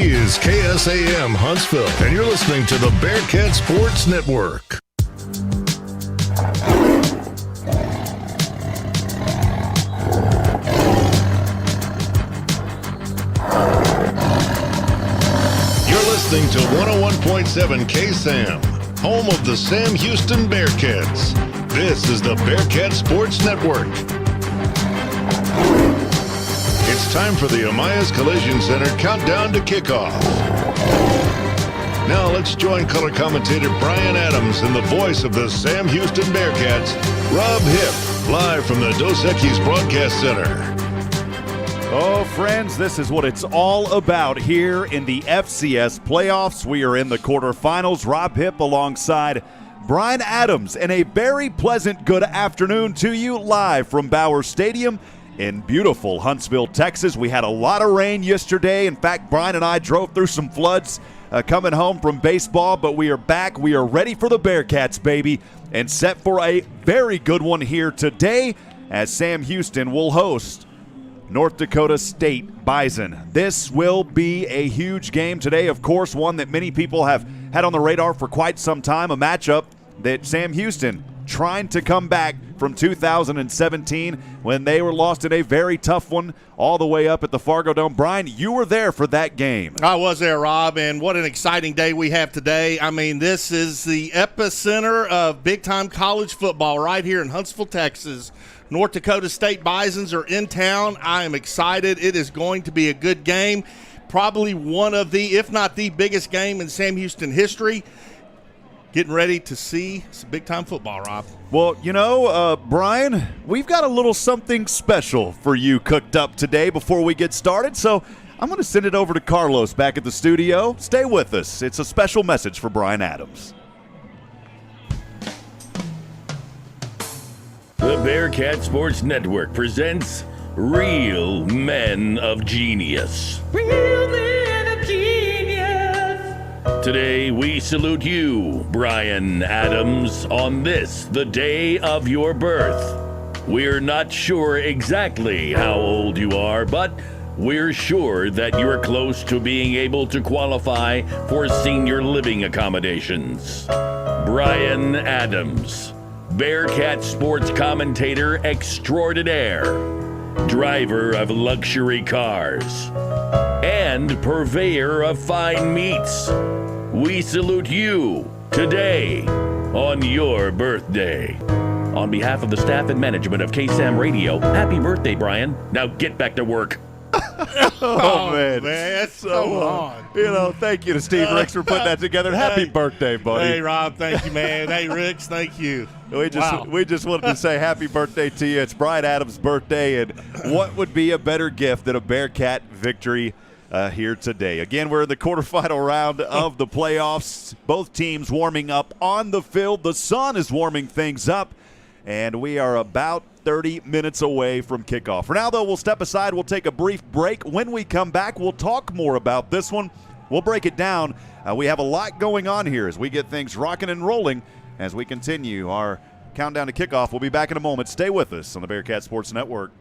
is KSAM Huntsville, and you're listening to the Bearkats Sports Network. You're listening to 101.7 KSAM, home of the Sam Houston Bearkats. This is the Bearkats Sports Network. It's time for the Amaya's Collision Center countdown to kickoff. Now let's join color commentator Brian Adams and the voice of the Sam Houston Bearkats, Rob Hipp, live from the Dos Equis Broadcast Center. Oh, friends, this is what it's all about here in the FCS playoffs. We are in the quarterfinals. Rob Hipp alongside Brian Adams, and a very pleasant good afternoon to you live from Bauer Stadium in beautiful Huntsville, Texas. We had a lot of rain yesterday. In fact, Brian and I drove through some floods coming home from baseball, but we are back. We are ready for the Bearkats, baby, and set for a very good one here today as Sam Houston will host North Dakota State Bison. This will be a huge game today, of course, one that many people have had on the radar for quite some time, a matchup that Sam Houston trying to come back from 2017 when they were lost in a very tough one all the way up at the Fargo Dome. Brian, you were there for that game. I was there, Rob, and what an exciting day we have today. I mean, this is the epicenter of big-time college football right here in Huntsville, Texas. North Dakota State Bisons are in town. I am excited. It is going to be a good game. Probably one of the, if not the biggest game in Sam Houston history. Getting ready to see some big-time football, Rob. Well, you know, Brian, we've got a little something special for you cooked up today before we get started, so I'm going to send it over to Carlos back at the studio. Stay with us. It's a special message for Brian Adams. The Bearcat Sports Network presents Real Men of Genius. Real Men of Genius. Today, we salute you, Brian Adams, on this, the day of your birth. We're not sure exactly how old you are, but we're sure that you're close to being able to qualify for senior living accommodations. Brian Adams, Bearcat sports commentator extraordinaire, driver of luxury cars, and purveyor of fine meats. We salute you today on your birthday. On behalf of the staff and management of KSAM Radio, happy birthday, Brian. Now get back to work. Oh, man. That's Come on. You know, thank you to Steve Ricks for putting that together. Happy birthday, buddy. Hey, Rob, thank you, man. Hey, Ricks, thank you. We just wanted to say happy birthday to you. It's Brian Adams' birthday, and what would be a better gift than a Bearcat victory here today? Again, we're in the quarterfinal round of the playoffs. Both teams warming up on the field. The sun is warming things up, and we are about 30 minutes away from kickoff. For now, though, we'll step aside. We'll take a brief break. When we come back, we'll talk more about this one. We'll break it down. We have a lot going on here as we get things rocking and rolling as we continue our countdown to kickoff. We'll be back in a moment. Stay with us on the Bearcat Sports Network.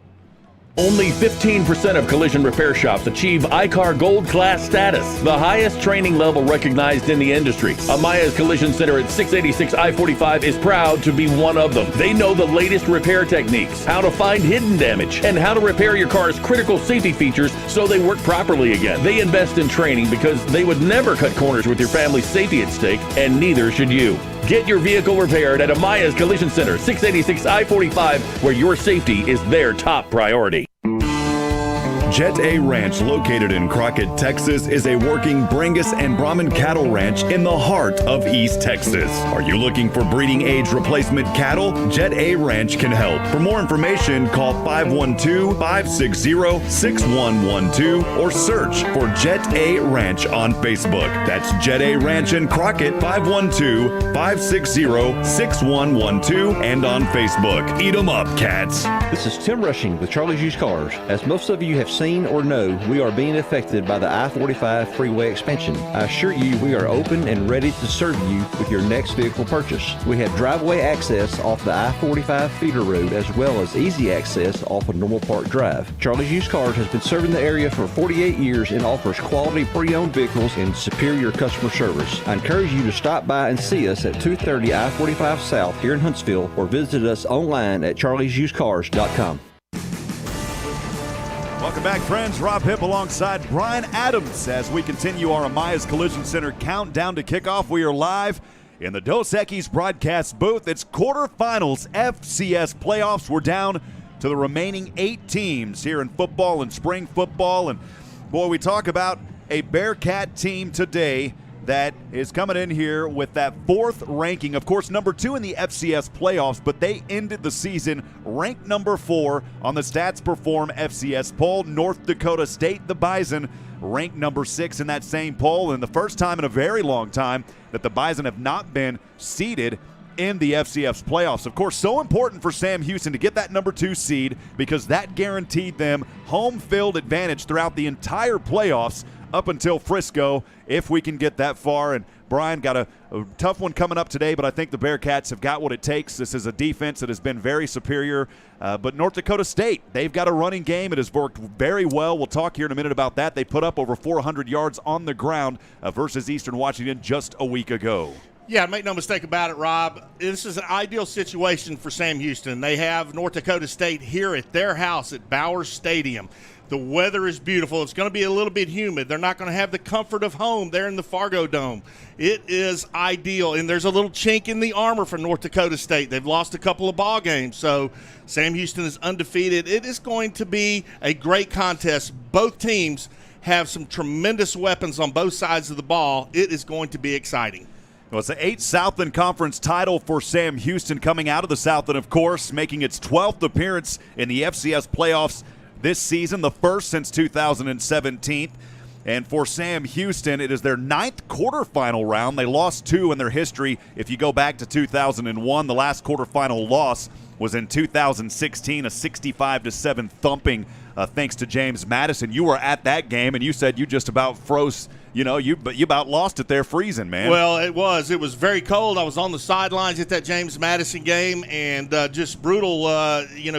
Only 15% of collision repair shops achieve ICAR Gold Class status, the highest training level recognized in the industry. Amaya's Collision Center at 686 I-45 is proud to be one of them. They know the latest repair techniques, how to find hidden damage, and how to repair your car's critical safety features so they work properly again. They invest in training because they would never cut corners with your family's safety at stake, and neither should you. Get your vehicle repaired at Amaya's Collision Center, 686 I-45, where your safety is their top priority. Jet A Ranch, located in Crockett, Texas, is a working Brangus and Brahman cattle ranch in the heart of East Texas. Are you looking for breeding age replacement cattle? Jet A Ranch can help. For more information, call 512-560-6112 or search for Jet A Ranch on Facebook. That's Jet A Ranch in Crockett, 512-560-6112, and on Facebook. Eat 'em up, cats. This is Tim Rushing with Charlie's Used Cars. As most of you have seen or know we are being affected by the I-45 freeway expansion. I assure you we are open and ready to serve you with your next vehicle purchase. We have driveway access off the I-45 feeder road as well as easy access off of Normal Park Drive. Charlie's Used Cars has been serving the area for 48 years and offers quality pre-owned vehicles and superior customer service. I encourage you to stop by and see us at 230 I-45 South here in Huntsville or visit us online at charliesusedcars.com. Welcome back, friends. Rob Hipp alongside Brian Adams as we continue our Amaya's Collision Center countdown to kickoff. We are live in the Dos Equis broadcast booth. It's quarterfinals FCS playoffs. We're down to the remaining 8 teams here in football and spring football. And, boy, we talk about a Bearcat team today that is coming in here with that 4th ranking. Of course, number 2 in the FCS playoffs, but they ended the season ranked number 4 on the Stats Perform FCS poll. North Dakota State, the Bison, ranked number 6 in that same poll, and the first time in a very long time that the Bison have not been seeded in the FCS playoffs. Of course, so important for Sam Houston to get that number 2 seed because that guaranteed them home field advantage throughout the entire playoffs up until Frisco, if we can get that far. And Brian got a tough one coming up today, but I think the Bearcats have got what it takes. This is a defense that has been very superior. But North Dakota State, they've got a running game. It has worked very well. We'll talk here in a minute about that. They put up over 400 yards on the ground versus Eastern Washington just a week ago. Yeah, make no mistake about it, Rob. This is an ideal situation for Sam Houston. They have North Dakota State here at their house at Bowers Stadium. The weather is beautiful. It's going to be a little bit humid. They're not going to have the comfort of home there in the Fargo Dome. It is ideal, and there's a little chink in the armor for North Dakota State. They've lost a couple of ball games, so Sam Houston is undefeated. It is going to be a great contest. Both teams have some tremendous weapons on both sides of the ball. It is going to be exciting. Well, it's the 8th Southland Conference title for Sam Houston coming out of the Southland, of course, making its 12th appearance in the FCS playoffs this season, the first since 2017. And for Sam Houston, it is their 9th quarterfinal round. They lost 2 in their history. If you go back to 2001, the last quarterfinal loss was in 2016, a 65-7 thumping thanks to James Madison. You were at that game, and you said you just about froze. You about lost it there freezing, man. Well, it was very cold. I was on the sidelines at that James Madison game, and just brutal,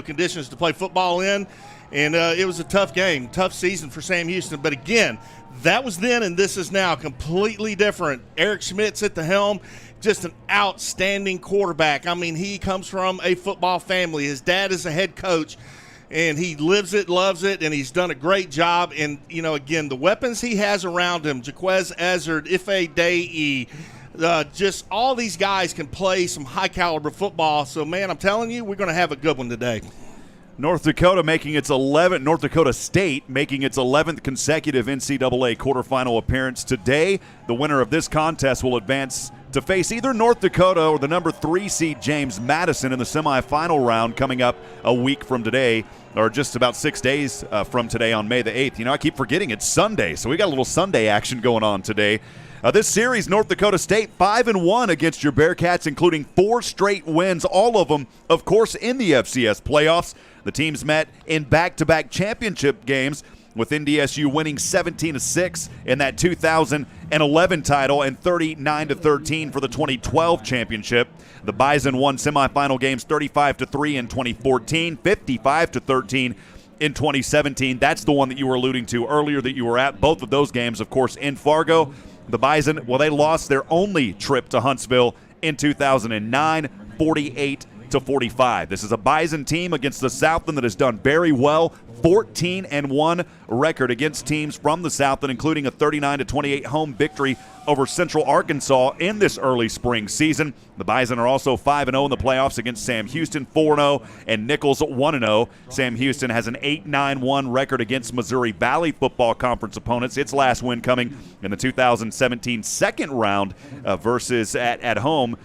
conditions to play football in. And it was a tough game, tough season for Sam Houston. But again, that was then and this is now completely different. Eric Schmidt's at the helm, just an outstanding quarterback. I mean, he comes from a football family. His dad is a head coach, and he lives it, loves it, and he's done a great job. And, again, the weapons he has around him, Jaquez Ezzard, Ife Dei, just all these guys can play some high-caliber football. So, man, I'm telling you, we're going to have a good one today. North Dakota State making its 11th consecutive NCAA quarterfinal appearance today. The winner of this contest will advance to face either North Dakota or the number 3 seed James Madison in the semifinal round coming up a week from today, or just about 6 days from today on May the 8th. I keep forgetting it's Sunday, so we got a little Sunday action going on today. This series, North Dakota State 5-1 against your Bearcats, including 4 straight wins, all of them, of course, in the FCS playoffs. The teams met in back-to-back championship games, with NDSU winning 17-6 in that 2011 title and 39-13 for the 2012 championship. The Bison won semifinal games 35-3 in 2014, 55-13 in 2017. That's the one that you were alluding to earlier that you were at. Both of those games, of course, in Fargo. The Bison, they lost their only trip to Huntsville in 2009, 48-45. This is a Bison team against the Southland that has done very well. 14-1 record against teams from the Southland, including a 39-28 home victory over Central Arkansas in this early spring season. The Bison are also 5-0 in the playoffs against Sam Houston, 4-0, and Nichols 1-0. Sam Houston has an 8-9-1 record against Missouri Valley Football Conference opponents. Its last win coming in the 2017 second round versus at home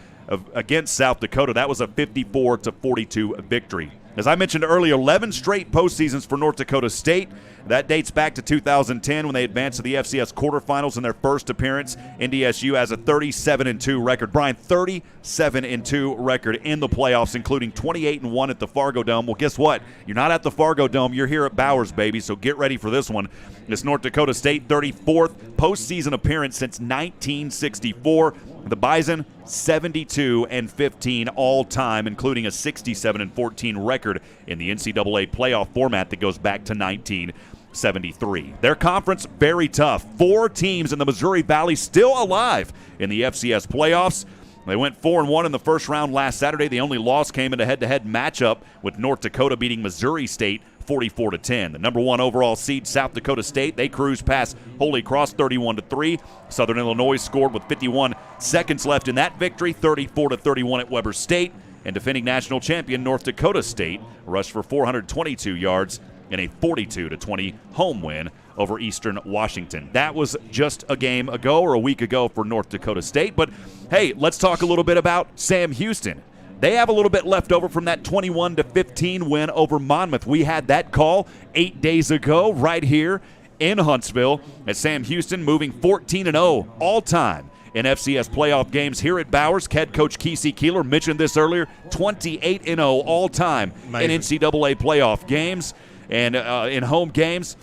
against South Dakota. That was a 54-42 victory. As I mentioned earlier, 11 straight postseasons for North Dakota State. That dates back to 2010 when they advanced to the FCS quarterfinals in their first appearance. NDSU has a 37-2 record. Brian, 37-2 record in the playoffs, including 28-1 at the Fargo Dome. Well, guess what? You're not at the Fargo Dome. You're here at Bowers, baby, so get ready for this one. It's North Dakota State, 34th postseason appearance since 1964. The Bison, 72-15 all-time, including a 67-14 record in the NCAA playoff format that goes back to 1973. Their conference, very tough. 4 teams in the Missouri Valley still alive in the FCS playoffs. They went 4-1 in the first round last Saturday. The only loss came in a head-to-head matchup with North Dakota beating Missouri State 44-10. The number 1 overall seed, South Dakota State, they cruised past Holy Cross 31-3. Southern Illinois scored with 51 seconds left in that victory, 34-31 at Weber State. And defending national champion North Dakota State rushed for 422 yards in a 42-20 home win over Eastern Washington. That was just a game ago or a week ago for North Dakota State. But, hey, let's talk a little bit about Sam Houston. They have a little bit left over from that 21-15 win over Monmouth. We had that call 8 days ago right here in Huntsville as Sam Houston moving 14-0 all-time in FCS playoff games here at Bowers. Head coach Kesey Keeler mentioned this earlier, 28-0 all-time in NCAA playoff games and in home games.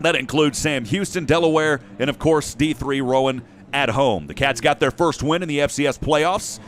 That includes Sam Houston, Delaware, and, of course, D3 Rowan at home. The Cats got their first win in the FCS playoffs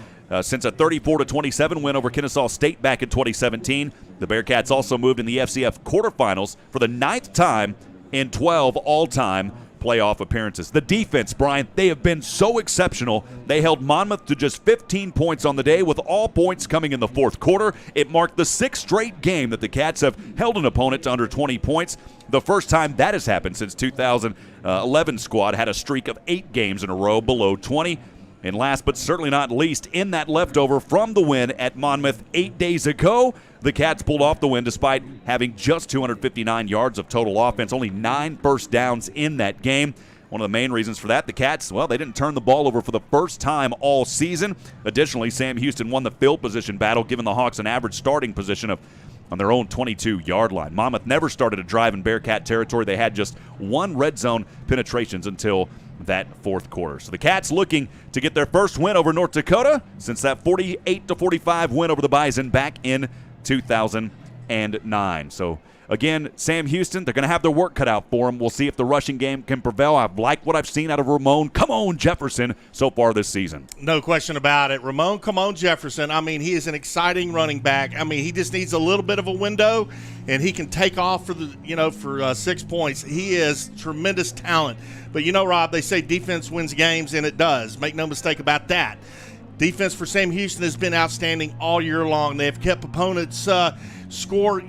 since a 34-27 win over Kennesaw State back in 2017. The Bearkats also moved in the FCS quarterfinals for the 9th time in 12 all-time playoff appearances. The defense, Brian, they have been so exceptional. They held Monmouth to just 15 points on the day, with all points coming in the fourth quarter. It marked the 6th straight game that the Cats have held an opponent to under 20 points. The first time that has happened since 2011 squad had a streak of 8 games in a row below 20. And last but certainly not least, in that leftover from the win at Monmouth 8 days ago, the Cats pulled off the win despite having just 259 yards of total offense, only 9 first downs in that game. One of the main reasons for that, the Cats, well, they didn't turn the ball over for the first time all season. Additionally, Sam Houston won the field position battle, giving the Hawks an average starting position of on their own 22-yard line. Monmouth never started a drive in Bearcat territory. They had just 1 red zone penetrations until that fourth quarter. So the Cats looking to get their first win over North Dakota since that 48-45 win over the Bison back in 2009. So again, Sam Houston, they're going to have their work cut out for them. We'll see if the rushing game can prevail. I've liked what I've seen out of Ramon Jefferson so far this season. No question about it. Ramon Jefferson, I mean, he is an exciting running back. I mean, he just needs a little bit of a window, and he can take off for 6 points. He is tremendous talent. But, Rob, they say defense wins games, and it does. Make no mistake about that. Defense for Sam Houston has been outstanding all year long. They have kept opponents score,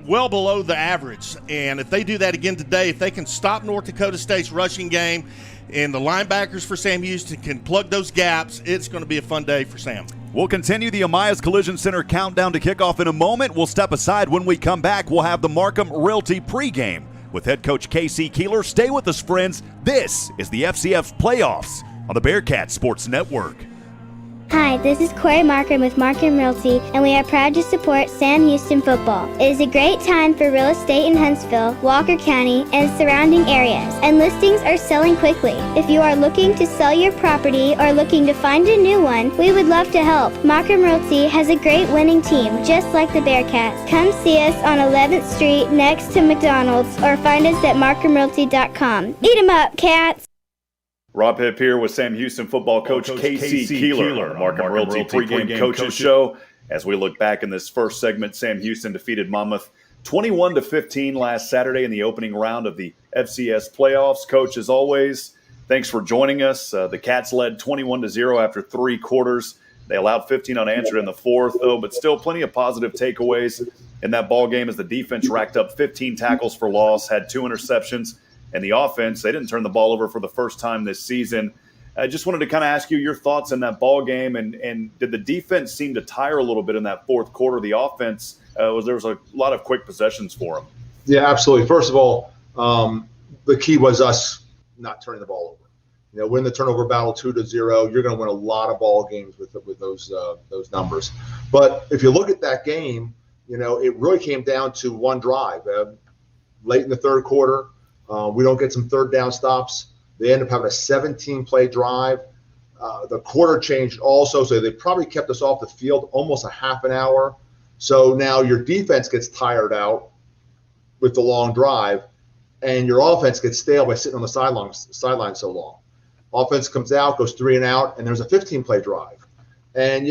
well below the average. And if they do that again today, if they can stop North Dakota State's rushing game and the linebackers for Sam Houston can plug those gaps, it's going to be a fun day for Sam. We'll continue the Amias Collision Center countdown to kickoff in a moment. We'll step aside. When we come back, we'll have the Markham Realty pregame with head coach Kesey Keeler. Stay with us, friends. This is the FCS Playoffs on the Bearcat Sports Network. Hi, this is Corey Markham with Markham Realty, and we are proud to support Sam Houston football. It is a great time for real estate in Huntsville, Walker County, and surrounding areas, and listings are selling quickly. If you are looking to sell your property or looking to find a new one, we would love to help. Markham Realty has a great winning team, just like the Bearcats. Come see us on 11th Street next to McDonald's, or find us at markhamrealty.com. Eat 'em up, Cats! Rob Hipp here with Sam Houston football coach Kesey Keeler, Markham Realty pregame coaches show. As we look back in this first segment, Sam Houston defeated Monmouth 21-15 last Saturday in the opening round of the FCS playoffs. Coach, as always, thanks for joining us. The Cats led 21-0 after 3 quarters. They allowed 15 unanswered in the fourth, though, but still plenty of positive takeaways in that ball game as the defense racked up 15 tackles for loss, had 2 interceptions. And the offense, they didn't turn the ball over for the first time this season. I just wanted to kind of ask you your thoughts on that ball game, and did the defense seem to tire a little bit in that fourth quarter? The offense, there was a lot of quick possessions for them. Yeah, absolutely. First of all, the key was us not turning the ball over. Win the turnover battle 2-0. You're going to win a lot of ball games with those numbers. But if you look at that game, it really came down to one drive. late in the third quarter. We don't get some third down stops. They end up having a 17-play drive. The quarter changed also, so they probably kept us off the field almost a half an hour. So now your defense gets tired out with the long drive, and your offense gets stale by sitting on the sideline so long. Offense comes out, goes 3 and out, and there's a 15-play drive. And,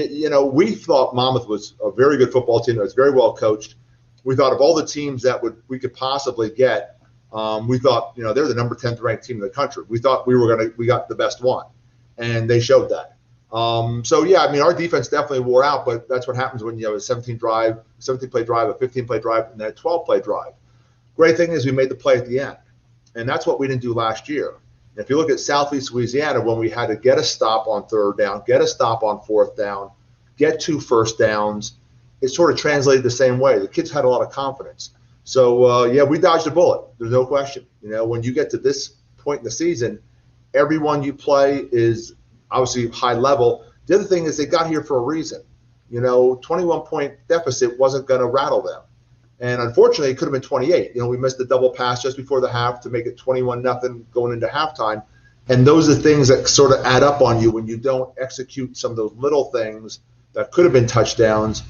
we thought Monmouth was a very good football team that was very well coached. We thought of all the teams that we could possibly get, we thought, they're the number 10th ranked team in the country. We thought we got the best one, and they showed that. Our defense definitely wore out, but that's what happens when you have a 17-play drive, a 15-play drive, and then a 12-play drive. Great thing is we made the play at the end, and that's what we didn't do last year. If you look at Southeast Louisiana, when we had to get a stop on third down, get a stop on fourth down, get 2 first downs, it sort of translated the same way. The kids had a lot of confidence. So, we dodged a bullet. There's no question. When you get to this point in the season, everyone you play is obviously high level. The other thing is they got here for a reason. 21-point deficit wasn't going to rattle them. And unfortunately, it could have been 28. We missed the double pass just before the half to make it 21-0 going into halftime. And those are things that sort of add up on you when you don't execute some of those little things that could have been touchdowns.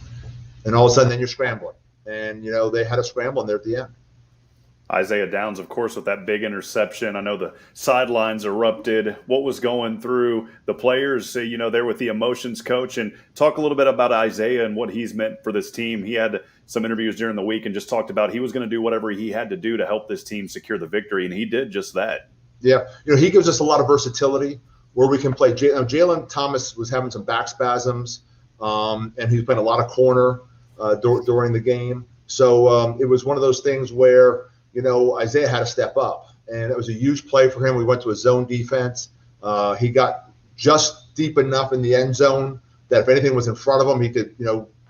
And all of a sudden, then you're scrambling. And, they had a scramble in there at the end. Isaiah Downs, of course, with that big interception. I know the sidelines erupted. What was going through the players, there with the emotions, coach? And talk a little bit about Isaiah and what he's meant for this team. He had some interviews during the week and just talked about he was going to do whatever he had to do to help this team secure the victory, and he did just that. Yeah, he gives us a lot of versatility where we can play. Jalen Thomas was having some back spasms, and he's playing a lot of corner during the game. So it was one of those things where Isaiah had to step up, and it was a huge play for him. We went to a zone defense. He got just deep enough in the end zone that if anything was in front of him, he could,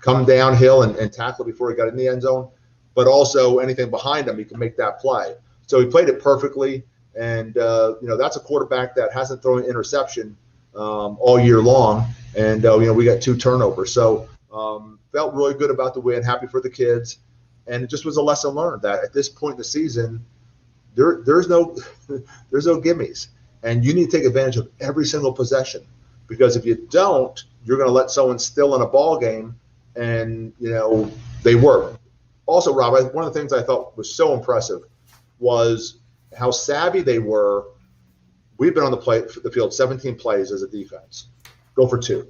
come downhill and tackle before he got in the end zone. But also anything behind him, he could make that play. So he played it perfectly, and that's a quarterback that hasn't thrown an interception all year long, and we got 2 turnovers. So felt really good about the win, happy for the kids. And it just was a lesson learned that at this point in the season, there's no gimmies, and you need to take advantage of every single possession, because if you don't, you're going to let someone still in a ball game, and they work. Also, Rob, one of the things I thought was so impressive was how savvy they were. We've been on the field 17 plays as a defense. Go for 2.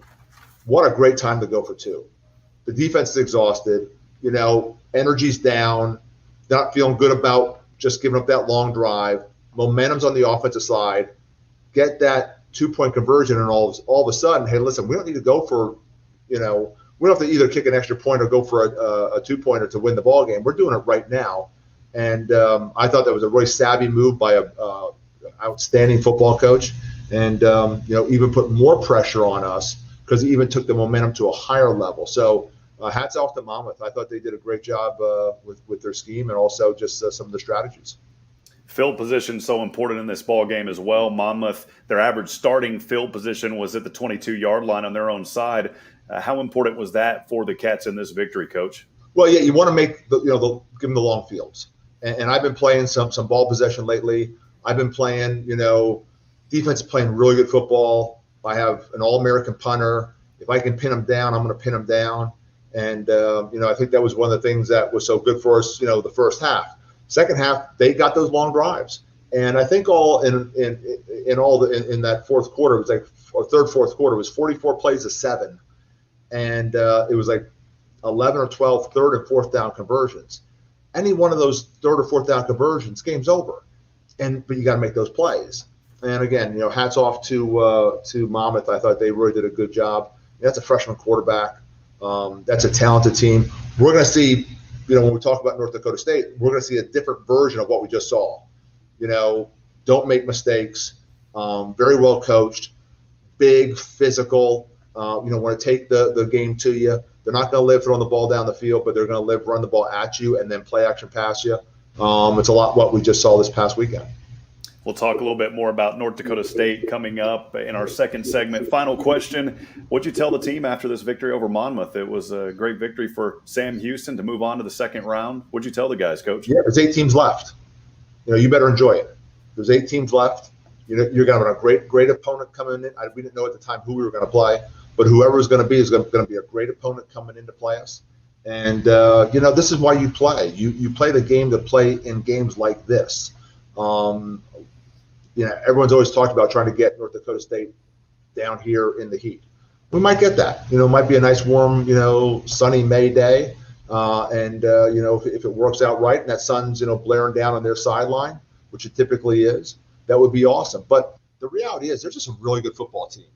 What a great time to go for 2. The defense is exhausted. Energy's down, not feeling good about just giving up that long drive. Momentum's on the offensive side. Get that 2-point conversion, and all of a sudden, hey, listen, we don't need to go for, we don't have to either kick an extra point or go for a 2-pointer to win the ball game. We're doing it right now. And I thought that was a really savvy move by a outstanding football coach, and even put more pressure on us because he even took the momentum to a higher level. So hats off to Monmouth. I thought they did a great job with their scheme, and also just some of the strategies. Field position so important in this ball game as well. Monmouth, their average starting field position was at the 22-yard line on their own side. How important was that for the Cats in this victory, Coach? Well, yeah, you want to make give them the long fields. And I've been playing some ball possession lately. I've been playing, defense playing really good football. I have an All-American punter. If I can pin them down, I'm going to pin them down. And, I think that was one of the things that was so good for us, the first half. Second half, they got those long drives. And I think all in that fourth quarter, it was fourth quarter, it was 44 plays to 7. And it was 11 or 12 third and fourth down conversions. Any one of those third or fourth down conversions, game's over. But you got to make those plays. And again, hats off to Monmouth. I thought they really did a good job. That's a freshman quarterback. That's a talented team. We're going to see, when we talk about North Dakota State, we're going to see a different version of what we just saw. Don't make mistakes. Very well coached, big, physical. Want to take the game to you. They're not going to live throwing the ball down the field, but they're going to live run the ball at you and then play action pass you. It's a lot what we just saw this past weekend. We'll talk a little bit more about North Dakota State coming up in our second segment. Final question, what'd you tell the team after this victory over Monmouth? It was a great victory for Sam Houston to move on to the second round. What'd you tell the guys, Coach? Yeah, there's 8 teams left. you better enjoy it. There's 8 teams left. You're going to have a great opponent coming in. We didn't know at the time who we were going to play, but whoever is going to be is going to be a great opponent coming in to play us. And, this is why you play. You play the game to play in games like this. Everyone's always talked about trying to get North Dakota State down here in the heat. We might get that. It might be a nice, warm, sunny May day. If it works out right and that sun's, blaring down on their sideline, which it typically is, that would be awesome. But the reality is they're just a really good football team.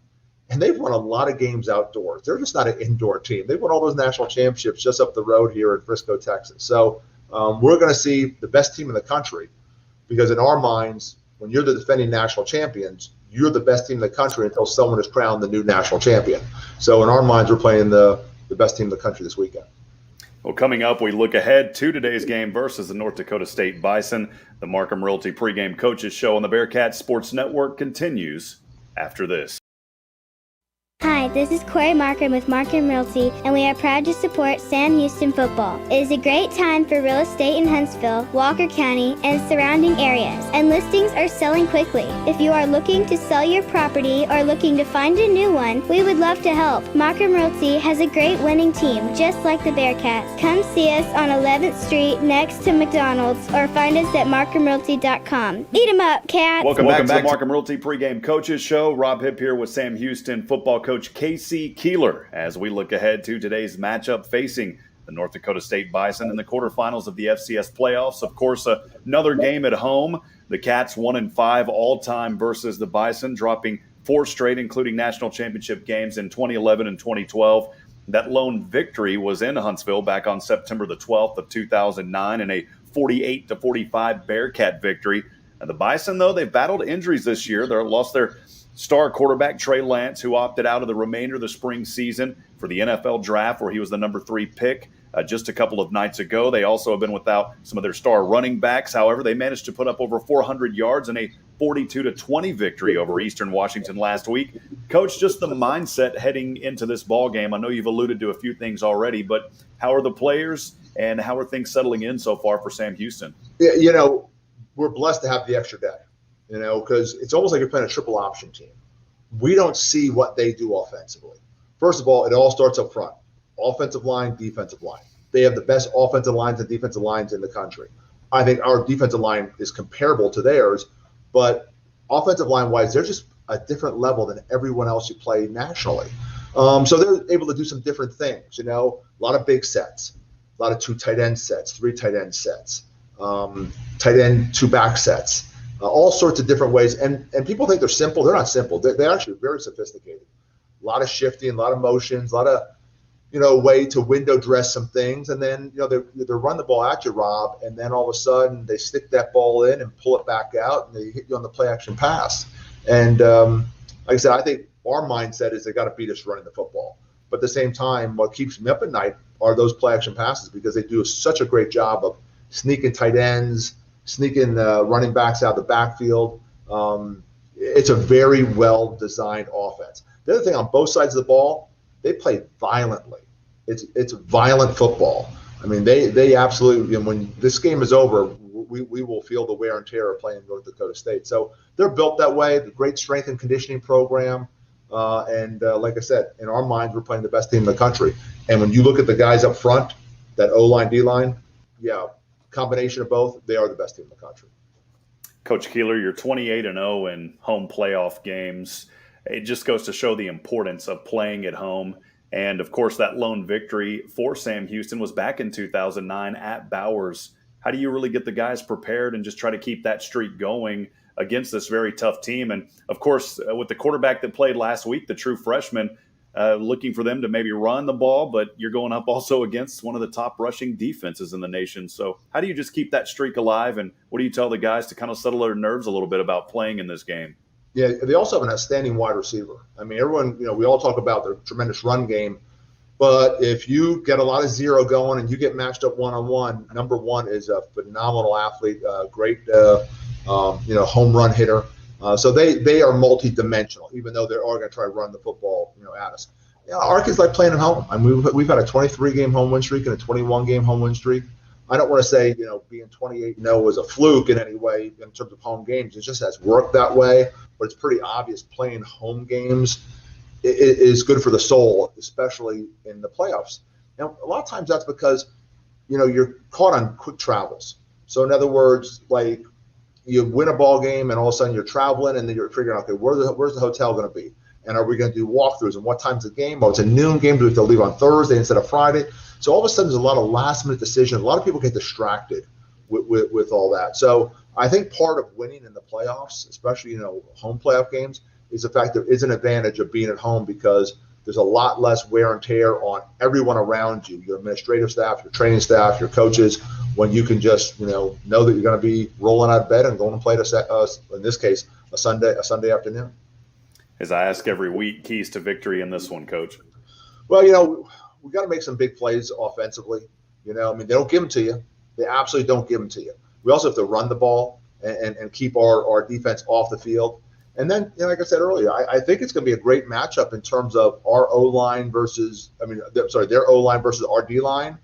And they've won a lot of games outdoors. They're just not an indoor team. They've won all those national championships just up the road here in Frisco, Texas. So we're going to see the best team in the country because in our minds, when you're the defending national champions, you're the best team in the country until someone is crowned the new national champion. So in our minds, we're playing the best team in the country this weekend. Well, coming up, we look ahead to today's game versus the North Dakota State Bison. The Markham Realty pregame coaches show on the Bearkats Sports Network continues after this. Hi, this is Corey Markham with Markham Realty, and we are proud to support Sam Houston football. It is a great time for real estate in Huntsville, Walker County, and surrounding areas, and listings are selling quickly. If you are looking to sell your property or looking to find a new one, we would love to help. Markham Realty has a great winning team, just like the Bearkats. Come see us on 11th Street next to McDonald's, or find us at markhamrealty.com. Eat 'em up, cats! Welcome back to the Markham Realty pregame coaches show. Rob Hipp here with Sam Houston football coach Casey Keeler as we look ahead to today's matchup facing the North Dakota State Bison in the quarterfinals of the FCS playoffs. Of course, another game at home. The Cats 1-5 all-time versus the Bison, dropping 4 straight, including national championship games in 2011 and 2012. That lone victory was in Huntsville back on September the 12th of 2009 in a 48-45 Bearcat victory. And the Bison, though, they've battled injuries this year. They lost their star quarterback Trey Lance, who opted out of the remainder of the spring season for the NFL draft, where he was the number 3 pick just a couple of nights ago. They also have been without some of their star running backs. However, they managed to put up over 400 yards in a 42-20 victory over Eastern Washington last week. Coach, just the mindset heading into this ball game. I know you've alluded to a few things already, but how are the players and how are things settling in so far for Sam Houston? Yeah, we're blessed to have the extra day. Because it's almost like you're playing a triple option team. We don't see what they do offensively. First of all, it all starts up front. Offensive line, defensive line. They have the best offensive lines and defensive lines in the country. I think our defensive line is comparable to theirs, but offensive line-wise, they're just a different level than everyone else you play nationally. So they're able to do some different things, a lot of big sets, a lot of 2 tight end sets, 3 tight end sets, tight end 2 back sets. All sorts of different ways. And people think they're simple. They're not simple. They're actually very sophisticated. A lot of shifting, a lot of motions, a lot of, way to window dress some things. And then, they run the ball at you, Rob, and then all of a sudden they stick that ball in and pull it back out and they hit you on the play action pass. And like I said, I think our mindset is they got to beat us running the football. But at the same time, what keeps me up at night are those play action passes because they do such a great job of sneaking tight ends, sneaking running backs out of the backfield. It's a very well-designed offense. The other thing, on both sides of the ball, they play violently. It's violent football. I mean, they absolutely, when this game is over, we will feel the wear and tear of playing North Dakota State. So they're built that way, the great strength and conditioning program. Like I said, in our minds, we're playing the best team in the country. And when you look at the guys up front, that O-line, D-line, combination of both, they are the best team in the country. Coach Keeler, you're 28-0 in home playoff games. It just goes to show the importance of playing at home. And, of course, that lone victory for Sam Houston was back in 2009 at Bowers. How do you really get the guys prepared and just try to keep that streak going against this very tough team? And, of course, with the quarterback that played last week, the true freshman, looking for them to maybe run the ball, but you're going up also against one of the top rushing defenses in the nation. So how do you just keep that streak alive, and what do you tell the guys to kind of settle their nerves a little bit about playing in this game? Yeah, they also have an outstanding wide receiver. I mean, everyone, we all talk about their tremendous run game, but if you get a lot of zero going and you get matched up one-on-one, number one is a phenomenal athlete, great, home run hitter. So they are multi-dimensional, even though they are going to try to run the football, at us. Our kids like playing at home. I mean, we've had a 23-game home win streak and a 21-game home win streak. I don't want to say, being 28-0 was a fluke in any way in terms of home games. It just has worked that way, but it's pretty obvious playing home games is good for the soul, especially in the playoffs. Now, a lot of times that's because, you're caught on quick travels. So in other words, like you win a ball game and all of a sudden you're traveling and then you're figuring out, okay, where's the hotel going to be? And are we going to do walkthroughs? And what time's the game? Oh, it's a noon game. Do we have to leave on Thursday instead of Friday? So all of a sudden there's a lot of last-minute decisions. A lot of people get distracted with all that. So I think part of winning in the playoffs, especially, home playoff games, is the fact there is an advantage of being at home because there's a lot less wear and tear on everyone around you, your administrative staff, your training staff, your coaches, when you can just, know that you're going to be rolling out of bed and going to play, in this case, a Sunday afternoon. As I ask every week, keys to victory in this one, Coach? Well, we got to make some big plays offensively. They don't give them to you. They absolutely don't give them to you. We also have to run the ball and keep our defense off the field. And then, like I said earlier, I think it's going to be a great matchup in terms of our O-line their O-line versus our D-line.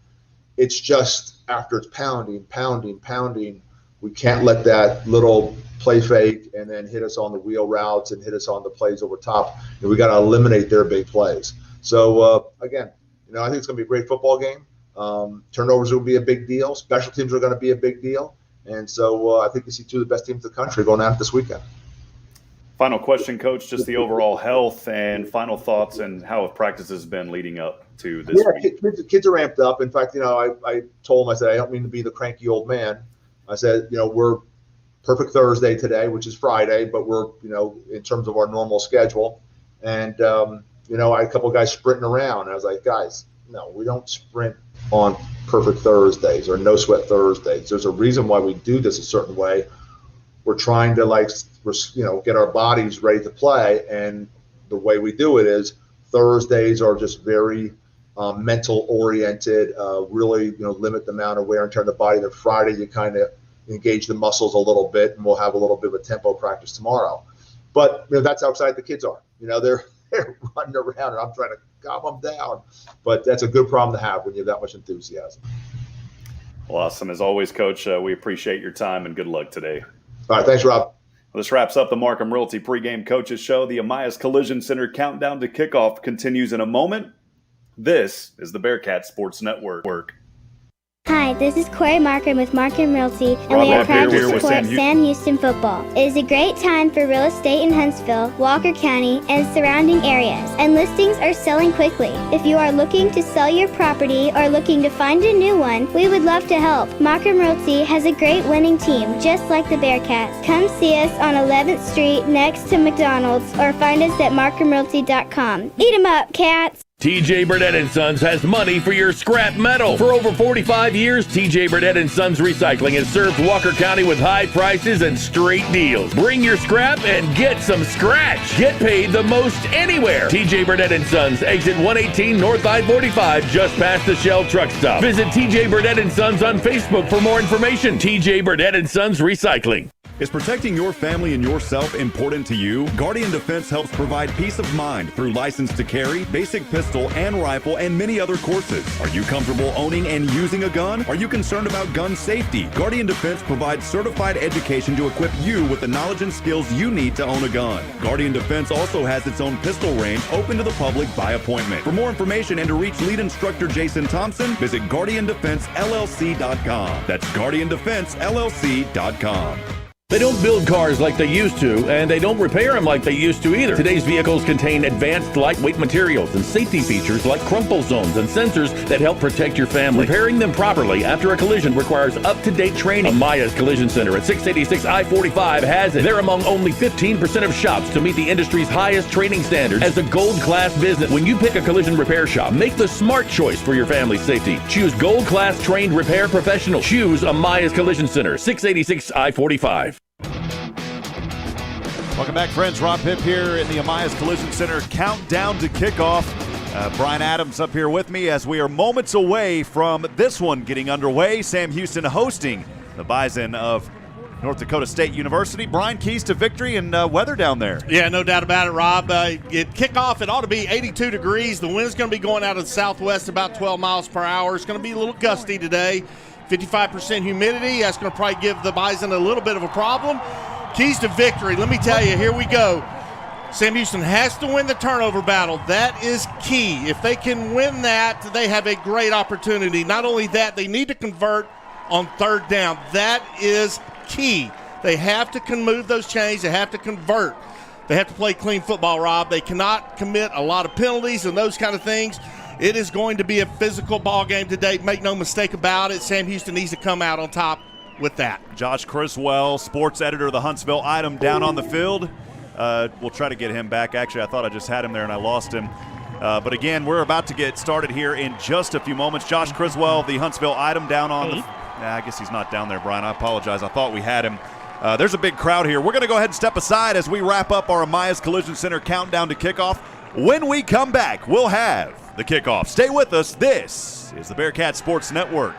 It's just after it's pounding, we can't let that little play fake and then hit us on the wheel routes and hit us on the plays over top. And we got to eliminate their big plays. So, again, I think it's going to be a great football game. Turnovers will be a big deal. Special teams are going to be a big deal. And so I think you see two of the best teams in the country going at it this weekend. Final question, Coach, just the overall health and final thoughts and how have practices been leading up to this week? Kids are ramped up. In fact, I told them, I said, I don't mean to be the cranky old man. I said, we're perfect Thursday today, which is Friday, but we're, in terms of our normal schedule. And, I had a couple of guys sprinting around. And I was like, guys, no, we don't sprint on perfect Thursdays or no sweat Thursdays. There's a reason why we do this a certain way. We're trying to get our bodies ready to play. And the way we do it is Thursdays are just very mental oriented, really, limit the amount of wear and tear on the body. Then Friday, you kind of engage the muscles a little bit, and we'll have a little bit of a tempo practice tomorrow. But, that's how excited the kids are. They're running around, and I'm trying to calm them down. But that's a good problem to have when you have that much enthusiasm. Well, awesome. As always, Coach, we appreciate your time and good luck today. All right. Thanks, Rob. Well, this wraps up the Markham Realty Pregame Coaches Show. The Amias Collision Center countdown to kickoff continues in a moment. This is the Bearkats Sports Network. Hi, this is Corey Markham with Markham Realty, and we are proud to support Sam Houston football. It is a great time for real estate in Huntsville, Walker County, and surrounding areas, and listings are selling quickly. If you are looking to sell your property or looking to find a new one, we would love to help. Markham Realty has a great winning team, just like the Bearkats. Come see us on 11th Street next to McDonald's, or find us at markhamrealty.com. Eat 'em up, cats! TJ Burdett & Sons has money for your scrap metal. For over 45 years, TJ Burdett & Sons Recycling has served Walker County with high prices and straight deals. Bring your scrap and get some scratch. Get paid the most anywhere. TJ Burdett & Sons, exit 118 North I-45, just past the Shell truck stop. Visit TJ Burdett & Sons on Facebook for more information. TJ Burdett & Sons Recycling. Is protecting your family and yourself important to you? Guardian Defense helps provide peace of mind through license to carry, basic pistol and rifle, and many other courses. Are you comfortable owning and using a gun? Are you concerned about gun safety? Guardian Defense provides certified education to equip you with the knowledge and skills you need to own a gun. Guardian Defense also has its own pistol range open to the public by appointment. For more information and to reach lead instructor Jason Thompson, visit GuardianDefenseLLC.com. That's GuardianDefenseLLC.com. They don't build cars like they used to, and they don't repair them like they used to either. Today's vehicles contain advanced lightweight materials and safety features like crumple zones and sensors that help protect your family. Repairing them properly after a collision requires up-to-date training. Amias Collision Center at 686 I-45 has it. They're among only 15% of shops to meet the industry's highest training standards as a gold-class business. When you pick a collision repair shop, make the smart choice for your family's safety. Choose gold-class trained repair professionals. Choose Amias Collision Center, 686 I-45. Welcome back, friends. Rob Hipp here in the Amias Collision Center countdown to kickoff. Brian Adams up here with me as we are moments away from this one getting underway. Sam Houston hosting the Bison of North Dakota State University. Brian, keys to victory and weather down there. Yeah, no doubt about it, Rob. Kickoff, it ought to be 82 degrees. The wind's going to be going out of the southwest about 12 miles per hour. It's going to be a little gusty today. 55% humidity. That's going to probably give the Bison a little bit of a problem. Keys to victory. Let me tell you, here we go. Sam Houston has to win the turnover battle. That is key. If they can win that, they have a great opportunity. Not only that, they need to convert on third down. That is key. They have to move those chains. They have to convert. They have to play clean football, Rob. They cannot commit a lot of penalties and those kind of things. It is going to be a physical ball game today. Make no mistake about it. Sam Houston needs to come out on top with that. Josh Criswell, sports editor of the Huntsville Item, down on the field. We'll try to get him back. Actually, I thought I just had him there and I lost him. But again, we're about to get started here in just a few moments. Josh Criswell, the Huntsville Item, down on the I guess he's not down there, Brian. I apologize. I thought we had him. There's a big crowd here. We're going to go ahead and step aside as we wrap up our Amaya's Collision Center countdown to kickoff. When we come back, we'll have the kickoff. Stay with us. This is the Bearcat Sports Network.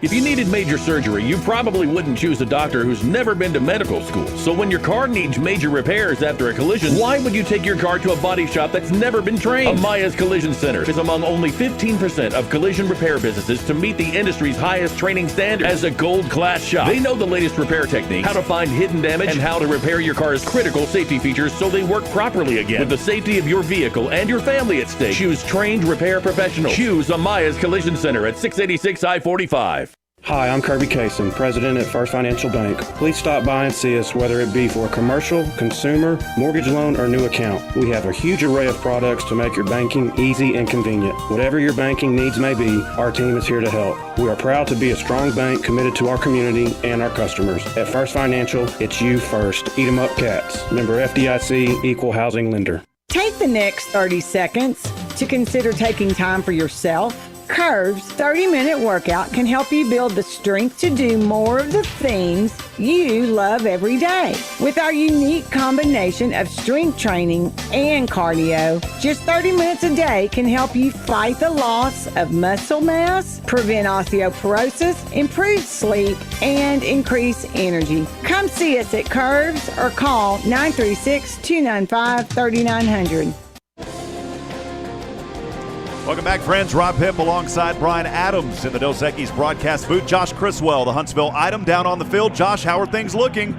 If you needed major surgery, you probably wouldn't choose a doctor who's never been to medical school. So when your car needs major repairs after a collision, why would you take your car to a body shop that's never been trained? Amaya's Collision Center is among only 15% of collision repair businesses to meet the industry's highest training standards. As a gold-class shop, they know the latest repair techniques, how to find hidden damage, and how to repair your car's critical safety features so they work properly again. With the safety of your vehicle and your family at stake, choose trained repair professionals. Choose Amaya's Collision Center at 686 I-45. Hi, I'm Kirby Kaysen, president at First Financial Bank. Please stop by and see us, whether it be for a commercial, consumer, mortgage loan, or new account. We have a huge array of products to make your banking easy and convenient. Whatever your banking needs may be, our team is here to help. We are proud to be a strong bank committed to our community and our customers. At First Financial, it's you first. Eat 'em up cats. Member FDIC, Equal Housing Lender. Take the next 30 seconds to consider taking time for yourself. Curve's 30-minute workout can help you build the strength to do more of the things you love every day. With our unique combination of strength training and cardio, just 30 minutes a day can help you fight the loss of muscle mass, prevent osteoporosis, improve sleep, and increase energy. Come see us at Curves or call 936-295-3900. Welcome back, friends. Rob Hipp alongside Brian Adams in the Dos Equis broadcast booth. Josh Criswell, the Huntsville Item, down on the field. Josh, how are things looking?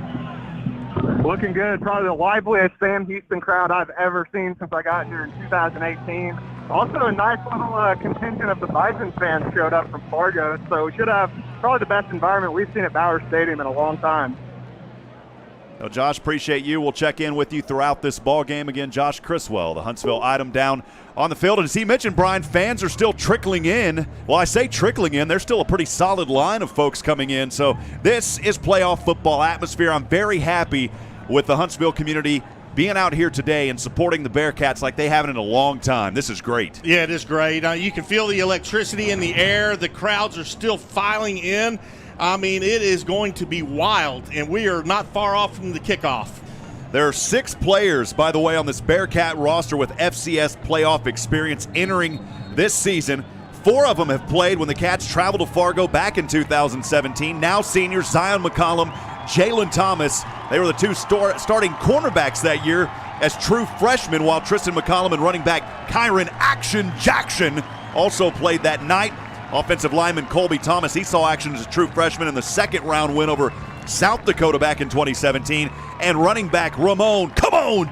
Looking good. Probably the liveliest Sam Houston crowd I've ever seen since I got here in 2018. Also, a nice little contingent of the Bison fans showed up from Fargo, so we should have probably the best environment we've seen at Bauer Stadium in a long time. Well, Josh, appreciate you. We'll check in with you throughout this ball game. Again, Josh Criswell, the Huntsville Item, down on the field. And as he mentioned, Brian, fans are still trickling in. Well, I say trickling in. There's still a pretty solid line of folks coming in. So this is playoff football atmosphere. I'm very happy with the Huntsville community being out here today and supporting the Bearcats like they haven't in a long time. This is great. Yeah, it is great. You can feel the electricity in the air. The crowds are still filing in. I mean, it is going to be wild, and we are not far off from the kickoff. There are 6 players, by the way, on this Bearcat roster with FCS playoff experience entering this season. 4 of them have played when the Cats traveled to Fargo back in 2017. Now seniors Zion McCollum, Jalen Thomas. They were the 2 starting cornerbacks that year as true freshmen, while Tristan McCollum and running back Kyron Action Jackson also played that night. Offensive lineman Colby Thomas, he saw action as a true freshman in the second-round win over South Dakota back in 2017. And running back Ramon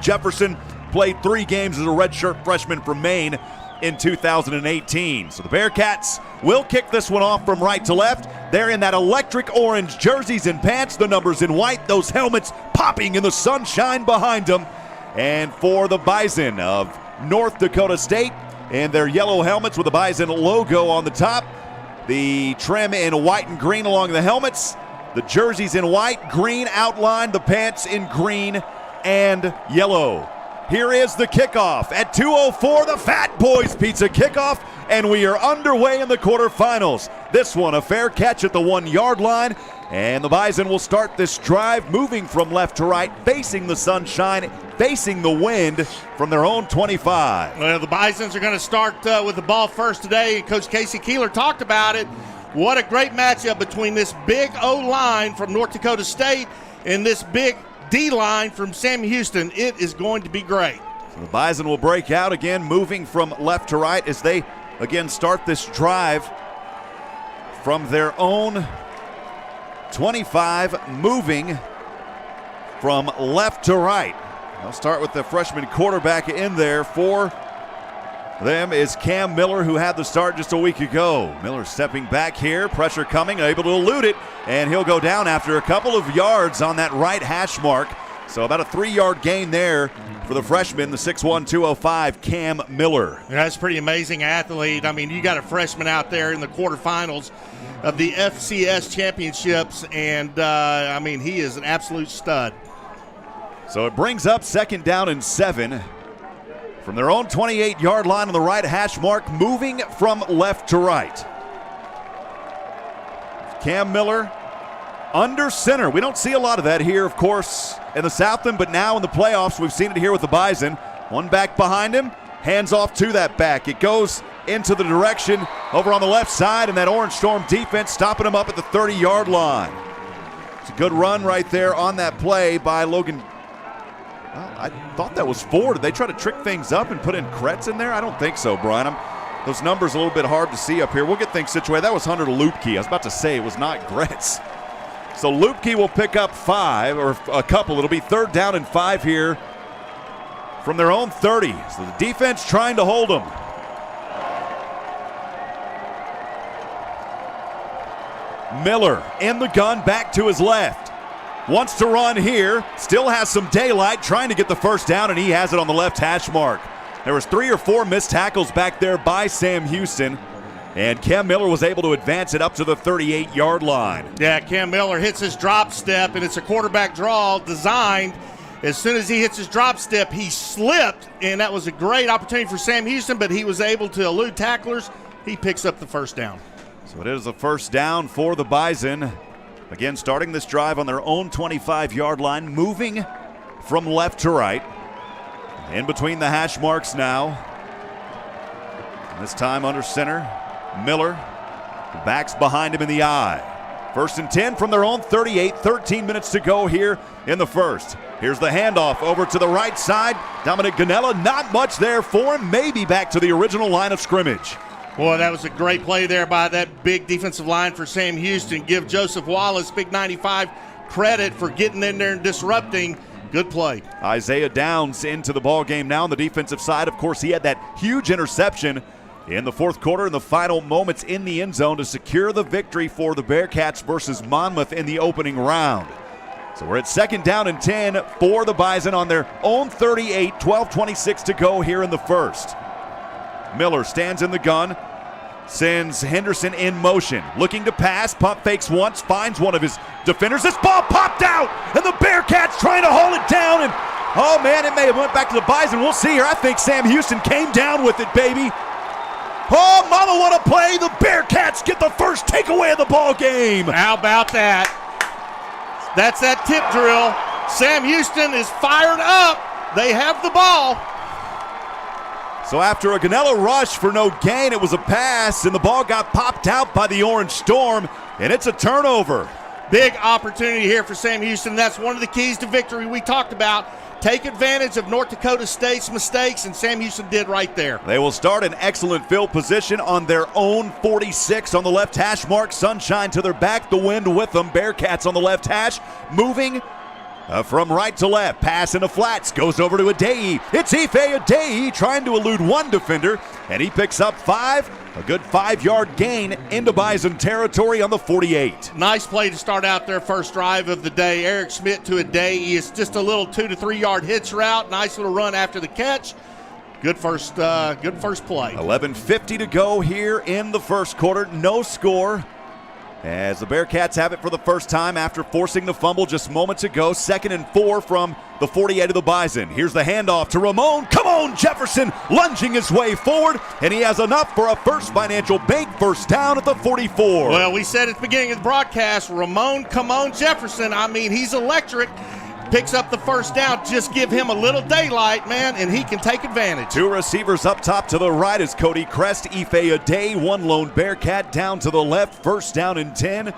Jefferson played 3 games as a redshirt freshman from Maine in 2018. So the Bearcats will kick this one off from right to left. They're in that electric orange jerseys and pants, the numbers in white, those helmets popping in the sunshine behind them. And for the Bison of North Dakota State, in their yellow helmets with the Bison logo on the top, the trim in white and green along the helmets, the jerseys in white, green outline, the pants in green and yellow. Here is the kickoff at 2:04, the Fat Boys Pizza kickoff, and we are underway in the quarterfinals. This one a fair catch at the 1-yard line, and the Bison will start this drive moving from left to right, facing the sunshine, facing the wind from their own 25. Well, the Bisons are going to start with the ball first today. Coach Casey Keeler talked about it. What a great matchup between this big O-line from North Dakota State and this big D-line from Sam Houston. It is going to be great. So the Bison will break out again, moving from left to right as they again start this drive from their own 25, moving from left to right. I'll start with the freshman quarterback in there. For them is Cam Miller, who had the start just a week ago. Miller stepping back here, pressure coming, able to elude it, and he'll go down after a couple of yards on that right hash mark. So about a 3-yard gain there for the freshman, the 6'1", 205, Cam Miller. Yeah, that's a pretty amazing athlete. I mean, you got a freshman out there in the quarterfinals of the FCS championships, and, I mean, he is an absolute stud. So it brings up 2nd down and 7 from their own 28-yard line on the right hash mark, moving from left to right. Cam Miller under center. We don't see a lot of that here, of course, in the Southland, but now in the playoffs, we've seen it here with the Bison. One back behind him, hands off to that back. It goes into the direction over on the left side, and that Orange Storm defense stopping him up at the 30-yard line. It's a good run right there on that play by Logan. Well, I thought that was 4. Did they try to trick things up and put in Kretz in there? I don't think so, Brian. Those numbers a little bit hard to see up here. We'll get things situated. That was Hunter Lupke. I was about to say it was not Gretz. So Lupke will pick up 5, or a couple. It'll be 3rd down and 5 here from their own 30. So the defense trying to hold them. Miller in the gun, back to his left. Wants to run here, still has some daylight, trying to get the first down, and he has it on the left hash mark. There was 3 or 4 missed tackles back there by Sam Houston, and Cam Miller was able to advance it up to the 38-yard line. Yeah, Cam Miller hits his drop step, and it's a quarterback draw designed. As soon as he hits his drop step, he slipped, and that was a great opportunity for Sam Houston, but he was able to elude tacklers. He picks up the first down. So it is a first down for the Bison. Again, starting this drive on their own 25-yard line, moving from left to right. In between the hash marks now. And this time under center, Miller. The backs behind him in the eye. 1st and 10 from their own 38, 13 minutes to go here in the first. Here's the handoff over to the right side. Dominic Ganella, not much there for him, maybe back to the original line of scrimmage. Boy, that was a great play there by that big defensive line for Sam Houston. Give Joseph Wallace, big 95, credit for getting in there and disrupting. Good play. Isaiah Downs into the ball game now on the defensive side. Of course, he had that huge interception in the 4th quarter in the final moments in the end zone to secure the victory for the Bearcats versus Monmouth in the opening round. So we're at 2nd down and 10 for the Bison on their own 38, 12:26 to go here in the first. Miller stands in the gun, sends Henderson in motion, looking to pass, pump fakes once, finds one of his defenders. This ball popped out, and the Bearcats trying to hold it down, and oh man, it may have went back to the Bison. We'll see here. I think Sam Houston came down with it, baby. Oh, mama, what a play. The Bearcats get the first takeaway of the ball game. How about that? That's that tip drill. Sam Houston is fired up. They have the ball. So after a Ganella rush for no gain, it was a pass, and the ball got popped out by the Orange Storm, and it's a turnover. Big opportunity here for Sam Houston. That's one of the keys to victory we talked about. Take advantage of North Dakota State's mistakes, and Sam Houston did right there. They will start an excellent field position on their own 46 on the left hash mark. Sunshine to their back, the wind with them. Bearcats on the left hash, moving from right to left. Pass into flats, goes over to Adei. It's Ife Adei trying to elude one defender, and he picks up 5. A good 5-yard gain into Bison territory on the 48. Nice play to start out their first drive of the day. Eric Schmidt to Adei. It's just a little 2 to 3 yard hitch route. Nice little run after the catch. Good first play. 11:50 to go here in the first quarter. No score, as the Bearcats have it for the first time after forcing the fumble just moments ago. 2nd and 4 from the 48 of the Bison. Here's the handoff to Ramon. Come on, Jefferson, lunging his way forward, and he has enough for a First Financial Bank first down at the 44. Well, we said at the beginning of the broadcast, Ramon, come on, Jefferson. I mean, he's electric. Picks up the first down. Just give him a little daylight, man, and he can take advantage. 2 receivers up top to the right is Cody Crest, Ife Adei, one lone Bearcat down to the left. First down and 10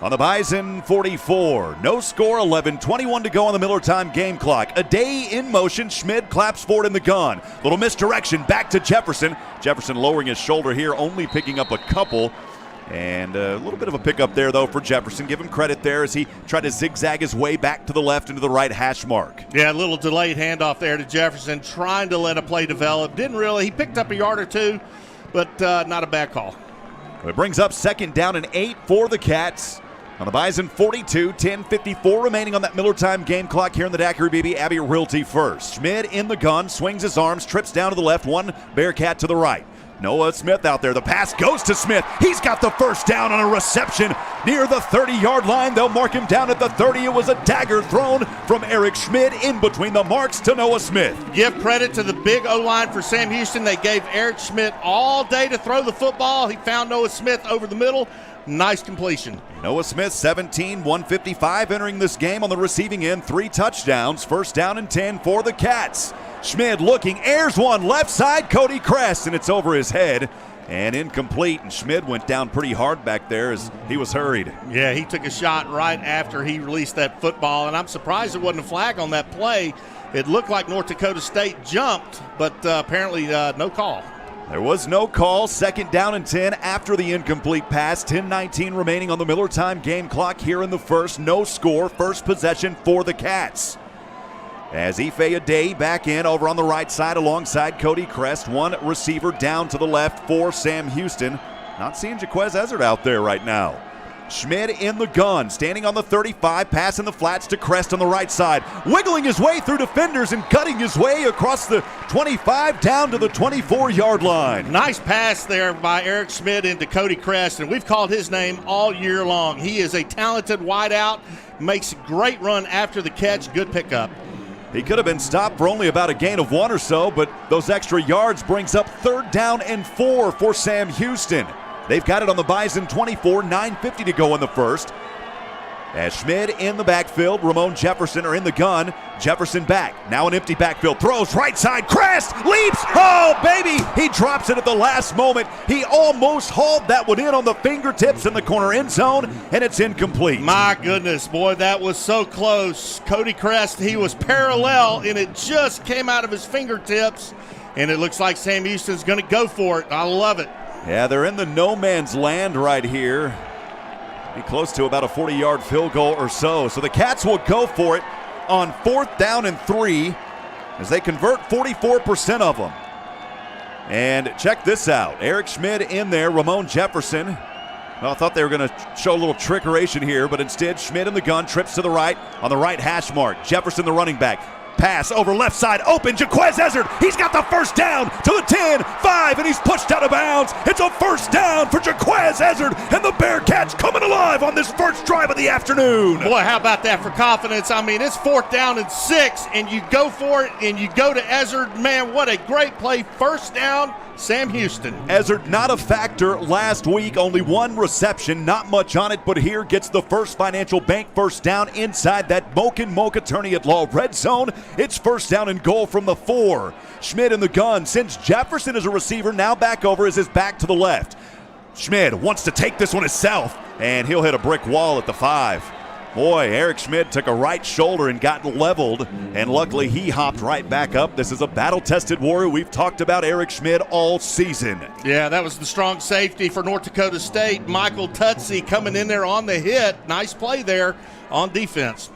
on the Bison 44. No score, 11:21 to go on the Miller time game clock. Adei in motion. Schmid claps forward in the gun. Little misdirection back to Jefferson. Jefferson lowering his shoulder here, only picking up a couple. And a little bit of a pickup there, though, for Jefferson. Give him credit there as he tried to zigzag his way back to the left into the right hash mark. Yeah, a little delayed handoff there to Jefferson, trying to let a play develop. Didn't really. He picked up a yard or two, but not a bad call. It brings up 2nd down and 8 for the Cats. On the Bison 42, 10:54 remaining on that Miller time game clock here in the Daiquiri BB. Abby Realty first. Schmid in the gun, swings his arms, trips down to the left, one Bearcat to the right. Noah Smith out there. The pass goes to Smith. He's got the first down on a reception near the 30-yard line. They'll mark him down at the 30. It was a dagger thrown from Eric Schmid in between the marks to Noah Smith. Give credit to the big O-line for Sam Houston. They gave Eric Schmid all day to throw the football. He found Noah Smith over the middle. Nice completion. Noah Smith, 17, 155 entering this game on the receiving end. 3 touchdowns. 1st down and 10 for the Cats. Schmid looking, airs one left side, Cody Crest, and it's over his head and incomplete. And Schmid went down pretty hard back there as he was hurried. Yeah, he took a shot right after he released that football, and I'm surprised there wasn't a flag on that play. It looked like North Dakota State jumped, but apparently no call. There was no call. 2nd down and 10 after the incomplete pass. 10:19 remaining on the Miller time game clock here in the first. No score. First possession for the Cats. As Ife Adey back in over on the right side alongside Cody Crest. One receiver down to the left for Sam Houston. Not seeing Jaquez Ezzard out there right now. Schmid in the gun, standing on the 35, passing the flats to Crest on the right side. Wiggling his way through defenders and cutting his way across the 25 down to the 24-yard line. Nice pass there by Eric Schmid into Cody Crest, and we've called his name all year long. He is a talented wideout, makes a great run after the catch. Good pickup. He could have been stopped for only about a gain of 1 or so, but those extra yards brings up 3rd down and 4 for Sam Houston. They've got it on the Bison 24, 9:50 to go in the first. As Schmid in the backfield, Ramon Jefferson are in the gun. Jefferson back, now an empty backfield, throws right side, Crest leaps, oh baby, he drops it at the last moment. He almost hauled that one in on the fingertips in the corner end zone, and it's incomplete. My goodness, boy, that was so close. Cody Crest, he was parallel, and it just came out of his fingertips, and it looks like Sam Houston's going to go for it. I love it. Yeah, they're in the no man's land right here. Be close to about a 40-yard field goal or so. So the Cats will go for it on 4th down and 3 as they convert 44% of them. And check this out. Eric Schmid in there, Ramon Jefferson. Well, I thought they were going to show a little trickeration here, but instead Schmid in the gun, trips to the right on the right hash mark. Jefferson the running back. Pass over left side, open, Jaquez Ezzard. He's got the first down to the 10, 5, and he's pushed out of bounds. It's a first down for Jaquez Ezzard, and the Bearcats coming alive on this first drive of the afternoon. Boy, how about that for confidence? I mean, it's 4th down and 6, and you go for it, and you go to Ezzard. Man, what a great play. First down, Sam Houston. Ezzard not a factor last week, only 1 reception, not much on it, but here gets the First Financial Bank first down inside that Moke Attorney at Law red zone. It's first down and goal from the 4. Schmid in the gun, since Jefferson is a receiver, now back over as his back to the left. Schmid wants to take this one himself, and he'll hit a brick wall at the 5. Boy, Eric Schmid took a right shoulder and got leveled, and luckily he hopped right back up. This is a battle-tested warrior. We've talked about Eric Schmid all season. Yeah, that was the strong safety for North Dakota State. Michael Tutsi coming in there on the hit. Nice play there on defense.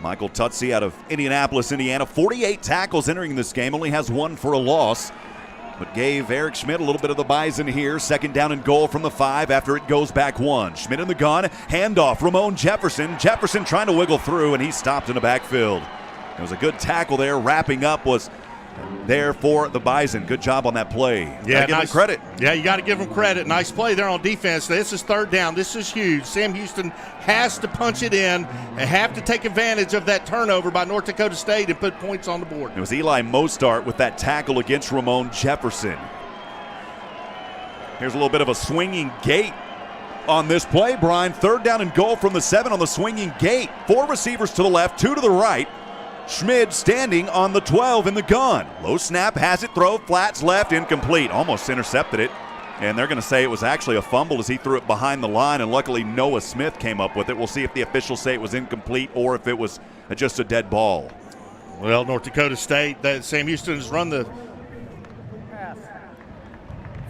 Michael Tutsi out of Indianapolis, Indiana. 48 tackles entering this game, only has 1 for a loss, but gave Eric Schmid a little bit of the Bison here. 2nd down and goal from the 5 after it goes back 1. Schmid in the gun, handoff, Ramon Jefferson. Jefferson trying to wiggle through, and he stopped in the backfield. It was a good tackle there. Wrapping up was there for the Bison. Good job on that play. Yeah, give him credit. Yeah, you got to give him credit. Nice play there on defense. This is 3rd down. This is huge. Sam Houston has to punch it in and have to take advantage of that turnover by North Dakota State and put points on the board. It was Eli Mostart with that tackle against Ramon Jefferson. Here's a little bit of a swinging gate on this play, Brian. 3rd down and goal from the 7 on the swinging gate. 4 receivers to the left, 2 to the right. Schmid standing on the 12 in the gun. Low snap, has it, throw, flats left, incomplete. Almost intercepted it. And they're going to say it was actually a fumble as he threw it behind the line, and luckily Noah Smith came up with it. We'll see if the officials say it was incomplete or if it was just a dead ball. Well, North Dakota State, Sam Houston has run the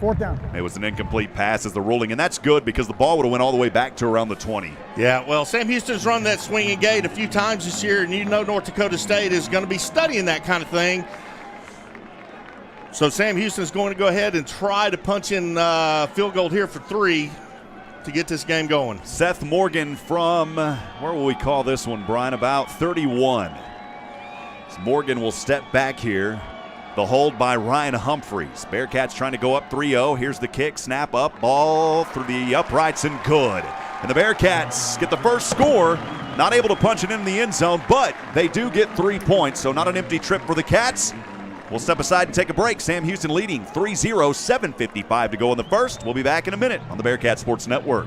4th down. It was an incomplete pass as the ruling, and that's good because the ball would have went all the way back to around the 20. Yeah, well, Sam Houston's run that swinging gate a few times this year, and you know North Dakota State is going to be studying that kind of thing. So Sam Houston's going to go ahead and try to punch in field goal here for 3 to get this game going. Seth Morgan from, where will we call this one, Brian? About 31. So Morgan will step back here. The hold by Ryan Humphreys. Bearcats trying to go up 3-0. Here's the kick, snap up, ball through the uprights and good. And the Bearcats get the first score. Not able to punch it in the end zone, but they do get 3 points, so not an empty trip for the Cats. We'll step aside and take a break. Sam Houston leading 3-0, 7:55 to go in the first. We'll be back in a minute on the Bearcat Sports Network.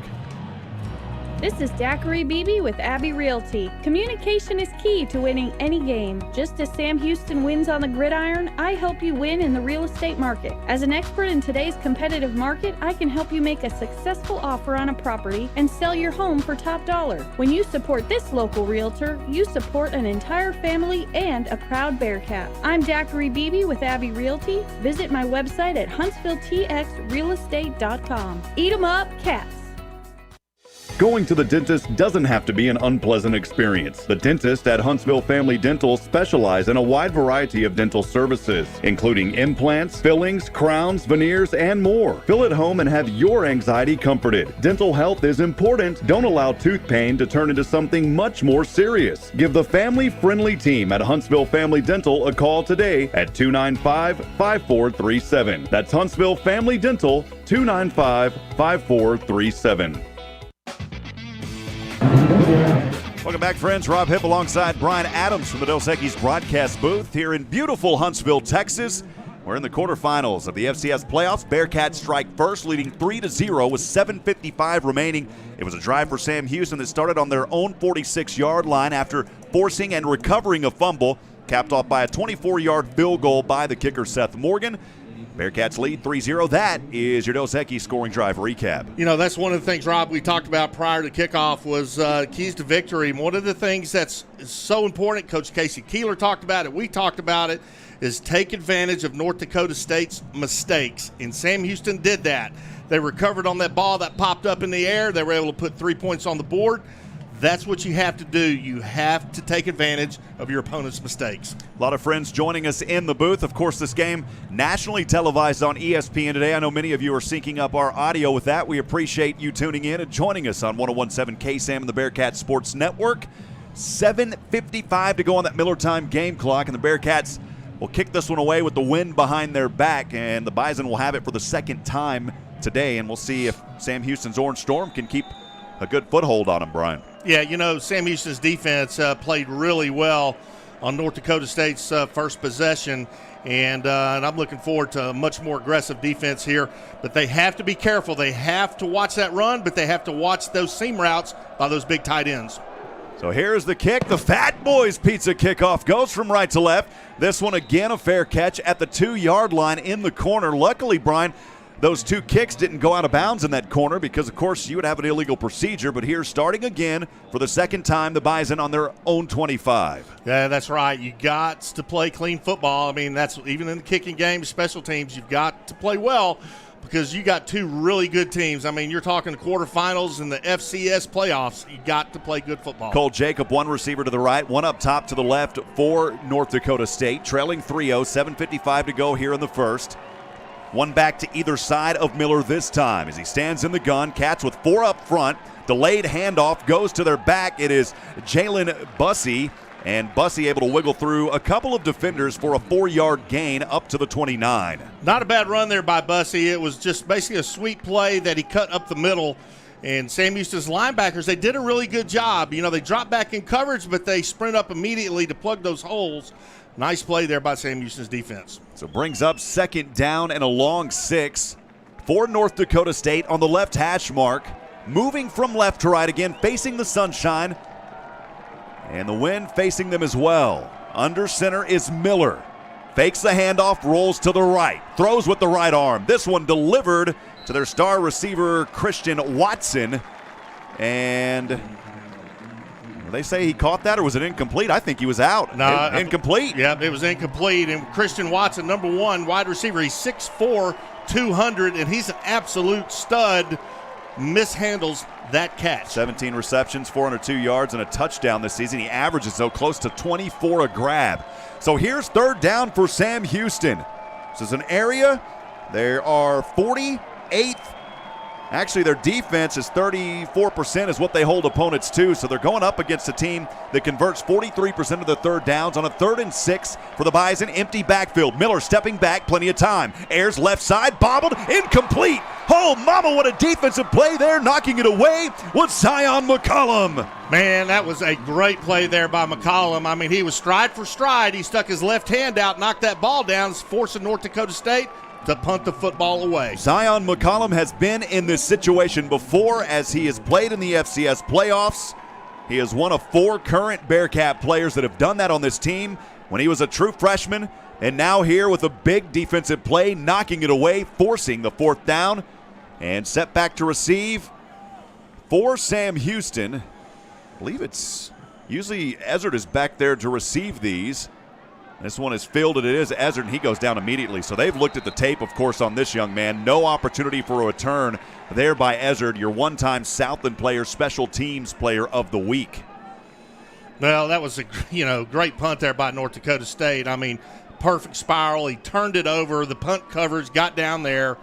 This is Daiquiri Beebe with Abbey Realty. Communication is key to winning any game. Just as Sam Houston wins on the gridiron, I help you win in the real estate market. As an expert in today's competitive market, I can help you make a successful offer on a property and sell your home for top dollar. When you support this local realtor, you support an entire family and a proud Bearcat. I'm Daiquiri Beebe with Abbey Realty. Visit my website at HuntsvilleTXRealestate.com. Eat 'em up, Cats. Going to the dentist doesn't have to be an unpleasant experience. The dentist at Huntsville Family Dental specialize in a wide variety of dental services, including implants, fillings, crowns, veneers, and more. Feel at home and have your anxiety comforted. Dental health is important. Don't allow tooth pain to turn into something much more serious. Give the family-friendly team at Huntsville Family Dental a call today at 295-5437. That's Huntsville Family Dental, 295-5437. Welcome back, friends. Rob Hipp alongside Brian Adams from the Dos Equis broadcast booth here in beautiful Huntsville, Texas. We're in the quarterfinals of the FCS playoffs. Bearcats strike first, leading 3-0 with 7:55 remaining. It was a drive for Sam Houston that started on their own 46-yard line after forcing and recovering a fumble, capped off by a 24-yard field goal by the kicker Seth Morgan. Bearcats lead 3-0. That is your Dos Equis scoring drive recap. You know, that's one of the things, Rob, we talked about prior to kickoff was keys to victory. And one of the things that's so important, Coach Casey Keeler talked about it, we talked about it, is take advantage of North Dakota State's mistakes. And Sam Houston did that. They recovered on that ball that popped up in the air. They were able to put 3 points on the board. That's what you have to do. You have to take advantage of your opponent's mistakes. A lot of friends joining us in the booth. Of course, this game nationally televised on ESPN today. I know many of you are syncing up our audio with that. We appreciate you tuning in and joining us on 101.7 KSAM and the Bearcat Sports Network. 7:55 to go on that Miller time game clock, and the Bearcats will kick this one away with the wind behind their back, and the Bison will have it for the second time today, and we'll see if Sam Houston's Orange Storm can keep a good foothold on him, Brian. Yeah, you know, Sam Houston's defense played really well on North Dakota State's first possession, and I'm looking forward to a much more aggressive defense here. But they have to be careful. They have to watch that run, but they have to watch those seam routes by those big tight ends. So here's the kick. The Fat Boys Pizza kickoff goes from right to left. This one again a fair catch at the 2-yard line in the corner. Luckily, Brian, those two kicks didn't go out of bounds in that corner because, of course, you would have an illegal procedure. But here, starting again for the second time, the Bison on their own 25. Yeah, that's right. You got to play clean football. I mean, that's even in the kicking game, special teams, you've got to play well because you got two really good teams. I mean, you're talking the quarterfinals and the FCS playoffs. You got to play good football. Cole Jacob, one receiver to the right, one up top to the left for North Dakota State, trailing 3-0, 7:55 to go here in the first. One back to either side of Miller this time as he stands in the gun. Cats with four up front. Delayed handoff goes to their back. It is Jalen Bussey, and Bussey able to wiggle through a couple of defenders for a 4-yard gain up to the 29. Not a bad run there by Bussey. It was just basically a sweet play that he cut up the middle. And Sam Houston's linebackers, they did a really good job. You know, they dropped back in coverage, but they sprint up immediately to plug those holes. Nice play there by Sam Houston's defense. So brings up second down and a long 6 for North Dakota State on the left hash mark. Moving from left to right again, facing the sunshine. And the wind facing them as well. Under center is Miller. Fakes the handoff, rolls to the right. Throws with the right arm. This one delivered to their star receiver, Christian Watson. And They say he caught that, or was it incomplete? I think he was out. No, incomplete. Yep, it was incomplete. And Christian Watson, number 1 wide receiver, he's 6'4", 200, and he's an absolute stud. Mishandles that catch. 17 receptions, 402 yards, and a touchdown this season. He averages, so close to 24 a grab. So here's third down for Sam Houston. This is an area. There are 48th. Actually, their defense is 34% is what they hold opponents to, so they're going up against a team that converts 43% of the third downs on a 3rd and 6 for the Bison. Empty backfield. Miller stepping back, plenty of time. Airs left side, bobbled, incomplete. Oh, mama, what a defensive play there. Knocking it away was Zion McCollum. Man, that was a great play there by McCollum. I mean, he was stride for stride. He stuck his left hand out, knocked that ball down, forcing North Dakota State to punt the football away. Zion McCollum has been in this situation before as he has played in the FCS playoffs. He is one of 4 current Bearcat players that have done that on this team when he was a true freshman, and now here with a big defensive play, knocking it away, forcing the 4th down, and set back to receive for Sam Houston. I believe it's usually Ezzard is back there to receive these. This one is fielded. It is Ezzard, and he goes down immediately. So they've looked at the tape, of course, on this young man. No opportunity for a return there by Ezzard, your one-time Southland player, special teams player of the week. Well, that was a great punt there by North Dakota State. I mean, perfect spiral. He turned it over. The punt coverage got down there.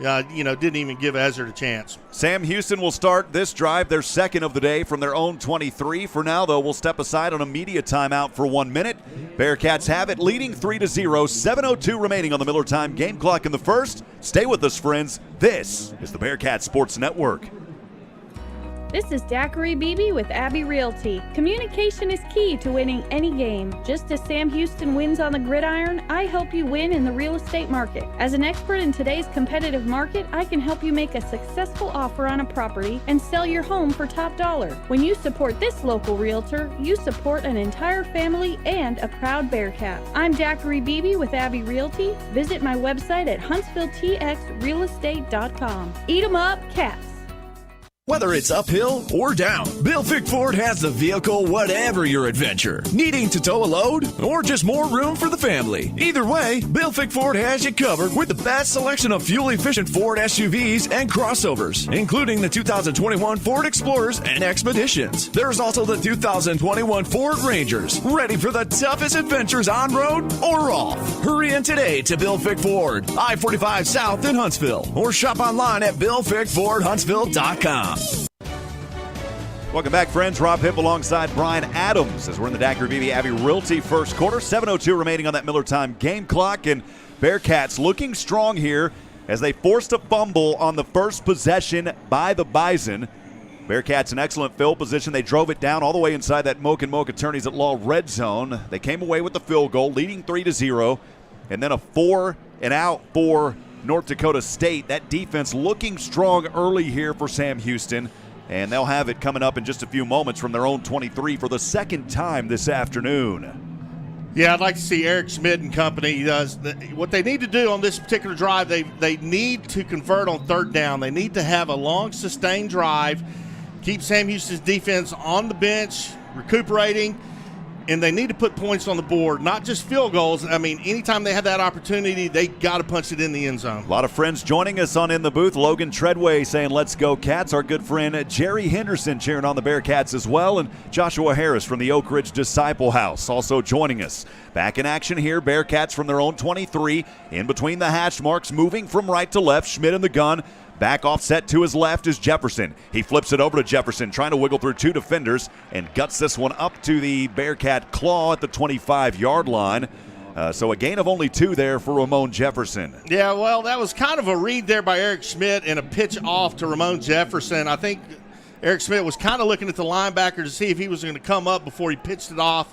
Didn't even give Ezzard a chance. Sam Houston will start this drive, their second of the day, from their own 23. For now, though, we'll step aside on a media timeout for 1 minute. Bearcats have it, leading 3-0, 7:02 remaining on the Miller time game clock in the first. Stay with us, friends. This is the Bearcat Sports Network. This is Daiquiri Beebe with Abbey Realty. Communication is key to winning any game. Just as Sam Houston wins on the gridiron, I help you win in the real estate market. As an expert in today's competitive market, I can help you make a successful offer on a property and sell your home for top dollar. When you support this local realtor, you support an entire family and a proud Bearcat. I'm Daiquiri Beebe with Abbey Realty. Visit my website at HuntsvilleTXRealestate.com. Eat 'em up, cats. Whether it's uphill or down, Bill Fick Ford has the vehicle whatever your adventure. Needing to tow a load or just more room for the family. Either way, Bill Fick Ford has you covered with the best selection of fuel-efficient Ford SUVs and crossovers, including the 2021 Ford Explorers and Expeditions. There's also the 2021 Ford Rangers, ready for the toughest adventures on road or off. Hurry in today to Bill Fick Ford, I-45 South in Huntsville, or shop online at BillFickFordHuntsville.com. Welcome back, friends. Rob Hipp alongside Brian Adams as we're in the Daiquiri Beebe Abbey Realty first quarter. 7:02 remaining on that Miller time game clock, and Bearcats looking strong here as they forced a fumble on the first possession by the Bison. Bearcats in excellent field position. They drove it down all the way inside that Moke and Moke Attorneys at Law red zone. They came away with the field goal, leading 3-0, and then a 4-and-out for North Dakota State. That defense looking strong early here for Sam Houston, and they'll have it coming up in just a few moments from their own 23 for the second time this afternoon. Yeah, I'd like to see Eric Schmidt and company. What they need to do on this particular drive, they need to convert on third down. They need to have a long, sustained drive, keep Sam Houston's defense on the bench, recuperating, and they need to put points on the board, not just field goals. I mean, anytime they have that opportunity, they got to punch it in the end zone. A lot of friends joining us on In the Booth. Logan Treadway saying, let's go Cats. Our good friend Jerry Henderson cheering on the Bearcats as well. And Joshua Harris from the Oak Ridge Disciple House also joining us. Back in action here, Bearcats from their own 23. In between the hash marks, moving from right to left. Schmidt in the gun. Back offset to his left is Jefferson. He flips it over to Jefferson, trying to wiggle through 2 defenders and guts this one up to the Bearcat claw at the 25-yard line. So a gain of only 2 there for Ramon Jefferson. Yeah, well, that was kind of a read there by Eric Schmidt and a pitch off to Ramon Jefferson. I think Eric Schmidt was kind of looking at the linebacker to see if he was going to come up before he pitched it off.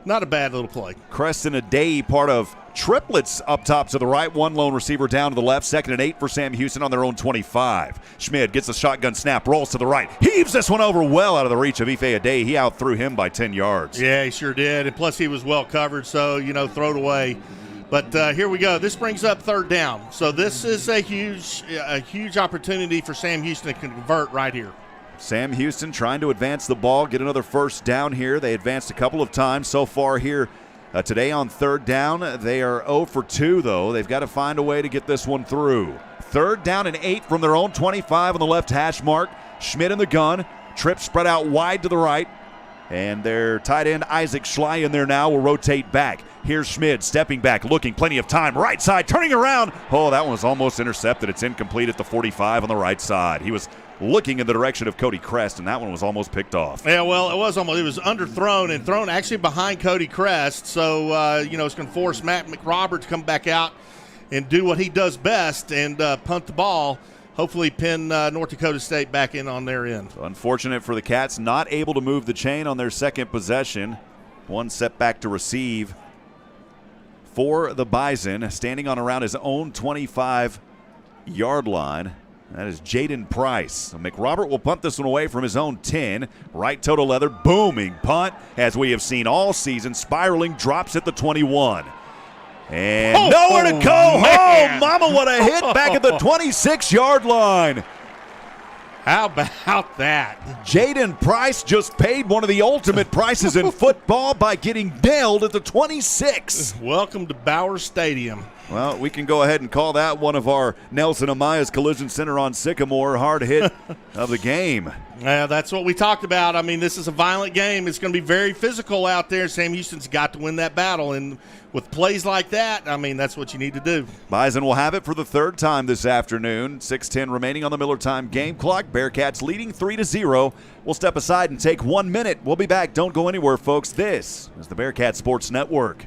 Not a bad little play. Creston Adey, part of triplets up top to the right. One lone receiver down to the left. 2nd and 8 for Sam Houston on their own 25. Schmidt gets a shotgun snap, rolls to the right. Heaves this one over well out of the reach of Ife Adey. He outthrew him by 10 yards. Yeah, he sure did. And plus he was well covered, so, throw it away. But here we go. This brings up third down. So this is a huge opportunity for Sam Houston to convert right here. Sam Houston trying to advance the ball, get another first down here. They advanced a couple of times so far here today on third down. They are 0 for 2, though. They've got to find a way to get this one through. Third down and 8 from their own 25 on the left hash mark. Schmidt in the gun. Trip spread out wide to the right. And their tight end, Isaac Schley, in there now, will rotate back. Here's Schmidt stepping back, looking, plenty of time. Right side, turning around. Oh, that one was almost intercepted. It's incomplete at the 45 on the right side. He was looking in the direction of Cody Crest, and that one was almost picked off. Yeah, well, it was underthrown and thrown actually behind Cody Crest. So, it's going to force Matt McRobert to come back out and do what he does best and punt the ball. Hopefully pin North Dakota State back in on their end. So unfortunate for the Cats, not able to move the chain on their second possession. One setback to receive for the Bison, standing on around his own 25-yard line. That is Jaden Price. So McRobert will punt this one away from his own 10. Right toe to leather, booming punt, as we have seen all season, spiraling, drops at the 21. And nowhere to go. Oh, mama, what a hit back at the 26-yard line. How about that? Jaden Price just paid one of the ultimate prices in football by getting nailed at the 26. Welcome to Bauer Stadium. Well, we can go ahead and call that one of our Nelson Amaya's Collision Center on Sycamore hard hit of the game. Yeah, that's what we talked about. I mean, this is a violent game. It's going to be very physical out there. Sam Houston's got to win that battle, and with plays like that, I mean, that's what you need to do. Bison will have it for the third time this afternoon. 6:10 remaining on the Miller time game clock. Bearkats leading 3-0. We'll step aside and take 1 minute. We'll be back. Don't go anywhere, folks. This is the Bearcat Sports Network.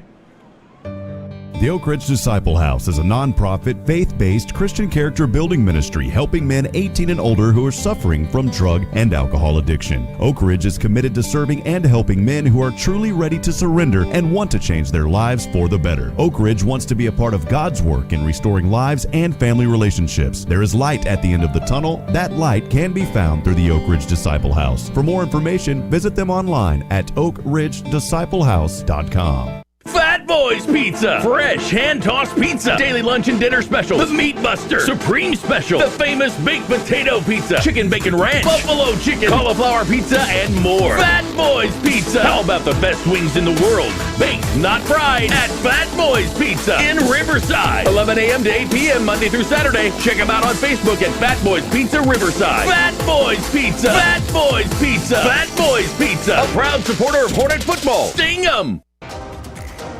The Oak Ridge Disciple House is a nonprofit, faith-based Christian character building ministry helping men 18 and older who are suffering from drug and alcohol addiction. Oak Ridge is committed to serving and helping men who are truly ready to surrender and want to change their lives for the better. Oak Ridge wants to be a part of God's work in restoring lives and family relationships. There is light at the end of the tunnel. That light can be found through the Oak Ridge Disciple House. For more information, visit them online at oakridgedisciplehouse.com. Fat Boys Pizza. Fresh hand-tossed pizza. Daily lunch and dinner specials. The Meat Buster. Supreme Special. The famous baked potato pizza. Chicken bacon ranch. Buffalo chicken. Cauliflower pizza and more. Fat Boys Pizza. How about the best wings in the world? Baked, not fried. At Fat Boys Pizza in Riverside. 11 a.m. to 8 p.m. Monday through Saturday. Check them out on Facebook at Fat Boys Pizza Riverside. Fat Boys Pizza. Fat Boys Pizza. Fat Boys Pizza. A proud supporter of Hornet football. Sting 'em.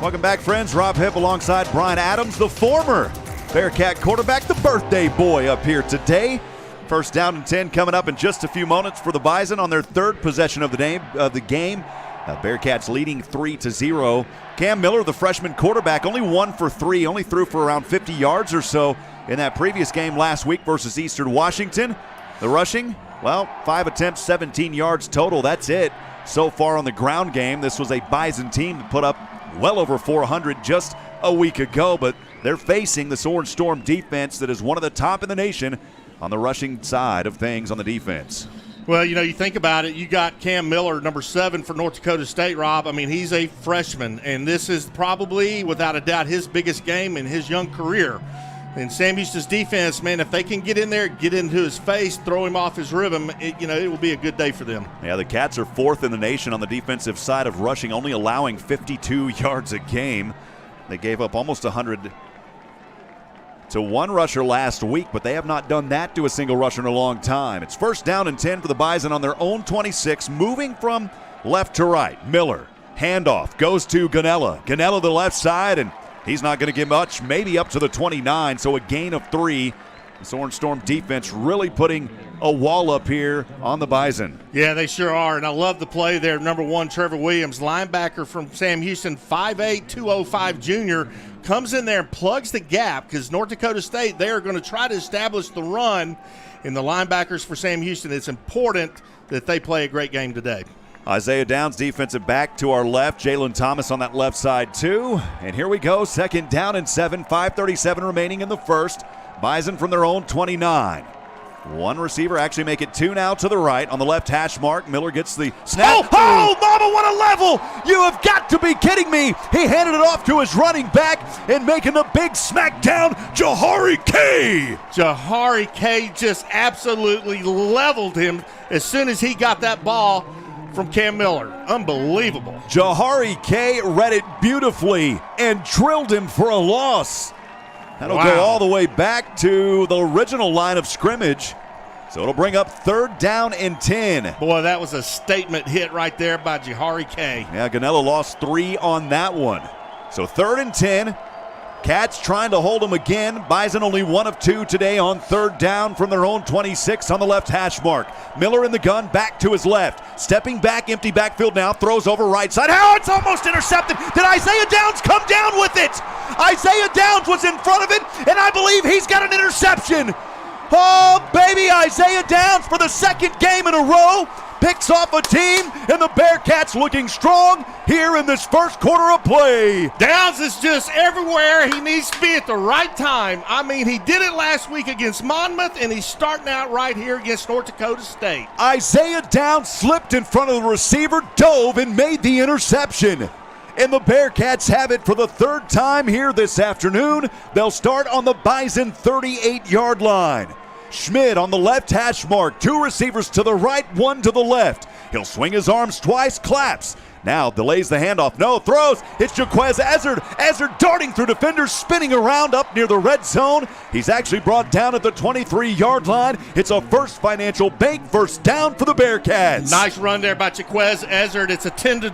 Welcome back, friends. Rob Hipp alongside Brian Adams, the former Bearcat quarterback, the birthday boy up here today. First down and 10 coming up in just a few moments for the Bison on their third possession of the game. Bearcats leading 3-0. Cam Miller, the freshman quarterback, only 1 for 3, only threw for around 50 yards or so in that previous game last week versus Eastern Washington. The rushing, 5 attempts, 17 yards total. That's it so far on the ground game. This was a Bison team that put up well over 400 just a week ago, but they're facing the Orange Storm defense that is one of the top in the nation on the rushing side of things on the defense. Well, you think about it, you got Cam Miller, number 7 for North Dakota State, Rob. I mean, he's a freshman, and this is probably, without a doubt, his biggest game in his young career. And Sam Houston's defense, man, if they can get in there, get into his face, throw him off his rhythm, it will be a good day for them. Yeah, the Cats are 4th in the nation on the defensive side of rushing, only allowing 52 yards a game. They gave up almost 100 to one rusher last week, but they have not done that to a single rusher in a long time. It's first down and 10 for the Bison on their own 26, moving from left to right. Miller, handoff, goes to Ganella. Ganella the left side, and he's not going to get much, maybe up to the 29, so a gain of 3. This Orange Storm defense really putting a wall up here on the Bison. Yeah, they sure are, and I love the play there. Number 1, Trevor Williams, linebacker from Sam Houston, 5'8", 205 junior, comes in there and plugs the gap because North Dakota State, they are going to try to establish the run in the linebackers for Sam Houston. It's important that they play a great game today. Isaiah Downs, defensive back to our left. Jalen Thomas on that left side too. And here we go, second down and 7, 5:37 remaining in the first. Bison from their own 29. One receiver, actually make it two now to the right. On the left hash mark, Miller gets the snap. Oh, mama, what a level! You have got to be kidding me. He handed it off to his running back and making the big smackdown, Jahari K. Jahari K just absolutely leveled him as soon as he got that ball from Cam Miller. Unbelievable. Jahari K read it beautifully and drilled him for a loss. That'll go all the way back to the original line of scrimmage. So it'll bring up 3rd down and 10. Boy, that was a statement hit right there by Jahari K. Yeah, Ganella lost 3 on that one. So 3rd and 10. Cats trying to hold him again. Bison only 1 of 2 today on 3rd down from their own 26 on the left hash mark. Miller in the gun, back to his left. Stepping back, empty backfield now, throws over right side. Oh, it's almost intercepted. Did Isaiah Downs come down with it? Isaiah Downs was in front of it, and I believe he's got an interception. Oh, baby, Isaiah Downs for the 2nd game in a row picks off a team, and the Bearkats looking strong here in this first quarter of play. Downs is just everywhere he needs to be at the right time. I mean, he did it last week against Monmouth, and he's starting out right here against North Dakota State. Isaiah Downs slipped in front of the receiver, dove, and made the interception. And the Bearkats have it for the 3rd time here this afternoon. They'll start on the Bison 38-yard line. Schmidt on the left hash mark. 2 receivers to the right, 1 to the left. He'll swing his arms twice, claps. Now delays the handoff. No, throws. It's Jaquez Ezzard. Ezzard darting through defenders, spinning around up near the red zone. He's actually brought down at the 23-yard line. It's a First Financial Bank first down for the Bearkats. Nice run there by Jaquez Ezzard. It's a 10 to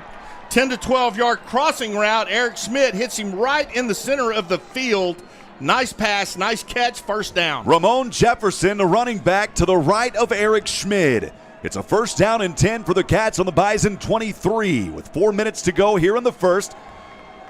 12-yard crossing route. Eric Schmidt hits him right in the center of the field. Nice pass, nice catch, first down. Ramon Jefferson, the running back to the right of Eric Schmidt. It's a 1st down and 10 for the Cats on the Bison 23 with 4 minutes to go here in the first.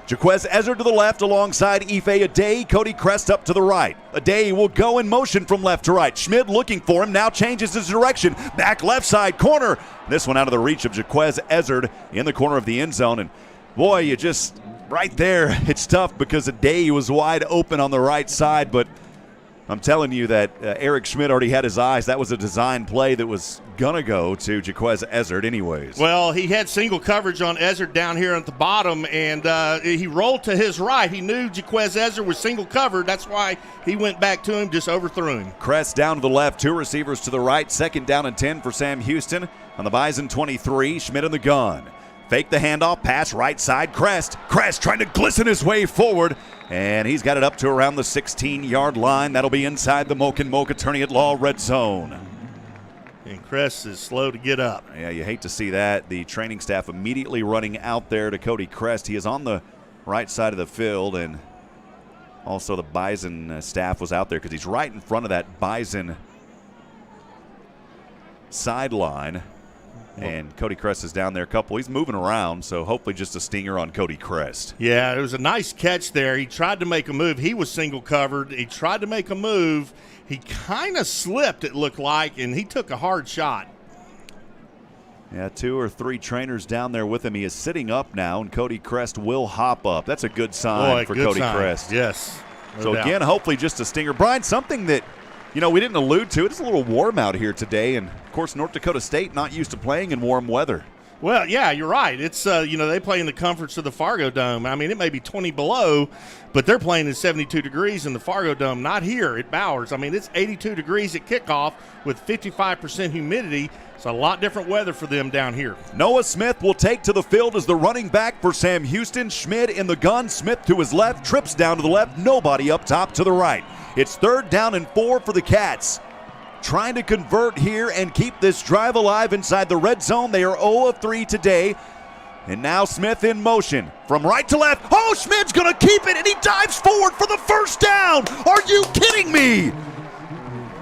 Jaquez Ezzard to the left alongside Ife Adey. Cody Crest up to the right. Adey will go in motion from left to right. Schmidt looking for him, now changes his direction. Back left side corner. This one out of the reach of Jaquez Ezzard in the corner of the end zone. And boy, you just, right there, it's tough because Adey was wide open on the right side, but I'm telling you that Eric Schmidt already had his eyes. That was a design play that was going to go to Jaquez Ezzard anyways. Well, he had single coverage on Ezzard down here at the bottom, and he rolled to his right. He knew Jaquez Ezzard was single covered. That's why he went back to him, just overthrew him. Crest down to the left, 2 receivers to the right. 2nd down and 10 for Sam Houston on the Bison 23. Schmidt in the gun. Fake the handoff, pass right side, Crest. Crest trying to glisten his way forward, and he's got it up to around the 16-yard line. That'll be inside the Moke Attorney at Law red zone. And Crest is slow to get up. Yeah, you hate to see that. The training staff immediately running out there to Cody Crest. He is on the right side of the field, and also the Bison staff was out there because he's right in front of that Bison sideline. And Cody Crest is down there a couple. He's moving around, so hopefully just a stinger on Cody Crest. Yeah, it was a nice catch there. He tried to make a move. He was single covered. He tried to make a move. He kind of slipped, it looked like, and he took a hard shot. Yeah, 2 or 3 trainers down there with him. He is sitting up now, and Cody Crest will hop up. That's a good sign for Cody Crest. Yes. So again, hopefully just a stinger. Brian, something that, you know, we didn't allude to. It's a little warm out here today, and of course North Dakota State not used to playing in warm weather. Well, yeah, you're right. It's, they play in the comforts of the Fargo Dome. I mean, it may be 20 below, but they're playing in 72 degrees in the Fargo Dome, not here at Bowers. I mean, it's 82 degrees at kickoff with 55% humidity. It's a lot different weather for them down here. Noah Smith will take to the field as the running back for Sam Houston. Schmidt in the gun. Smith to his left, trips down to the left. Nobody up top to the right. It's 3rd down and 4 for the Cats. Trying to convert here and keep this drive alive inside the red zone. They are 0 of 3 today. And now Smith in motion from right to left. Oh, Schmidt's going to keep it, and he dives forward for the first down. Are you kidding me?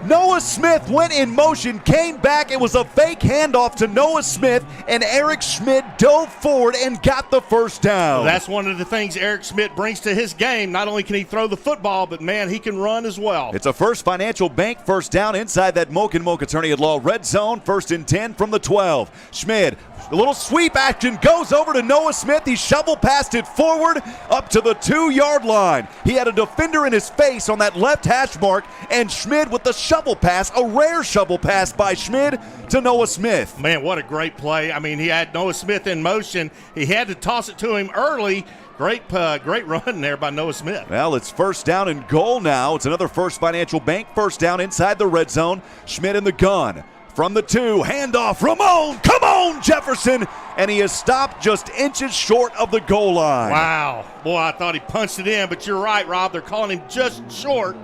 Noah Smith went in motion, came back. It was a fake handoff to Noah Smith, and Eric Schmidt dove forward and got the first down. Well, that's one of the things Eric Schmidt brings to his game. Not only can he throw the football, but, man, he can run as well. It's a First Financial Bank first down inside that Moke Attorney at Law red zone. 1st and 10 from the 12. Schmidt, a little sweep action, goes over to Noah Smith. He shovel passed it forward up to the 2-yard line. He had a defender in his face on that left hash mark, and Schmidt with the shovel shovel pass, a rare shovel pass by Schmid to Noah Smith. Man, what a great play. I mean, he had Noah Smith in motion. He had to toss it to him early. Great run there by Noah Smith. Well, it's first down and goal now. It's another First Financial Bank first down inside the red zone. Schmid in the gun. From the 2, handoff, Ramon, come on, Jefferson, and he is stopped just inches short of the goal line. Wow. Boy, I thought he punched it in, but you're right, Rob. They're calling him just short.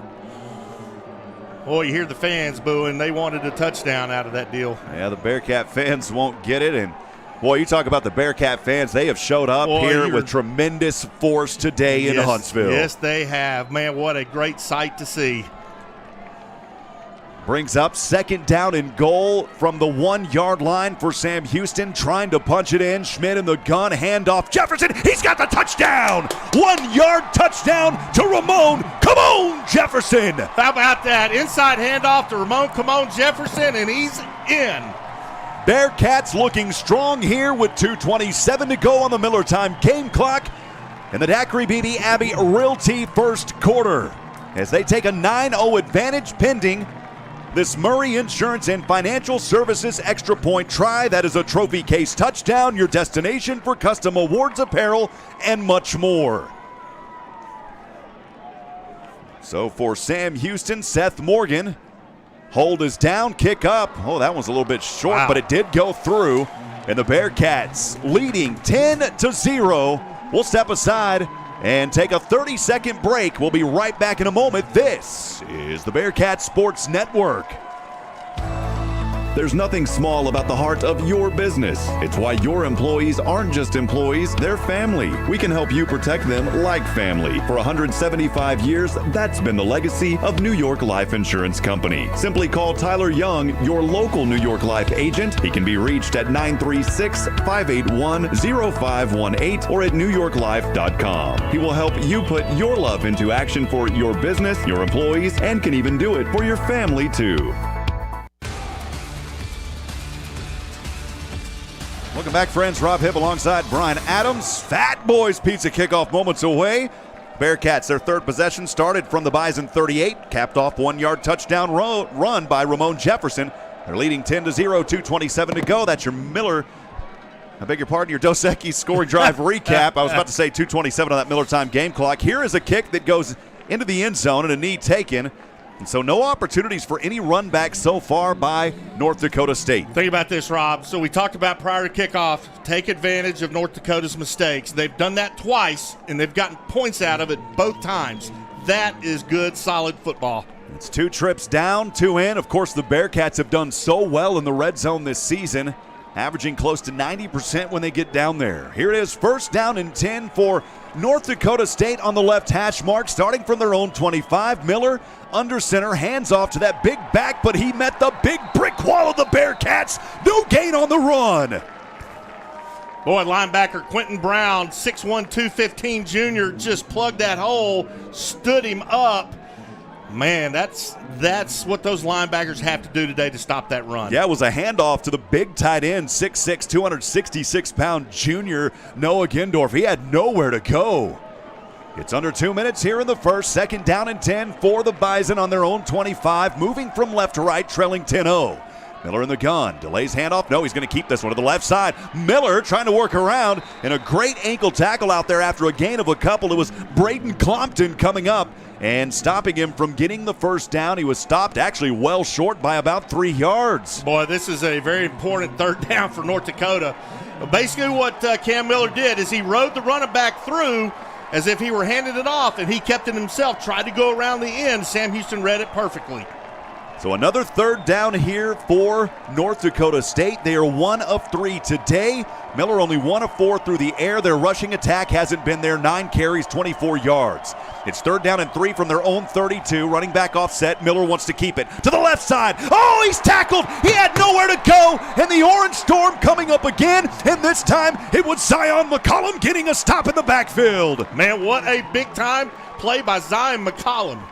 Boy, you hear the fans booing. They wanted a touchdown out of that deal. Yeah, the Bearcat fans won't get it, and boy, you talk about the Bearcat fans. They have showed up here with tremendous force today in Huntsville. Yes, they have. Man, what a great sight to see. Brings up second down and goal from the 1-yard line for Sam Houston, trying to punch it in. Schmid in the gun, handoff. Jefferson, he's got the touchdown! 1-yard touchdown to Ramon. Come on, Jefferson! How about that? Inside handoff to Ramon. Come on, Jefferson, and he's in. Bearcats looking strong here with 2:27 to go on the Miller time game clock. And the Daiquiri BB Abbey Realty first quarter as they take a 9-0 advantage pending this Murray Insurance and Financial Services extra point try. That is a trophy case touchdown, your destination for custom awards, apparel, and much more. So for Sam Houston, Seth Morgan, hold is down, kick up. Oh, that one's a little bit short, but it did go through. And the Bearcats leading 10-0. We'll step aside and take a 30-second break. We'll be right back in a moment. This is the Bearcat Sports Network. There's nothing small about the heart of your business. It's why your employees aren't just employees, they're family. We can help you protect them like family. For 175 years, that's been the legacy of New York Life Insurance Company. Simply call Tyler Young, your local New York Life agent. He can be reached at 936-581-0518 or at newyorklife.com. He will help you put your love into action for your business, your employees, and can even do it for your family too. Welcome back, friends. Rob Hipp alongside Brian Adams. Fat Boys Pizza kickoff moments away. Bearcats, their third possession started from the Bison 38, capped off 1-yard touchdown run by Ramon Jefferson. They're leading 10-0, 2:27 to go. That's your Miller, I beg your pardon, your Dos Equis scoring drive recap. I was about to say 2:27 on that Miller time game clock. Here is a kick that goes into the end zone and a knee taken. And so no opportunities for any run back so far by North Dakota State. Think about this, Rob. So we talked about prior to kickoff, take advantage of North Dakota's mistakes. They've done that twice, and they've gotten points out of it both times. That is good, solid football. It's 2 trips down, 2 in. Of course, the Bearcats have done so well in the red zone this season, averaging close to 90% when they get down there. Here it is, first down and 10 for North Dakota State on the left hash mark, starting from their own 25. Miller under center, hands off to that big back, but he met the big brick wall of the Bearcats. No gain on the run. Boy, linebacker Quentin Brown, 6'1", 215 junior, just plugged that hole, stood him up. Man, that's what those linebackers have to do today to stop that run. Yeah, it was a handoff to the big tight end, 6'6", 266-pound junior Noah Gendorf. He had nowhere to go. It's under 2 minutes here in the first. Second down and 10 for the Bison on their own 25, moving from left to right, trailing 10-0. Miller in the gun, delays handoff. No, he's going to keep this one to the left side. Miller trying to work around, and a great ankle tackle out there after a gain of a couple. It was Braden Clompton coming up and stopping him from getting the first down. He was stopped actually well short by about 3 yards. Boy, this is a very important third down for North Dakota. Basically what Cam Miller did is he rode the running back through as if he were handing it off, and he kept it himself, tried to go around the end. Sam Houston read it perfectly. So another third down here for North Dakota State. They are 1 of 3 today. Miller only 1 of 4 through the air. Their rushing attack hasn't been there. 9 carries, 24 yards. It's third down and 3 from their own 32. Running back offset. Miller wants to keep it to the left side. Oh, he's tackled. He had nowhere to go. And the Orange Storm coming up again. And this time it was Zion McCollum getting a stop in the backfield. Man, what a big-time play by Zion McCollum.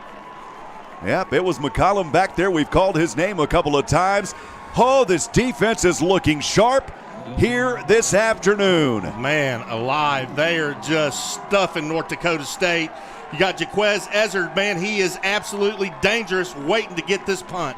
Yep, it was McCollum back there. We've called his name a couple of times. Oh, this defense is looking sharp here this afternoon. Man, alive. They are just stuffing North Dakota State. You got Jaquez Ezzard, man, he is absolutely dangerous, waiting to get this punt.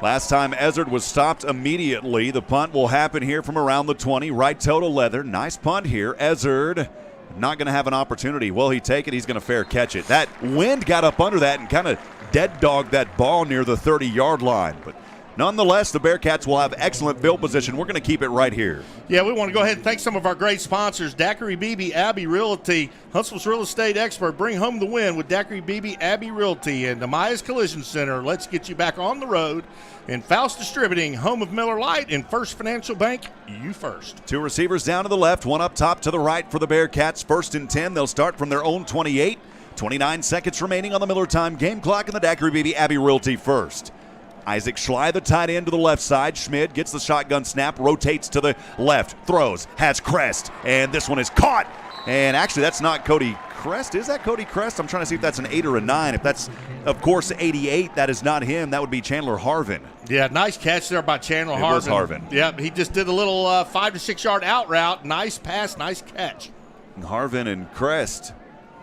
Last time Ezzard was stopped immediately. The punt will happen here from around the 20. Right toe to leather. Nice punt here. Ezzard not going to have an opportunity. Will he take it? He's going to fair catch it. That wind got up under that and kind of dead dogged that ball near the 30-yard line. But nonetheless, the Bearcats will have excellent field position. We're going to keep it right here. Yeah, we want to go ahead and thank some of our great sponsors. Daiquiri Beebe, Abbey Realty, Huntsville's real estate expert. Bring home the win with Daiquiri Beebe, Abbey Realty, and Amaya's Collision Center. Let's get you back on the road. And Faust Distributing, home of Miller Lite, and First Financial Bank, you first. Two receivers down to the left, one up top to the right for the Bearcats. 1st and 10. They'll start from their own 28. 29 seconds remaining on the Miller time game clock, and the Daiquiri Beebe, Abbey Realty first. Isaac Schley, the tight end, to the left side. Schmid gets the shotgun snap, rotates to the left, throws, has Crest, and this one is caught. And actually, that's not Cody Crest. Is that Cody Crest? I'm trying to see if that's an 8 or a 9. If that's, of course, 88, that is not him. That would be Chandler Harvin. Yeah, nice catch there by Chandler Harvin. It was Harvin. Yeah, he just did a little 5 to 6 yard out route. Nice pass, nice catch. Harvin and Crest,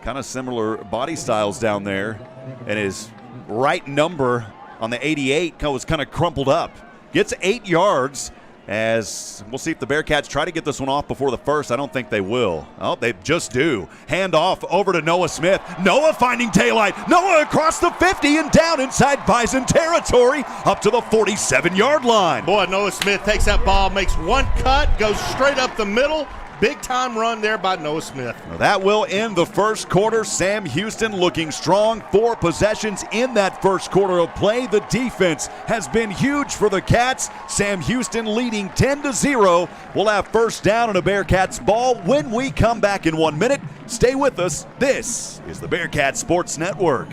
kind of similar body styles down there. And his right number on the 88 was kind of crumpled up. Gets 8 yards, as we'll see if the Bearcats try to get this one off before the first. I don't think they will. Oh, they just do. Hand off over to Noah Smith. Noah finding daylight. Noah across the 50 and down inside Bison territory up to the 47-yard line. Boy, Noah Smith takes that ball, makes one cut, goes straight up the middle. Big time run there by Noah Smith. Well, that will end the first quarter. Sam Houston looking strong. 4 possessions in that first quarter of play. The defense has been huge for the Cats. Sam Houston leading 10-0. We'll have first down and a Bearcats ball when we come back in 1 minute. Stay with us. This is the Bearcats Sports Network.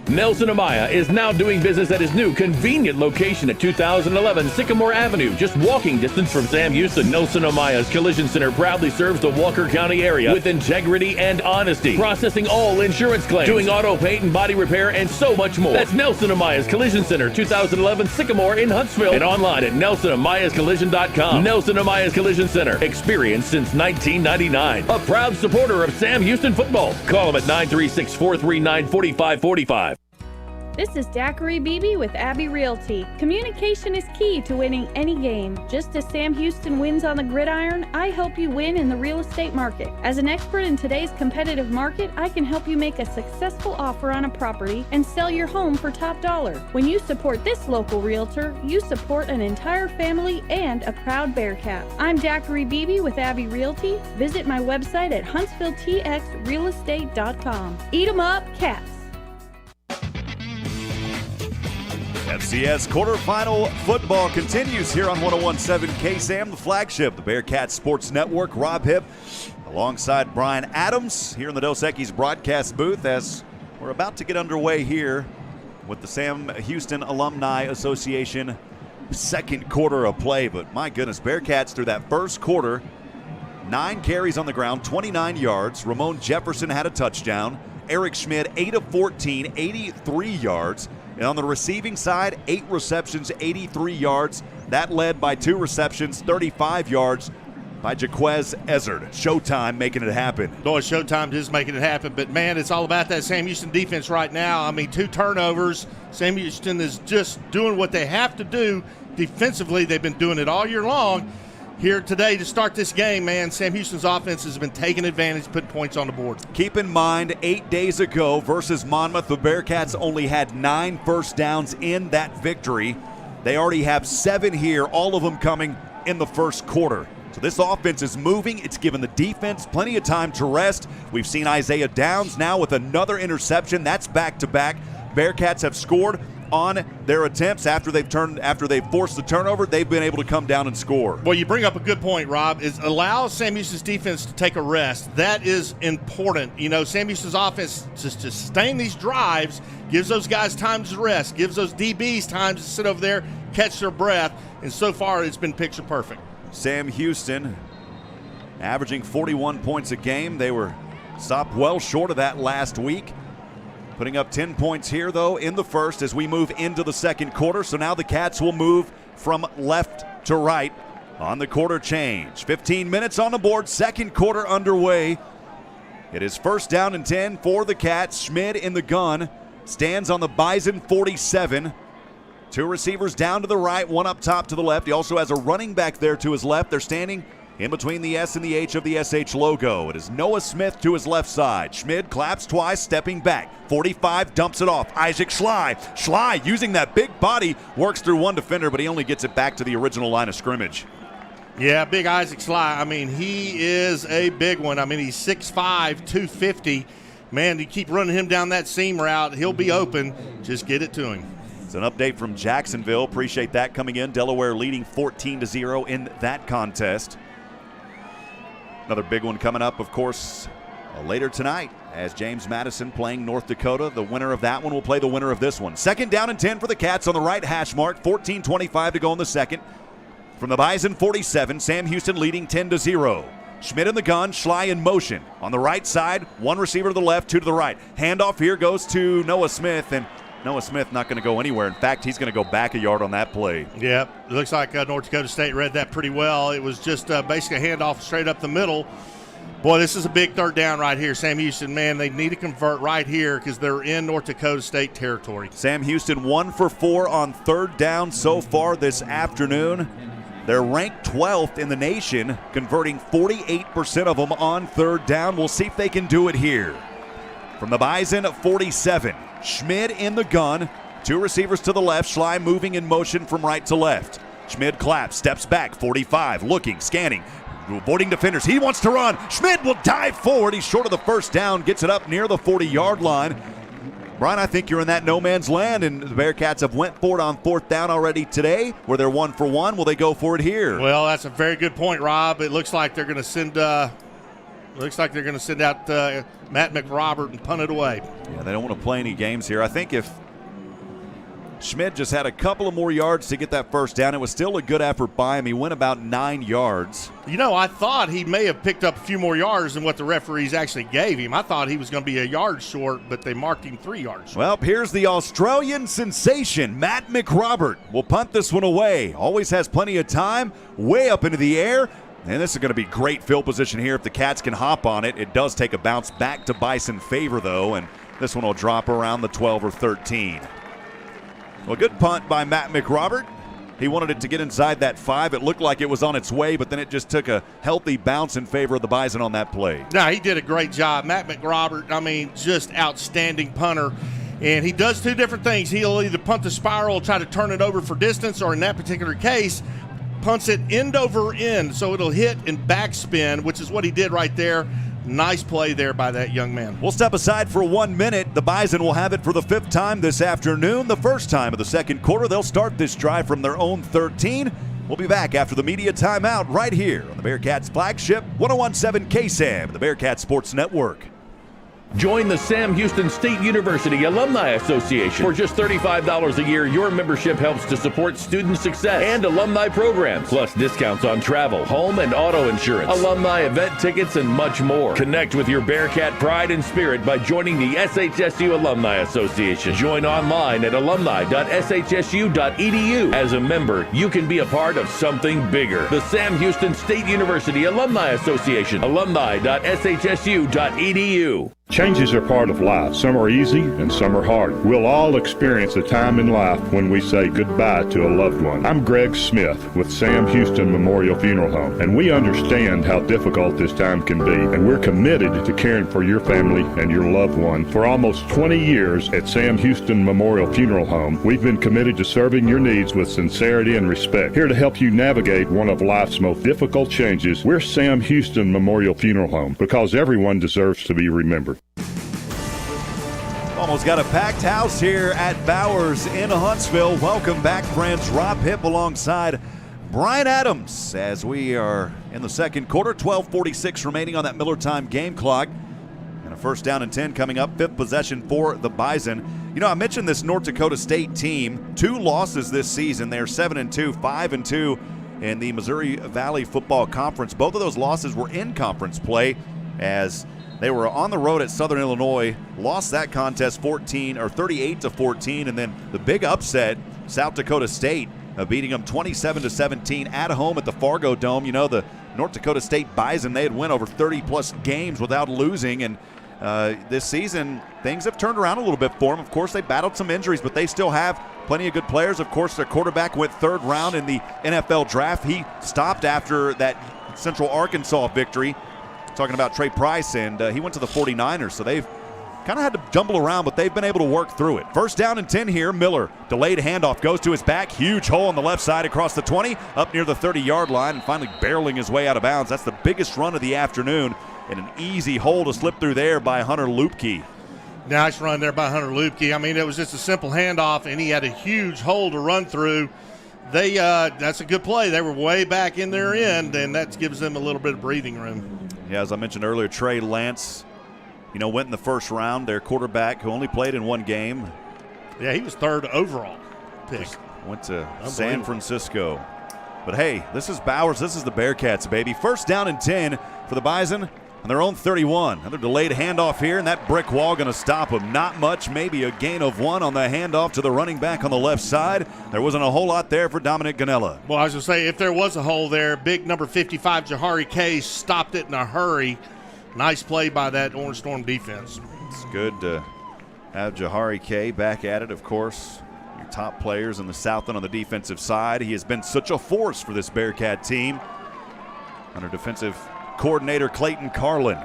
Nelson Amaya is now doing business at his new convenient location at 2011 Sycamore Avenue, just walking distance from Sam Houston. Nelson Amaya's Collision Center proudly serves the Walker County area with integrity and honesty, processing all insurance claims, doing auto paint and body repair, and so much more. That's Nelson Amaya's Collision Center, 2011 Sycamore in Huntsville, and online at NelsonAmayasCollision.com. Nelson Amaya's Collision Center, experience since 1999. A proud supporter of Sam Houston football. Call him at 936-439-4545. This is Daiquiri Beebe with Abbey Realty. Communication is key to winning any game. Just as Sam Houston wins on the gridiron, I help you win in the real estate market. As an expert in today's competitive market, I can help you make a successful offer on a property and sell your home for top dollar. When you support this local realtor, you support an entire family and a proud Bearcat. I'm Daiquiri Beebe with Abbey Realty. Visit my website at HuntsvilleTXRealestate.com. Eat 'em up, Cats. FCS Quarterfinal football continues here on 101.7 KSAM, the flagship, the Bearcats Sports Network. Rob Hipp alongside Brian Adams here in the Dos Equis broadcast booth as we're about to get underway here with the Sam Houston Alumni Association second quarter of play. But my goodness, Bearcats through that first quarter, 9 carries on the ground, 29 yards. Ramon Jefferson had a touchdown. Eric Schmid, 8 of 14, 83 yards. And on the receiving side, 8 receptions, 83 yards. That led by 2 receptions, 35 yards by Jaquez Ezzard. Showtime making it happen. Boy, Showtime is making it happen. But, man, it's all about that Sam Houston defense right now. I mean, 2 turnovers. Sam Houston is just doing what they have to do defensively. They've been doing it all year long. Here today to start this game, man, Sam Houston's offense has been taking advantage, putting points on the board. Keep in mind, 8 days ago versus Monmouth, the Bearcats only had 9 first downs in that victory. They already have 7 here, all of them coming in the first quarter. So this offense is moving. It's given the defense plenty of time to rest. We've seen Isaiah Downs now with another interception. That's back-to-back. Bearcats have scored on their attempts after they've forced the turnover. They've been able to come down and score. Well, you bring up a good point, Rob, is allow Sam Houston's defense to take a rest. That is important. You know, Sam Houston's offense to sustain these drives gives those guys time to rest, gives those DBs time to sit over there, catch their breath, and so far it's been picture perfect. Sam Houston averaging 41 points a game. They were stopped well short of that last week. Putting up 10 points here, though, in the first as we move into the second quarter. So now the Cats will move from left to right on the quarter change. 15 minutes on the board, second quarter underway. It is first down and 10 for the Cats. Schmid in the gun. Stands on the Bison 47. Two receivers down to the right, one up top to the left. He also has a running back there to his left. They're standing in between the S and the H of the SH logo. It is Noah Smith to his left side. Schmid claps twice, stepping back. 45, dumps it off. Isaac Schley. Schley, using that big body, works through one defender, but he only gets it back to the original line of scrimmage. Yeah, big Isaac Schley. I mean, he is a big one. I mean, he's 6'5", 250. Man, you keep running him down that seam route, he'll be open. Just get it to him. It's an update from Jacksonville. Appreciate that coming in. Delaware leading 14-0 in that contest. Another big one coming up, of course, later tonight as James Madison playing North Dakota. The winner of that one will play the winner of this one. Second down and 10 for the Cats on the right hash mark. 14:25 to go in the second. From the Bison 47, Sam Houston leading 10-0. Schmid in the gun, Schley in motion. On the right side, one receiver to the left, two to the right. Handoff here goes to Noah Smith, and Noah Smith not going to go anywhere. In fact, he's going to go back a yard on that play. Yeah, it looks like North Dakota State read that pretty well. It was just basically a handoff straight up the middle. Boy, this is a big third down right here. Sam Houston, man, they need to convert right here because they're in North Dakota State territory. Sam Houston 1 for 4 on third down so far this afternoon. They're ranked 12th in the nation, converting 48% of them on third down. We'll see if they can do it here. From the Bison at 47, Schmid in the gun. Two receivers to the left, Schley moving in motion from right to left. Schmid claps, steps back, 45, looking, scanning, avoiding defenders. He wants to run. Schmid will dive forward. He's short of the first down, gets it up near the 40-yard line. Brian, I think you're in that no man's land, and the Bearcats have went for it on fourth down already today, where they're 1 for 1. Will they go for it here? Well, that's a very good point, Rob. It looks like they're going to send. Looks like they're going to send out Matt McRobert and punt it away. Yeah, they don't want to play any games here. I think if Schmid just had a couple of more yards to get that first down, it was still a good effort by him. He went about 9 yards. You know, I thought he may have picked up a few more yards than what the referees actually gave him. I thought he was going to be a yard short, but they marked him 3 yards short. Well, here's the Australian sensation. Matt McRobert will punt this one away. Always has plenty of time, way up into the air. And this is going to be great field position here if the Cats can hop on it. It does take a bounce back to Bison favor, though, and this one will drop around the 12 or 13. Well, good punt by Matt McRobert. He wanted it to get inside that 5. It looked like it was on its way, but then it just took a healthy bounce in favor of the Bison on that play. No, he did a great job. Matt McRobert, I mean, just outstanding punter. And he does two different things. He'll either punt the spiral, try to turn it over for distance, or in that particular case, punts it end over end, so it'll hit and backspin, which is what he did right there. Nice play there by that young man. We'll step aside for 1 minute. The Bison will have it for the 5th time this afternoon. The first time of the second quarter. They'll start this drive from their own 13. We'll be back after the media timeout right here on the Bearcats flagship 1017 KSAM, the Bearcats Sports Network. Join the Sam Houston State University Alumni Association. For just $35 a year, your membership helps to support student success and alumni programs, plus discounts on travel, home and auto insurance, alumni event tickets, and much more. Connect with your Bearcat pride and spirit by joining the SHSU Alumni Association. Join online at alumni.shsu.edu. As a member, you can be a part of something bigger. The Sam Houston State University Alumni Association, alumni.shsu.edu. Changes are part of life. Some are easy and some are hard. We'll all experience a time in life when we say goodbye to a loved one. I'm Greg Smith with Sam Houston Memorial Funeral Home, and we understand how difficult this time can be, and we're committed to caring for your family and your loved one. For almost 20 years at Sam Houston Memorial Funeral Home, we've been committed to serving your needs with sincerity and respect. Here to help you navigate one of life's most difficult changes, we're Sam Houston Memorial Funeral Home, because everyone deserves to be remembered. Almost got a packed house here at Bowers in Huntsville. Welcome back, friends. Rob Hipp alongside Brian Adams as we are in the second quarter. 12:46 remaining on that Miller time game clock. And a first down and 10 coming up. 5th possession for the Bison. You know, I mentioned this North Dakota State team. 2 losses this season. They're 7-2, 5-2 in the Missouri Valley Football Conference. Both of those losses were in conference play as they were on the road at Southern Illinois, lost that contest 38-14, and then the big upset, South Dakota State beating them 27-17 at home at the Fargo Dome. You know, the North Dakota State Bison. They had won over 30-plus games without losing, and this season things have turned around a little bit for them. Of course, they battled some injuries, but they still have plenty of good players. Of course, their quarterback went 3rd round in the NFL draft. He stopped after that Central Arkansas victory. Talking about Trey Price, and he went to the 49ers, so they've kind of had to jumble around, but they've been able to work through it. 1st down and 10 here. Miller, delayed handoff, goes to his back. Huge hole on the left side across the 20, up near the 30-yard line, and finally barreling his way out of bounds. That's the biggest run of the afternoon, and an easy hole to slip through there by Hunter Lupke. Nice run there by Hunter Lupke. I mean, it was just a simple handoff, and he had a huge hole to run through. That's a good play. They were way back in their end, and that gives them a little bit of breathing room. Yeah, as I mentioned earlier, Trey Lance, went in the 1st round. Their quarterback, who only played in 1 game. Yeah, he was 3rd overall pick. Went to San Francisco. But hey, this is Bowers. This is the Bearcats, baby. 1st down and 10 for the Bison on their own 31. Another delayed handoff here, and that brick wall going to stop them. Not much, maybe a gain of 1 on the handoff to the running back on the left side. There wasn't a whole lot there for Dominic Ganella. Well, I was going to say, if there was a hole there, big number 55, Jahari K, stopped it in a hurry. Nice play by that Orange Storm defense. It's good to have Jahari K back at it, of course. Your top players in the South and on the defensive side. He has been such a force for this Bearcat team. Under defensive coordinator Clayton Carlin.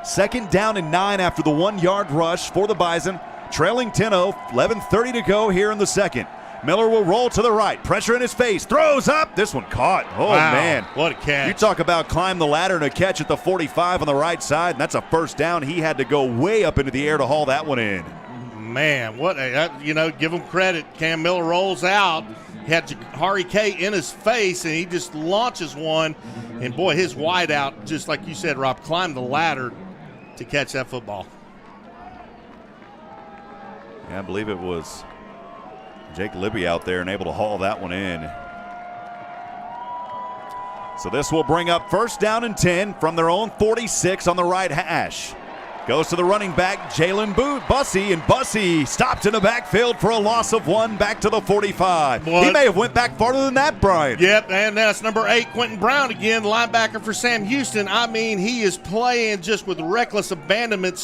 2nd down and 9 after the 1-yard rush for the Bison. Trailing 10-0, 11:30 to go here in the 2nd. Miller will roll to the right. Pressure in his face. Throws up. This one caught. Oh, wow, man. What a catch. You talk about climb the ladder and a catch at the 45 on the right side, and that's a 1st down. He had to go way up into the air to haul that one in. Man, give him credit. Cam Miller rolls out. He had Jahari K in his face, and he just launches one. And, boy, his wideout, just like you said, Rob, climbed the ladder to catch that football. Yeah, I believe it was Jake Libby out there and able to haul that one in. So this will bring up 1st down and 10 from their own 46 on the right hash. Goes to the running back, Jalen Bussey, and Bussey stopped in the backfield for a loss of 1 back to the 45. He may have went back farther than that, Brian. Yep, and that's number 8, Quentin Brown again, linebacker for Sam Houston. I mean, he is playing just with reckless abandonment,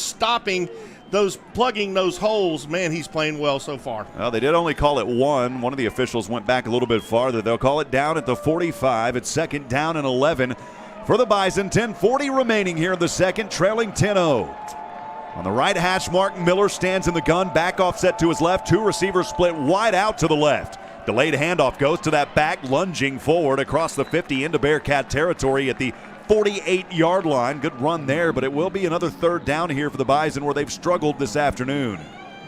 plugging those holes. Man, he's playing well so far. Well, they did only call it 1. One of the officials went back a little bit farther. They'll call it down at the 45. It's 2nd down and 11 for the Bison. 10:40 remaining here in the 2nd, trailing 10-0. On the right hash mark, Miller stands in the gun, back offset to his left. 2 receivers split wide out to the left. Delayed handoff goes to that back, lunging forward across the 50 into Bearcat territory at the 48-yard line. Good run there, but it will be another 3rd down here for the Bison where they've struggled this afternoon.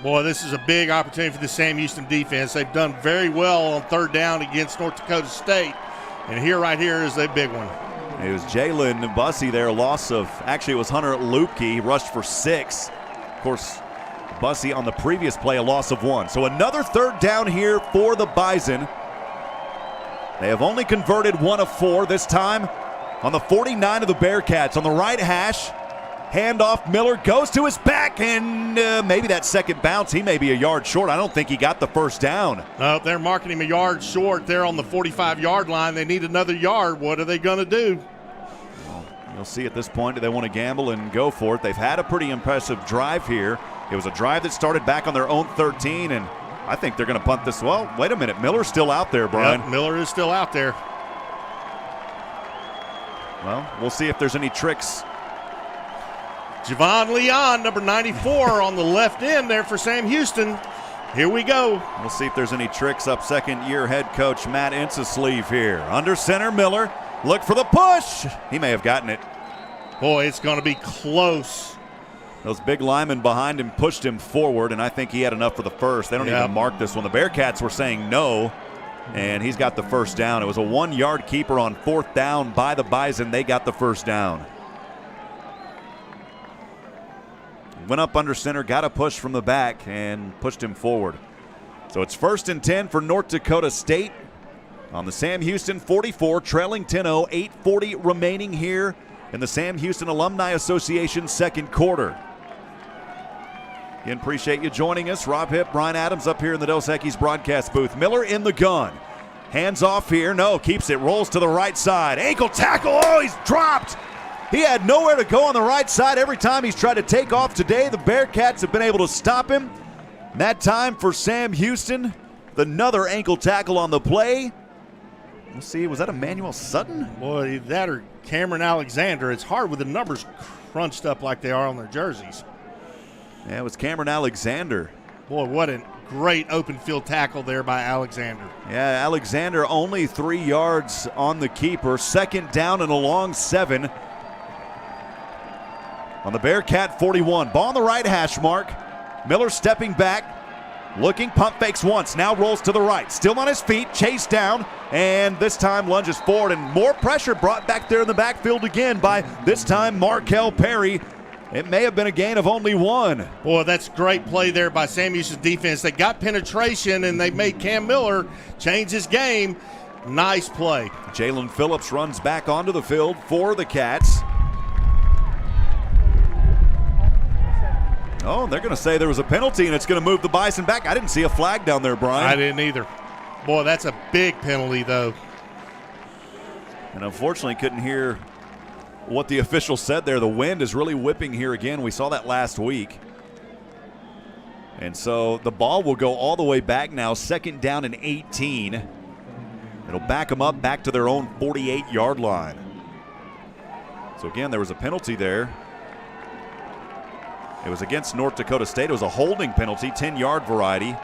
Boy, this is a big opportunity for the Sam Houston defense. They've done very well on 3rd down against North Dakota State, and right here is a big one. It was Jalen Bussey there, it was Hunter Lupke. He rushed for 6. Of course, Bussey on the previous play, a loss of 1. So another 3rd down here for the Bison. They have only converted 1 of 4 this time on the 49 of the Bearcats. On the right hash, handoff, Miller goes to his back, and maybe that 2nd bounce, he may be a yard short. I don't think he got the 1st down. They're marking him a yard short there on the 45-yard line. They need another yard. What are they going to do? You'll see at this point, do they want to gamble and go for it? They've had a pretty impressive drive here. It was a drive that started back on their own 13, and I think they're going to punt this. Well, wait a minute. Miller's still out there, Brian. Yep, Miller is still out there. Well, we'll see if there's any tricks. Javon Leon, number 94, on the left end there for Sam Houston. Here we go. We'll see if there's any tricks up 2nd-year head coach Matt Ince's sleeve here. Under center, Miller. Look for the push. He may have gotten it. Boy, it's going to be close. Those big linemen behind him pushed him forward, and I think he had enough for the 1st. They don't even mark this one. The Bearcats were saying no, and he's got the 1st down. It was a 1-yard keeper on 4th down by the Bison. They got the 1st down. Went up under center, got a push from the back, and pushed him forward. So it's 1st and 10 for North Dakota State on the Sam Houston 44, trailing 10-0, 8:40 remaining here in the Sam Houston Alumni Association 2nd quarter. Again, appreciate you joining us. Rob Hipp, Brian Adams up here in the Dos Equis broadcast booth. Miller in the gun. Hands off here. No, keeps it. Rolls to the right side. Ankle tackle. Oh, he's dropped. He had nowhere to go on the right side. Every time he's tried to take off today, the Bearcats have been able to stop him. That time for Sam Houston, another ankle tackle on the play. Let's see, was that Emmanuel Sutton? Boy, that or Cameron Alexander. It's hard with the numbers crunched up like they are on their jerseys. Yeah, it was Cameron Alexander. Boy, what a great open field tackle there by Alexander. Yeah, Alexander only 3 yards on the keeper. Second down and a long 7. On the Bearcat 41. Ball on the right hash mark. Miller stepping back. Looking, pump fakes once, now rolls to the right. Still on his feet, chased down, and this time lunges forward, and more pressure brought back there in the backfield again by, this time, Markel Perry. It may have been a gain of only 1. Boy, that's great play there by Sam Houston's defense. They got penetration, and they made Cam Miller change his game. Nice play. Jalen Phillips runs back onto the field for the Cats. Oh, they're going to say there was a penalty, and it's going to move the Bison back. I didn't see a flag down there, Brian. I didn't either. Boy, that's a big penalty, though. And unfortunately, couldn't hear what the official said there. The wind is really whipping here again. We saw that last week. And so the ball will go all the way back now, second down and 18. It'll back them up back to their own 48-yard line. So again, there was a penalty there. It was against North Dakota State. It was a holding penalty, 10-yard variety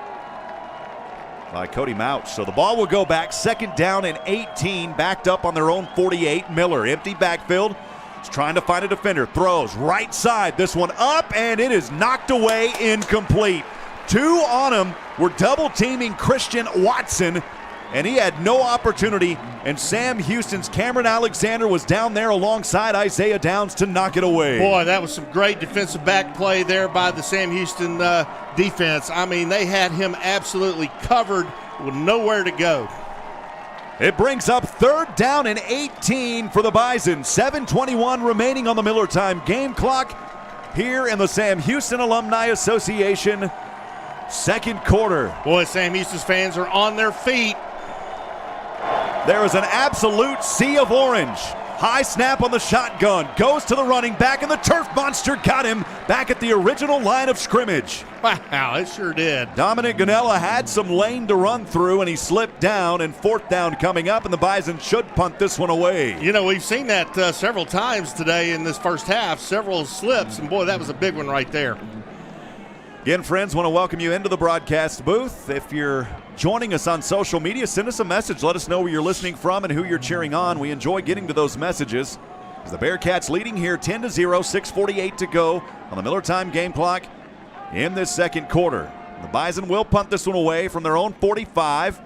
by Cody Mouch. So the ball will go back, second down and 18, backed up on their own 48. Miller, empty backfield. He's trying to find a defender. Throws right side. This one up, and it is knocked away, incomplete. 2 on him. We're double teaming Christian Watson, and he had no opportunity. And Sam Houston's Cameron Alexander was down there alongside Isaiah Downs to knock it away. Boy, that was some great defensive back play there by the Sam Houston defense. I mean, they had him absolutely covered with nowhere to go. It brings up third down and 18 for the Bison. 7:21 remaining on the Miller time game clock here in the Sam Houston Alumni Association second quarter. Boy, Sam Houston's fans are on their feet. There is an absolute sea of orange. High snap on the shotgun. Goes to the running back, and the turf monster got him back at the original line of scrimmage. Wow, it sure did. Dominic Ganella had some lane to run through, and he slipped down, and fourth down coming up, and the Bison should punt this one away. You know, we've seen that several times today in this first half, several slips, and boy, that was a big one right there. Again, friends, want to welcome you into the broadcast booth. If you're joining us on social media, send us a message. Let us know where you're listening from and who you're cheering on. We enjoy getting to those messages. As the Bearcats leading here 10-0, 6:48 to go on the Miller time game clock in this second quarter. The Bison will punt this one away from their own 45.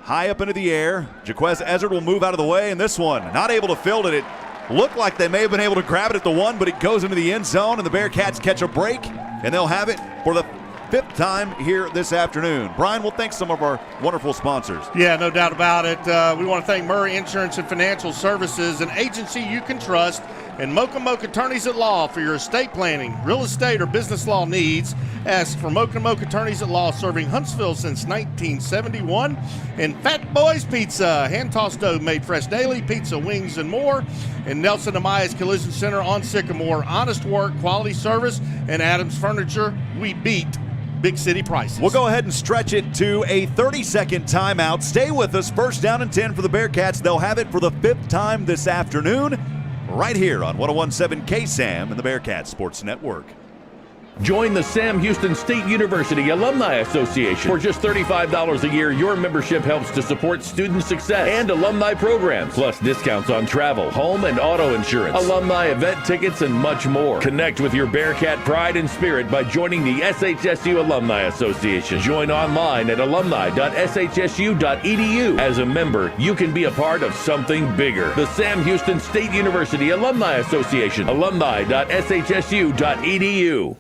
High up into the air. Jaquez Ezzard will move out of the way, and this one not able to field it. It looked like they may have been able to grab it at the 1, but it goes into the end zone, and the Bearcats catch a break, and they'll have it for the 5th time here this afternoon. Brian, we'll thank some of our wonderful sponsors. Yeah, no doubt about it. We want to thank Murray Insurance and Financial Services, an agency you can trust, and Mocha Mocha Attorneys at Law for your estate planning, real estate, or business law needs. Ask for Mocha Mocha Attorneys at Law, serving Huntsville since 1971. And Fat Boys Pizza, hand-tossed dough made fresh daily, pizza, wings, and more. And Nelson Amaya's Collision Center on Sycamore. Honest work, quality service, and Adams Furniture. We beat big city prices. We'll go ahead and stretch it to a 30-second timeout. Stay with us. First down and 10 for the Bearcats. They'll have it for the 5th time this afternoon, right here on 101.7 KSAM and the Bearcats Sports Network. Join the Sam Houston State University Alumni Association. For just $35 a year, your membership helps to support student success and alumni programs, plus discounts on travel, home, and auto insurance, alumni event tickets, and much more. Connect with your Bearcat pride and spirit by joining the SHSU Alumni Association. Join online at alumni.shsu.edu. As a member, you can be a part of something bigger. The Sam Houston State University Alumni Association, alumni.shsu.edu.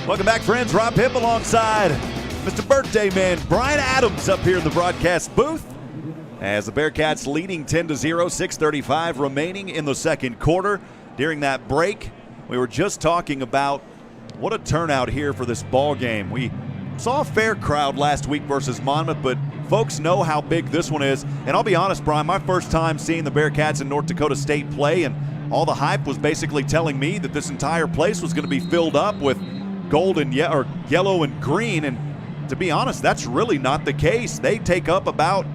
Welcome back, friends. Rob Hipp alongside Mr. Birthday Man Brian Adams up here in the broadcast booth. As the Bearcats leading 10-0, 6:35 remaining in the second quarter. During that break, we were just talking about what a turnout here for this ball game. We saw a fair crowd last week versus Monmouth, but Folks know how big this one is. And I'll be honest, Brian, my first time seeing the Bearkats in North Dakota State play, and all the hype was basically telling me that this entire place was going to be filled up with gold and yellow and green. And to be honest, that's really not the case. They take up about,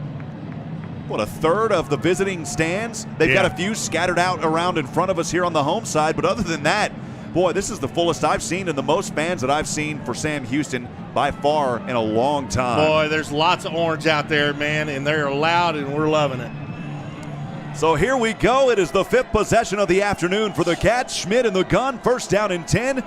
a third of the visiting stands. They've got a few scattered out around in front of us here on the home side. But other than that, boy, this is the fullest I've seen and the most fans that I've seen for Sam Houston by far in a long time. Boy, there's lots of orange out there, man, and they're loud, and we're loving it. So here we go. It is the 5th possession of the afternoon for the Cats. Schmidt in the gun, first down and 10.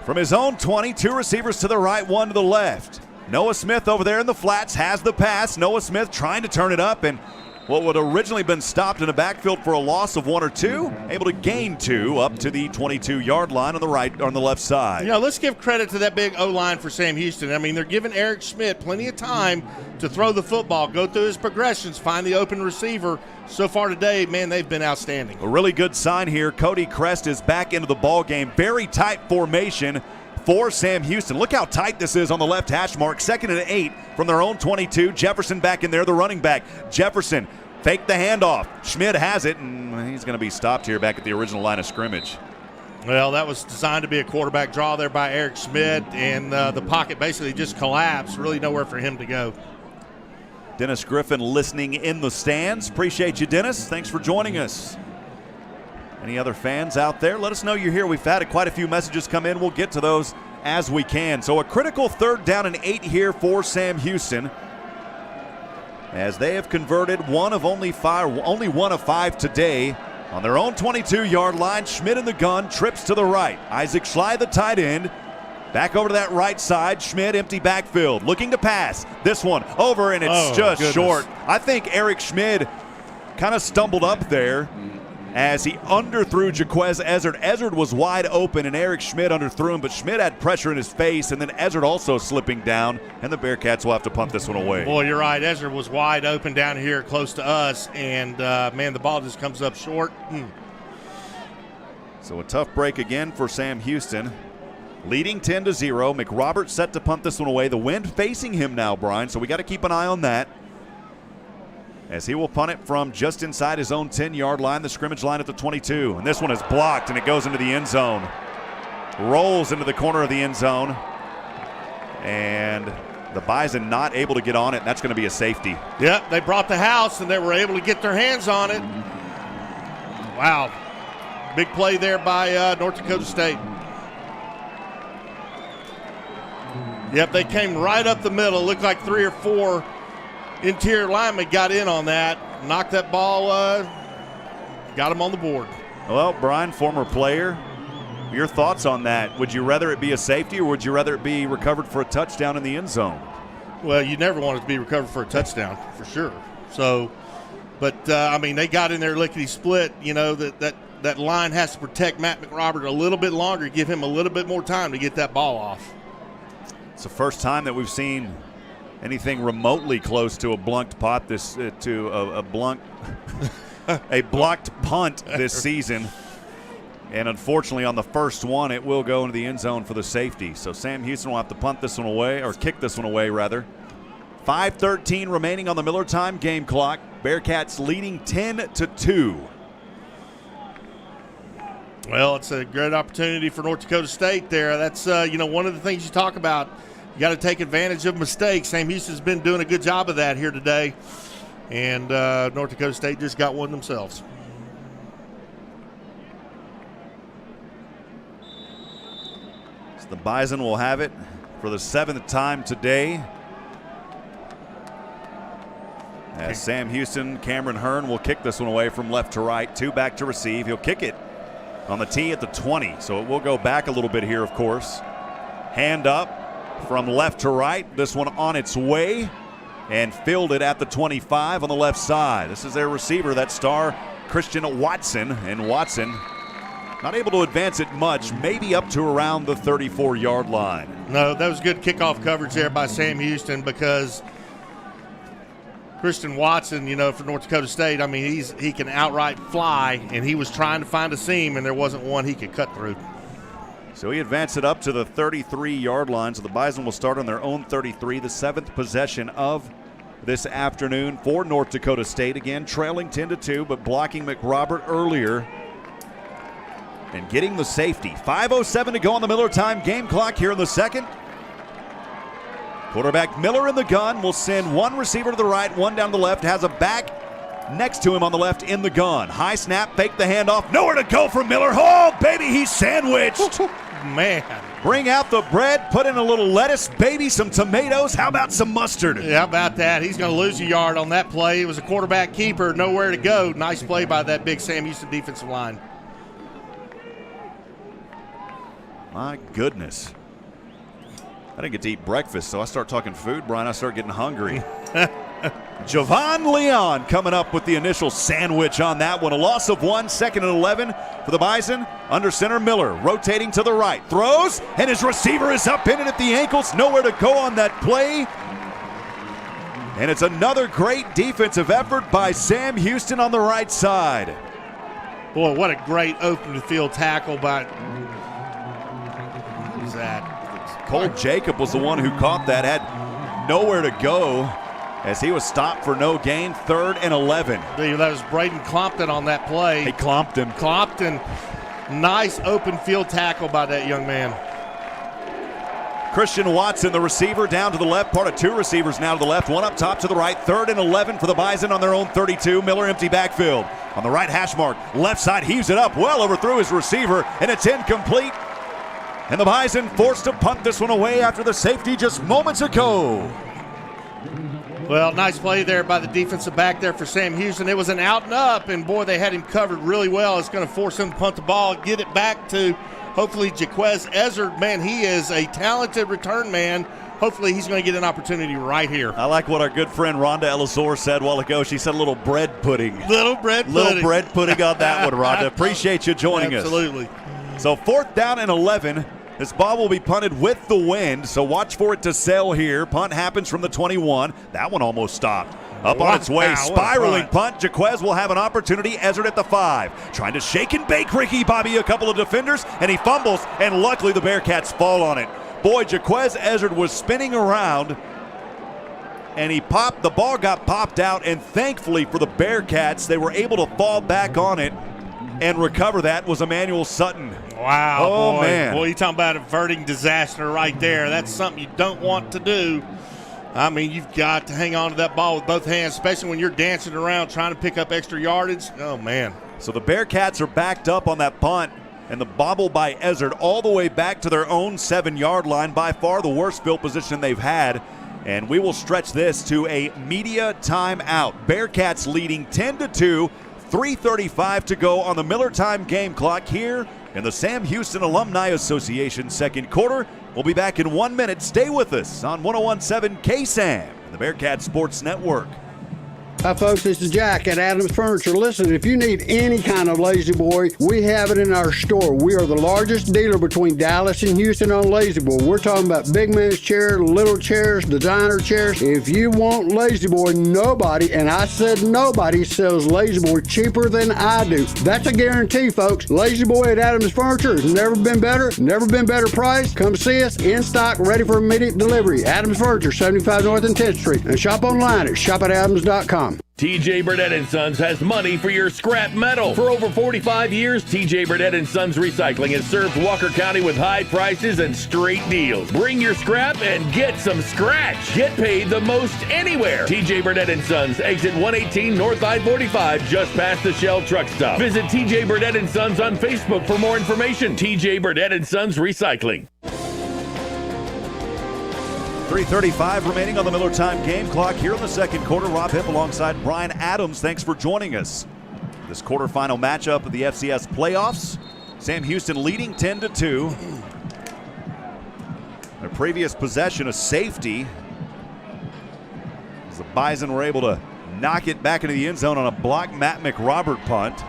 From his own 20, 2 receivers to the right, 1 to the left. Noah Smith over there in the flats has the pass. Noah Smith trying to turn it up, and what would originally been stopped in a backfield for a loss of 1 or 2, able to gain 2 up to the 22-yard line on the left side. Let's give credit to that big O-line for Sam Houston. I mean, they're giving Eric Schmidt plenty of time to throw the football, go through his progressions, find the open receiver. So far today, man, they've been outstanding. A really good sign here. Cody Crest is back into the ball game. Very tight formation for Sam Houston. Look how tight this is on the left hash mark. 2nd and 8 from their own 22. Jefferson back in there, the running back. Jefferson fake the handoff. Schmidt has it, and he's going to be stopped here back at the original line of scrimmage. Well, that was designed to be a quarterback draw there by Eric Schmidt, and the pocket basically just collapsed. Really nowhere for him to go. Dennis Griffin listening in the stands. Appreciate you, Dennis. Thanks for joining us. Any other fans out there? Let us know you're here. We've had quite a few messages come in. We'll get to those as we can. So a critical 3rd down and 8 here for Sam Houston, as they have converted only one of 5 today on their own 22-yard line. Schmidt in the gun, trips to the right. Isaac Schley, the tight end, back over to that right side. Schmidt, empty backfield, looking to pass. This one over, and it's short. I think Eric Schmidt kind of stumbled up there as he underthrew Jaquez Ezzard. Ezzard was wide open, and Eric Schmidt underthrew him, but Schmidt had pressure in his face, and then Ezzard also slipping down, and the Bearcats will have to punt this one away. Boy, you're right. Ezzard was wide open down here close to us, and, man, the ball just comes up short. So a tough break again for Sam Houston. Leading 10-0. McRoberts set to punt this one away. The wind facing him now, Brian, so we got to keep an eye on that, as he will punt it from just inside his own 10-yard line, the scrimmage line at the 22. And this one is blocked, and it goes into the end zone. Rolls into the corner of the end zone. And the Bison not able to get on it, and that's going to be a safety. Yep, they brought the house, and they were able to get their hands on it. Wow. Big play there by North Dakota State. Yep, they came right up the middle. Looked like 3 or 4 interior linemen got in on that, knocked that ball, got him on the board. Well, Brian, former player, your thoughts on that? Would you rather it be a safety, or would you rather it be recovered for a touchdown in the end zone? Well, you never want it to be recovered for a touchdown, for sure. So, but, I mean, they got in there lickety-split. That line has to protect Matt McRobert a little bit longer, give him a little bit more time to get that ball off. It's the first time that we've seen anything remotely close to a blocked punt a blocked punt this season. And unfortunately, on the first one, it will go into the end zone for the safety. So Sam Houston will have to punt this one away, or kick this one away, rather. 5:13 remaining on the Miller Time game clock. Bearcats leading 10-2. Well, it's a great opportunity for North Dakota State there. That's, one of the things you talk about. You got to take advantage of mistakes. Sam Houston's been doing a good job of that here today. And North Dakota State just got one themselves. So the Bison will have it for the 7th time today. As Sam Houston, Cameron Hearn will kick this one away from left to right. 2 back to receive. He'll kick it on the tee at the 20. So it will go back a little bit here, of course. Hand up from left to right. This one on its way, and fielded at the 25 on the left side. This is their receiver, that star Christian Watson. And Watson not able to advance it much, maybe up to around the 34-yard line. No, that was good kickoff coverage there by Sam Houston, because Christian Watson, for North Dakota State, I mean, he can outright fly, and he was trying to find a seam, and there wasn't one he could cut through. So he advanced it up to the 33-yard line. So the Bison will start on their own 33, the 7th possession of this afternoon for North Dakota State. Again, trailing 10-2, but blocking McRobert earlier and getting the safety. 5:07 to go on the Miller time game clock here in the second. Quarterback Miller in the gun will send one receiver to the right, one down to the left, has a back next to him on the left in the gun. High snap, fake the handoff, nowhere to go for Miller. Oh, baby, he's sandwiched. Man. Bring out the bread, put in a little lettuce, baby, some tomatoes. How about some mustard? Yeah, how about that? He's going to lose a yard on that play. It was a quarterback keeper, nowhere to go. Nice play by that big Sam Houston defensive line. My goodness. I didn't get to eat breakfast, so I start talking food, Brian. I start getting hungry. Javon Leon coming up with the initial sandwich on that one. A loss of 1, 2nd and 11 for the Bison. Under center, Miller rotating to the right. Throws, and his receiver is up in it at the ankles. Nowhere to go on that play. And it's another great defensive effort by Sam Houston on the right side. Boy, what a great open field tackle by... Who's that? Cole Jacob was the one who caught that, had nowhere to go as he was stopped for no gain. 3rd and 11. That was Braden Clompton on that play. Hey, Clompton. Nice open field tackle by that young man. Christian Watson, the receiver, down to the left. Part of 2 receivers now to the left. One up top to the right. 3rd and 11 for the Bison on their own 32. Miller empty backfield. On the right hash mark. Left side heaves it up. Well overthrew his receiver, and it's incomplete. And the Bison forced to punt this one away after the safety just moments ago. Well, nice play there by the defensive back there for Sam Houston. It was an out and up, and boy, they had him covered really well. It's going to force him to punt the ball, get it back to hopefully Jaquez Ezzard. Man, he is a talented return man. Hopefully he's going to get an opportunity right here. I like what our good friend Rhonda Elizor said a while ago. She said a little bread pudding. Little bread pudding on that one, Rhonda. Appreciate you joining us. Absolutely. So 4th down and 11. This ball will be punted with the wind, so watch for it to sail here. Punt happens from the 21. That one almost stopped. Up on its way, spiraling punt. Jaquez will have an opportunity. Ezzard at the 5. Trying to shake and bake Ricky Bobby a couple of defenders, and he fumbles, and luckily the Bearcats fall on it. Boy, Jaquez Ezzard was spinning around, and the ball got popped out, and thankfully for the Bearcats, they were able to fall back on it and recover. That was Emmanuel Sutton. Wow, oh, boy. Man. Boy, you're talking about averting disaster right there. That's something you don't want to do. I mean, you've got to hang on to that ball with both hands, especially when you're dancing around trying to pick up extra yardage. Oh, man. So the Bearcats are backed up on that punt, and the bobble by Ezzard all the way back to their own 7-yard line, by far the worst field position they've had. And we will stretch this to a media timeout. Bearcats leading 10-2, 3:35 to go on the Miller time game clock here in the Sam Houston Alumni Association second quarter. We'll be back in 1 minute. Stay with us on 101.7 KSAM, the Bearcat Sports Network. Hi folks, this is Jack at Adams Furniture. Listen, if you need any kind of Lazy Boy, we have it in our store. We are the largest dealer between Dallas and Houston on Lazy Boy. We're talking about big man's chairs, little chairs, designer chairs. If you want Lazy Boy, nobody, and I said nobody, sells Lazy Boy cheaper than I do. That's a guarantee, folks. Lazy Boy at Adams Furniture has never been better priced. Come see us in stock, ready for immediate delivery. Adams Furniture, 75 North and 10th Street. And shop online at shop@adams.com. TJ Burdett & Sons has money for your scrap metal. For over 45 years, TJ Burdett & Sons Recycling has served Walker County with high prices and straight deals. Bring your scrap and get some scratch. Get paid the most anywhere. TJ Burdett & Sons, exit 118 North I-45, just past the Shell truck stop. Visit TJ Burdett & Sons on Facebook for more information. TJ Burdett & Sons Recycling. 3:35 remaining on the Miller time game clock here in the second quarter. Rob Hipp alongside Brian Adams. Thanks for joining us. This quarterfinal matchup of the FCS playoffs. Sam Houston leading 10-2. Their previous possession, a safety, as the Bison were able to knock it back into the end zone on a blocked Matt McRobert punt.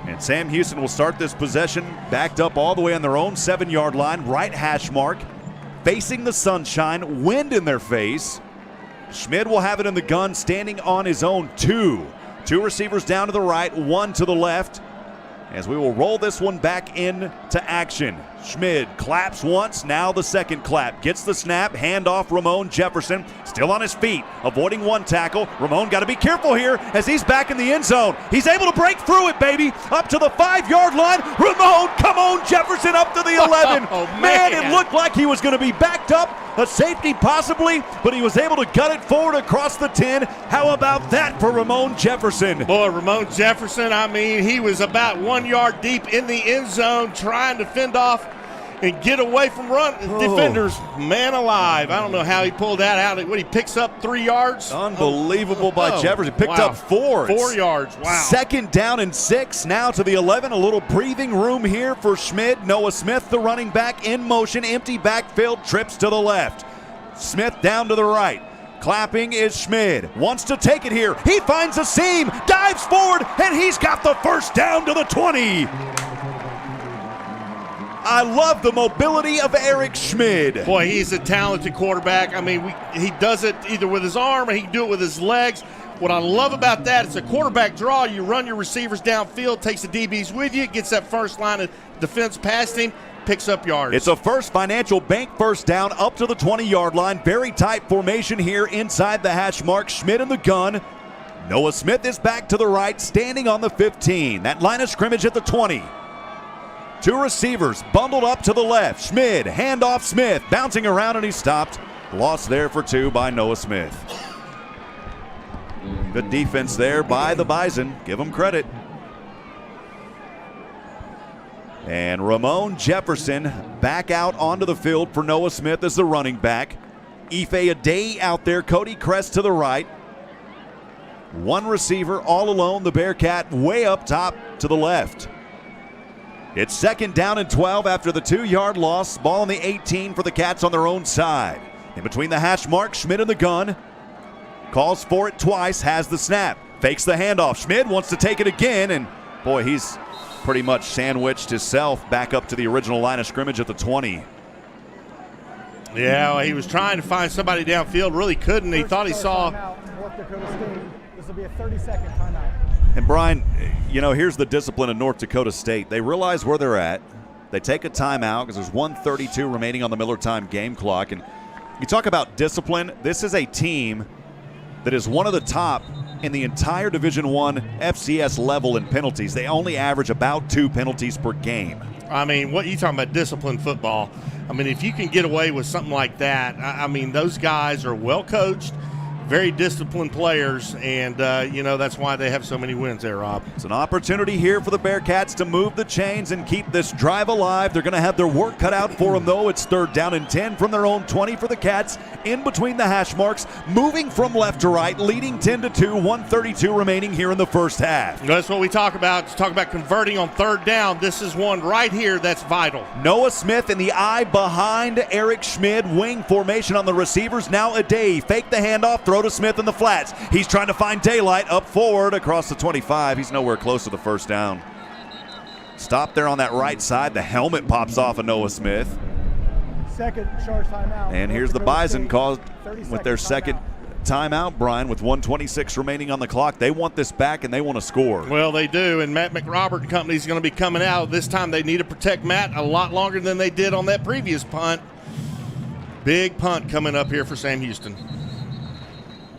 And Sam Houston will start this possession backed up all the way on their own 7-yard line, right hash mark. Facing the sunshine, wind in their face. Schmid will have it in the gun, standing on his own 2. 2 receivers down to the right, 1 to the left. As we will roll this one back into action. Schmid claps once, now the second clap. Gets the snap, handoff Ramon Jefferson, still on his feet, avoiding one tackle. Ramon got to be careful here as he's back in the end zone. He's able to break through it, baby, up to the 5-yard line. Ramon, come on, Jefferson up to the 11. Oh, man, it looked like he was going to be backed up, a safety possibly, but he was able to gut it forward across the 10. How about that for Ramon Jefferson? Boy, Ramon Jefferson, I mean, he was about 1 yard deep in the end zone trying to fend off and get away from defenders. Man alive. I don't know how he pulled that out. He picks up 3 yards? Unbelievable by Jefferson. Picked up 4. 4 yards. Wow. Second down and 6. Now to the 11. A little breathing room here for Schmid. Noah Smith, the running back, in motion. Empty backfield. Trips to the left. Smith down to the right. Clapping is Schmid. Wants to take it here. He finds a seam. Dives forward. And he's got the first down to the 20. I love the mobility of Eric Schmid. Boy, he's a talented quarterback. I mean, he does it either with his arm or he can do it with his legs. What I love about that, it's a quarterback draw. You run your receivers downfield, takes the DBs with you, gets that first line of defense past him, picks up yards. It's a First Financial Bank first down up to the 20-yard line. Very tight formation here inside the hash mark. Schmid in the gun. Noah Smith is back to the right, standing on the 15. That line of scrimmage at the 20. 2 receivers bundled up to the left. Schmid, handoff Smith, bouncing around and he stopped. Lost there for 2 by Noah Smith. Good defense there by the Bison. Give them credit. And Ramon Jefferson back out onto the field for Noah Smith as the running back. Ife Adey out there. Cody Crest to the right. 1 receiver all alone. The Bearcat way up top to the left. It's second down and 12 after the 2-yard loss. Ball on the 18 for the Cats on their own side. In between the hash mark, Schmid in the gun. Calls for it twice, has the snap. Fakes the handoff. Schmid wants to take it again, and boy, he's pretty much sandwiched himself back up to the original line of scrimmage at the 20. Yeah, well, he was trying to find somebody downfield, really couldn't. He thought he saw. North Dakota State. This will be a 30-second timeout. And Brian, you know, here's the discipline of North Dakota State. They realize where they're at. They take a timeout because there's 1:32 remaining on the Miller Time game clock. And you talk about discipline. This is a team that is one of the top in the entire Division I FCS level in penalties. They only average about 2 penalties per game. I mean, what you talking about, disciplined football? I mean, if you can get away with something like that, I mean, those guys are well coached, very disciplined players, and, that's why they have so many wins there, Rob. It's an opportunity here for the Bearcats to move the chains and keep this drive alive. They're going to have their work cut out for them, though. It's third down and 10 from their own 20 for the Cats, in between the hash marks, moving from left to right, leading 10-2, 1:32 remaining here in the first half. That's what we talk about. Talk about converting on third down. This is one right here that's vital. Noah Smith in the eye behind Eric Schmid. Wing formation on the receivers. Now Adey. Fake the handoff. Throw to Smith in the flats. He's trying to find daylight up forward across the 25. He's nowhere close to the first down. Stop there on that right side. The helmet pops off of Noah Smith. Second charge timeout. And here's the Bison called with their second timeout, Brian, with 1:26 remaining on the clock. They want this back and they want to score. Well, they do, and Matt McRobert and company is going to be coming out. This time they need to protect Matt a lot longer than they did on that previous punt. Big punt coming up here for Sam Houston.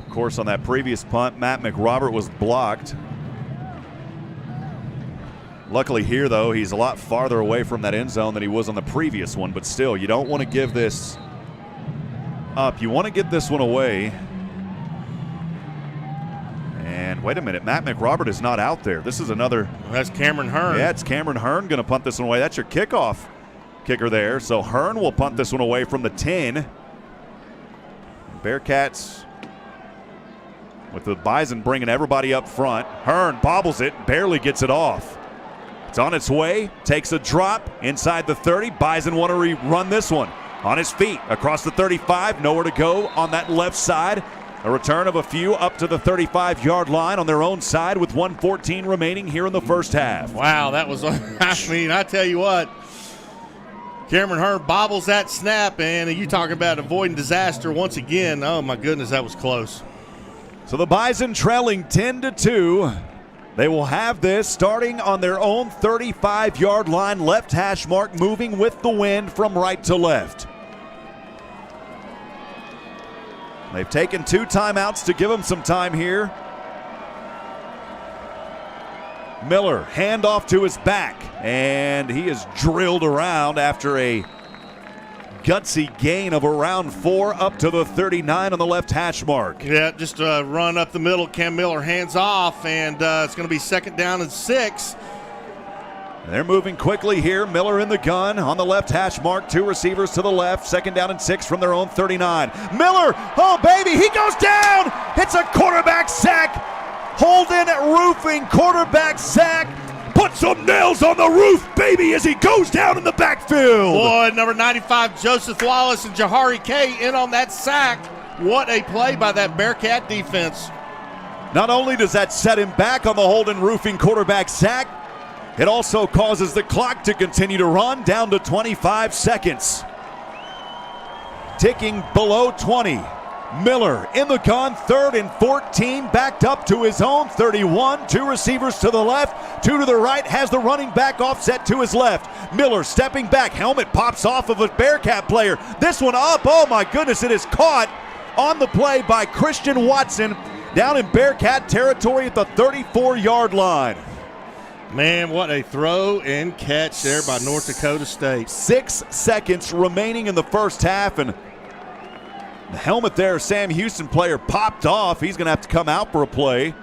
Of course, on that previous punt, Matt McRobert was blocked. Luckily here, though, he's a lot farther away from that end zone than he was on the previous one, but still, you don't want to give this up. You want to get this one away. And wait a minute, Matt McRobert is not out there. This is another. Well, that's Cameron Hearn. Yeah, it's Cameron Hearn going to punt this one away. That's your kickoff kicker there. So Hearn will punt this one away from the 10. Bearcats with the Bison bringing everybody up front. Hearn bobbles it, barely gets it off. It's on its way, takes a drop inside the 30. Bison want to rerun this one. On his feet, across the 35, nowhere to go on that left side. A return of a few up to the 35-yard line on their own side with 1:14 remaining here in the first half. Wow, that was, I tell you what, Cameron Hearn bobbles that snap, and you talking about avoiding disaster once again. Oh, my goodness, that was close. So the Bison trailing 10-2. They will have this starting on their own 35-yard line, left hash mark, moving with the wind from right to left. They've taken 2 timeouts to give them some time here. Miller, handoff to his back, and he is drilled around after a gutsy gain of around 4 up to the 39 on the left hash mark. Yeah, just a run up the middle. Cam Miller hands off, and it's going to be 2nd down and 6. They're moving quickly here. Miller in the gun on the left hash mark. 2 receivers to the left. 2nd down and 6 from their own 39. Miller, oh baby, he goes down. It's a quarterback sack. Holden Roofing quarterback sack. Put some nails on the roof, baby, as he goes down in the backfield. Boy, number 95, Joseph Wallace and Jahari K in on that sack. What a play by that Bearcat defense. Not only does that set him back on the Holden Roofing quarterback sack, it also causes the clock to continue to run down to 25 seconds. Ticking below 20. Miller in the gun, 3rd and 14, backed up to his own 31. 2 receivers to the left, 2 to the right, has the running back offset to his left. Miller stepping back, helmet pops off of a Bearcat player. This one up, oh my goodness, it is caught on the play by Christian Watson down in Bearcat territory at the 34-yard line. Man, what a throw and catch there by North Dakota State. 6 seconds remaining in the first half, and the helmet there, Sam Houston player, popped off. He's going to have to come out for a play.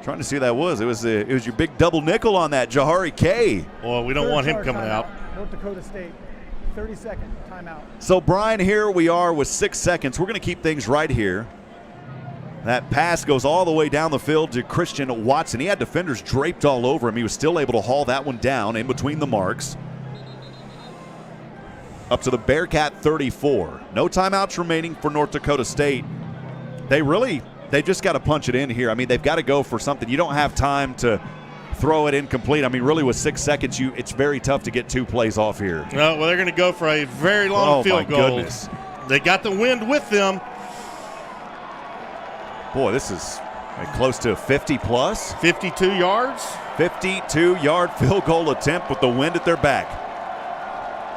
Trying to see who that was. It was your big double nickel on that, Jahari K. Boy, we don't want him coming out. North Dakota State, 30-second timeout. So, Brian, here we are with 6 seconds. We're going to keep things right here. That pass goes all the way down the field to Christian Watson. He had defenders draped all over him. He was still able to haul that one down in between the marks. Up to the Bearcat 34. No timeouts remaining for North Dakota State. They just got to punch it in here. I mean, they've got to go for something. You don't have time to throw it incomplete. I mean, really with 6 seconds, it's very tough to get 2 plays off here. No, well, they're going to go for a very long field goal. Goodness. They got the wind with them. Boy, this is close to 50 plus. 52 yards. 52-yard field goal attempt with the wind at their back.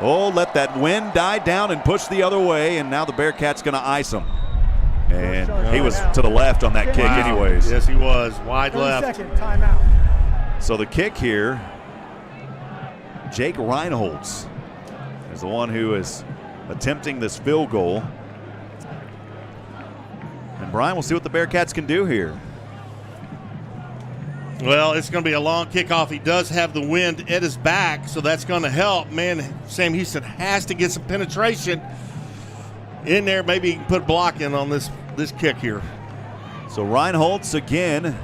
Oh, let that wind die down and push the other way, and now the Bearcats going to ice them. And he was to the left on that kick anyways. Yes, he was. Wide left. 30-second timeout. So the kick here, Jake Reinholtz is the one who is attempting this field goal. And Brian, we'll see what the Bearcats can do here. Well, it's going to be a long kickoff. He does have the wind at his back, so that's going to help. Man, Sam Houston has to get some penetration in there. Maybe he can put a block in on this kick here. So Reinholtz again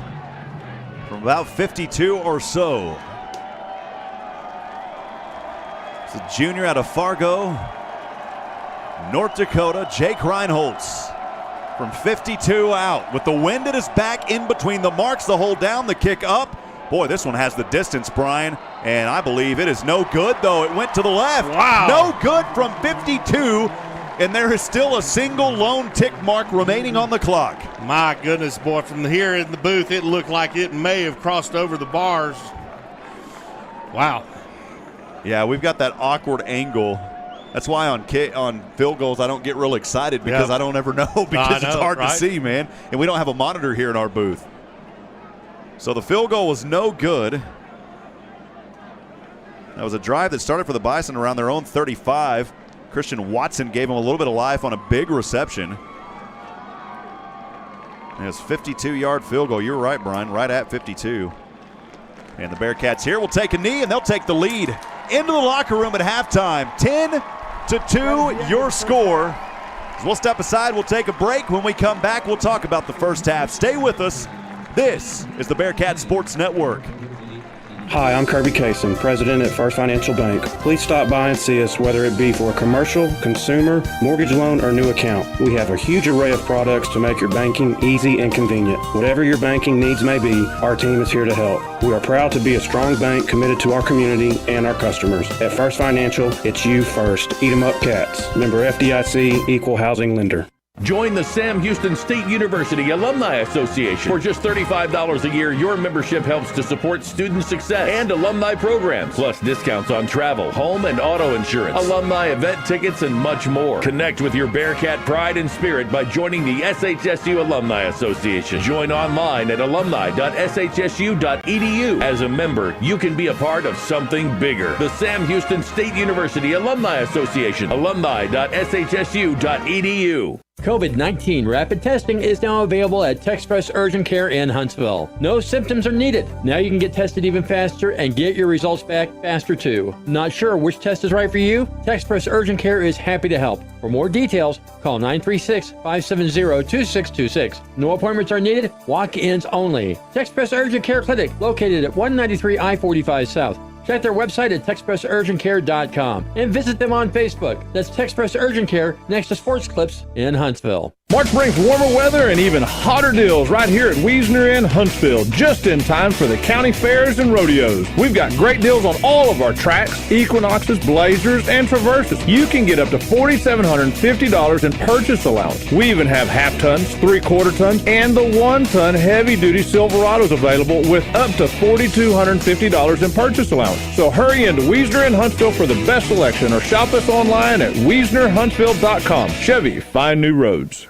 from about 52 or so. It's a junior out of Fargo, North Dakota, Jake Reinholtz. From 52 out with the wind at his back in between the marks, the hold down, the kick up. Boy, this one has the distance, Brian, and I believe it is no good, though. It went to the left. Wow. No good from 52, and there is still a single lone tick mark remaining on the clock. My goodness, boy, from here in the booth, it looked like it may have crossed over the bars. Wow. Yeah, we've got that awkward angle. That's why on field goals I don't get real excited because I don't ever know because it's hard to see, man. And we don't have a monitor here in our booth. So the field goal was no good. That was a drive that started for the Bison around their own 35. Christian Watson gave him a little bit of life on a big reception. And it's a 52-yard field goal. You're right, Brian, right at 52. And the Bearcats here will take a knee, and they'll take the lead into the locker room at halftime. 10-2, your score. As we'll step aside, we'll take a break. When we come back, we'll talk about the first half. Stay with us. This is the Bearcat Sports Network. Hi, I'm Kirby Kaysen, president at First Financial Bank. Please stop by and see us, whether it be for a commercial, consumer, mortgage loan, or new account. We have a huge array of products to make your banking easy and convenient. Whatever your banking needs may be, our team is here to help. We are proud to be a strong bank committed to our community and our customers. At First Financial, it's you first. Eat 'em up, cats. Member FDIC, Equal Housing Lender. Join the Sam Houston State University Alumni Association. For just $35 a year, your membership helps to support student success and alumni programs, plus discounts on travel, home and auto insurance, alumni event tickets, and much more. Connect with your Bearcat pride and spirit by joining the SHSU Alumni Association. Join online at alumni.shsu.edu. As a member, you can be a part of something bigger. The Sam Houston State University Alumni Association, alumni.shsu.edu. COVID-19 rapid testing is now available at TexPress Urgent Care in Huntsville. No symptoms are needed. Now you can get tested even faster and get your results back faster too. Not sure which test is right for you? TexPress Urgent Care is happy to help. For more details, call 936-570-2626. No appointments are needed. Walk-ins only. TexPress Urgent Care Clinic, located at 193 I-45 South. Check their website at TexPressUrgentCare.com and visit them on Facebook. That's TexPress Urgent Care next to Sports Clips in Huntsville. March brings warmer weather and even hotter deals right here at Wiesner in Huntsville, just in time for the county fairs and rodeos. We've got great deals on all of our tracks, Equinoxes, Blazers, and Traverses. You can get up to $4,750 in purchase allowance. We even have half tons, 3/4 tons, and the 1-ton heavy-duty Silverados available with up to $4,250 in purchase allowance. So hurry into Wiesner in Huntsville for the best selection or shop us online at WiesnerHuntsville.com. Chevy, find new roads.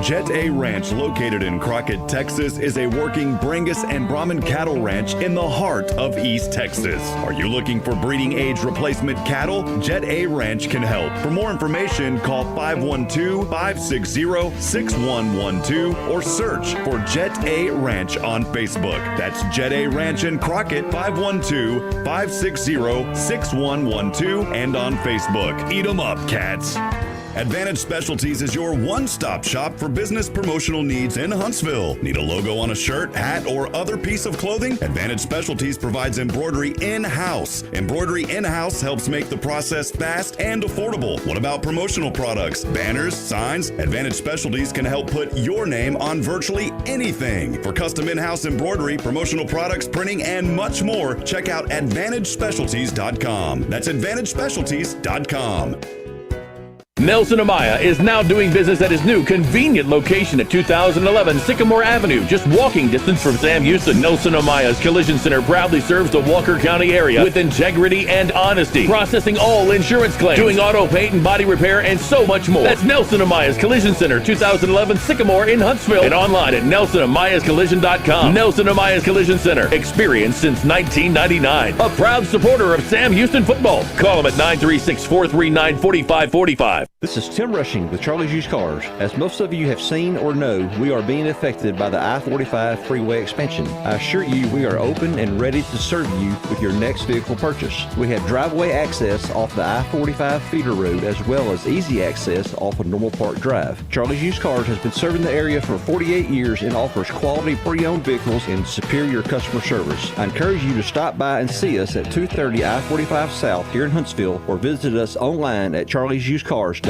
Jet A Ranch, located in Crockett, Texas, is a working Bringus and Brahman cattle ranch in the heart of East Texas. Are you looking for breeding age replacement cattle? Jet A Ranch can help. For more information, call 512-560-6112 or search for Jet A Ranch on Facebook. That's Jet A Ranch in Crockett, 512-560-6112, and on Facebook. Eat 'em up, cats. Advantage Specialties is your one-stop shop for business promotional needs in Huntsville. Need a logo on a shirt, hat, or other piece of clothing? Advantage Specialties provides embroidery in-house. Embroidery in-house helps make the process fast and affordable. What about promotional products? Banners, signs? Advantage Specialties can help put your name on virtually anything. For custom in-house embroidery, promotional products, printing, and much more, check out AdvantageSpecialties.com. That's AdvantageSpecialties.com. Nelson Amaya is now doing business at his new convenient location at 2011 Sycamore Avenue, just walking distance from Sam Houston. Nelson Amaya's Collision Center proudly serves the Walker County area with integrity and honesty, processing all insurance claims, doing auto paint and body repair, and so much more. That's Nelson Amaya's Collision Center, 2011 Sycamore in Huntsville, and online at NelsonAmayasCollision.com. Nelson Amaya's Collision Center, experience since 1999. A proud supporter of Sam Houston football. Call him at 936-439-4545. This is Tim Rushing with Charlie's Used Cars. As most of you have seen or know, we are being affected by the I-45 freeway expansion. I assure you we are open and ready to serve you with your next vehicle purchase. We have driveway access off the I-45 feeder road as well as easy access off of Normal Park Drive. Charlie's Used Cars has been serving the area for 48 years and offers quality pre-owned vehicles and superior customer service. I encourage you to stop by and see us at 230 I-45 South here in Huntsville or visit us online at charliesusedcars.com.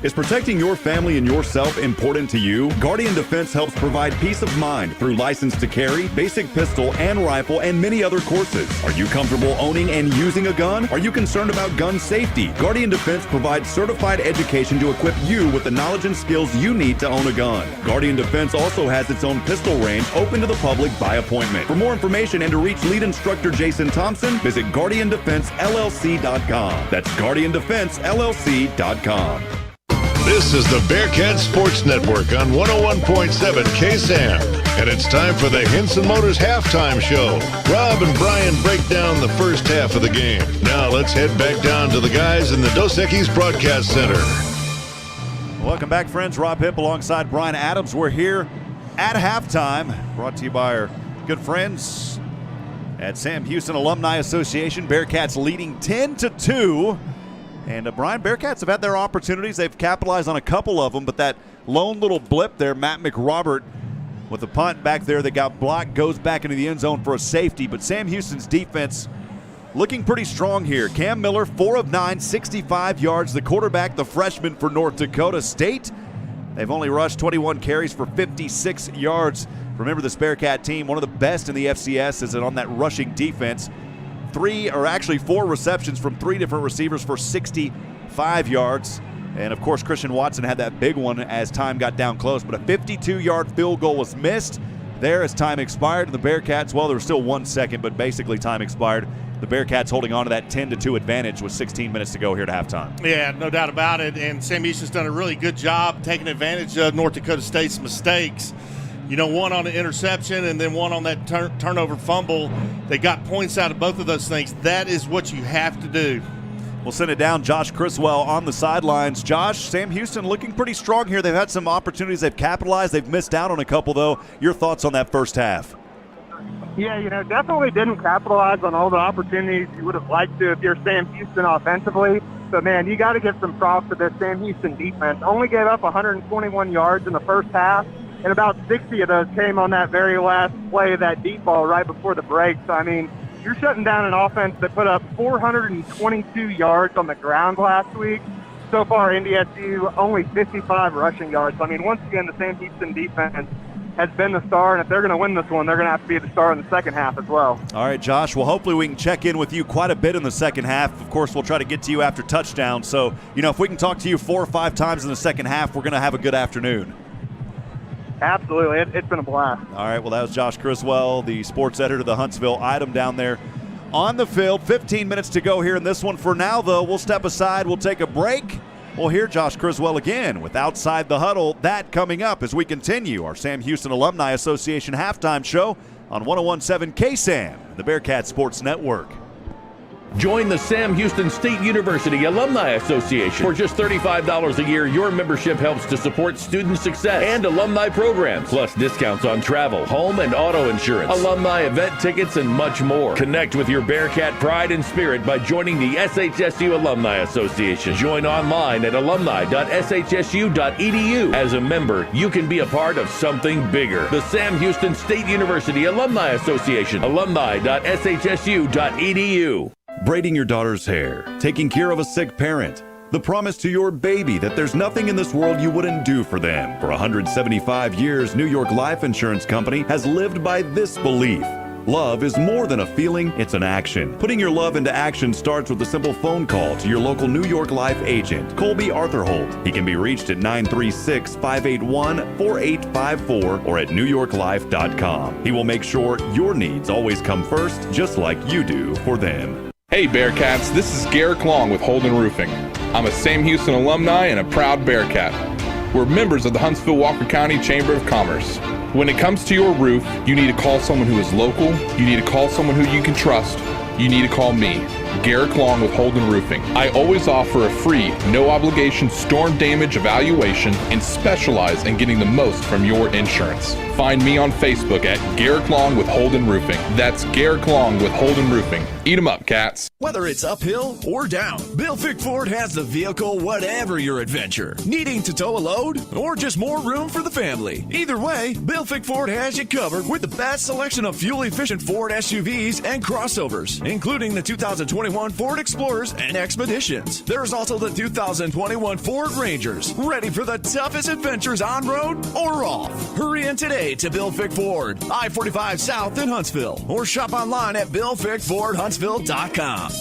Is protecting your family and yourself important to you? Guardian Defense helps provide peace of mind through license to carry, basic pistol and rifle, and many other courses. Are you comfortable owning and using a gun? Are you concerned about gun safety? Guardian Defense provides certified education to equip you with the knowledge and skills you need to own a gun. Guardian Defense also has its own pistol range open to the public by appointment. For more information and to reach lead instructor Jason Thompson, visit GuardianDefenseLLC.com. That's GuardianDefenseLLC.com. This is the Bearcat Sports Network on 101.7 KSAM, and it's time for the Henson Motors halftime show. Rob and Brian break down the first half of the game. Now let's head back down to the guys in the Dos Equis Broadcast Center. Welcome back, friends. Rob Hipp alongside Brian Adams. We're here at halftime, brought to you by our good friends at Sam Houston Alumni Association. Bearcats leading 10-2. And Brian, Bearcats have had their opportunities. They've capitalized on a couple of them, but that lone little blip there, Matt McRobert with the punt back there that got blocked, goes back into the end zone for a safety. But Sam Houston's defense looking pretty strong here. Cam Miller, 4 of 9, 65 yards. The quarterback, the freshman for North Dakota State. They've only rushed 21 carries for 56 yards. Remember, this Bearcat team, one of the best in the FCS, is on that rushing defense. 4 receptions from 3 different receivers for 65 yards. And, of course, Christian Watson had that big one as time got down close. But a 52-yard field goal was missed there as time expired. And the Bearcats, well, there was still 1 second, but basically time expired. The Bearcats holding on to that 10-2 advantage with 16 minutes to go here to halftime. Yeah, no doubt about it. And Sam Houston's done a really good job taking advantage of North Dakota State's mistakes. You know, one on the interception and then one on that turnover fumble. They got points out of both of those things. That is what you have to do. We'll send it down. Josh Criswell on the sidelines. Josh, Sam Houston looking pretty strong here. They've had some opportunities. They've capitalized. They've missed out on a couple, though. Your thoughts on that first half? Yeah, definitely didn't capitalize on all the opportunities you would have liked to if you're Sam Houston offensively. So, man, you got to give some props to this Sam Houston defense. Only gave up 121 yards in the first half, and about 60 of those came on that very last play of that deep ball right before the break. So, I mean, you're shutting down an offense that put up 422 yards on the ground last week. So far, NDSU only 55 rushing yards. So, I mean, once again, the Sam Houston defense has been the star, and if they're going to win this one, they're going to have to be the star in the second half as well. All right, Josh, well, hopefully we can check in with you quite a bit in the second half. Of course, we'll try to get to you after touchdown. So, if we can talk to you 4 or 5 times in the second half, we're going to have a good afternoon. Absolutely. It's been a blast. All right, well, that was Josh Criswell, the sports editor of the Huntsville Item down there on the field. 15 minutes to go here in this one. For now, though, we'll step aside. We'll take a break. We'll hear Josh Criswell again with Outside the Huddle. That coming up as we continue our Sam Houston Alumni Association halftime show on 101.7 KSAM, the Bearcats Sports Network. Join the Sam Houston State University Alumni Association. For just $35 a year, your membership helps to support student success and alumni programs, plus discounts on travel, home and auto insurance, alumni event tickets, and much more. Connect with your Bearcat pride and spirit by joining the SHSU Alumni Association. Join online at alumni.shsu.edu. As a member, you can be a part of something bigger. The Sam Houston State University Alumni Association, alumni.shsu.edu. Braiding your daughter's hair, taking care of a sick parent, the promise to your baby that there's nothing in this world you wouldn't do for them. For 175 years, New York Life Insurance Company has lived by this belief. Love is more than a feeling, it's an action. Putting your love into action starts with a simple phone call to your local New York Life agent, Colby Arthurholt. He can be reached at 936-581-4854 or at newyorklife.com. He will make sure your needs always come first, just like you do for them. Hey Bearcats, this is Garrick Long with Holden Roofing. I'm a Sam Houston alumni and a proud Bearcat. We're members of the Huntsville-Walker County Chamber of Commerce. When it comes to your roof, you need to call someone who is local, you need to call someone who you can trust, you need to call me, Garrick Long with Holden Roofing. I always offer a free, no-obligation storm damage evaluation and specialize in getting the most from your insurance. Find me on Facebook at Garrick Long with Holden Roofing. That's Garrick Long with Holden Roofing. Eat 'em up, cats. Whether it's uphill or down, Bill Fick Ford has the vehicle, whatever your adventure. Needing to tow a load or just more room for the family. Either way, Bill Fick Ford has you covered with the best selection of fuel-efficient Ford SUVs and crossovers, including the 2021 Ford Explorers and Expeditions. There's also the 2021 Ford Rangers, ready for the toughest adventures on road or off. Hurry in today to Bill Fick Ford, I-45 South in Huntsville, or shop online at BillFickFordHuntsville.com.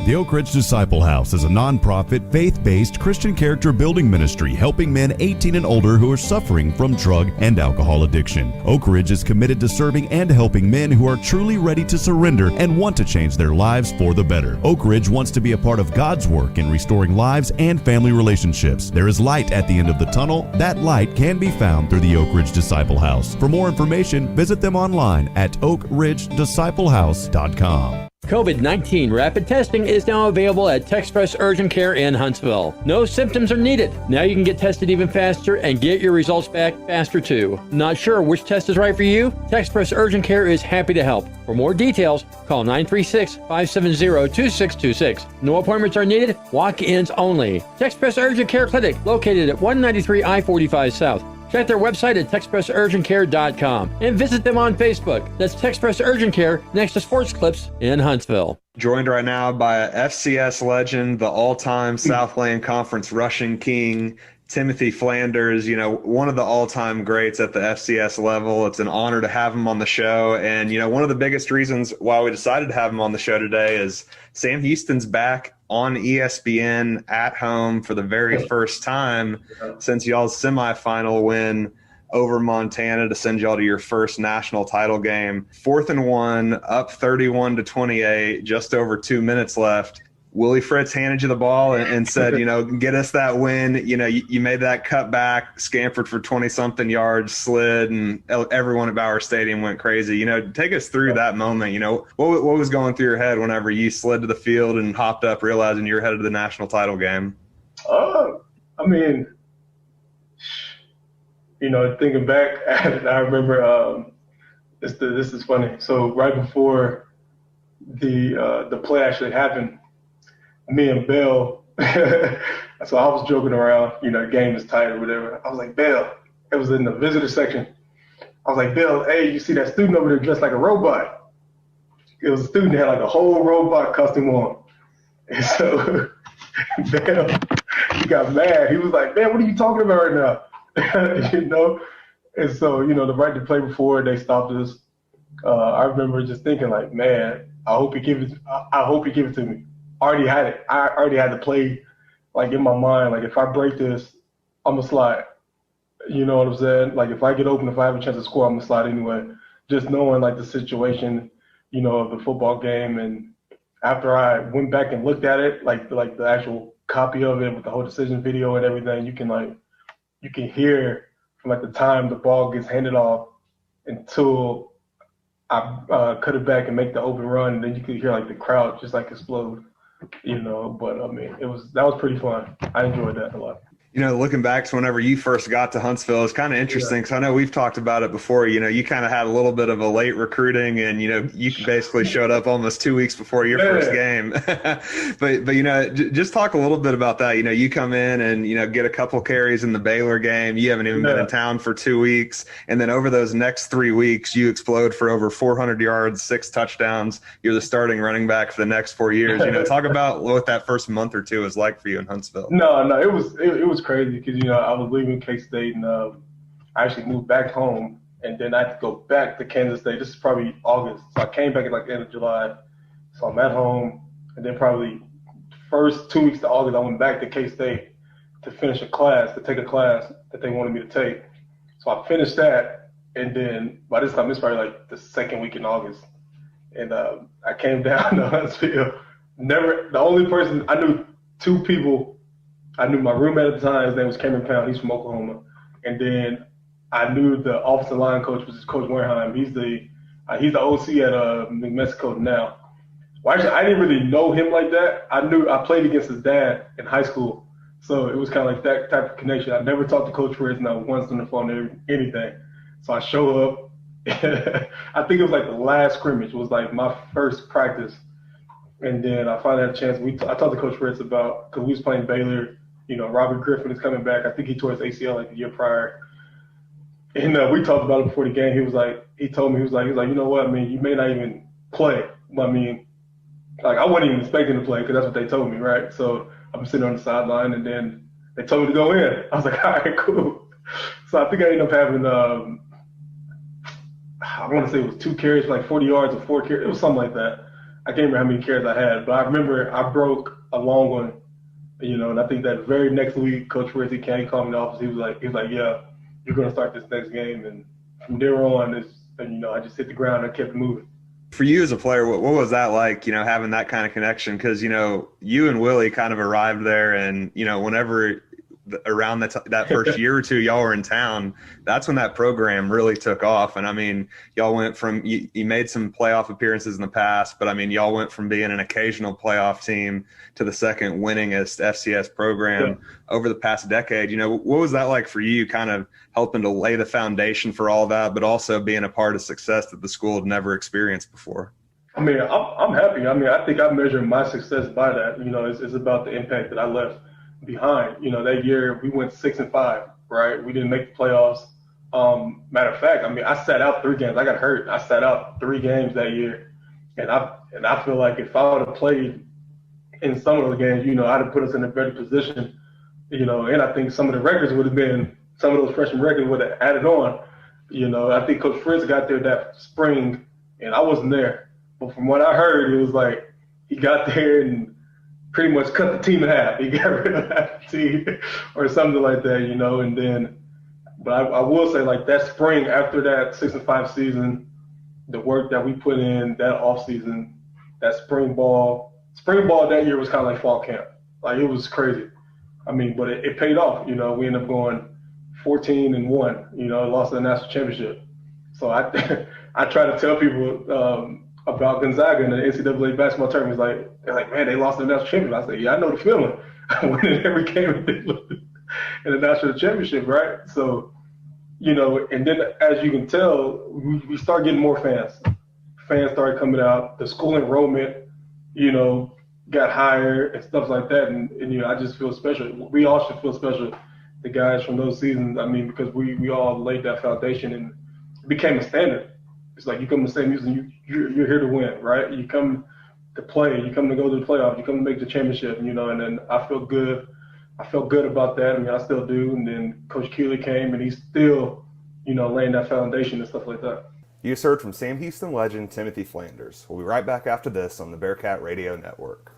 The Oak Ridge Disciple House is a nonprofit, faith-based Christian character building ministry helping men 18 and older who are suffering from drug and alcohol addiction. Oak Ridge is committed to serving and helping men who are truly ready to surrender and want to change their lives for the better. Oak Ridge wants to be a part of God's work in restoring lives and family relationships. There is light at the end of the tunnel. That light can be found through the Oak Ridge Disciple House. For more information, visit them online at oakridgedisciplehouse.com. COVID-19 rapid testing is now available at TexPress Urgent Care in Huntsville. No symptoms are needed. Now you can get tested even faster and get your results back faster too. Not sure which test is right for you? TexPress Urgent Care is happy to help. For more details, call 936-570-2626. No appointments are needed. Walk-ins only. TexPress Urgent Care Clinic, located at 193 I-45 South. Check their website at TexPressUrgentCare.com and visit them on Facebook. That's TexPress Urgent Care next to Sports Clips in Huntsville. Joined right now by a FCS legend, the all-time Southland Conference rushing king, Timothy Flanders, one of the all-time greats at the FCS level. It's an honor to have him on the show. And, one of the biggest reasons why we decided to have him on the show today is Sam Houston's back on ESPN at home for the very first time since y'all's semifinal win over Montana to send y'all to your first national title game. 4th and 1, up 31-28, just over 2 minutes left. Willie Fritz handed you the ball and said, get us that win. You made that cut back, scampered for 20-something yards, slid, and everyone at Bauer Stadium went crazy. Take us through that moment. What was going through your head whenever you slid to the field and hopped up realizing you were headed to the national title game? Thinking back, I remember this is funny. So right before the play actually happened, me and Bill, so I was joking around, the game is tight or whatever. I was like, Bill, it was in the visitor section. I was like, Bill, hey, you see that student over there dressed like a robot? It was a student that had like a whole robot costume on. And so Bill, he got mad. He was like, man, what are you talking about right now? And so, the play before they stopped us, I remember just thinking like, man, I hope he give it to me. I already had it. I already had the play like in my mind. Like if I break this, I'm gonna slide. You know what I'm saying? Like if I get open, if I have a chance to score, I'm gonna slide anyway. Just knowing like the situation, of the football game. And after I went back and looked at it, like the actual copy of it with the whole decision video and everything, you can hear from like the time the ball gets handed off until I cut it back and make the open run. And then you could hear like the crowd just like explode. But that was pretty fun. I enjoyed that a lot. Looking back to whenever you first got to Huntsville, it's kind of interesting because I know we've talked about it before. You kind of had a little bit of a late recruiting, and you basically showed up almost 2 weeks before your first game. but just talk a little bit about that. You come in and get a couple carries in the Baylor game. You haven't even been in town for 2 weeks, and then over those next 3 weeks, you explode for over 400 yards, 6 touchdowns. You're the starting running back for the next 4 years. Talk about what that first month or two was like for you in Huntsville. No, it was crazy because I was leaving K-State and I actually moved back home, and then I had to go back to Kansas State. This is probably August, so I came back at like the end of July. So I'm at home, and then probably first 2 weeks of August I went back to K-State to take a class that they wanted me to take. So I finished that, and then by this time it's probably like the second week in August, and I came down to Huntsville. The only person I knew, 2 people. I knew my roommate at the time. His name was Cameron Pound. He's from Oklahoma. And then I knew the offensive line coach, which is Coach Wareheim. He's the OC at New Mexico now. Well, actually, I didn't really know him like that. I played against his dad in high school, so it was kind of like that type of connection. I never talked to Coach Fritz, not once on the phone or anything. So I show up. I think it was like the last scrimmage. It was like my first practice. And then I finally had a chance. I talked to Coach Fritz about, because we was playing Baylor. Robert Griffin is coming back. I think he tore his ACL like the year prior. And we talked about it before the game. He told me, you know what, you may not even play. I wasn't even expecting to play because that's what they told me, right? So I'm sitting on the sideline, and then they told me to go in. I was like, all right, cool. So I think I ended up having, I want to say it was 2 carries for like 40 yards or 4 carries. It was something like that. I can't remember how many carries I had, but I remember I broke a long one. And I think that very next week, Coach Fritz, he called me in the office. He was like, yeah, you're going to start this next game. And from there on, I just hit the ground and kept moving. For you as a player, what was that like, having that kind of connection? Because, you and Willie kind of arrived there, and, whenever around that first year or two y'all were in town, that's when that program really took off. And y'all went from you made some playoff appearances in the past, but y'all went from being an occasional playoff team to the second winningest FCS program over the past decade. What was that like for you, kind of helping to lay the foundation for all that, but also being a part of success that the school had never experienced before? I'm happy. I think I measure my success by that. It's about the impact that I left behind. That year we went 6-5, right? We didn't make the playoffs. Matter of fact, I sat out 3 games. I got hurt. I sat out 3 games that year, and I feel like if I would have played in some of those games, I'd have put us in a better position, and I think some of the records would have been, some of those freshman records would have added on. I think Coach Fritz got there that spring, and I wasn't there. But from what I heard, it was like he got there and pretty much cut the team in half. He got rid of half the team or something like that, and then, but I will say, like, that spring after that 6-5 season, the work that we put in that off season, that spring ball that year was kind of like fall camp. Like, it was crazy. I mean, but it paid off. We ended up going 14-1, lost the national championship. So I try to tell people about Gonzaga in the NCAA basketball tournament. They're like, man, they lost the national championship. I say, yeah, I know the feeling. I went in every game in the national championship, right? So, and then as you can tell, we start getting more fans. Fans started coming out. The school enrollment, got higher and stuff like that. And I just feel special. We all should feel special, the guys from those seasons. I mean, because we all laid that foundation and it became a standard. It's like you come to St. Houston, you're here to win, right? You come to play, you come to go to the playoff, you come to make the championship, and then I felt good. I felt good about that. I mean, I still do. And then Coach Keeley came, and he's still, laying that foundation and stuff like that. You just heard from Sam Houston legend Timothy Flanders. We'll be right back after this on the Bearcat Radio Network.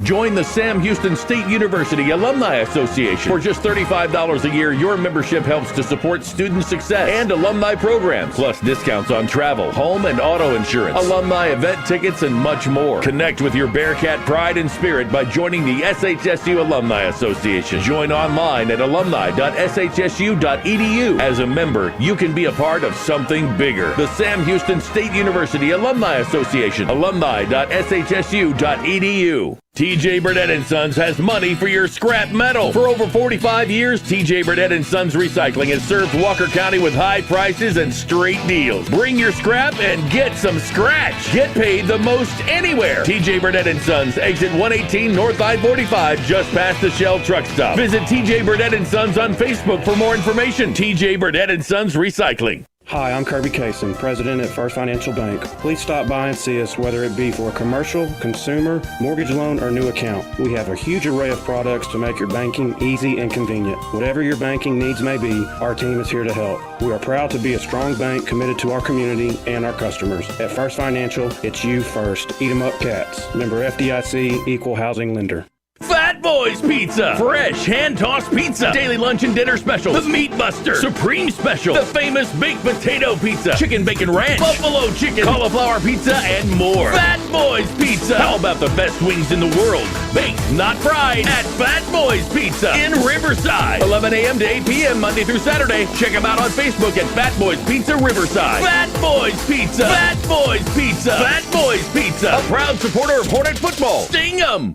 Join the Sam Houston State University Alumni Association. For just $35 a year, your membership helps to support student success and alumni programs, plus discounts on travel, home and auto insurance, alumni event tickets, and much more. Connect with your Bearcat pride and spirit by joining the SHSU Alumni Association. Join online at alumni.shsu.edu. As a member, you can be a part of something bigger. The Sam Houston State University Alumni Association, alumni.shsu.edu. TJ Burdett & Sons has money for your scrap metal. For over 45 years, TJ Burdett & Sons Recycling has served Walker County with high prices and straight deals. Bring your scrap and get some scratch. Get paid the most anywhere. TJ Burdett & Sons, exit 118 North I-45, just past the Shell truck stop. Visit TJ Burdett & Sons on Facebook for more information. TJ Burdett & Sons Recycling. Hi, I'm Kirby Kaysen, President at First Financial Bank. Please stop by and see us, whether it be for a commercial, consumer, mortgage loan, or new account. We have a huge array of products to make your banking easy and convenient. Whatever your banking needs may be, our team is here to help. We are proud to be a strong bank committed to our community and our customers. At First Financial, it's you first. Eat 'em up, cats. Member FDIC, Equal Housing Lender. Fat Boys Pizza. Fresh hand-tossed pizza. Daily lunch and dinner specials. The Meat Buster. Supreme Special. The famous baked potato pizza. Chicken bacon ranch. Buffalo chicken. Cauliflower pizza and more. Fat Boys Pizza. How about the best wings in the world? Baked, not fried. At Fat Boys Pizza in Riverside. 11 a.m. to 8 p.m. Monday through Saturday. Check them out on Facebook at Fat Boys Pizza Riverside. Fat Boys Pizza. Fat Boys Pizza. Fat Boys Pizza. A proud supporter of Hornet football. Sting 'em.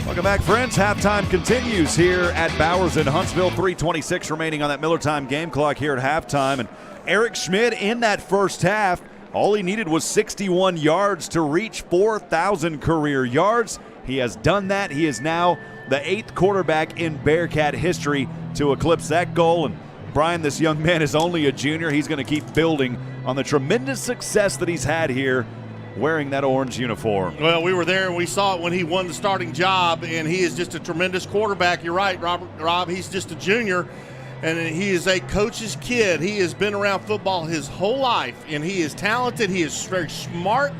Welcome back, friends. Halftime continues here at Bowers in Huntsville. 3:26 remaining on that Miller time game clock here at halftime. And Eric Schmidt in that first half, all he needed was 61 yards to reach 4,000 career yards. He has done that. He is now the 8th quarterback in Bearcat history to eclipse that goal. And Brian, this young man is only a junior. He's going to keep building on the tremendous success that he's had here wearing that orange uniform. Well, we were there and we saw it when he won the starting job, and he is just a tremendous quarterback. You're right, Rob. He's just a junior, and he is a coach's kid. He has been around football his whole life, and he is talented. He is very smart.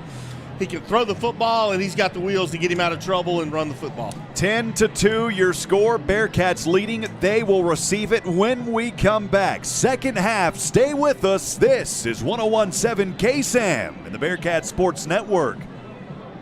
He can throw the football, and he's got the wheels to get him out of trouble and run the football. 10-2 your score. Bearcats leading. They will receive it when we come back. Second half, stay with us. This is 101.7 KSAM in the Bearcat Sports Network.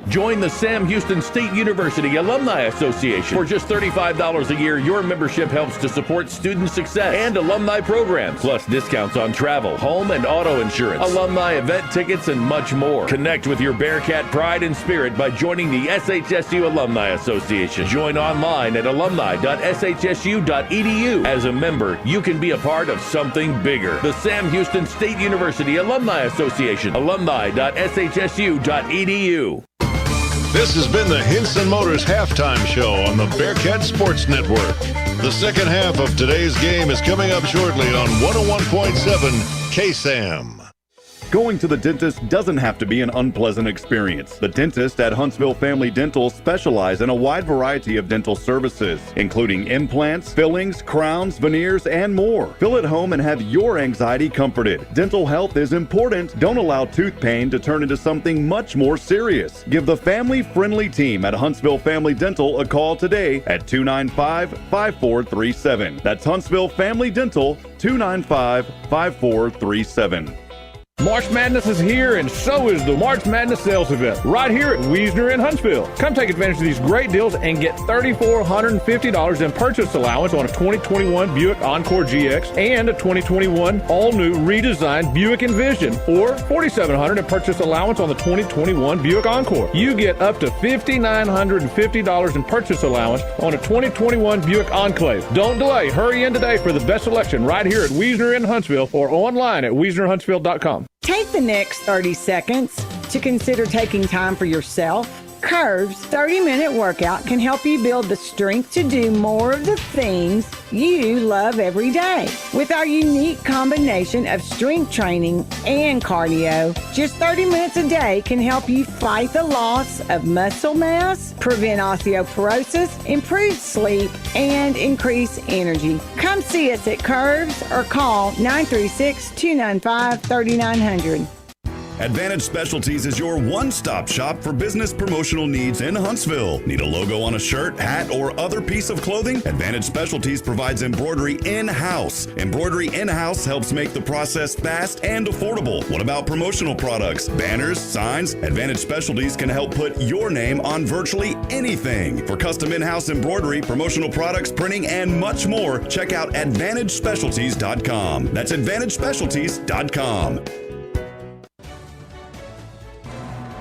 Join the Sam Houston State University Alumni Association. For just $35 a year, your membership helps to support student success and alumni programs, plus discounts on travel, home and auto insurance, alumni event tickets, and much more. Connect with your Bearcat pride and spirit by joining the SHSU Alumni Association. Join online at alumni.shsu.edu. As a member, you can be a part of something bigger. The Sam Houston State University Alumni Association, alumni.shsu.edu. This has been the Hinson Motors Halftime Show on the Bearcat Sports Network. The second half of today's game is coming up shortly on 101.7 KSAM. Going to the dentist doesn't have to be an unpleasant experience. The dentists at Huntsville Family Dental specialize in a wide variety of dental services, including implants, fillings, crowns, veneers, and more. Feel at home and have your anxiety comforted. Dental health is important. Don't allow tooth pain to turn into something much more serious. Give the family-friendly team at Huntsville Family Dental a call today at 295-5437. That's Huntsville Family Dental, 295-5437. March Madness is here, and so is the March Madness sales event right here at Wiesner in Huntsville. Come take advantage of these great deals and get $3,450 in purchase allowance on a 2021 Buick Encore GX and a 2021 all-new redesigned Buick Envision, or $4,700 in purchase allowance on the 2021 Buick Encore. You get up to $5,950 in purchase allowance on a 2021 Buick Enclave. Don't delay. Hurry in today for the best selection right here at Wiesner in Huntsville or online at WiesnerHuntsville.com. Take the next 30 seconds to consider taking time for yourself. Curve's 30-minute workout can help you build the strength to do more of the things you love every day. With our unique combination of strength training and cardio, just 30 minutes a day can help you fight the loss of muscle mass, prevent osteoporosis, improve sleep, and increase energy. Come see us at Curves or call 936-295-3900. Advantage Specialties is your one-stop shop for business promotional needs in Huntsville. Need a logo on a shirt, hat, or other piece of clothing? Advantage Specialties provides embroidery in-house. Embroidery in-house helps make the process fast and affordable. What about promotional products? Banners, signs? Advantage Specialties can help put your name on virtually anything. For custom in-house embroidery, promotional products, printing, and much more, check out AdvantageSpecialties.com. That's AdvantageSpecialties.com.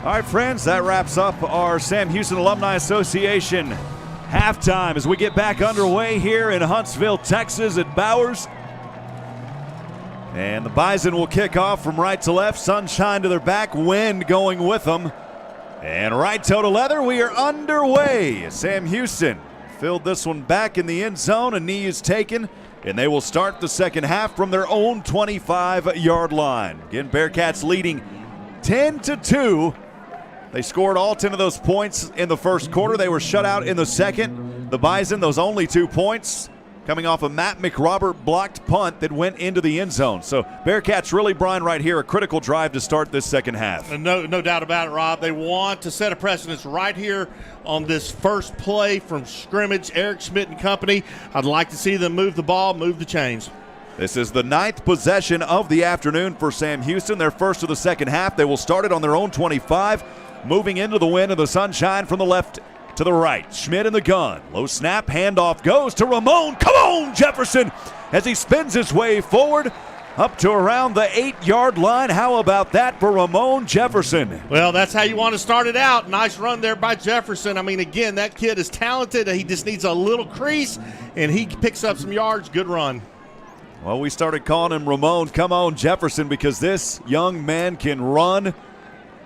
All right, friends, that wraps up our Sam Houston Alumni Association halftime as we get back underway here in Huntsville, Texas at Bowers. And the Bison will kick off from right to left, sunshine to their back, wind going with them. And right toe to leather, we are underway. Sam Houston filled this one back in the end zone, a knee is taken, and they will start the second half from their own 25-yard line. Again, Bearkats leading 10-2. They scored all 10 of those points in the first quarter. They were shut out in the second. The Bison, those only 2 points, coming off a Matt McRobert blocked punt that went into the end zone. So Bearkats really, Brian, right here, a critical drive to start this second half. No doubt about it, Rob. They want to set a precedence right here on this first play from scrimmage. Eric Schmidt and company, I'd like to see them move the ball, move the chains. This is the 9th possession of the afternoon for Sam Houston. Their first of the second half. They will start it on their own 25. Moving into the wind and the sunshine from the left to the right. Schmidt in the gun. Low snap, handoff goes to Ramon. Come on, Jefferson, as he spins his way forward up to around the 8-yard line. How about that for Ramon Jefferson? Well, that's how you want to start it out. Nice run there by Jefferson. I mean, again, that kid is talented. He just needs a little crease, and he picks up some yards. Good run. Well, we started calling him Ramon, come on, Jefferson, because this young man can run,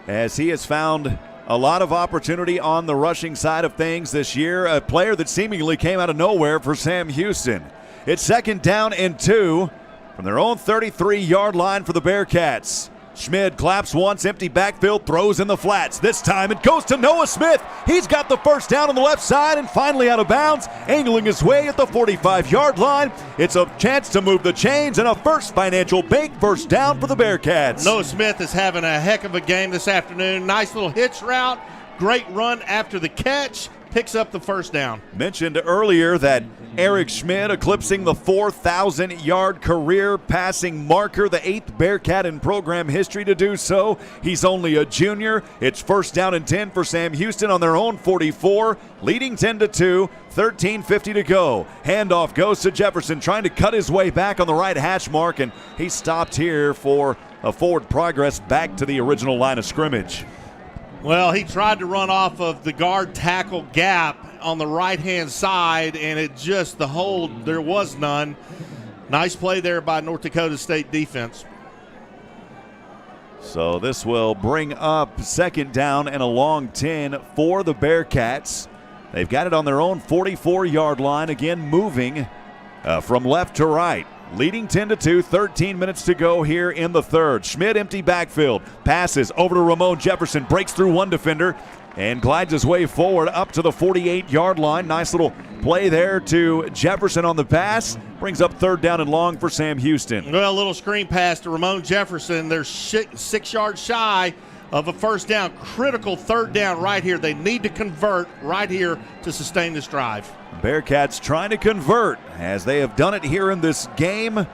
as he has found a lot of opportunity on the rushing side of things this year. A player that seemingly came out of nowhere for Sam Houston. It's second down and 2 from their own 33-yard line for the Bearkats. Schmidt claps once, empty backfield, throws in the flats. This time it goes to Noah Smith. He's got the first down on the left side and finally out of bounds, angling his way at the 45-yard line. It's a chance to move the chains and a First Financial Bank first down for the Bearkats. Noah Smith is having a heck of a game this afternoon. Nice little hitch route, great run after the catch. Picks up the first down. Mentioned earlier that Eric Schmidt eclipsing the 4,000-yard career passing marker, the 8th Bearcat in program history to do so. He's only a junior. It's first down and 10 for Sam Houston on their own 44, leading 10-2, 13:50 to go. Handoff goes to Jefferson, trying to cut his way back on the right hash mark, and he stopped here for a forward progress back to the original line of scrimmage. Well, he tried to run off of the guard tackle gap on the right-hand side, and it just, the hold, there was none. Nice play there by North Dakota State defense. So this will bring up second down and a long 10 for the Bearkats. They've got it on their own 44-yard line, again moving from left to right. Leading 10-2, 13 minutes to go here in the third. Schmidt empty backfield, passes over to Ramon Jefferson, breaks through one defender, and glides his way forward up to the 48-yard line. Nice little play there to Jefferson on the pass. Brings up third down and long for Sam Houston. Well, a little screen pass to Ramon Jefferson. They're 6 yards shy of a first down. Critical third down right here. They need to convert right here to sustain this drive. Bearkats trying to convert as they have done it here in this game.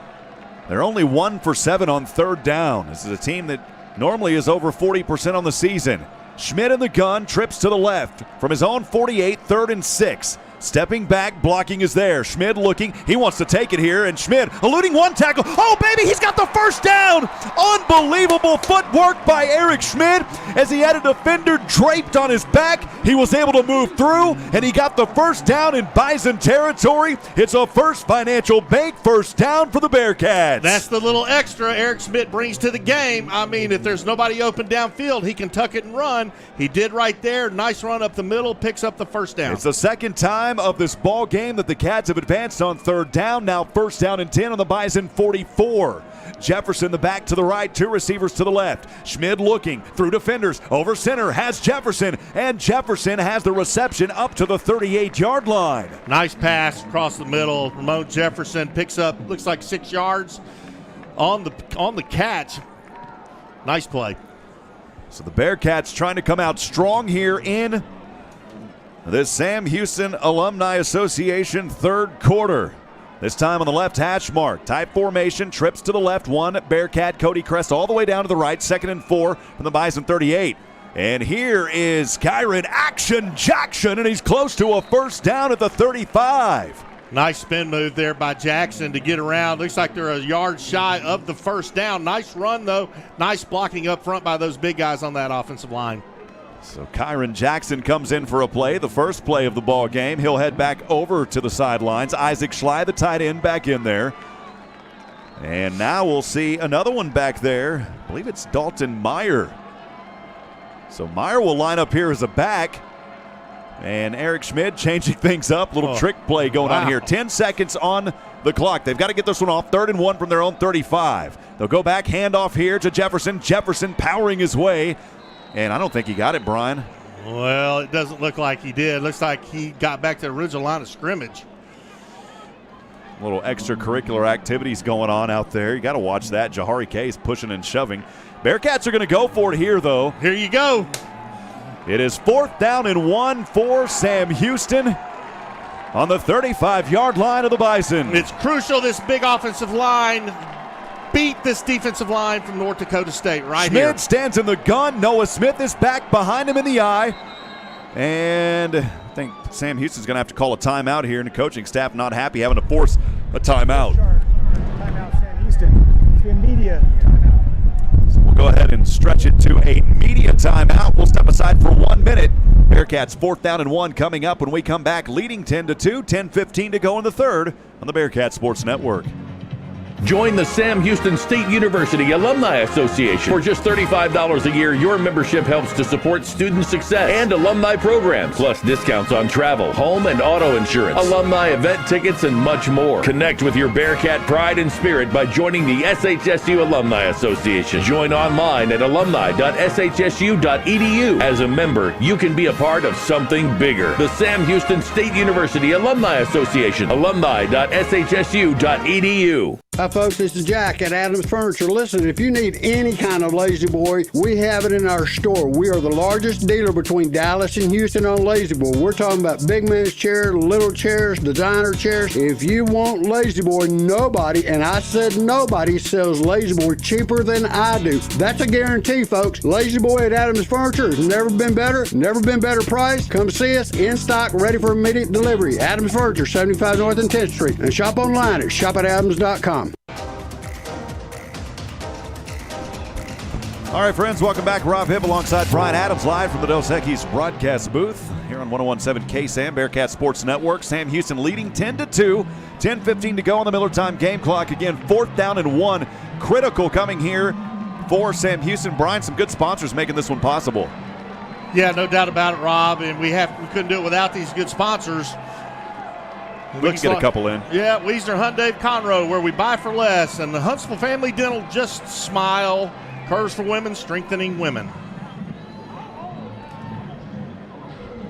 They're only 1 for 7 on third down. This is a team that normally is over 40% on the season. Schmidt in the gun, trips to the left from his own 48, 3rd and 6. Stepping back, blocking is there. Schmidt looking, he wants to take it here, and Schmidt eluding one tackle. Oh, baby, he's got the first down! Unbelievable footwork by Eric Schmidt as he had a defender draped on his back. He was able to move through, and he got the first down in Bison territory. It's a First Financial Bank first down for the Bearkats. That's the little extra Eric Schmidt brings to the game. I mean, if there's nobody open downfield, he can tuck it and run. He did right there. Nice run up the middle, picks up the first down. It's the second time of this ball game that the Cats have advanced on third down. Now first down and 10 on the Bison 44. Jefferson the back to the right, 2 receivers to the left. Schmidt looking through defenders, over center, has Jefferson, and Jefferson has the reception up to the 38-yard line. Nice pass across the middle. Ramon Jefferson picks up, looks like 6 yards on the catch. Nice play. So the Bearkats trying to come out strong here in this Sam Houston Alumni Association third quarter. This time on the left hash mark. Tight formation, trips to the left, 1 Bearcat, Cody Crest all the way down to the right, 2nd and 4 from the Bison 38. And here is Kyron Action Jackson, and he's close to a first down at the 35. Nice spin move there by Jackson to get around. Looks like they're a yard shy of the first down. Nice run, though. Nice blocking up front by those big guys on that offensive line. So Kyron Jackson comes in for a play, the first play of the ball game. He'll head back over to the sidelines. Isaac Schley, the tight end, back in there. And now we'll see another one back there. I believe it's Dalton Meyer. So Meyer will line up here as a back. And Eric Schmidt changing things up. Little trick play going on here. 10 seconds on the clock. They've got to get this one off. 3rd and 1 from their own 35. They'll go back, handoff here to Jefferson. Jefferson powering his way. And I don't think he got it, Brian. Well, it doesn't look like he did. Looks like he got back to the original line of scrimmage. Little extracurricular activities going on out there. You got to watch that. Jahari Case pushing and shoving. Bearkats are going to go for it here, though. Here you go. It is 4th down and 1 for Sam Houston on the 35-yard line of the Bison. It's crucial this big offensive line beat this defensive line from North Dakota State right here. Schmidt stands in the gun. Noah Smith is back behind him in the eye. And I think Sam Houston's going to have to call a timeout here, and the coaching staff not happy having to force a timeout. Timeout, Sam Houston. It's been media timeout. So we'll go ahead and stretch it to a media timeout. We'll step aside for 1 minute. Bearkats 4th down and 1 coming up when we come back, leading 10-2, 10:15 to go in the third on the Bearcat Sports Network. Join the Sam Houston State University Alumni Association. For just $35 a year, your membership helps to support student success and alumni programs, plus discounts on travel, home and auto insurance, alumni event tickets, and much more. Connect with your Bearcat pride and spirit by joining the SHSU Alumni Association. Join online at alumni.shsu.edu. As a member, you can be a part of something bigger. The Sam Houston State University Alumni Association, alumni.shsu.edu. Hi folks, this is Jack at Adams Furniture. Listen, if you need any kind of lazy boy, we have it in our store. We are the largest dealer between Dallas and Houston on lazy boy. We're talking about big man's chairs, little chairs, designer chairs. If you want lazy boy, nobody, and I said nobody, sells lazy boy cheaper than I do. That's a guarantee, folks. Lazy boy at Adams Furniture has never been better priced. Come see us in stock, ready for immediate delivery. Adams Furniture, 75 North and 10th Street, and shop online at shop@adams.com. All right, friends, welcome back. Rob Hipp alongside Brian Adams live from the Dos Equis broadcast booth here on 101.7 KSAM, Bearcat Sports Network. Sam Houston leading 10-2, 10:15 to go on the Miller Time game clock. Again, 4th down and 1. Critical coming here for Sam Houston. Brian, some good sponsors making this one possible. Yeah, no doubt about it, Rob. And we couldn't do it without these good sponsors. We can get a couple in. Yeah, Wiesner Hunt Dave Conroe, where we buy for less. And the Huntsville Family Dental, just smile. Curves for women, strengthening women.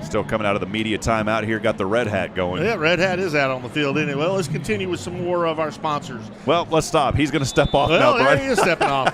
Still coming out of the media timeout here. Got the red hat going. Yeah, red hat is out on the field, isn't it? Well, let's continue with some more of our sponsors. Well, let's stop. He's going to step off now, There Brian. he is stepping off.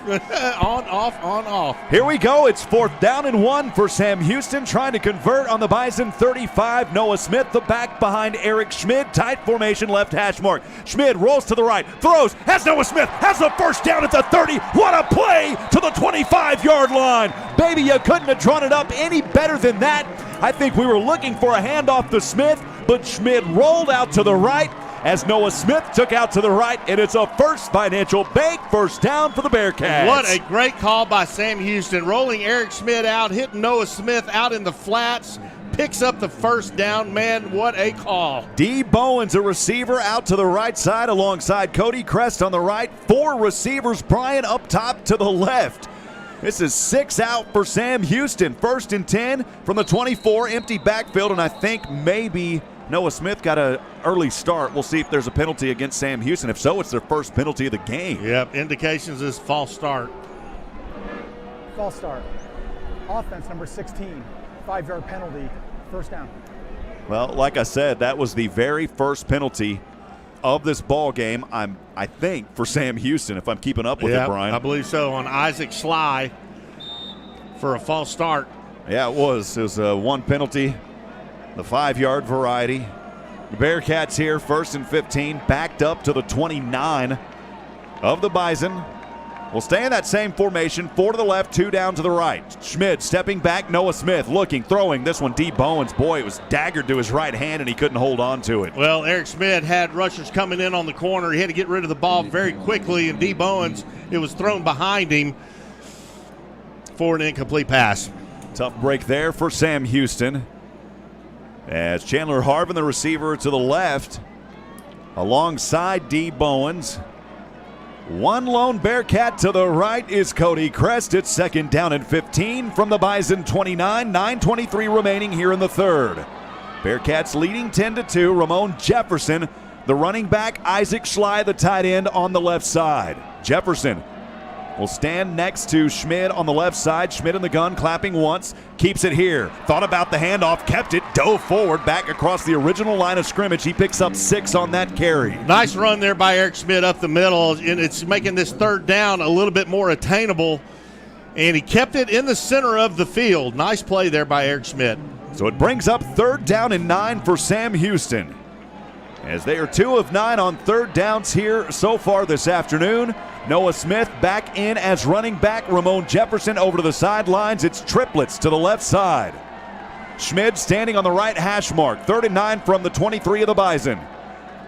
On, off. Here we go. It's 4th down and 1 for Sam Houston, trying to convert on the Bison 35. Noah Smith, the back behind Eric Schmid. Tight formation, left hash mark. Schmid rolls to the right, throws, has Noah Smith, has the first down at the 30. What a play to the 25-yard line. Baby, you couldn't have drawn it up any better than that. I think we were looking for a handoff to Smith, but Schmid rolled out to the right as Noah Smith took out to the right, and it's a First Financial Bank first down for the Bearcats. What a great call by Sam Houston, rolling Eric Schmid out, hitting Noah Smith out in the flats, picks up the first down. Man, what a call. D. Bowens, a receiver, out to the right side alongside Cody Crest on the right. 4 receivers, Brian up top to the left. This is 6 out for Sam Houston. 1st and 10 from the 24, empty backfield, and I think maybe Noah Smith got an early start. We'll see if there's a penalty against Sam Houston. If so, it's their first penalty of the game. Yep, indications is false start. False start. Offense number 16, 5-yard penalty, first down. Well, like I said, that was the very first penalty of this ball game, I think, for Sam Houston, if I'm keeping up with it, Brian. I believe so, on Isaac Schley for a false start. Yeah, it was. It was one penalty, the 5-yard variety. The Bearcats here, 1st and 15, backed up to the 29 of the Bison. We'll stay in that same formation, 4 to the left, 2 down to the right. Schmid stepping back, Noah Smith looking, throwing. This one, D. Bowens, boy, it was daggered to his right hand, and he couldn't hold on to it. Well, Eric Schmid had rushers coming in on the corner. He had to get rid of the ball very quickly, and D. Bowens, it was thrown behind him for an incomplete pass. Tough break there for Sam Houston. As Chandler Harvin, the receiver, to the left, alongside D. Bowens. One lone Bearcat to the right is Cody Crest. It's 2nd down and 15 from the Bison 29. 9:23 remaining here in the 3rd. Bearcats leading 10-2. Ramon Jefferson, the running back. Isaac Schley, the tight end, on the left side. Jefferson will stand next to Schmid on the left side. Schmid in the gun, clapping once, keeps it here. Thought about the handoff, kept it, dove forward, back across the original line of scrimmage. He picks up 6 on that carry. Nice run there by Eric Schmid up the middle, and it's making this 3rd down a little bit more attainable. And he kept it in the center of the field. Nice play there by Eric Schmid. So it brings up 3rd down and 9 for Sam Houston, as they are 2 of 9 on 3rd downs here so far this afternoon. Noah Smith back in as running back. Ramon Jefferson over to the sidelines. It's triplets to the left side. Schmid standing on the right hash mark. 3rd and 9 from the 23 of the Bison.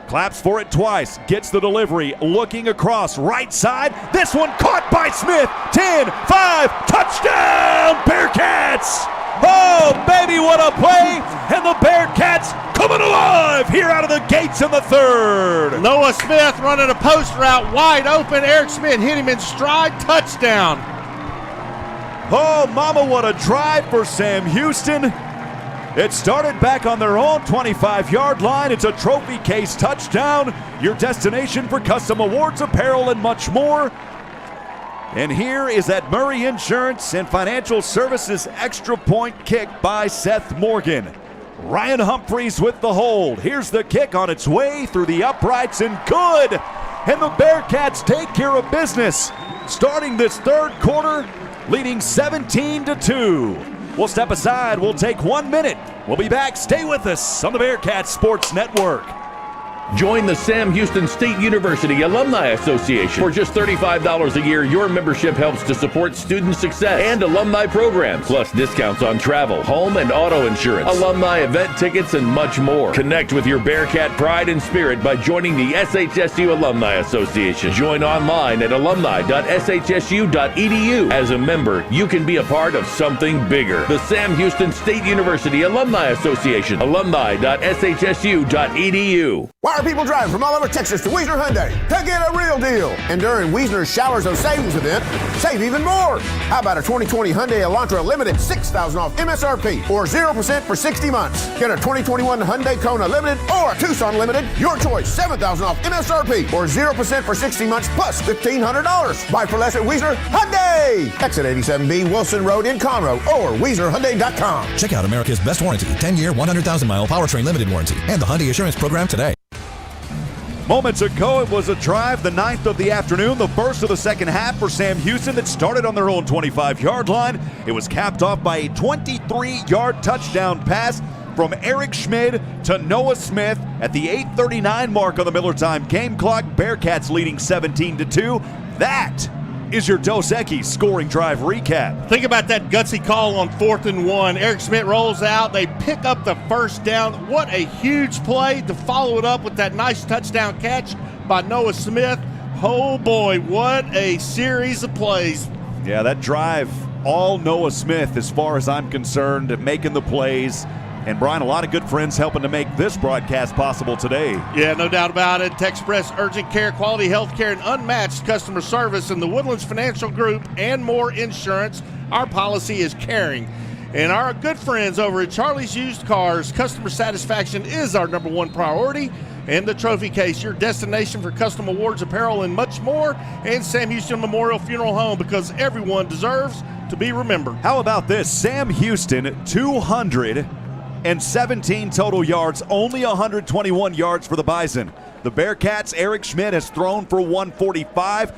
Claps for it twice. Gets the delivery. Looking across right side. This one caught by Smith. 10, 5, touchdown Bearcats! Oh, baby, what a play! And the Bearcats coming alive here out of the gates in the 3rd. Noah Smith running a post route wide open. Eric Schmid hit him in stride. Touchdown. Oh, mama, what a drive for Sam Houston. It started back on their own 25-yard line. It's a trophy case touchdown. Your destination for custom awards, apparel, and much more. And here is that Murray Insurance and Financial Services extra point kick by Seth Morgan. Ryan Humphreys with the hold. Here's the kick on its way through the uprights and good. And the Bearcats take care of business, starting this 3rd quarter, leading 17-2. We'll step aside. We'll take 1 minute. We'll be back. Stay with us on the Bearcats Sports Network. Join the Sam Houston State University Alumni Association. For just $35 a year, your membership helps to support student success and alumni programs, plus discounts on travel, home and auto insurance, alumni event tickets, and much more. Connect with your Bearcat pride and spirit by joining the SHSU Alumni Association. Join online at alumni.shsu.edu. As a member, you can be a part of something bigger. The Sam Houston State University Alumni Association, alumni.shsu.edu. Why are people driving from all over Texas to Wiesner Hyundai to get a real deal? And during Wiesner's Showers of Savings event, save even more. How about a 2020 Hyundai Elantra Limited $6,000 off MSRP or 0% for 60 months? Get a 2021 Hyundai Kona Limited or a Tucson Limited, your choice, $7,000 off MSRP or 0% for 60 months plus $1,500. Buy for less at Wiesner Hyundai. Exit 87B Wilson Road in Conroe or WiesnerHyundai.com. Check out America's best warranty, 10-year, 100,000-mile powertrain limited warranty, and the Hyundai Assurance Program today. Moments ago, it was a drive, the 9th of the afternoon, the first of the second half for Sam Houston that started on their own 25-yard line. It was capped off by a 23-yard touchdown pass from Eric Schmid to Noah Smith at the 8:39 mark on the Miller time game clock. Bearkats leading 17-2. That is your Dos Equis scoring drive recap. Think about that gutsy call on 4th and 1. Eric Schmidt rolls out. They pick up the first down. What a huge play to follow it up with that nice touchdown catch by Noah Smith. Oh, boy, what a series of plays. Yeah, that drive, all Noah Smith as far as I'm concerned, making the plays. And, Brian, a lot of good friends helping to make this broadcast possible today. Yeah, no doubt about it. Express Urgent Care, quality health care, and unmatched customer service in the Woodlands Financial Group and more insurance. Our policy is caring. And our good friends over at Charlie's Used Cars, customer satisfaction is our #1 priority. And the Trophy Case, your destination for custom awards, apparel, and much more. And Sam Houston Memorial Funeral Home, because everyone deserves to be remembered. How about this? Sam Houston, 217 total yards, only 121 yards for the Bison. The Bearkats, Eric Schmidt has thrown for 145.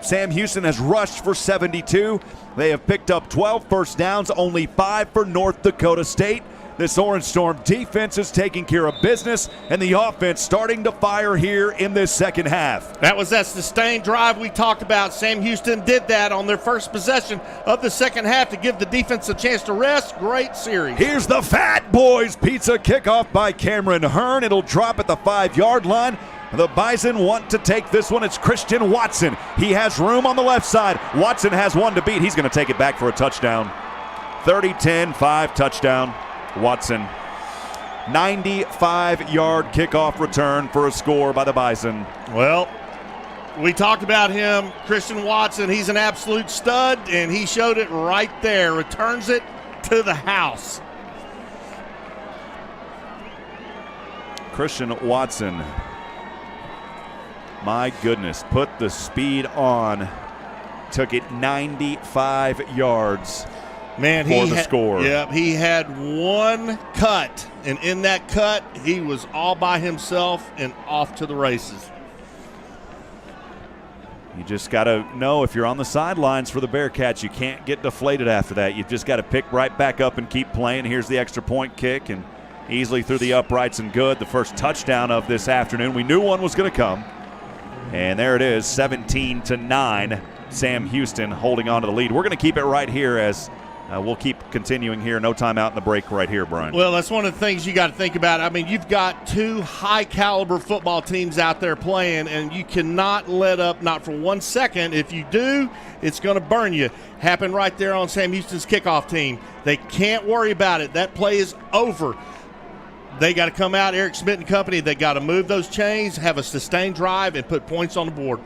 Sam Houston has rushed for 72. They have picked up 12 first downs, only 5 for North Dakota State. This Orange Storm defense is taking care of business, and the offense starting to fire here in this second half. That was that sustained drive we talked about. Sam Houston did that on their first possession of the second half to give the defense a chance to rest. Great series. Here's the Fat Boys Pizza kickoff by Cameron Hearn. It'll drop at the 5-yard line. The Bison want to take this one. It's Christian Watson. He has room on the left side. Watson has one to beat. He's going to take it back for a touchdown. 30-10, 5 touchdown. Watson, 95-yard kickoff return for a score by the Bison. Well, we talked about him, Christian Watson. He's an absolute stud, and he showed it right there. Returns it to the house. Christian Watson, my goodness, put the speed on. Took it 95 yards. Man, for the score. Yeah, he had one cut, and in that cut, he was all by himself and off to the races. You just got to know if you're on the sidelines for the Bearcats, you can't get deflated after that. You've just got to pick right back up and keep playing. Here's the extra point kick, and easily through the uprights and good. The first touchdown of this afternoon. We knew one was going to come. And there it is, 17-9. Sam Houston holding on to the lead. We're going to keep it right here as we'll keep continuing here. No timeout in the break right here, Brian. Well, that's one of the things you got to think about. I mean, you've got 2 high-caliber football teams out there playing, and you cannot let up, not for 1 second. If you do, it's going to burn you. Happened right there on Sam Houston's kickoff team. They can't worry about it. That play is over. They got to come out, Eric Schmidt and company. They got to move those chains, have a sustained drive, and put points on the board.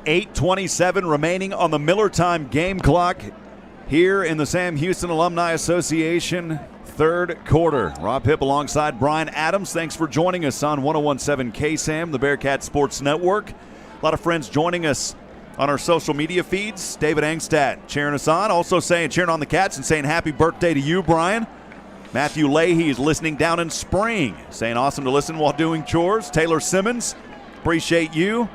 8:27 remaining on the Miller time game clock here in the Sam Houston Alumni Association third quarter. Rob Hipp alongside Brian Adams. Thanks for joining us on 101.7 KSAM, the Bearcat Sports Network. A lot of friends joining us on our social media feeds. David Angstadt cheering us on, also cheering on the Cats and saying happy birthday to you, Brian. Matthew Leahy is listening down in Spring, saying awesome to listen while doing chores. Taylor Simmons, appreciate you.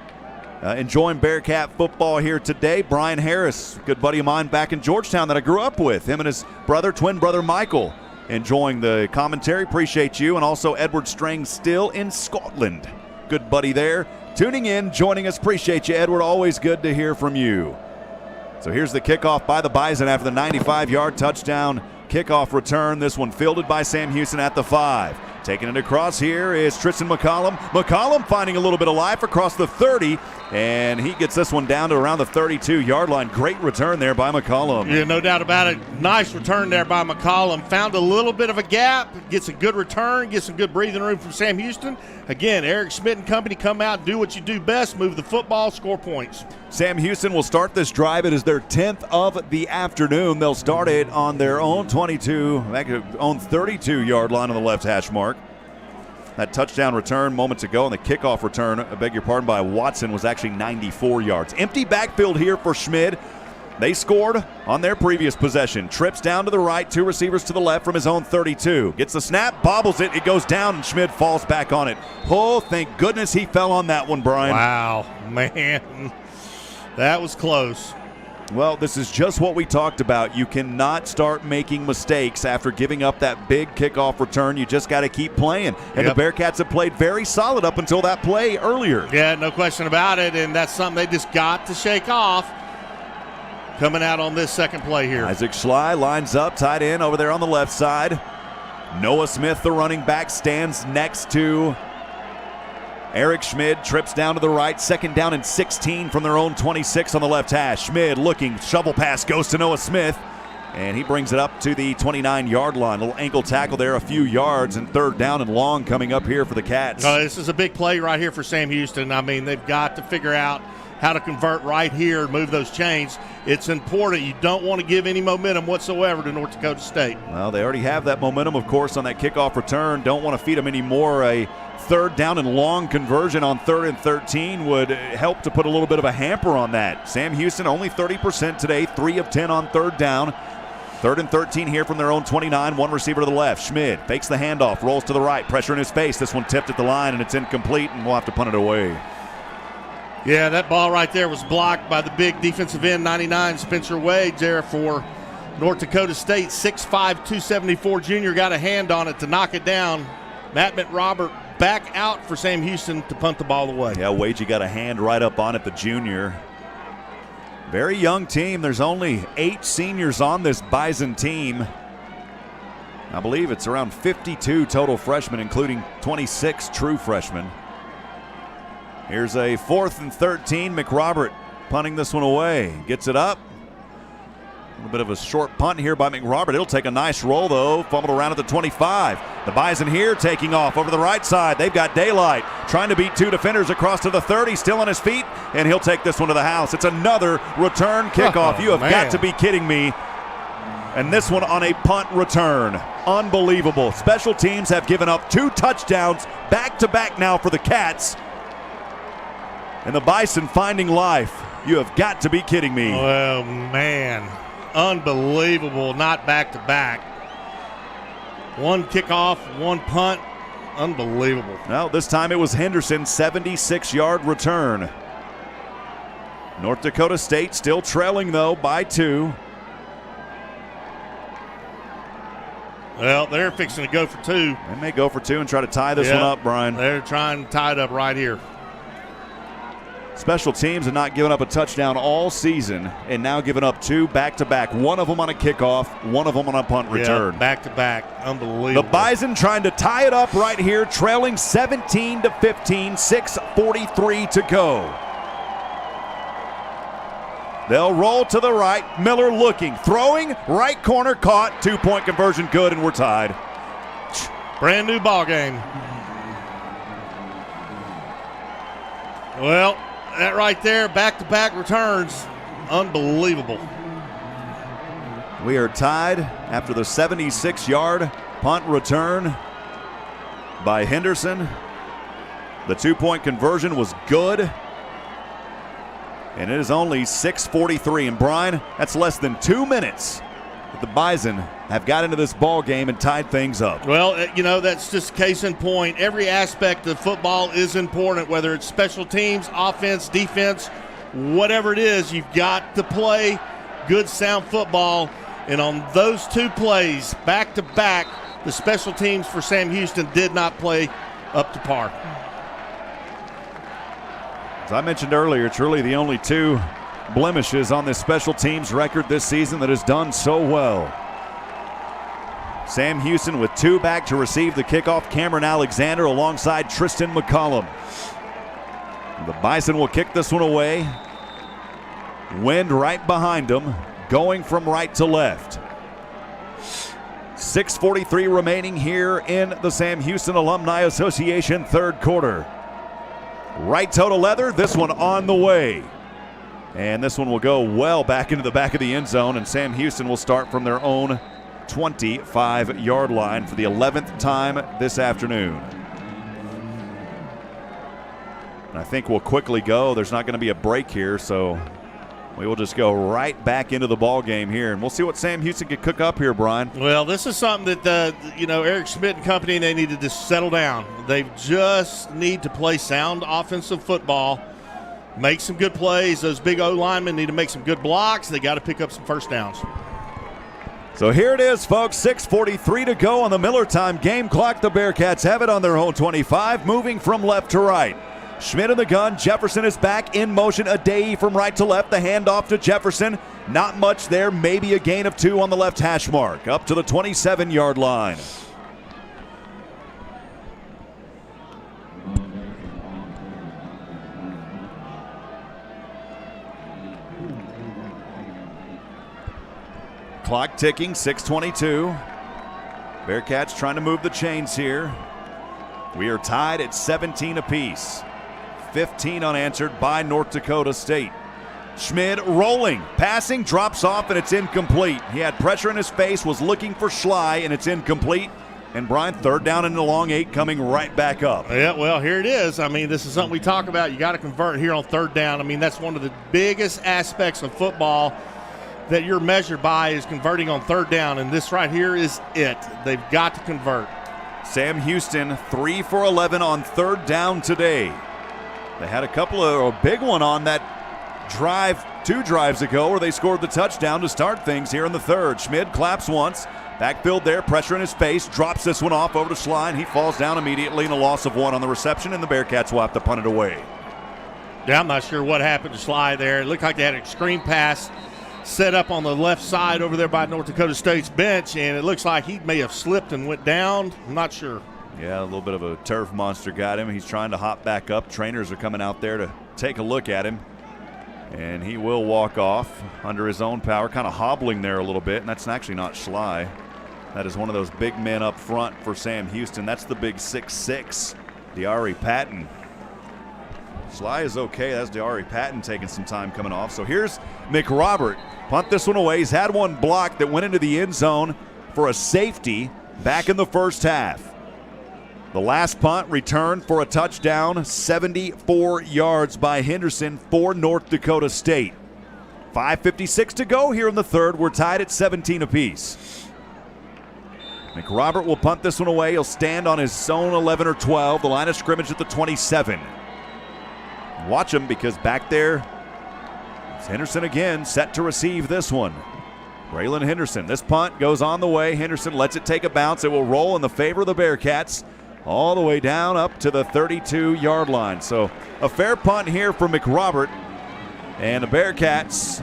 Enjoying Bearcat football here today. Brian Harris, good buddy of mine back in Georgetown that I grew up with. Him and his twin brother Michael, enjoying the commentary. Appreciate you. And also Edward Strang still in Scotland. Good buddy there. Tuning in, joining us. Appreciate you, Edward. Always good to hear from you. So here's the kickoff by the Bison after the 95-yard touchdown kickoff return. This one fielded by Sam Houston at the 5. Taking it across here is Tristan McCollum. McCollum finding a little bit of life across the 30, and he gets this one down to around the 32-yard line. Great return there by McCollum. Yeah, no doubt about it. Nice return there by McCollum. Found a little bit of a gap, gets a good return, gets some good breathing room from Sam Houston. Again, Eric Schmidt and company come out, do what you do best, move the football, score points. Sam Houston will start this drive. It is their 10th of the afternoon. They'll start it on their own 32-yard line on the left hash mark. That touchdown return moments ago on the kickoff return, I beg your pardon, by Watson was actually 94 yards. Empty backfield here for Schmidt. They scored on their previous possession. Trips down to the right, 2 receivers to the left from his own 32. Gets the snap, bobbles it, it goes down, and Schmidt falls back on it. Oh, thank goodness he fell on that one, Brian. Wow, man. That was close. Well, this is just what we talked about. You cannot start making mistakes after giving up that big kickoff return. You just got to keep playing. And the Bearkats have played very solid up until that play earlier. Yeah, no question about it, and that's something they just got to shake off. Coming out on this second play here. Isaac Schley lines up, tight end over there on the left side. Noah Smith, the running back, stands next to Eric Schmid. Trips down to the right, 2nd down and 16 from their own 26 on the left hash. Schmid looking, shovel pass goes to Noah Smith, and he brings it up to the 29-yard line. A little ankle tackle there, a few yards, and 3rd down and long coming up here for the Cats. This is a big play right here for Sam Houston. I mean, they've got to figure out how to convert right here and move those chains. It's important. You don't want to give any momentum whatsoever to North Dakota State. Well, they already have that momentum, of course, on that kickoff return. Don't want to feed them any more. A 3rd down and long conversion on 3rd and 13 would help to put a little bit of a hamper on that. Sam Houston only 30% today, 3 of 10 on 3rd down. 3rd and 13 here from their own 29, 1 receiver to the left. Schmid fakes the handoff, rolls to the right, pressure in his face. This one tipped at the line, and it's incomplete, and we'll have to punt it away. Yeah, that ball right there was blocked by the big defensive end, 99, Spencer Wade there for North Dakota State. 6'5", 274 junior got a hand on it to knock it down. Matt McRobert back out for Sam Houston to punt the ball away. Yeah, Wade, you got a hand right up on it, the junior. Very young team. There's only 8 seniors on this Bison team. I believe it's around 52 total freshmen, including 26 true freshmen. Here's a 4th and 13. McRobert punting this one away. Gets it up. A little bit of a short punt here by McRobert. It'll take a nice roll, though. Fumbled around at the 25. The Bison here taking off over the right side. They've got daylight. Trying to beat 2 defenders across to the 30. Still on his feet, and he'll take this one to the house. It's another return kickoff. You have got to be kidding me. And this one on a punt return. Unbelievable. Special teams have given up 2 touchdowns back-to-back now for the Cats. And the Bison finding life. You have got to be kidding me. Oh, man. Unbelievable. Not back-to-back. 1 kickoff, 1 punt. Unbelievable. Well, this time it was Henderson's 76-yard return. North Dakota State still trailing, though, by 2. Well, they're fixing to go for 2. They may go for 2 and try to tie this one up, Brian. They're trying to tie it up right here. Special teams have not given up a touchdown all season and now given up 2 back-to-back. One of them on a kickoff, one of them on a punt return. Back-to-back. Unbelievable. The Bison trying to tie it up right here, trailing 17-15, 6:43 to go. They'll roll to the right. Miller looking, throwing, right corner caught, 2-point conversion good, and we're tied. Brand new ball game. Well, that right there, back-to-back returns, unbelievable. We are tied after the 76-yard punt return by Henderson. The 2-point conversion was good. And it is only 6:43. And Brian, that's less than 2 minutes that the Bison have got into this ball game and tied things up. Well, that's just case in point. Every aspect of football is important, whether it's special teams, offense, defense, whatever it is. You've got to play good, sound football. And on those 2 plays, back-to-back, the special teams for Sam Houston did not play up to par. As I mentioned earlier, it's really the only 2 blemishes on this special teams record this season that has done so well. Sam Houston with 2 back to receive the kickoff. Cameron Alexander alongside Tristan McCollum. The Bison will kick this one away. Wind right behind them, going from right to left. 6:43 remaining here in the Sam Houston Alumni Association third quarter. Right toe to leather, this one on the way. And this one will go well back into the back of the end zone, and Sam Houston will start from their own 25-yard line for the 11th time this afternoon. And I think we'll quickly go. There's not going to be a break here, so we will just go right back into the ball game here, and we'll see what Sam Houston can cook up here, Brian. Well, this is something that, Eric Schmidt and company, they need to just settle down. They just need to play sound offensive football, make some good plays. Those big O linemen need to make some good blocks. They got to pick up some first downs. So here it is, folks. 6:43 to go on the Miller time game clock. The Bearcats have it on their own 25, moving from left to right. Schmidt in the gun. Jefferson is back in motion. Adai from right to left. The handoff to Jefferson. Not much there. Maybe a gain of 2 on the left hash mark. Up to the 27-yard line. Clock ticking. 6:22. Bearcats trying to move the chains here. We are tied at 17 apiece. 15 unanswered by North Dakota State. Schmidt rolling, passing, drops off, and it's incomplete. He had pressure in his face, was looking for Schley, and it's incomplete. And Brian, third down and a long 8 coming right back up. Yeah, well, here it is. I mean, this is something we talk about. You got to convert here on third down. I mean, that's one of the biggest aspects of football that you're measured by is converting on third down, and this right here is it. They've got to convert. Sam Houston 3 for 11 on third down today. They had a big one on that drive 2 drives ago where they scored the touchdown to start things here in the third. Schmidt claps once. Backfield there, pressure in his face. Drops this one off over to Schley. He falls down immediately and a loss of 1 on the reception, and the Bearcats will have to punt it away. Yeah, I'm not sure what happened to Schley there. It looked like they had a screen pass set up on the left side over there by North Dakota State's bench, and it looks like he may have slipped and went down. I'm not sure. Yeah, a little bit of a turf monster got him. He's trying to hop back up. Trainers are coming out there to take a look at him. And he will walk off under his own power, kind of hobbling there a little bit. And that's actually not Schley. That is one of those big men up front for Sam Houston. That's the big 6'6", De'Ari Patton. Schley is okay. That's De'Ari Patton taking some time coming off. So here's McRobert. Punt this one away. He's had one blocked that went into the end zone for a safety back in the first half. The last punt returned for a touchdown, 74 yards by Henderson for North Dakota State. 5:56 to go here in the third. We're tied at 17 apiece. McRobert will punt this one away. He'll stand on his zone 11 or 12. The line of scrimmage at the 27. Watch him because back there, it's Henderson again, set to receive this one. Braylon Henderson. This punt goes on the way. Henderson lets it take a bounce. It will roll in the favor of the Bearcats all the way down up to the 32-yard line. So a fair punt here for McRobert. And the Bearcats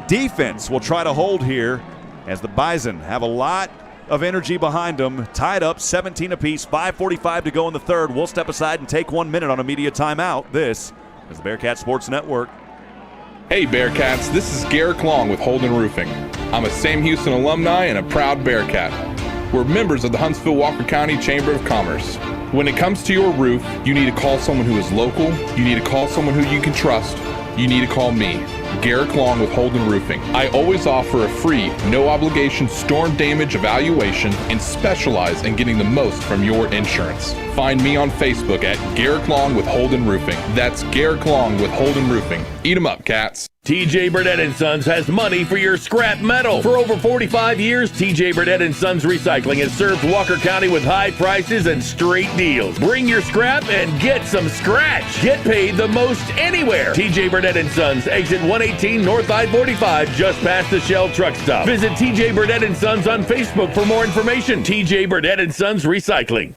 defense will try to hold here as the Bison have a lot of energy behind them. Tied up 17 apiece, 5:45 to go in the third. We'll step aside and take 1 minute on a media timeout. This is the Bearcat Sports Network. Hey Bearcats, this is Garrick Long with Holden Roofing. I'm a Sam Houston alumni and a proud Bearcat. We're members of the Huntsville-Walker County Chamber of Commerce. When it comes to your roof, you need to call someone who is local, you need to call someone who you can trust, you need to call me, Garrick Long with Holden Roofing. I always offer a free, no-obligation storm damage evaluation and specialize in getting the most from your insurance. Find me on Facebook at Garrick Long with Holden Roofing. That's Garrick Long with Holden Roofing. Eat 'em up, cats. TJ Burdett & Sons has money for your scrap metal. For over 45 years, TJ Burdett & Sons Recycling has served Walker County with high prices and straight deals. Bring your scrap and get some scratch. Get paid the most anywhere. TJ Burdett & Sons, exit 118 North I-45, just past the Shell truck stop. Visit TJ Burdett & Sons on Facebook for more information. TJ Burdett & Sons Recycling.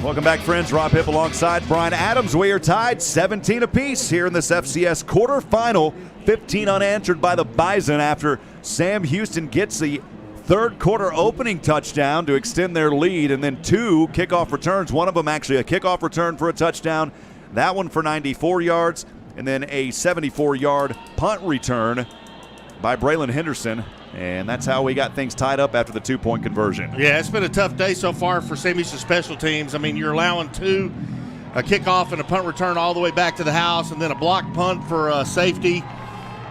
Welcome back, friends. Rob Hipp alongside Brian Adams. We are tied 17 apiece here in this FCS quarterfinal. 15 unanswered by the Bison after Sam Houston gets the third quarter opening touchdown to extend their lead, and then 2 kickoff returns. One of them actually a kickoff return for a touchdown. That one for 94 yards, and then a 74-yard punt return by Braylon Henderson. And that's how we got things tied up after the 2-point conversion. Yeah, it's been a tough day so far for Sam Houston special teams. I mean, you're allowing 2, a kickoff and a punt return all the way back to the house, and then a block punt for safety.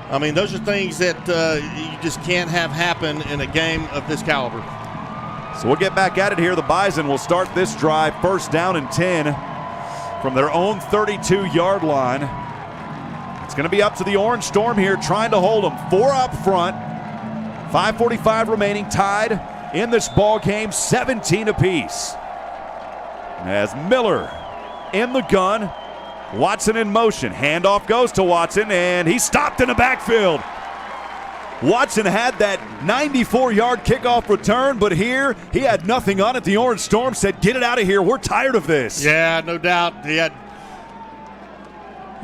I mean, those are things that you just can't have happen in a game of this caliber. So we'll get back at it here. The Bison will start this drive first down and 10 from their own 32-yard line. It's going to be up to the Orange Storm here, trying to hold them. 4 up front. 5:45 remaining, tied in this ball game, 17 apiece. As Miller in the gun, Watson in motion. Handoff goes to Watson, and he's stopped in the backfield. Watson had that 94-yard kickoff return, but here he had nothing on it. The Orange Storm said, get it out of here. We're tired of this. Yeah, no doubt. He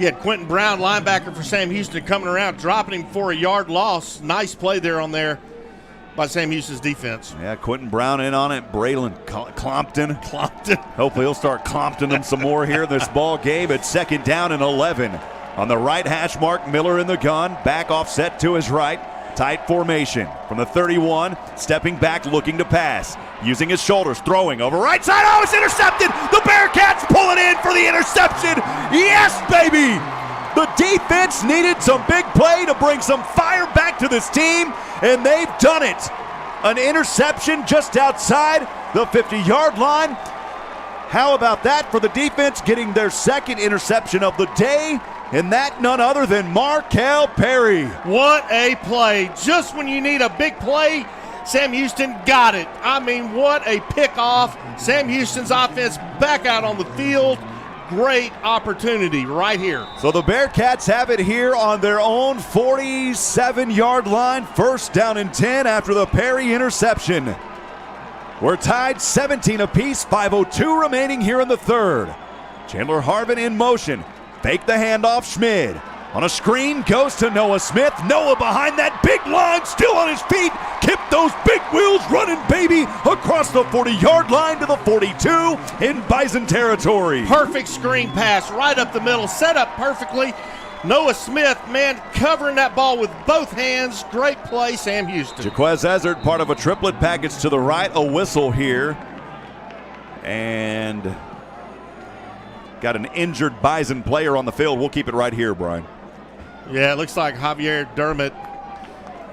had Quentin Brown, linebacker for Sam Houston, coming around, dropping him for a yard loss. Nice play there by Sam Houston's defense. Yeah, Quentin Brown in on it. Braylon Clompton. Hopefully he'll start Clompton them some more here in this ball game. It's 2nd down and 11. On the right hash mark, Miller in the gun. Back offset to his right. Tight formation from the 31. Stepping back, looking to pass. Using his shoulders, throwing over right side. Oh, it's intercepted. The Bearkats pull it in for the interception. Yes, baby. The defense needed some big play to bring some fire back to this team, and they've done it. An interception just outside the 50-yard line. How about that for the defense, getting their 2nd interception of the day, and that none other than Markel Perry. What a play. Just when you need a big play, Sam Houston got it. I mean, what a pickoff. Sam Houston's offense back out on the field. Great opportunity right here. So the Bearcats have it here on their own 47-yard line. 1st down and 10 after the Perry interception. We're tied 17 apiece, 5:02 remaining here in the 3rd. Chandler Harvin in motion. Fake the handoff, Schmid. On a screen, goes to Noah Smith. Noah behind that big line, still on his feet. Kept those big wheels running, baby, across the 40-yard line to the 42 in Bison territory. Perfect screen pass right up the middle, set up perfectly. Noah Smith, man, covering that ball with both hands. Great play, Sam Houston. Jaquez Ezzard, part of a triplet package to the right. A whistle here. And got an injured Bison player on the field. We'll keep it right here, Brian. Yeah, it looks like Javier Dermott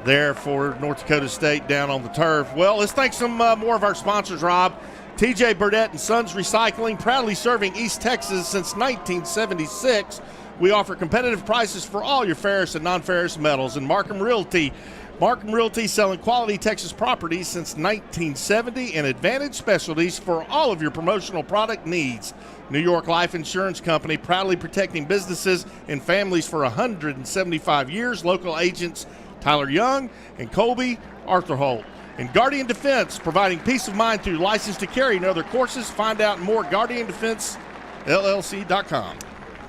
there for North Dakota State down on the turf. Well, let's thank some more of our sponsors, Rob. TJ Burdett and Sons Recycling, proudly serving East Texas since 1976. We offer competitive prices for all your ferrous and non-ferrous metals. And Markham Realty. Markham Realty selling quality Texas properties since 1970 and Advantage Specialties for all of your promotional product needs. New York Life Insurance Company, proudly protecting businesses and families for 175 years. Local agents Tyler Young and Colby Arthurholt. And Guardian Defense, providing peace of mind through license to carry and other courses. Find out more at GuardianDefenseLLC.com.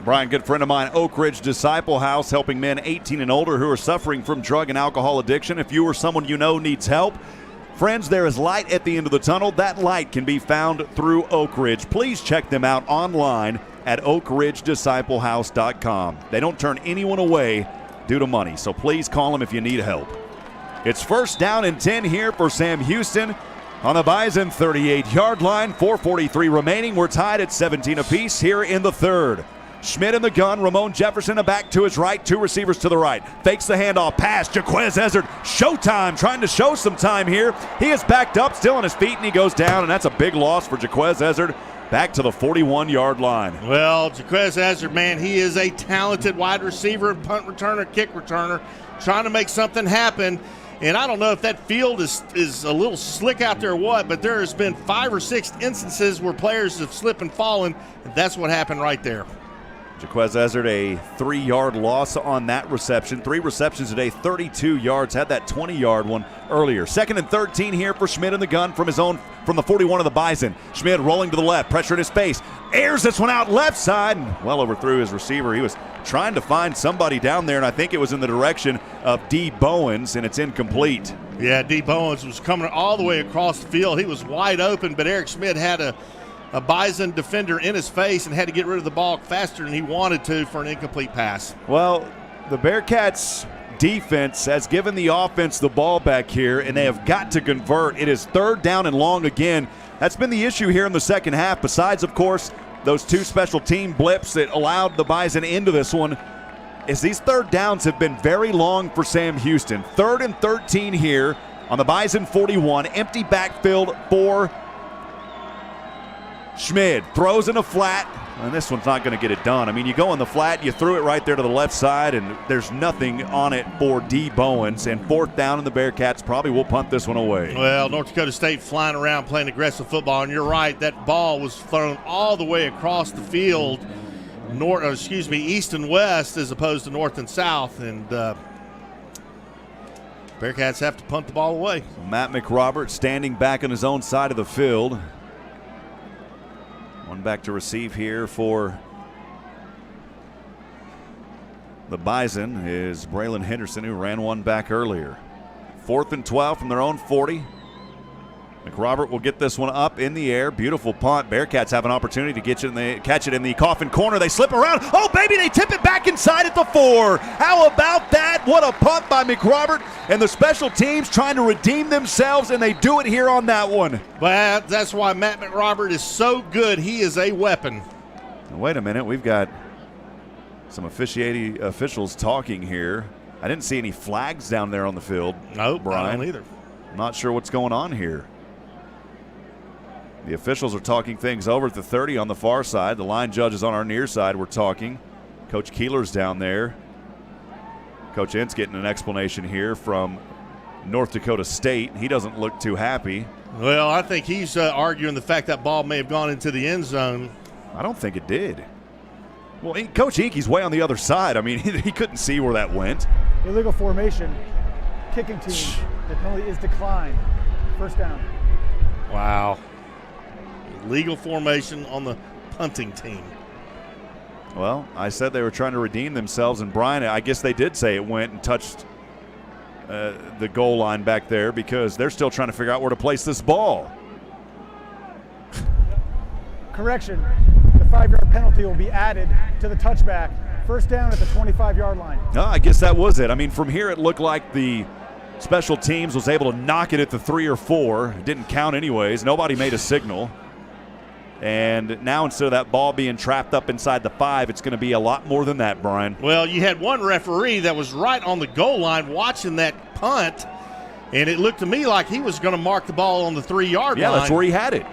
Brian, good friend of mine, Oak Ridge Disciple House, helping men 18 and older who are suffering from drug and alcohol addiction. If you or someone you know needs help, friends, there is light at the end of the tunnel. That light can be found through Oak Ridge. Please check them out online at oakridgedisciplehouse.com. They don't turn anyone away due to money, so please call them if you need help. It's 1st down and 10 here for Sam Houston on the Bison 38-yard line. 4:43 remaining. We're tied at 17 apiece here in the 3rd. Schmidt in the gun. Ramon Jefferson back to his right. 2 receivers to the right. Fakes the handoff. Pass. Jaquez Ezzard. Showtime. Trying to show some time here. He is backed up, still on his feet, and he goes down, and that's a big loss for Jaquez Ezzard. Back to the 41-yard line. Well, Jaquez Ezzard, man, he is a talented wide receiver, punt returner, kick returner, trying to make something happen. And I don't know if that field is a little slick out there or what, but there has been 5 or 6 instances where players have slipped and fallen, and that's what happened right there. Jaquez Ezzard, a 3-yard loss on that reception. 3 receptions today, 32 yards. Had that 20-yard one earlier. 2nd and 13 here for Schmidt in the gun from his own from the 41 of the Bison. Schmid rolling to the left, pressure in his face. Airs this one out left side, and well overthrew his receiver. He was trying to find somebody down there, and I think it was in the direction of D. Bowens, and it's incomplete. Yeah, D. Bowens was coming all the way across the field. He was wide open, but Eric Schmid had a Bison defender in his face and had to get rid of the ball faster than he wanted to for an incomplete pass. Well, the Bearkats defense has given the offense the ball back here, and they have got to convert. It is 3rd down and long again. That's been the issue here in the second half, besides, of course, those 2 special team blips that allowed the Bison into this one, is these 3rd downs have been very long for Sam Houston. 3rd and 13 here on the Bison 41. Empty backfield for Schmid. Throws in a flat, and this one's not going to get it done. I mean, you go in the flat, you threw it right there to the left side, and there's nothing on it for D. Bowens. And 4th down, and the Bearkats probably will punt this one away. Well, North Dakota State flying around playing aggressive football, and you're right, that ball was thrown all the way across the field, east and west as opposed to north and south, and Bearkats have to punt the ball away. So Matt McRobert standing back on his own side of the field. One back to receive here for the Bison is Braylon Henderson, who ran one back earlier. 4th and 12 from their own 40. McRobert will get this one up in the air. Beautiful punt. Bearkats have an opportunity to catch it in the coffin corner. They slip around. Oh, baby, they tip it back inside at the 4. How about that? What a punt by McRobert. And the special teams trying to redeem themselves, and they do it here on that one. But that's why Matt McRobert is so good. He is a weapon. Now, wait a minute. We've got some officiating officials talking here. I didn't see any flags down there on the field. Nope, Brian. I don't either. I'm not sure what's going on here. The officials are talking things over at the 30 on the far side. The line judges on our near side were talking. Coach Keeler's down there. Coach Ent's getting an explanation here from North Dakota State. He doesn't look too happy. Well, I think he's arguing the fact that ball may have gone into the end zone. I don't think it did. Well, Coach Inky's way on the other side. I mean, he couldn't see where that went. Illegal formation. Kicking team. The penalty is declined. 1st down. Wow. Legal formation on the punting team. Well, I said they were trying to redeem themselves, and Brian, I guess they did say it went and touched the goal line back there because they're still trying to figure out where to place this ball. Correction. The 5-yard penalty will be added to the touchback. 1st down at the 25-yard line. No, I guess that was it. I mean, from here it looked like the special teams was able to knock it at the 3 or 4. It didn't count anyways. Nobody made a signal. And now instead of that ball being trapped up inside the 5, it's going to be a lot more than that, Brian. Well, you had one referee that was right on the goal line watching that punt, and it looked to me like he was going to mark the ball on the 3-yard line. Yeah, that's where he had it.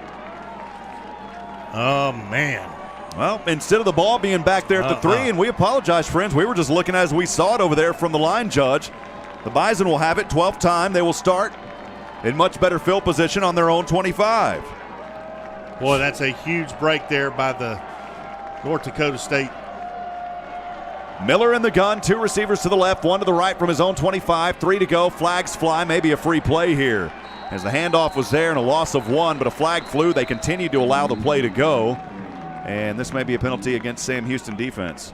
Oh, man. Well, instead of the ball being back there at the 3, and we apologize, friends. We were just looking as we saw it over there from the line judge. The Bison will have it 12th time. They will start in much better field position on their own 25. Boy, that's a huge break there by the North Dakota State. Miller in the gun, 2 receivers to the left, 1 to the right from his own 25, 3 to go, flags fly, maybe a free play here. As the handoff was there and a loss of 1, but a flag flew, they continued to allow the play to go. And this may be a penalty against Sam Houston defense.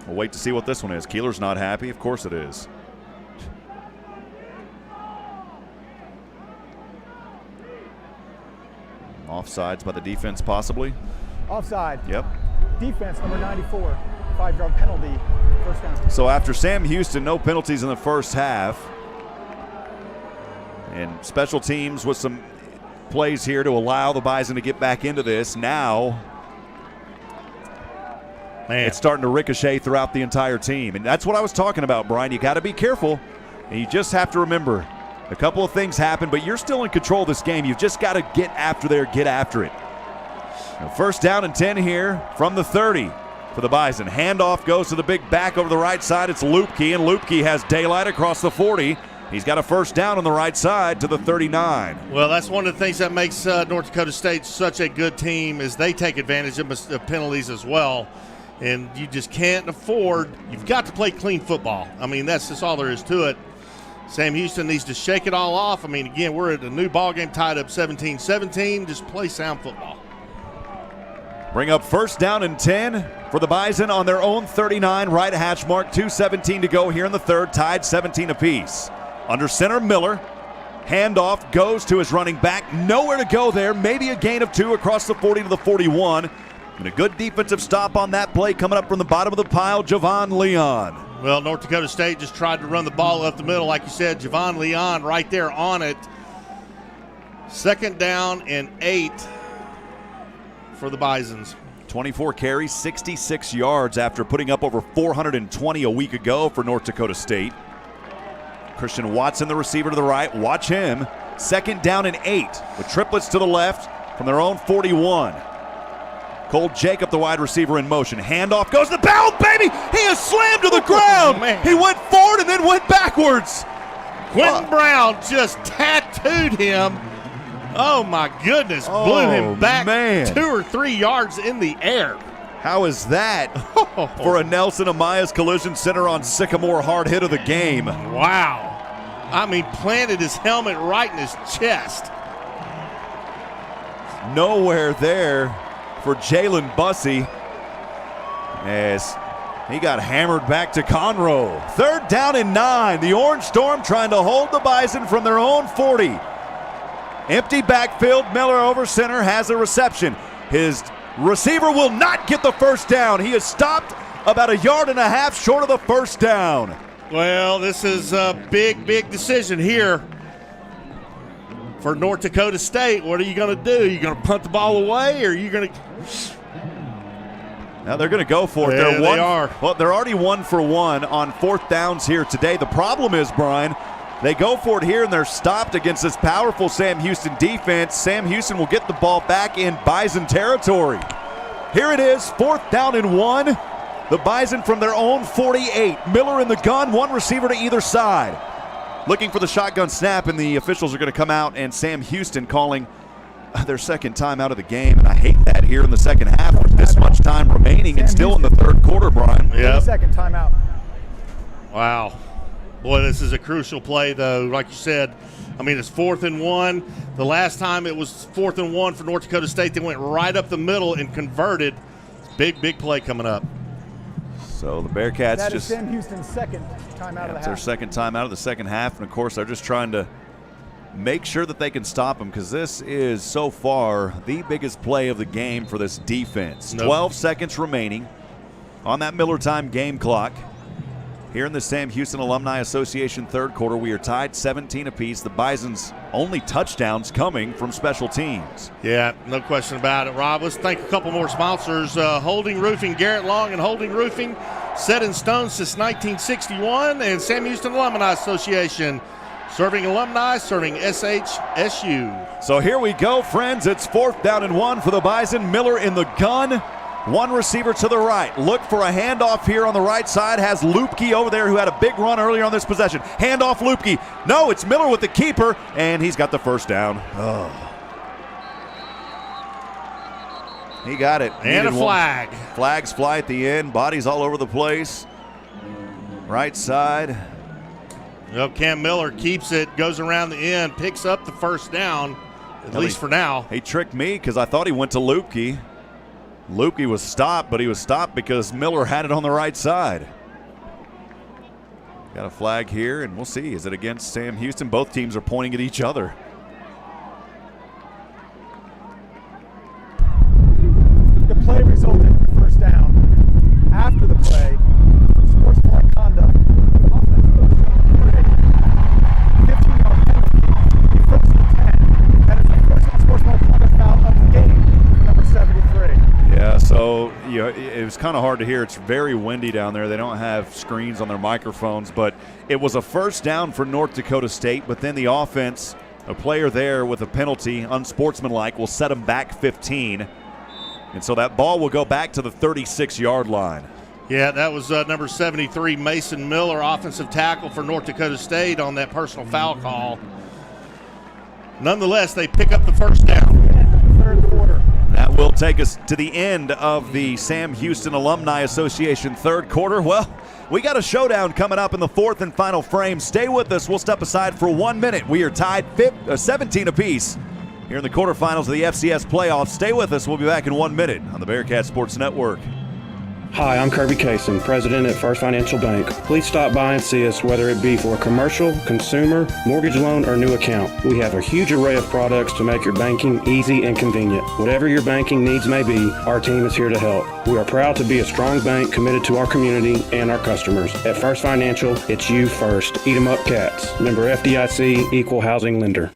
We'll wait to see what this one is. Keeler's not happy, of course it is. Offsides by the defense, possibly. Offside. Yep. Defense, number 94. 5-yard penalty. 1st down. So after Sam Houston, no penalties in the first half. And special teams with some plays here to allow the Bison to get back into this. Now, it's starting to ricochet throughout the entire team. And that's what I was talking about, Brian. You got to be careful. And you just have to remember, a couple of things happen, but you're still in control of this game. You've just got to get after there, get after it. Now, 1st down and 10 here from the 30 for the Bison. Handoff goes to the big back over the right side. It's Lupke, and Lupke has daylight across the 40. He's got a 1st down on the right side to the 39. Well, that's one of the things that makes North Dakota State such a good team is they take advantage of penalties as well. And you just can't afford – you've got to play clean football. I mean, that's just all there is to it. Sam Houston needs to shake it all off. I mean, again, we're at a new ball game tied up 17-17. Just play sound football. Bring up first down and 10 for the Bison on their own 39, right hash mark. 2:17 to go here in the third, tied 17 apiece. Under center, Miller. Handoff goes to his running back. Nowhere to go there. Maybe a gain of 2 across the 40 to the 41. And a good defensive stop on that play coming up from the bottom of the pile, Javon Leon. Well, North Dakota State just tried to run the ball up the middle. Like you said, Javon Leon right there on it. 2nd down and 8 for the Bisons. 24 carries, 66 yards after putting up over 420 a week ago for North Dakota State. Christian Watson, the receiver to the right. Watch him. 2nd down and 8 with triplets to the left from their own 41. Cole Jacob, the wide receiver, in motion. Handoff goes to the bound, baby! He is slammed to the ground! Man. He went forward and then went backwards. Quentin Brown just tattooed him. Oh, my goodness. Blew him back 2 or 3 yards in the air. How is that for a Nelson Ameyas Collision Center on Sycamore hard hit of the game? Wow. I mean, planted his helmet right in his chest. Nowhere there for Jalen Bussey as he got hammered back to Conroe. 3rd down and 9. The Orange Storm trying to hold the Bison from their own 40. Empty backfield. Miller over center has a reception. His receiver will not get the first down. He is stopped about 1.5 yards short of the first down. Well, this is a big decision here for North Dakota State. What are you going to do? Are you going to punt the ball away, or are you going to... Now they're going to go for it. Yeah, they are. Well, they're already 1 for 1 on 4th downs here today. The problem is, Brian, they go for it here and they're stopped against this powerful Sam Houston defense. Sam Houston will get the ball back in Bison territory. Here it is, 4th down and 1. The Bison from their own 48. Miller in the gun, 1 receiver to either side. Looking for the shotgun snap, and the officials are going to come out, and Sam Houston calling their 2nd time out of the game. And I hate that here in the second half with this much time remaining and still in the 3rd quarter, Brian. Yeah. 2nd timeout. Wow. Boy, this is a crucial play, though. Like you said, I mean, it's 4th and 1. The last time it was 4th and 1 for North Dakota State. They went right up the middle and converted. Big play coming up. So the Bearkats that just... is Sam Houston's 2nd timeout of the half. Their 2nd time out of the second half, and of course they're just trying to make sure that they can stop them, because this is so far the biggest play of the game for this defense. 12 seconds remaining on that Miller time game clock. Here in the Sam Houston Alumni Association 3rd quarter, we are tied 17 apiece. The Bison's only touchdowns coming from special teams. Yeah, no question about it, Rob. Let's thank a couple more sponsors. Holding Roofing, Garrett Long and Holding Roofing, set in stone since 1961. And Sam Houston Alumni Association, serving alumni, serving SHSU. So here we go, friends. It's 4th down and 1 for the Bison. Miller in the gun. 1 receiver to the right. Look for a handoff here on the right side. Has Lupke over there, who had a big run earlier on this possession. Handoff Lupke. No, it's Miller with the keeper, and he's got the first down. Oh. He got it. And a flag. Flags fly at the end. Bodies all over the place. Right side. Well, Cam Miller keeps it, goes around the end, picks up the first down, at least for now. He tricked me because I thought he went to Lupke. Lupke was stopped, but he was stopped because Miller had it on the right side. Got a flag here, and we'll see. Is it against Sam Houston? Both teams are pointing at each other. The play resulted in the first down. After the play, sportsmanlike conduct. 15-yard penalty. 1st and 10. That is the first sportsmanlike conduct foul of the game. Number 73. Yeah, so it was kind of hard to hear. It's very windy down there. They don't have screens on their microphones, but it was a first down for North Dakota State, but then the offense, a player there with a penalty, unsportsmanlike, will set them back 15. And so that ball will go back to the 36-yard line. Yeah, that was number 73, Mason Miller, offensive tackle for North Dakota State on that personal foul call. Nonetheless, they pick up the first down. Third quarter. That will take us to the end of the Sam Houston Alumni Association third quarter. Well, we got a showdown coming up in the fourth and final frame. Stay with us. We'll step aside for 1 minute. We are tied 17 apiece here in the quarterfinals of the FCS playoffs. Stay with us. We'll be back in 1 minute on the Bearcat Sports Network. Hi, I'm Kirby Kaysen, President at First Financial Bank. Please stop by and see us, whether it be for a commercial, consumer, mortgage loan, or new account. We have a huge array of products to make your banking easy and convenient. Whatever your banking needs may be, our team is here to help. We are proud to be a strong bank committed to our community and our customers. At First Financial, it's you first. Eat 'em up, cats. Member FDIC, Equal Housing Lender.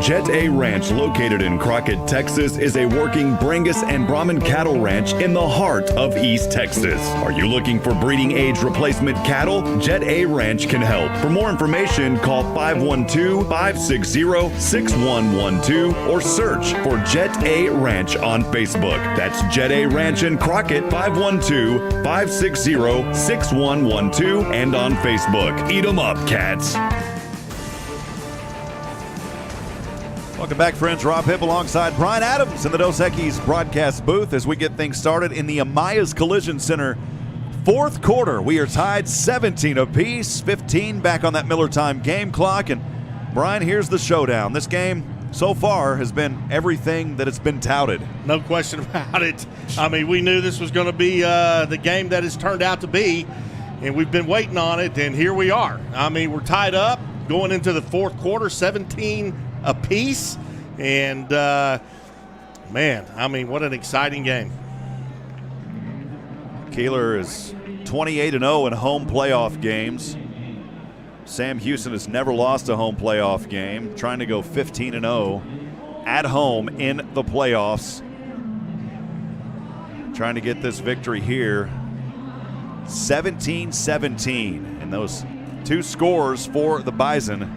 Jet A Ranch, located in Crockett, Texas, is a working Brangus and Brahman cattle ranch in the heart of East Texas. Are you looking for breeding age replacement cattle? Jet A Ranch can help. For more information, call 512-560-6112 or search for Jet A Ranch on Facebook. That's Jet A Ranch in Crockett, 512-560-6112, and on Facebook. Eat 'em up, cats. Welcome back, friends. Rob Hipp alongside Brian Adams in the Dos Equis broadcast booth as we get things started in the Amaya's Collision Center. Fourth quarter, we are tied 17 apiece, 15 back on that Miller time game clock. And Brian, here's the showdown. This game so far has been everything that it's been touted. No question about it. I mean, we knew this was going to be the game that it's turned out to be, and we've been waiting on it, and here we are. I mean, we're tied up going into the fourth quarter, 17 apiece, and man, I mean, what an exciting game. Keeler is 28-0 in home playoff games. Sam Houston has never lost a home playoff game, trying to go 15-0 at home in the playoffs. Trying to get this victory here. 17-17, and those two scores for the Bison,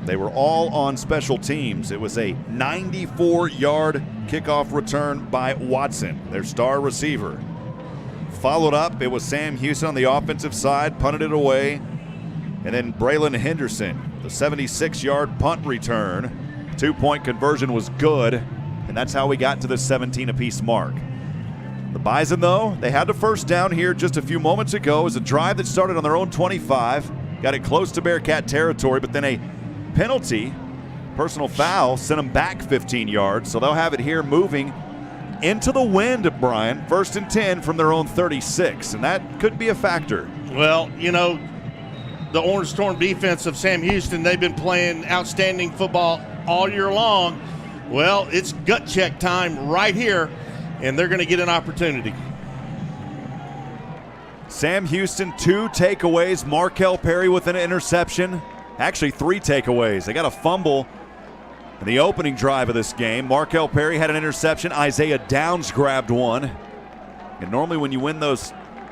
they were all on special teams. It was a 94-yard kickoff return by Watson, their star receiver. Followed up, it was Sam Houston on the offensive side, punted it away. And then Braylon Henderson, the 76-yard punt return. 2-point conversion was good, and that's how we got to the 17 apiece mark. The Bison, though, they had the first down here just a few moments ago. It was a drive that started on their own 25. Got it close to Bearcat territory, but then a penalty, personal foul, sent them back 15 yards. So they'll have it here moving into the wind, Brian. 1st and 10 from their own 36, and that could be a factor. Well, you know, the Orange Storm defense of Sam Houston, they've been playing outstanding football all year long. Well, it's gut check time right here, and they're going to get an opportunity. Sam Houston, 2 takeaways. Markel Perry with an interception. Actually, 3 takeaways. They got a fumble in the opening drive of this game. Markel Perry had an interception. Isaiah Downs grabbed one. And normally when you win those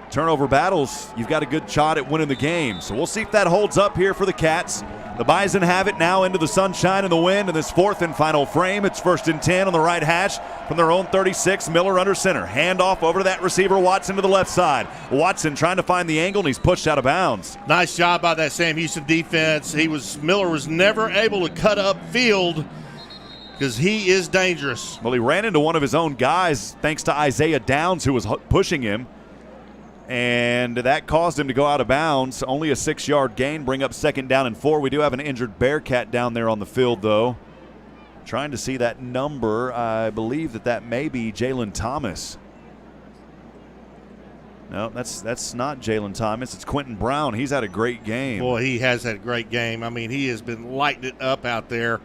turnover battles, you've got a good shot at winning the game. So we'll see if that holds up here for the Cats. The Bison have it now into the sunshine and the wind in this fourth and final frame. It's 1st and 10 on the right hash from their own 36. Miller under center. Hand off over to that receiver Watson to the left side. Watson trying to find the angle, and he's pushed out of bounds. Nice job by that Sam Houston defense. Miller was never able to cut up field because he is dangerous. Well, he ran into one of his own guys thanks to Isaiah Downs, who was pushing him. And that caused him to go out of bounds. Only a 6-yard gain, bring up 2nd down and 4. We do have an injured Bearcat down there on the field, though. Trying to see that number. I believe that may be Jalen Thomas. No, that's not Jalen Thomas. It's Quentin Brown. He's had a great game. Boy, he has had a great game. I mean, he has been lighting it up out there.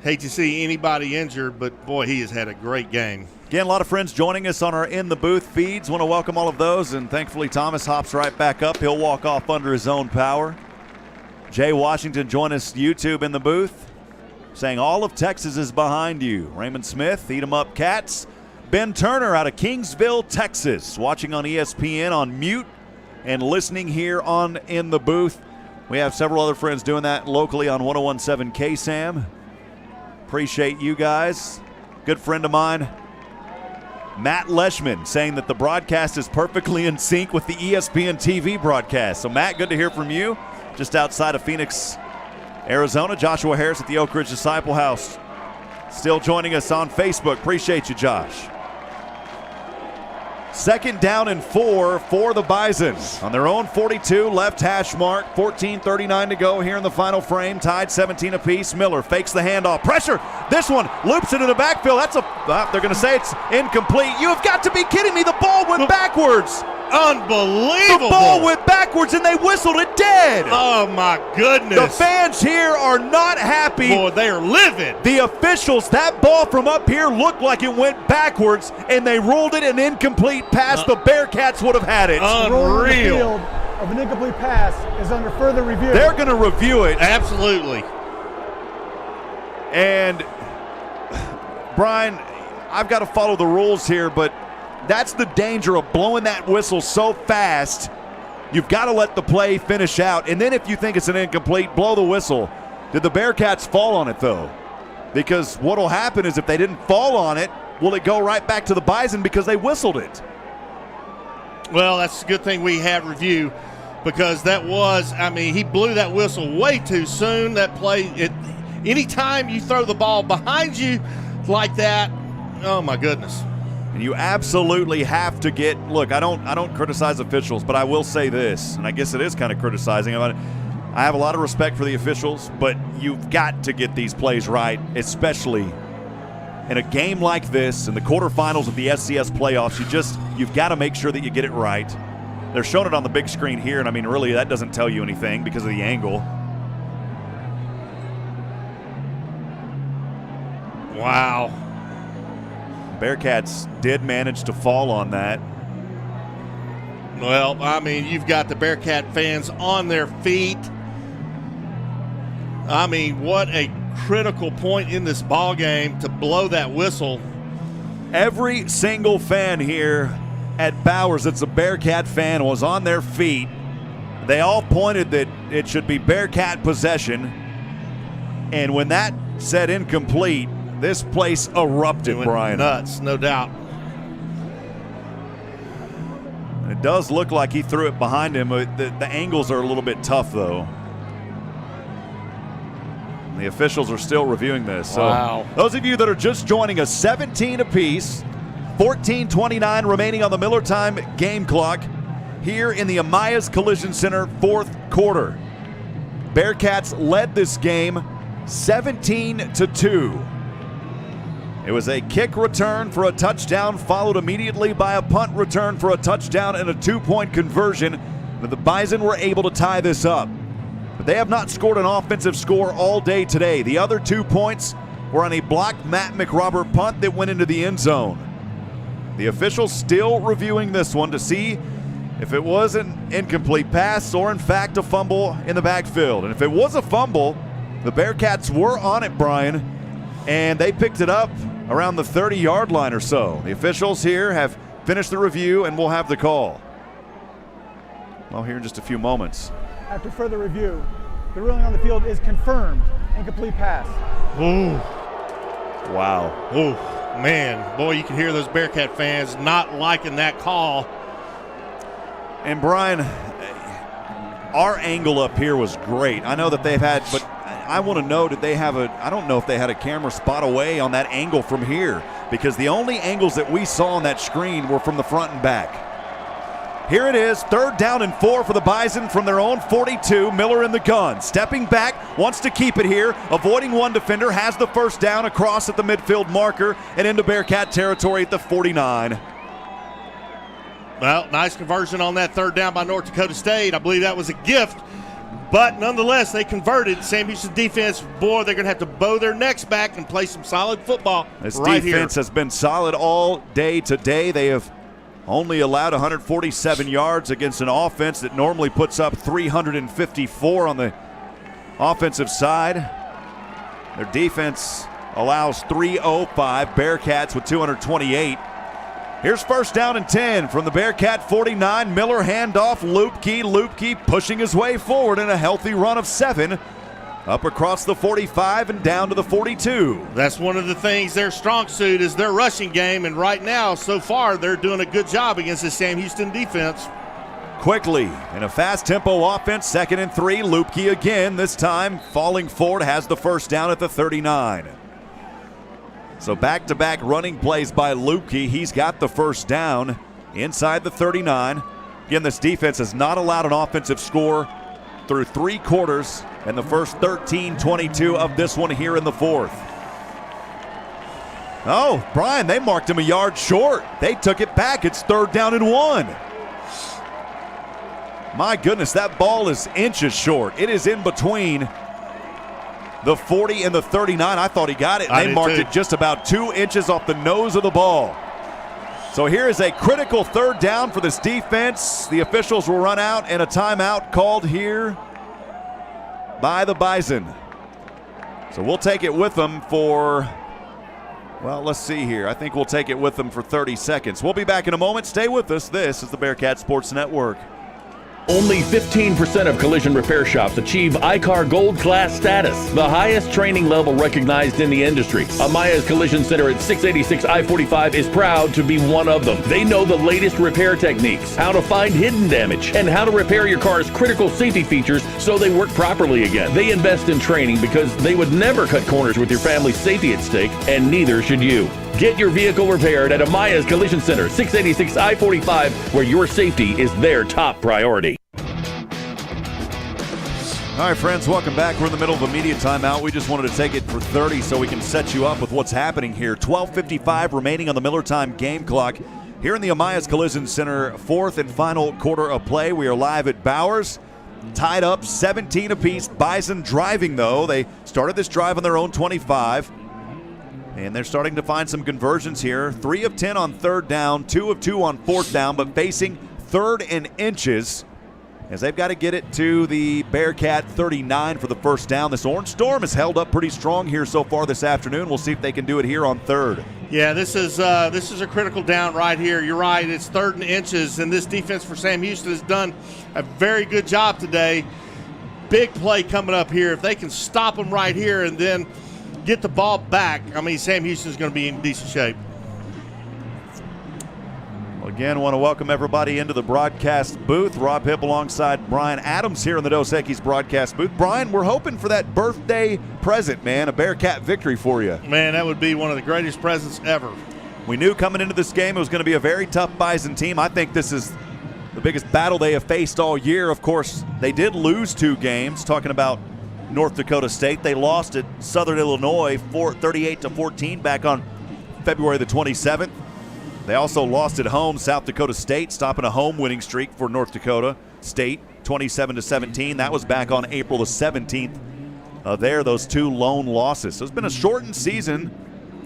Hate to see anybody injured, but, boy, he has had a great game. Again, a lot of friends joining us on our In the Booth feeds. Want to welcome all of those, and thankfully Thomas hops right back up. He'll walk off under his own power. Jay Washington join us YouTube in the booth, saying all of Texas is behind you. Raymond Smith, Eat 'em Up Cats. Ben Turner out of Kingsville, Texas, watching on ESPN on mute and listening here on In the Booth. We have several other friends doing that locally on 101.7 KSAM. Appreciate you guys. Good friend of mine, Matt Leishman, saying that the broadcast is perfectly in sync with the ESPN TV broadcast. So, Matt, good to hear from you. Just outside of Phoenix, Arizona. Joshua Harris at the Oak Ridge Disciple House still joining us on Facebook. Appreciate you, Josh. 2nd down and 4 for the Bison. On their own 42, left hash mark. 14:39 to go here in the final frame. Tied 17 apiece. Miller fakes the handoff. Pressure. This one loops into the backfield. They're going to say it's incomplete. You have got to be kidding me. The ball went backwards. Unbelievable. The ball went backwards and they whistled it dead. Oh, my goodness. The fans here are not happy. Boy, they are livid. The officials, that ball from up here looked like it went backwards, and they ruled it an incomplete pass. The Bearcats would have had it. Unreal. Of an incomplete pass is under further review. They're going to review it. Absolutely. And, Brian, I've got to follow the rules here, but that's the danger of blowing that whistle so fast. You've got to let the play finish out. And then if you think it's an incomplete, blow the whistle. Did the Bearcats fall on it, though? Because what will happen is if they didn't fall on it, will it go right back to the Bison because they whistled it? Well, that's a good thing we had review because he blew that whistle way too soon. That play, anytime you throw the ball behind you like that, oh, my goodness. And you absolutely have to look, I don't criticize officials, but I will say this, and I guess it is kind of criticizing. I have a lot of respect for the officials, but you've got to get these plays right, especially in a game like this, in the quarterfinals of the FCS playoffs. You've got to make sure that you get it right. They're showing it on the big screen here, and really that doesn't tell you anything because of the angle. Wow. Bearcats did manage to fall on that. Well, you've got the Bearcat fans on their feet. What a critical point in this ball game to blow that whistle. Every single fan here at Bowers that's a Bearcat fan was on their feet. They all pointed that it should be Bearcat possession. And when that said incomplete, this place erupted, Brian. Nuts, no doubt. It does look like he threw it behind him. The angles are a little bit tough, though. The officials are still reviewing this. So wow. Those of you that are just joining us, 17 apiece, 14:29 remaining on the Miller Time game clock here in the Ameyas Collision Center, 4th quarter. Bearcats led this game 17-2. It was a kick return for a touchdown, followed immediately by a punt return for a touchdown and a 2-point conversion. But the Bison were able to tie this up. But they have not scored an offensive score all day today. The other 2 points were on a blocked Matt McRobert punt that went into the end zone. The officials still reviewing this one to see if it was an incomplete pass or, in fact, a fumble in the backfield. And if it was a fumble, the Bearcats were on it, Brian, and they picked it up around the 30-yard line or so. The officials here have finished the review, and we'll have the call. Well, here in just a few moments. After further review, the ruling on the field is confirmed. Incomplete pass. Ooh. Wow. Ooh, man. Boy, you can hear those Bearcat fans not liking that call. And, Brian, our angle up here was great. I know that they've had, but I want to know, I don't know if they had a camera spot away on that angle from here, because the only angles that we saw on that screen were from the front and back. Here it is, 3rd down and 4 for the Bison from their own 42. Miller in the gun, stepping back, wants to keep it here, avoiding one defender, has the first down across at the midfield marker and into Bearcat territory at the 49. Well, nice conversion on that 3rd down by North Dakota State. I believe that was a gift. But nonetheless, they converted. Sam Houston defense, boy, they're going to have to bow their necks back and play some solid football. This right defense here has been solid all day today. They have only allowed 147 yards against an offense that normally puts up 354 on the offensive side. Their defense allows 305. Bearcats with 228. Here's 1st down and 10 from the Bearcat 49. Miller handoff, Lupke pushing his way forward in a healthy run of 7. Up across the 45 and down to the 42. That's one of the things, their strong suit is their rushing game, and right now, so far, they're doing a good job against the Sam Houston defense. Quickly, in a fast tempo offense, 2nd and 3, Lupke again, this time falling forward, has the first down at the 39. So back-to-back running plays by Lupke. He's got the first down inside the 39. Again, this defense has not allowed an offensive score through 3 quarters and the first 13-22 of this one here in the fourth. Oh, Brian, they marked him a yard short. They took it back. It's 3rd down and 1. My goodness, that ball is inches short. It is in between the 40 and the 39. I thought he got it. They marked it just about 2 inches off the nose of the ball. So here is a critical 3rd down for this defense. The officials will run out and a timeout called here by the Bison. So we'll take it with them for, well, let's see here. I think we'll take it with them for 30 seconds. We'll be back in a moment. Stay with us. This is the Bearcat Sports Network. Only 15% of collision repair shops achieve ICAR Gold Class status, the highest training level recognized in the industry. Amaya's Collision Center at 686 I-45 is proud to be one of them. They know the latest repair techniques, how to find hidden damage, and how to repair your car's critical safety features so they work properly again. They invest in training because they would never cut corners with your family's safety at stake, and neither should you. Get your vehicle repaired at Amaya's Collision Center, 686 I-45, where your safety is their top priority. All right, friends, welcome back. We're in the middle of a media timeout. We just wanted to take it for 30 so we can set you up with what's happening here. 12:55 remaining on the Miller Time game clock. Here in the Amaya's Collision Center, 4th and final quarter of play. We are live at Bowers. Tied up 17 apiece. Bison driving, though. They started this drive on their own 25. And they're starting to find some conversions here. 3 of 10 on 3rd down, 2 of 2 on 4th down, but facing 3rd and inches as they've got to get it to the Bearcat 39 for the first down. This Orange Storm has held up pretty strong here so far this afternoon. We'll see if they can do it here on 3rd. Yeah, this is a critical down right here. You're right, it's 3rd and inches, and this defense for Sam Houston has done a very good job today. Big play coming up here. If they can stop them right here and then get the ball back, I mean, Sam Houston's going to be in decent shape. Well, again, want to welcome everybody into the broadcast booth. Rob Hipp alongside Brian Adams here in the Dos Equis broadcast booth. Brian, we're hoping for that birthday present, man, a Bearcat victory for you. Man, that would be one of the greatest presents ever. We knew coming into this game it was going to be a very tough Bison team. I think this is the biggest battle they have faced all year. Of course, they did lose 2 games, talking about North Dakota State. They lost at Southern Illinois 38-14 back on February the 27th. They also lost at home, South Dakota State, stopping a home winning streak for North Dakota State, 27-17. That was back on April the 17th. Those 2 lone losses. So it's been a shortened season,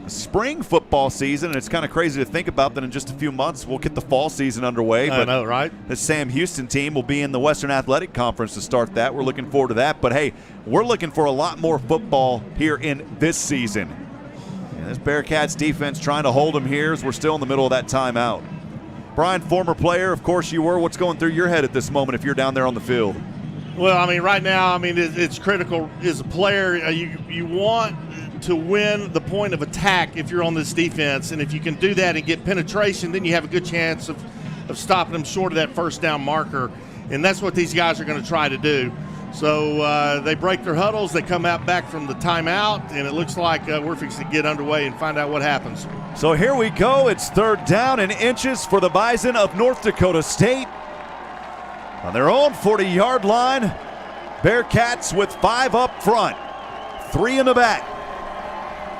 a spring football season, and it's kind of crazy to think about that in just a few months we'll get the fall season underway. I know, right? The Sam Houston team will be in the Western Athletic Conference to start that. We're looking forward to that. But, hey, we're looking for a lot more football here in this season. This Bearcats defense trying to hold them here as we're still in the middle of that timeout. Brian, former player, of course you were. What's going through your head at this moment if you're down there on the field? Well, I mean, right now, I mean, it's critical as a player. You want to win the point of attack if you're on this defense, and if you can do that and get penetration, then you have a good chance of stopping them short of that first down marker, and that's what these guys are going to try to do. So they break their huddles, they come out back from the timeout, and it looks like we're fixing to get underway and find out what happens. So here we go. It's 3rd down and inches for the Bison of North Dakota State. On their own 40-yard line, Bearcats with 5 up front, 3 in the back.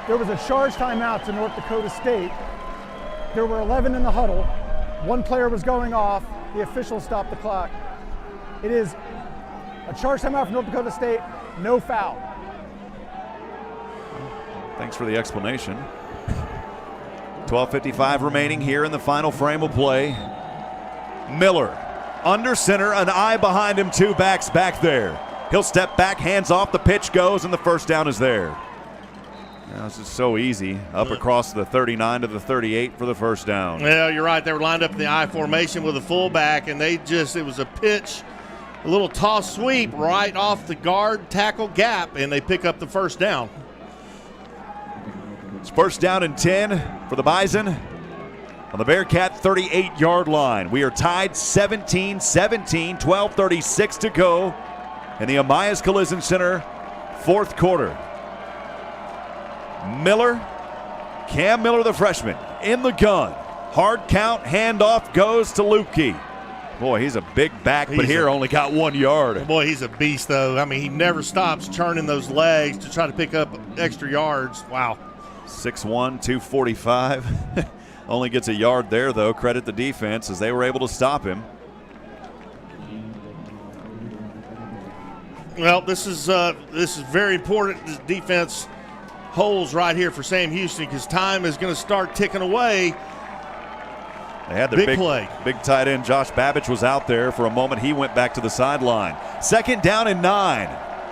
There was a charge timeout to North Dakota State. There were 11 in the huddle. 1 player was going off. The officials stopped the clock. It is a charge timeout for North Dakota State, no foul. Thanks for the explanation. 12:55 remaining here in the final frame of play. Miller under center, an eye behind him, 2 backs back there. He'll step back, hands off, the pitch goes, and the first down is there. Now, this is so easy. Up across the 39 to the 38 for the first down. Yeah, you're right. They were lined up in the I formation with a fullback, and it was a pitch, a little toss sweep right off the guard tackle gap, and they pick up the first down. It's first down and 10 for the Bison on the Bearcat 38-yard line. We are tied 17-17, 12:36 to go in the Amaya's Collision Center 4th quarter. Miller Cam Miller, the freshman, in the gun. Hard count, handoff goes to Lupke. Boy, he's a big back, but here only got 1 yard. Boy, he's a beast, though. I mean, he never stops churning those legs to try to pick up extra yards. Wow. 6'1", 245. Only gets a yard there, though. Credit the defense as they were able to stop him. Well, this is very important. This defense holds right here for Sam Houston because time is going to start ticking away. They had their big tight end Josh Babbage was out there for a moment. He went back to the sideline. 2nd down and 9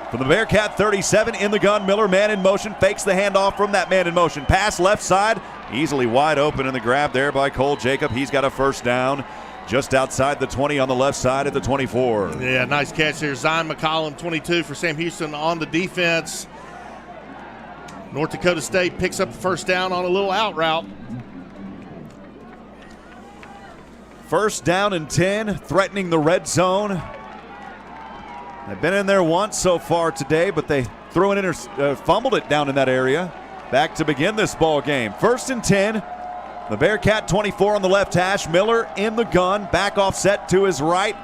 from the Bearcat 37 in the gun. Miller man in motion, fakes the handoff from that man in motion. Pass left side, easily wide open in the grab there by Cole Jacob. He's got a first down just outside the 20 on the left side at the 24. Yeah, nice catch there. Zion McCollum, 22 for Sam Houston on the defense. North Dakota State picks up the first down on a little out route. 1st down and 10, threatening the red zone. They've been in there once so far today, but they threw fumbled it down in that area. Back to begin this ball game. 1st and 10. The Bearcat 24 on the left hash. Miller in the gun. Back offset to his right.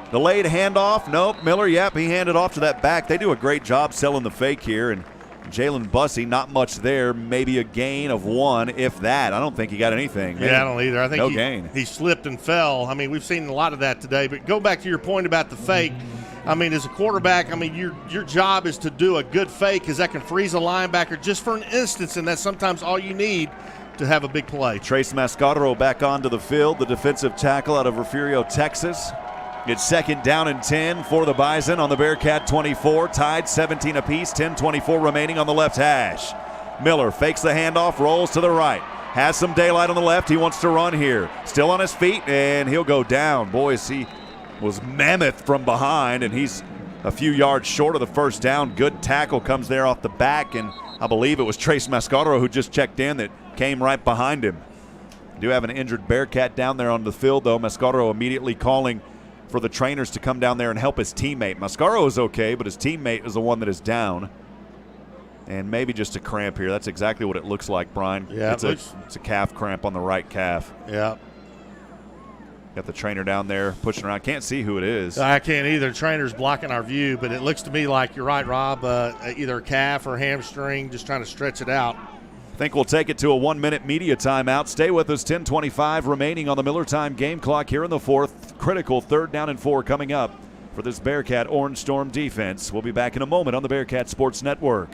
Delayed handoff. Nope. Miller, yep, he handed off to that back. They do a great job selling the fake here. And Jalen Bussey, not much there. Maybe a gain of 1, if that. I don't think he got anything. Yeah, I don't either. I think no gain. He slipped and fell. I mean, we've seen a lot of that today. But go back to your point about the fake. I mean, as a quarterback, I mean, your job is to do a good fake because that can freeze a linebacker just for an instance, and that's sometimes all you need to have a big play. Trace Mascaro back onto the field, the defensive tackle out of Refugio, Texas. It's 2nd down and 10 for the Bison on the Bearcat 24. Tied 17 apiece, 10:24 remaining on the left hash. Miller fakes the handoff, rolls to the right. Has some daylight on the left. He wants to run here. Still on his feet, and he'll go down. Boys, he was mammoth from behind, and he's a few yards short of the first down. Good tackle comes there off the back, and I believe it was Trace Mascaro who just checked in that came right behind him. Do have an injured Bearcat down there on the field, though. Mascaro immediately calling for the trainers to come down there and help his teammate. Mascaro is okay, but his teammate is the one that is down. And maybe just a cramp here. That's exactly what it looks like, Brian. Yeah, it's a calf cramp on the right calf. Yeah. Got the trainer down there pushing around. Can't see who it is. I can't either. The trainer's blocking our view, but it looks to me like you're right, Rob. Either a calf or hamstring, just trying to stretch it out. I think we'll take it to a 1-minute media timeout. Stay with us. 10:25 remaining on the Miller time game clock here in the 4th. Critical 3rd down and 4 coming up for this Bearcat Orange Storm defense. We'll be back in a moment on the Bearcat Sports Network.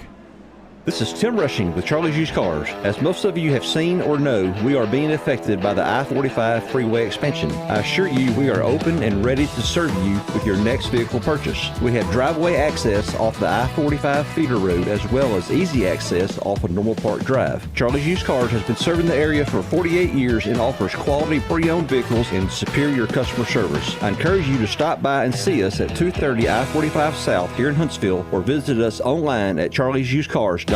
This is Tim Rushing with Charlie's Used Cars. As most of you have seen or know, we are being affected by the I-45 freeway expansion. I assure you we are open and ready to serve you with your next vehicle purchase. We have driveway access off the I-45 feeder road as well as easy access off of Normal Park Drive. Charlie's Used Cars has been serving the area for 48 years and offers quality pre-owned vehicles and superior customer service. I encourage you to stop by and see us at 230 I-45 South here in Huntsville or visit us online at charliesusedcars.com.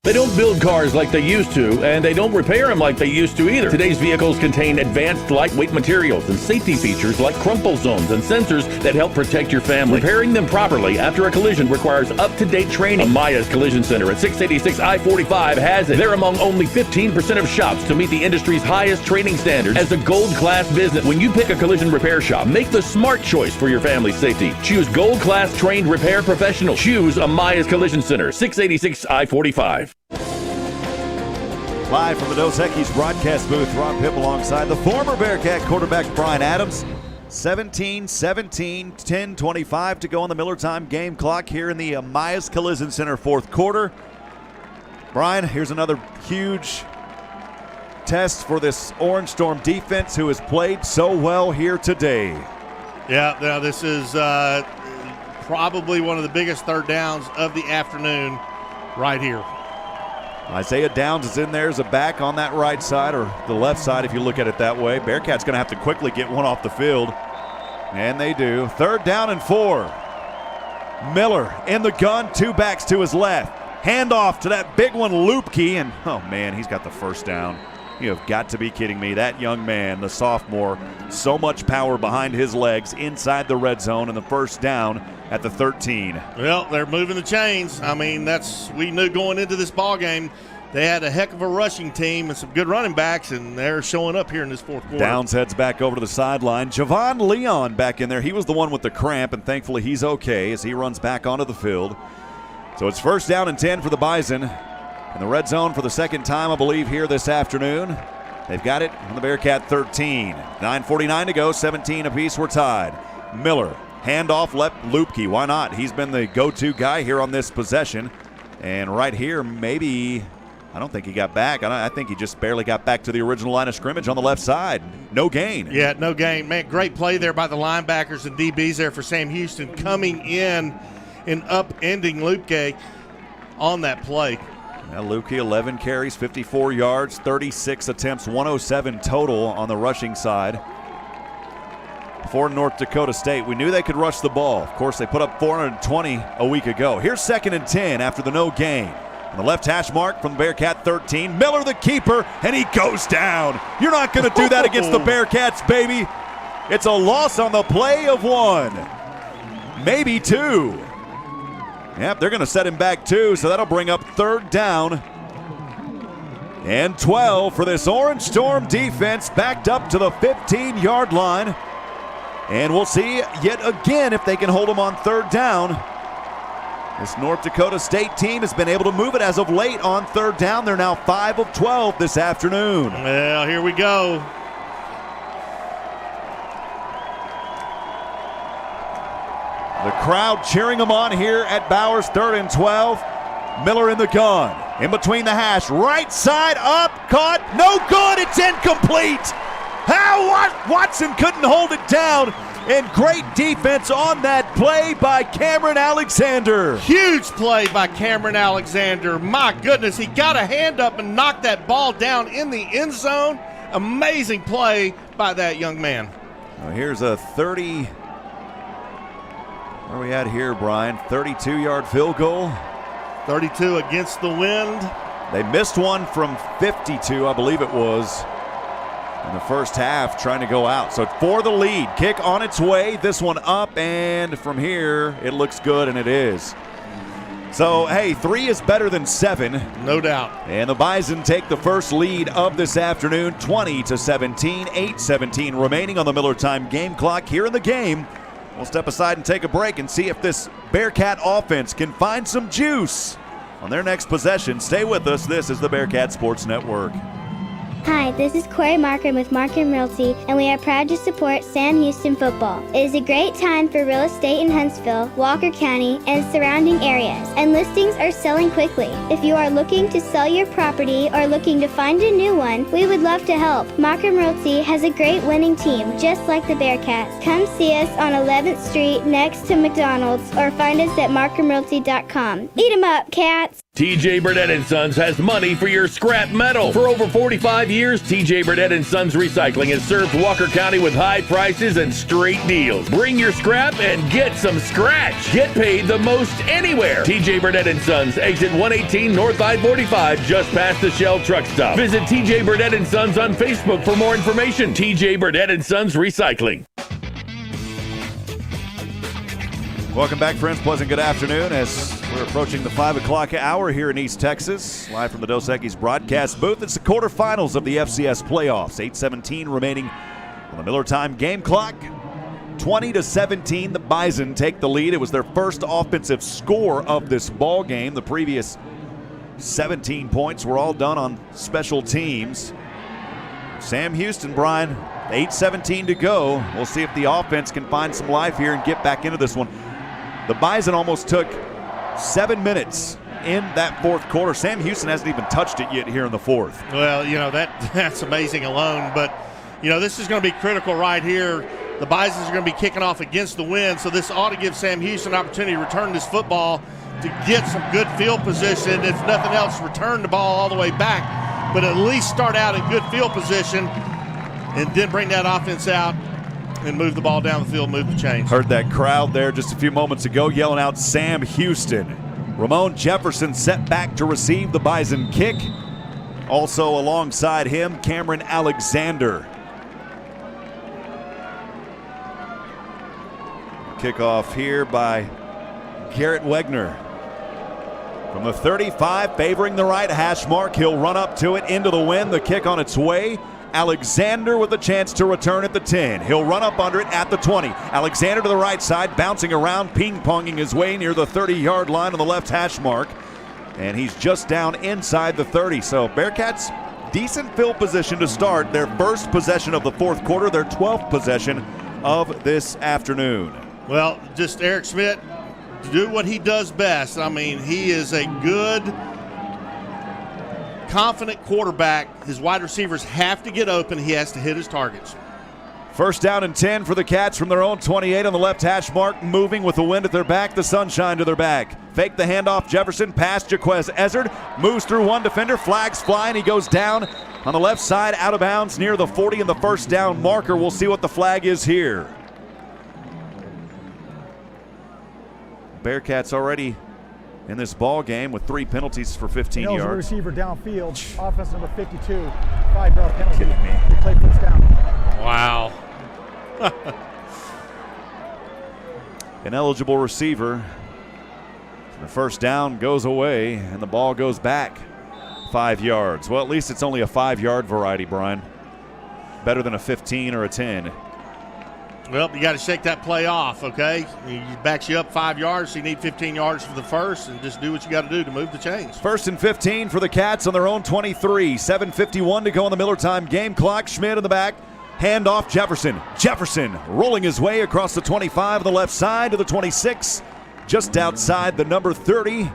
They don't build cars like they used to, and they don't repair them like they used to either. Today's vehicles contain advanced lightweight materials and safety features like crumple zones and sensors that help protect your family. Repairing them properly after a collision requires up-to-date training. Amaya's Collision Center at 686 I-45 has it. They're among only 15% of shops to meet the industry's highest training standards as a gold-class business. When you pick a collision repair shop, make the smart choice for your family's safety. Choose gold-class trained repair professionals. Choose Amaya's Collision Center, 686 I-45. Live from the Dos Equis broadcast booth, Rob Hipp alongside the former Bearcat quarterback Brian Adams. 17-17, 10:25 to go on the Miller time game clock here in the Amaya's Collision Center 4th quarter. Brian, here's another huge test for this Orange Storm defense who has played so well here today. Yeah, now this is probably one of the biggest 3rd downs of the afternoon right here. Isaiah Downs is in there as a back on that right side, or the left side if you look at it that way. Bearcats going to have to quickly get one off the field, and they do. 3rd down and 4. Miller in the gun, 2 backs to his left. Handoff to that big one, Lupke, and oh man, he's got the first down. You have got to be kidding me. That young man, the sophomore, so much power behind his legs inside the red zone, and the first down at the 13. Well, they're moving the chains. I mean, we knew going into this ball game, they had a heck of a rushing team and some good running backs, and they're showing up here in this fourth quarter. Downs heads back over to the sideline. Javon Leon back in there. He was the one with the cramp, and thankfully he's okay as he runs back onto the field. So it's 1st down and 10 for the Bison. In the red zone for the second time, I believe, here this afternoon. They've got it on the Bearcat 13. 9:49 to go, 17 apiece. We're tied. Miller, handoff, left Lupke. Why not? He's been the go-to guy here on this possession. And right here, maybe, I don't think he got back. I think he just barely got back to the original line of scrimmage on the left side. No gain. Yeah, no gain. Man, great play there by the linebackers and DBs there for Sam Houston coming in and upending Lupke on that play. Now Lupke, 11 carries, 54 yards, 36 attempts, 107 total on the rushing side. For North Dakota State, we knew they could rush the ball. Of course, they put up 420 a week ago. Here's 2nd and 10 after the no gain. On the left hash mark from the Bearcat 13, Miller the keeper, and he goes down. You're not going to do that against the Bearcats, baby. It's a loss on the play of 1, maybe 2. Yep, they're going to set him back 2, so that'll bring up 3rd down and 12 for this Orange Storm defense, backed up to the 15-yard line. And we'll see yet again if they can hold them on 3rd down. This North Dakota State team has been able to move it as of late on 3rd down. They're now 5 of 12 this afternoon. Well, here we go. The crowd cheering them on here at Bowers, 3rd and 12. Miller in the gun. In between the hash. Right side up. Caught. No good. It's incomplete. How Watson couldn't hold it down. And great defense on that play by Cameron Alexander. Huge play by Cameron Alexander. My goodness, he got a hand up and knocked that ball down in the end zone. Amazing play by that young man. Well, here's a 30. Where are we at here, Brian? 32-yard field goal. 32 against the wind. They missed one from 52, I believe it was, in the first half, trying to go out. So for the lead, kick on its way. This one up, and from here, it looks good, and it is. So, hey, 3 is better than 7. No doubt. And the Bison take the first lead of this afternoon, 20-17, 8:17 remaining on the Miller time game clock here in the game. We'll step aside and take a break and see if this Bearcat offense can find some juice on their next possession. Stay with us. This is the Bearcat Sports Network. Hi, this is Corey Markham with Markham Realty, and we are proud to support Sam Houston football. It is a great time for real estate in Huntsville, Walker County, and surrounding areas, and listings are selling quickly. If you are looking to sell your property or looking to find a new one, we would love to help. Markham Realty has a great winning team, just like the Bearcats. Come see us on 11th Street next to McDonald's, or find us at markhamrealty.com. Eat 'em up, cats! TJ Burdett & Sons has money for your scrap metal. For over 45 years, TJ Burdett & Sons Recycling has served Walker County with high prices and straight deals. Bring your scrap and get some scratch. Get paid the most anywhere. TJ Burdett & Sons, exit 118 North I-45, just past the Shell truck stop. Visit TJ Burdett & Sons on Facebook for more information. TJ Burdett & Sons Recycling. Welcome back, friends. Pleasant good afternoon as we're approaching the 5 o'clock hour here in East Texas. Live from the Dos Equis broadcast booth. It's the quarterfinals of the FCS playoffs. 8:17 remaining on the Miller time game clock. 20-17, the Bison take the lead. It was their first offensive score of this ball game. The previous 17 points were all done on special teams. Sam Houston, Brian, 8:17 to go. We'll see if the offense can find some life here and get back into this one. The Bison almost took 7 minutes in that fourth quarter. Sam Houston hasn't even touched it yet here in the fourth. Well, you know, that's amazing alone. But, you know, this is going to be critical right here. The Bisons are going to be kicking off against the wind, so this ought to give Sam Houston an opportunity to return this football to get some good field position. If nothing else, return the ball all the way back, but at least start out in good field position and then bring that offense out and move the ball down the field, move the chains. Heard that crowd there just a few moments ago yelling out Sam Houston. Ramon Jefferson set back to receive the Bison kick. Also alongside him, Cameron Alexander. Kickoff here by Garrett Wegner From the 35, favoring the right hash mark. He'll run up to it, into the wind. The kick on its way. Alexander with a chance to return at the 10. He'll run up under it at the 20. Alexander to the right side, bouncing around, ping-ponging his way near the 30-yard line on the left hash mark. And he's just down inside the 30. So Bearcats, decent field position to start their first possession of the fourth quarter, their 12th possession of this afternoon. Well, just Eric Schmidt, do what he does best. I mean, he is a good, confident quarterback. His wide receivers have to get open. He has to hit his targets. First down and 10 for the Cats from their own 28 on the left hash mark, moving with the wind at their back, the sunshine to their back. Fake the handoff, Jefferson, past Jaquez Ezzard, moves through one defender, flags fly, and he goes down on the left side, out of bounds near the 40 and the first down marker. We'll see what the flag is here. Bearcats already in this ball game with 3 penalties for 15 yards. The receiver downfield, offense number 52, 5-yard penalty. They play first down. Wow. An eligible receiver. The first down goes away, and the ball goes back 5 yards. Well, at least it's only a 5-yard variety, Brian. Better than a 15 or a 10. Well, you got to shake that play off, okay? He backs you up 5 yards, so you need 15 yards for the first, and just do what you got to do to move the chains. First and 15 for the Cats on their own 23. 7:51 to go on the Miller time game clock. Schmidt in the back. Hand off Jefferson. Jefferson rolling his way across the 25 on the left side to the 26, just outside the number 30.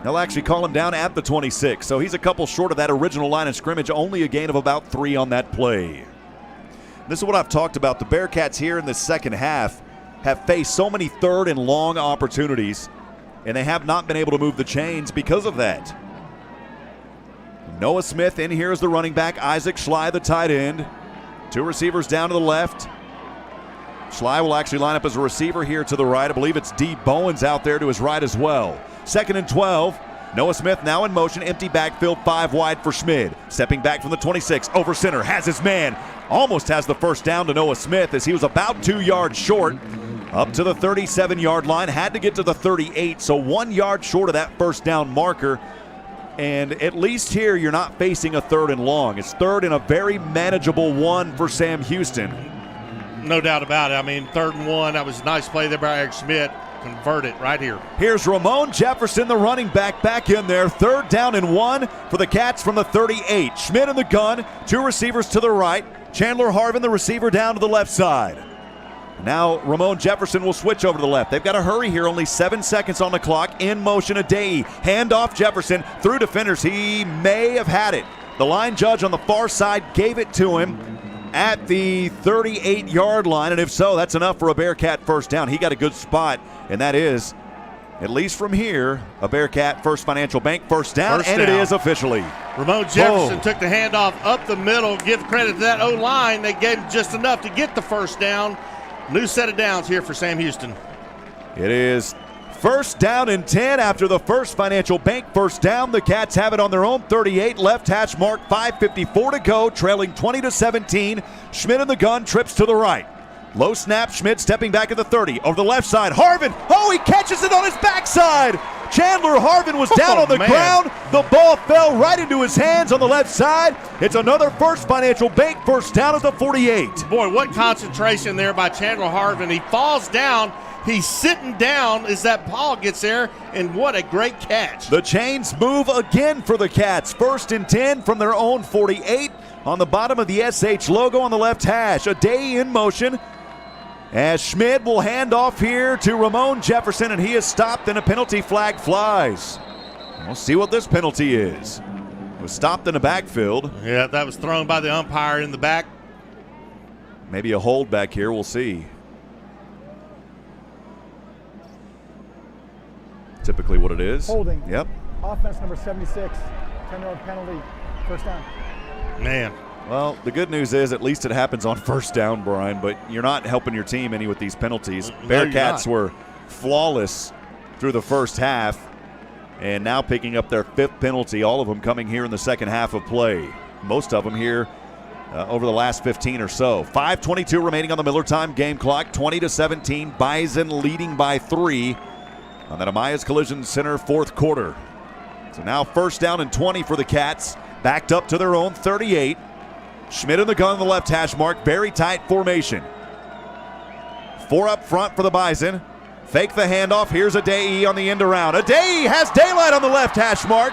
They'll actually call him down at the 26, so he's a couple short of that original line of scrimmage, only a gain of about 3 on that play. This is what I've talked about. The Bearcats here in the second half have faced so many third and long opportunities, and they have not been able to move the chains because of that. Noah Smith in here as the running back. Isaac Schley, the tight end. 2 receivers down to the left. Schley will actually line up as a receiver here to the right. I believe it's D. Bowens out there to his right as well. 2nd and 12. Noah Smith now in motion. Empty backfield, 5 wide for Schmid. Stepping back from the 26. Over center. Has his man. Almost has the first down to Noah Smith as he was about 2 yards short. Up to the 37-yard line. Had to get to the 38. So 1 yard short of that first down marker. And at least here, you're not facing a 3rd and long. It's 3rd and a very manageable one for Sam Houston. No doubt about it. I mean, 3rd and 1. That was a nice play there by Eric Schmidt. Convert it right here. Here's Ramon Jefferson, the running back in there. 3rd down and 1 for the Cats from the 38. Schmidt in the gun. 2 receivers to the right. Chandler Harvin, the receiver, down to the left side. Now Ramon Jefferson will switch over to the left. They've got to hurry here. Only 7 seconds on the clock. In motion, Adai. Hand off Jefferson through defenders. He may have had it. The line judge on the far side gave it to him at the 38-yard line. And if so, that's enough for a Bearcat first down. He got a good spot. And that is, at least from here, a Bearcat First Financial Bank first down. It is officially. Ramon Jefferson took the handoff up the middle. Give credit to that O-line. They gave him just enough to get the first down. New set of downs here for Sam Houston. It is first down and 10 after the First Financial Bank first down. The Cats have it on their own 38. Left hash mark, 5:54 to go, trailing 20-17. Schmidt in the gun, trips to the right. Low snap, Schmidt stepping back at the 30. Over the left side, Harvin. Oh, he catches it on his backside. Chandler Harvin was down on the ground. The ball fell right into his hands on the left side. It's another First Financial Bank first down at the 48. Boy, what concentration there by Chandler Harvin. He falls down. He's sitting down as that ball gets there, and what a great catch. The chains move again for the Cats. 1st and 10 from their own 48. On the bottom of the SH logo on the left hash. Adai in motion. As Schmidt will hand off here to Ramon Jefferson, and he is stopped and a penalty flag flies. We'll see what this penalty is. It was stopped in the backfield. Yeah, that was thrown by the umpire in the back. Maybe a hold back here, we'll see. Typically what it is. Holding. Yep. Offense number 76, 10-yard penalty, first down. Man. Well, the good news is at least it happens on first down, Brian, but you're not helping your team any with these penalties. Bearcats were flawless through the first half, and now picking up their 5th penalty, all of them coming here in the second half of play. Most of them here over the last 15 or so. 5:22 remaining on the Miller time game clock, 20-17. Bison leading by 3 on that Amaya's Collision Center 4th quarter. So now first down and 20 for the Cats. Backed up to their own 38. Schmidt in the gun on the left hash mark. Very tight formation. 4 up front for the Bison. Fake the handoff. Here's Adei on the end around. Adei has daylight on the left hash mark.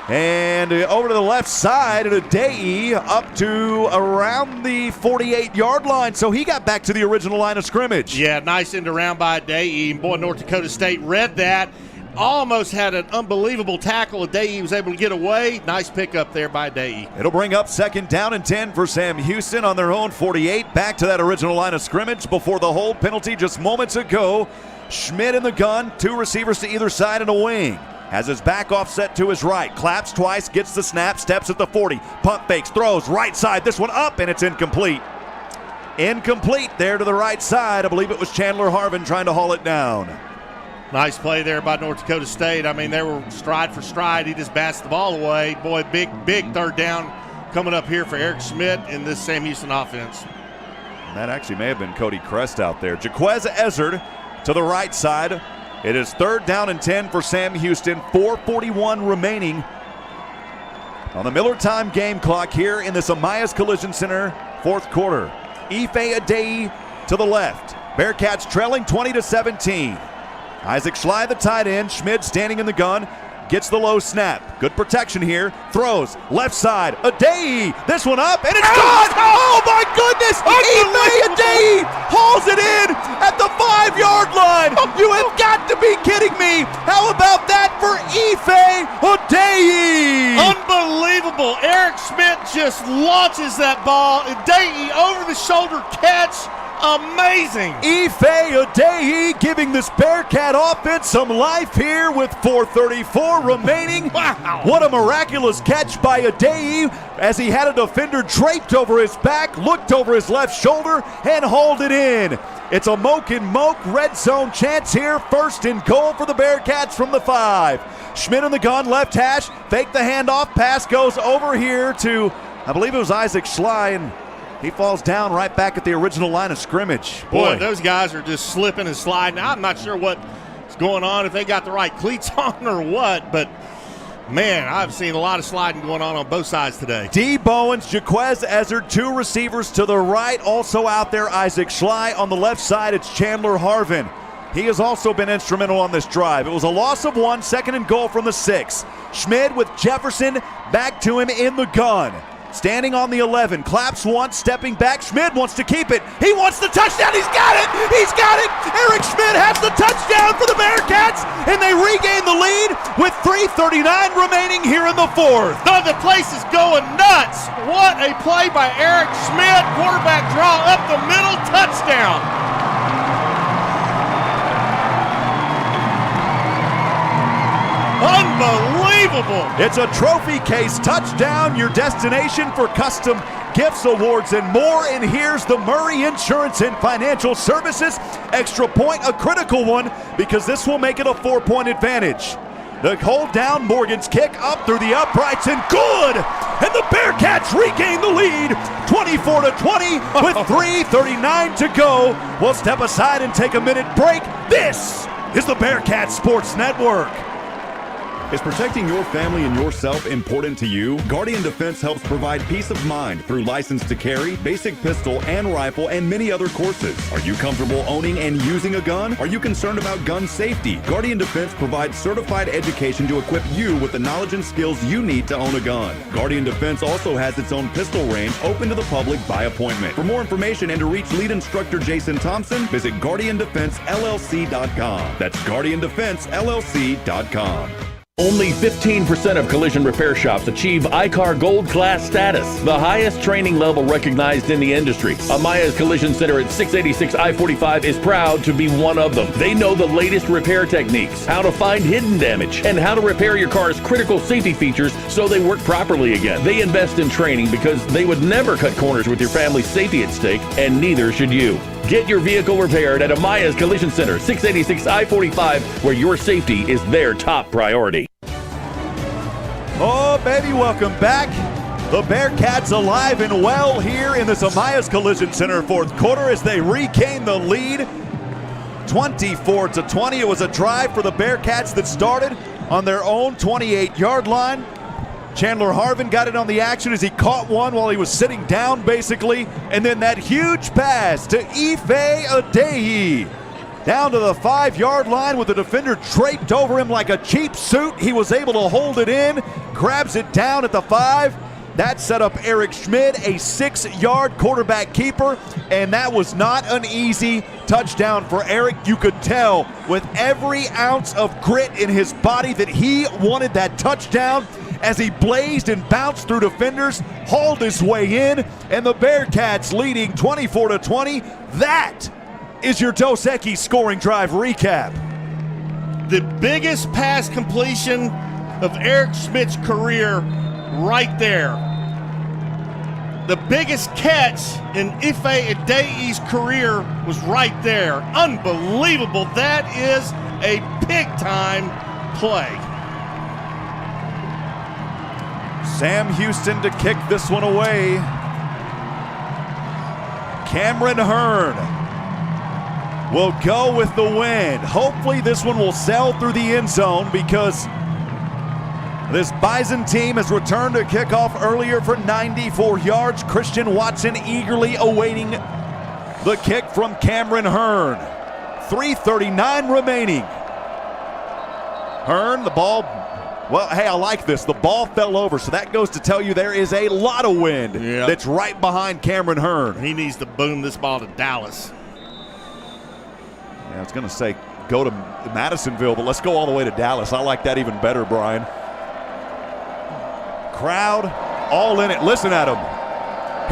And over to the left side, and Adei up to around the 48-yard line. So he got back to the original line of scrimmage. Yeah, nice end around by Adei. Boy, North Dakota State read that. Almost had an unbelievable tackle. Adei was able to get away. Nice pickup there by Adei. It'll bring up second down and 10 for Sam Houston on their own 48. Back to that original line of scrimmage before the hold penalty just moments ago. Schmidt in the gun, 2 receivers to either side and a wing. Has his back offset to his right. Claps twice, gets the snap, steps at the 40. Pump fakes, throws, right side. This one up, and it's incomplete. Incomplete there to the right side. I believe it was Chandler Harvin trying to haul it down. Nice play there by North Dakota State. I mean, they were stride for stride. He just bats the ball away. Boy, big third down coming up here for Eric Schmidt in this Sam Houston offense. And that actually may have been Cody Crest out there. Jaquez Ezzard to the right side. It is third down and 10 for Sam Houston. 4:41 remaining on the Miller Time game clock here in this Amayas Collision Center fourth quarter. Ife Adei to the left. Bearcats trailing 20-17. Isaac Schley, the tight end. Schmidt standing in the gun. Gets the low snap. Good protection here. Throws. Left side. Adei. This one up, and it's gone! Oh, my goodness! Ife Adei hauls it in at the 5-yard line. You have got to be kidding me. How about that for Ife Adei? Unbelievable. Eric Schmidt just launches that ball. Adei over the shoulder catch. Amazing. Ife Adei giving this Bearcat offense some life here with 4:34 remaining. Wow. What a miraculous catch by Adei as he had a defender draped over his back, looked over his left shoulder, and hauled it in. It's a Moke and Moke red zone chance here. First and goal for the Bearcats from the 5. Schmidt in the gun, left hash, fake the handoff, pass goes over here to, I believe it was Isaac Schley, and he falls down right back at the original line of scrimmage. Boy, those guys are just slipping and sliding. I'm not sure what's going on, if they got the right cleats on or what, but man, I've seen a lot of sliding going on both sides today. D. Bowens, Jaquez Ezzard, 2 receivers to the right. Also out there, Isaac Schley. On the left side, it's Chandler Harvin. He has also been instrumental on this drive. It was a loss of 1, second and goal from the 6. Schmidt with Jefferson back to him in the gun. Standing on the 11, claps once, stepping back. Schmidt wants to keep it. He wants the touchdown. He's got it. He's got it. Eric Schmidt has the touchdown for the Bearcats, and they regain the lead with 3:39 remaining here in the 4th. No, the place is going nuts. What a play by Eric Schmidt. Quarterback draw up the middle, touchdown. Unbelievable. It's a trophy case touchdown, your destination for custom gifts, awards, and more. And here's the Murray Insurance and Financial Services extra point, a critical one, because this will make it a 4-point advantage. The hold down, Morgan's kick up through the uprights, and good! And the Bearcats regain the lead, 24-20 with 3:39 to go. We'll step aside and take a minute break. This is the Bearcats Sports Network. Is protecting your family and yourself important to you? Guardian Defense helps provide peace of mind through license to carry, basic pistol and rifle, and many other courses. Are you comfortable owning and using a gun? Are you concerned about gun safety? Guardian Defense provides certified education to equip you with the knowledge and skills you need to own a gun. Guardian Defense also has its own pistol range open to the public by appointment. For more information and to reach lead instructor Jason Thompson, visit GuardianDefenseLLC.com. That's GuardianDefenseLLC.com. Only 15% of collision repair shops achieve ICAR Gold Class status, the highest training level recognized in the industry. Amaya's Collision Center at 686 I-45 is proud to be one of them. They know the latest repair techniques, how to find hidden damage, and how to repair your car's critical safety features so they work properly again. They invest in training because they would never cut corners with your family's safety at stake, and neither should you. Get your vehicle repaired at Amaya's Collision Center, 686 I-45, where your safety is their top priority. Oh, baby, welcome back. The Bearcats alive and well here in this Amaya's Collision Center fourth quarter as they regain the lead. 24-20. It was a drive for the Bearcats that started on their own 28-yard line. Chandler Harvin got in on the action as he caught one while he was sitting down, basically. And then that huge pass to Ife Adeyi. Down to the 5-yard line with the defender draped over him like a cheap suit. He was able to hold it in, grabs it down at the 5. That set up Eric Schmid, a 6-yard quarterback keeper, and that was not an easy touchdown for Eric. You could tell with every ounce of grit in his body that he wanted that touchdown as he blazed and bounced through defenders, hauled his way in, and the Bearcats leading 24-20. That is your Dos Equis scoring drive recap. The biggest pass completion of Eric Schmidt's career right there. The biggest catch in Ife Adeyi's career was right there. Unbelievable. That is a big-time play. Sam Houston to kick this one away. Cameron Hearn will go with the win. Hopefully this one will sail through the end zone because this Bison team has returned to kickoff earlier for 94 yards. Christian Watson eagerly awaiting the kick from Cameron Hearn. 3:39 remaining. Hearn, the ball, well, hey, I like this. The ball fell over, so that goes to tell you there is a lot of wind that's right behind Cameron Hearn. He needs to boom this ball to Dallas. Yeah, I was going to say go to Madisonville, but let's go all the way to Dallas. I like that even better, Brian. Crowd all in it. Listen at him.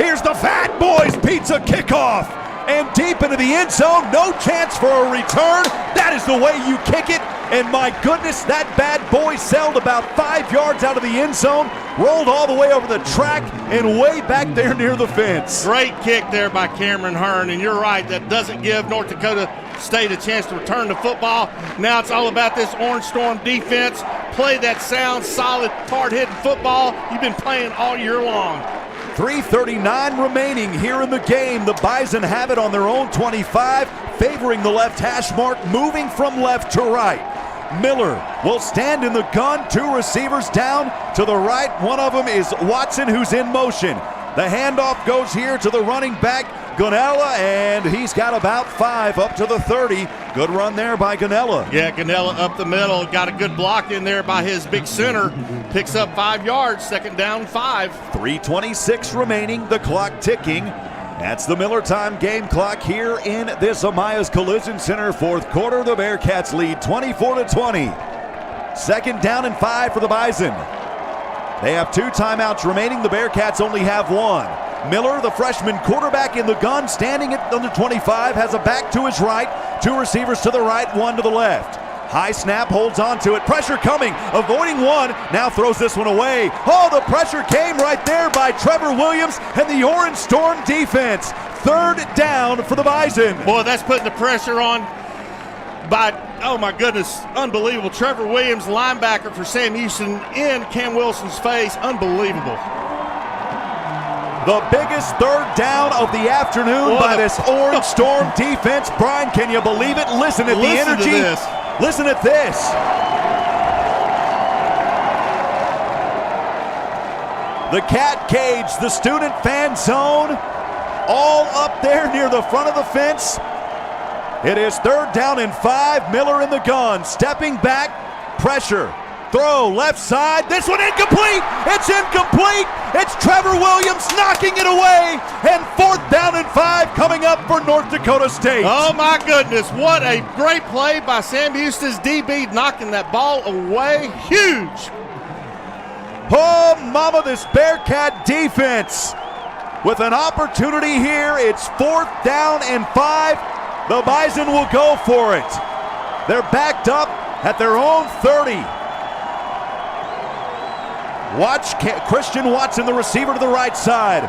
Here's the Fat Boys Pizza kickoff. And deep into the end zone. No chance for a return. That is the way you kick it. And my goodness, that bad boy sailed about 5 yards out of the end zone, rolled all the way over the track and way back there near the fence. Great kick there by Cameron Hearn. And you're right, that doesn't give North Dakota State a chance to return to football. Now it's all about this Orange Storm defense. Play that sound, solid, hard-hitting football you've been playing all year long. 3:39 remaining here in the game. The Bison have it on their own 25, favoring the left hash mark, moving from left to right. Miller will stand in the gun, 2 receivers down to the right. One of them is Watson, who's in motion. The handoff goes here to the running back, Gonella, and he's got about 5 up to the 30. Good run there by Gonella. Yeah, Gonella up the middle. Got a good block in there by his big center. Picks up 5 yards, 2nd down 5. 3:26 remaining, the clock ticking. That's the Miller time game clock here in this Amaya's Collision Center. 4th quarter, the Bearcats lead 24-20. 2nd down and 5 for the Bison. They have 2 timeouts remaining. The Bearcats only have 1. Miller, the freshman quarterback in the gun, standing at under 25, has a back to his right, 2 receivers to the right, 1 to the left. High snap, holds on to it. Pressure coming, avoiding one, now throws this one away. Oh, the pressure came right there by Trevor Williams and the Orange Storm defense. 3rd down for the Bison. Boy, that's putting the pressure on by, oh my goodness, unbelievable. Trevor Williams, linebacker for Sam Houston, in Cam Wilson's face. Unbelievable. The biggest 3rd down of the afternoon by this Orange Storm defense. Brian, can you believe it? Listen at the energy. Listen at this. The Cat Cage, the student fan zone, all up there near the front of the fence. It is 3rd down and 5. Miller in the gun, stepping back, pressure. Throw left side. This one incomplete. It's incomplete. It's Trevor Williams knocking it away. And 4th down and 5 coming up for North Dakota State. Oh my goodness. What a great play by Sam Houston's DB, knocking that ball away. Huge. Oh mama, this Bearcat defense with an opportunity here. It's 4th down and 5. The Bison will go for it. They're backed up at their own 30. Watch Christian Watson, the receiver to the right side.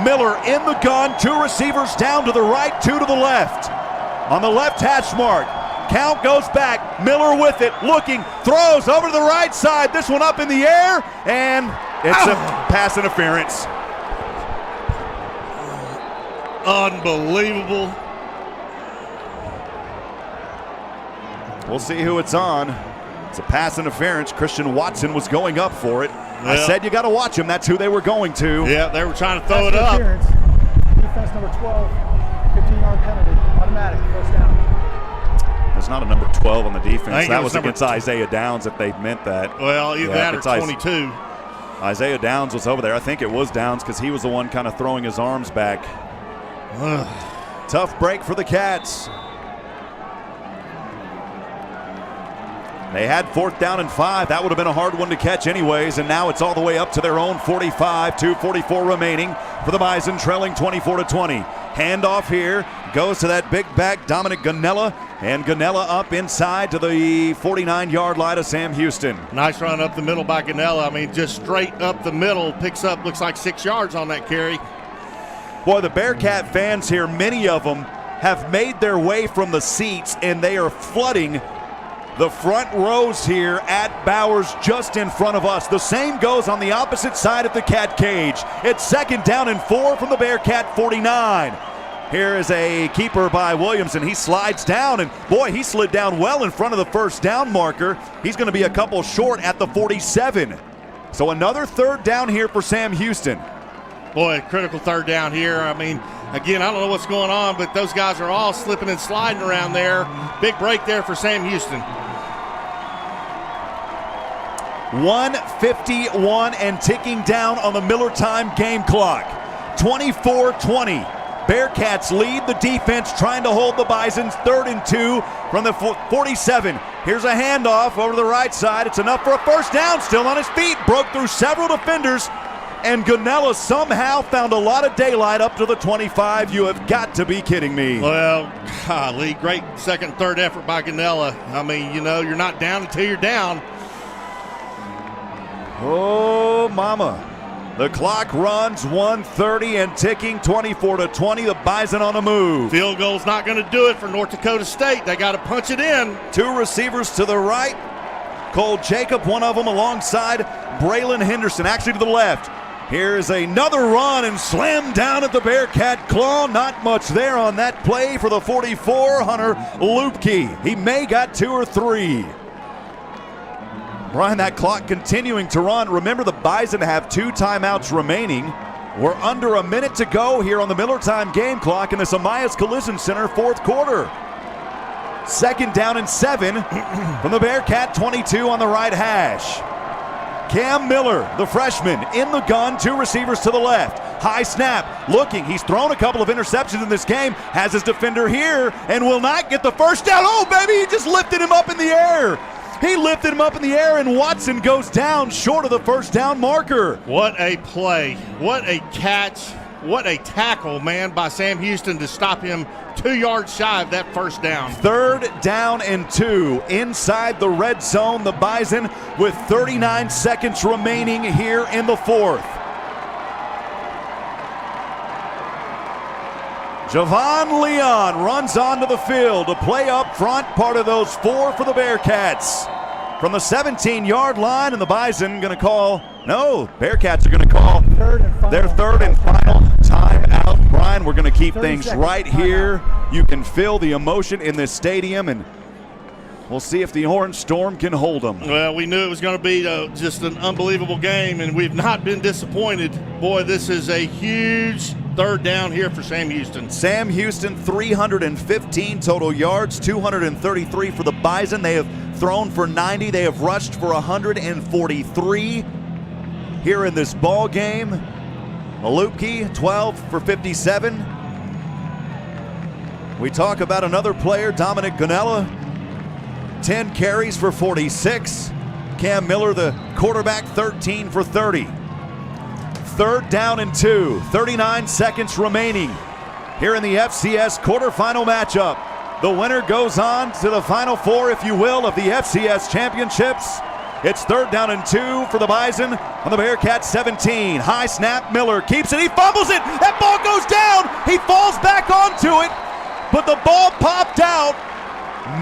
Miller in the gun, 2 receivers down to the right, 2 to the left. On the left hash mark, count goes back. Miller with it, looking, throws over to the right side. This one up in the air, and it's a pass interference. Unbelievable. We'll see who it's on. It's a pass interference. Christian Watson was going up for it. I said you got to watch him. That's who they were going to. Yeah, they were trying to throw it up. Defense number 12, 15-yard penalty, automatic, first down. There's not a number 12 on the defense. That was number against Isaiah Downs if they meant that. Well, either that or 22. Isaiah Downs was over there. I think it was Downs because he was the one kind of throwing his arms back. Tough break for the Cats. They had 4th down and 5. That would have been a hard one to catch anyways, and now it's all the way up to their own 45, 2:44 remaining for the Bison, trailing 24-20. Handoff here, goes to that big back, Dominic Ganella, and Ganella up inside to the 49-yard line of Sam Houston. Nice run up the middle by Ganella. I mean, just straight up the middle, picks up, looks like 6 yards on that carry. Boy, the Bearcat fans here, many of them have made their way from the seats, and they are flooding the front rows here at Bowers just in front of us. The same goes on the opposite side of the Cat cage. It's 2nd down and 4 from the Bearcat 49. Here is a keeper by Williamson. He slides down, and boy, he slid down well in front of the first down marker. He's going to be a couple short at the 47. So another 3rd down here for Sam Houston. Boy, critical 3rd down here. I mean, again, I don't know what's going on, but those guys are all slipping and sliding around there. Big break there for Sam Houston. 1:51 and ticking down on the Miller time game clock. 24-20. Bearcats lead the defense trying to hold the Bison's 3rd and 2 from the 47. Here's a handoff over to the right side. It's enough for a first down. Still on his feet. Broke through several defenders. And Ganella somehow found a lot of daylight up to the 25. You have got to be kidding me. Well, golly, great 2nd and 3rd effort by Ganella. I mean, you know, you're not down until you're down. Oh, mama. The clock runs 1:30 and ticking, 24-20. The Bison on the move. Field goal's not going to do it for North Dakota State. They got to punch it in. 2 receivers to the right. Cole Jacob, one of them alongside Braylon Henderson, actually to the left. Here's another run and slam down at the Bearcat claw. Not much there on that play for the 44, Hunter Lupke. He may got 2 or 3. Brian, that clock continuing to run. Remember, the Bison have 2 timeouts remaining. We're under a minute to go here on the Miller time game clock in the Amaya Collision Center 4th quarter. 2nd down and 7 from the Bearcat 22 on the right hash. Cam Miller, the freshman, in the gun, 2 receivers to the left. High snap, looking. He's thrown a couple of interceptions in this game. Has his defender here and will not get the first down. Oh, baby, he just lifted him up in the air. He lifted him up in the air, and Watson goes down short of the first down marker. What a play. What a catch. What a tackle, man, by Sam Houston to stop him 2 yards shy of that first down. 3rd down and 2 inside the red zone. The Bison with 39 seconds remaining here in the 4th. Javon Leon runs onto the field to play up front, part of those 4 for the Bearcats. From the 17-yard line, and the Bison going to call, no, Bearcats are going to call their 3rd and final timeout. Brian, we're going to keep things right here. You can feel the emotion in this stadium, and we'll see if the Orange Storm can hold them. Well, we knew it was going to be just an unbelievable game, and we've not been disappointed. Boy, this is a huge 3rd down here for Sam Houston. Sam Houston, 315 total yards, 233 for the Bison. They have thrown for 90. They have rushed for 143 here in this ball game. Malupke, 12 for 57. We talk about another player, Dominic Ganella, 10 carries for 46. Cam Miller, the quarterback, 13 for 30. 3rd down and 2, 39 seconds remaining here in the FCS quarterfinal matchup. The winner goes on to the Final Four, if you will, of the FCS championships. It's 3rd down and 2 for the Bison on the Bearcats 17. High snap, Miller keeps it, he fumbles it, that ball goes down, he falls back onto it, but the ball popped out.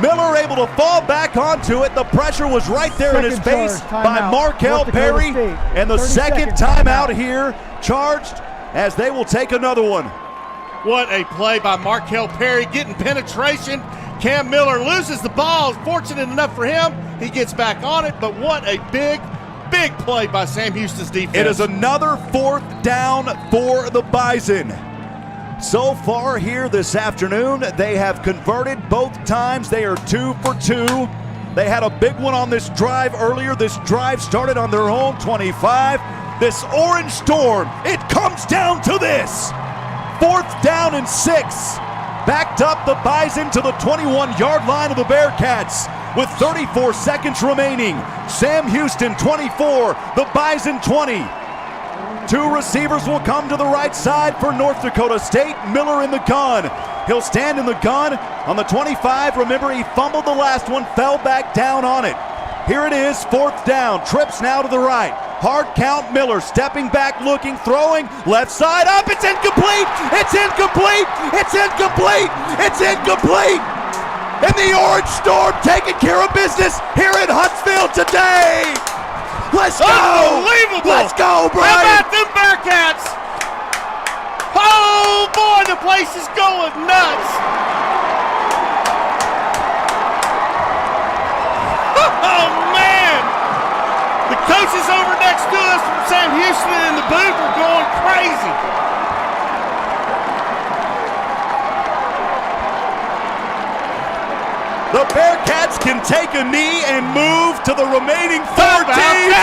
Miller able to fall back onto it. The pressure was right there in his face by Markel Perry. And the second timeout here charged as they will take another one. What a play by Markel Perry, getting penetration. Cam Miller loses the ball. Fortunate enough for him, He gets back on it, but what a big play by Sam Houston's defense. It is another 4th down for the Bison. So far here this afternoon, they have converted both times. They are 2 for 2. They had a big one on this drive earlier. This drive started on their own 25. This orange storm, it comes down to this. 4th down and 6. Backed up the Bison to the 21-yard line of the Bearkats with 34 seconds remaining. Sam Houston 24, the Bison 20. 2 receivers will come to the right side for North Dakota State. Miller in the gun. He'll stand in the gun on the 25. Remember, he fumbled the last one, fell back down on it. Here it is, 4th down. Trips now to the right. Hard count, Miller stepping back, looking, throwing, left side up. It's incomplete! It's incomplete! It's incomplete! It's incomplete! And the Orange Storm taking care of business here in Huntsville today! Let's go! Unbelievable! Let's go, Brian! How about them Bearkats? Oh, boy, the place is going nuts! Oh, man! The coaches over next to us from Sam Houston in the booth are going crazy. The Bearkats can take a knee and move to the remaining 4 teams.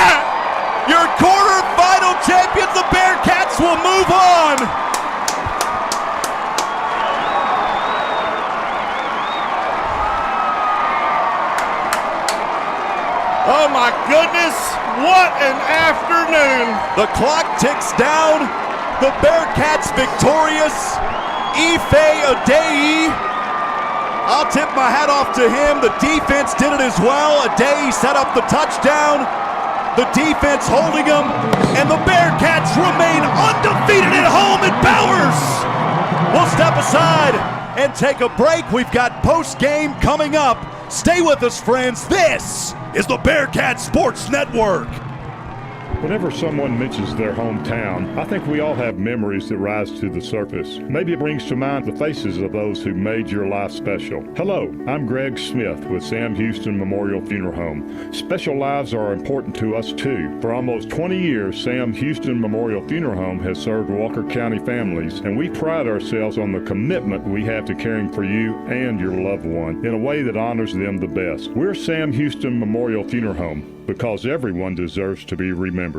Your quarterfinal champions, the Bearkats, will move on. Oh my goodness, what an afternoon. The clock ticks down. The Bearkats victorious. Ife Adei. I'll tip my hat off to him. The defense did it as well. Adei set up the touchdown. The defense holding them. And the Bearkats remain undefeated at home at Bowers. We'll step aside and take a break. We've got post-game coming up. Stay with us, friends. This is the Bearcat Sports Network. Whenever someone mentions their hometown, I think we all have memories that rise to the surface. Maybe it brings to mind the faces of those who made your life special. Hello, I'm Greg Smith with Sam Houston Memorial Funeral Home. Special lives are important to us too. For almost 20 years, Sam Houston Memorial Funeral Home has served Walker County families, and we pride ourselves on the commitment we have to caring for you and your loved one in a way that honors them the best. We're Sam Houston Memorial Funeral Home, because everyone deserves to be remembered.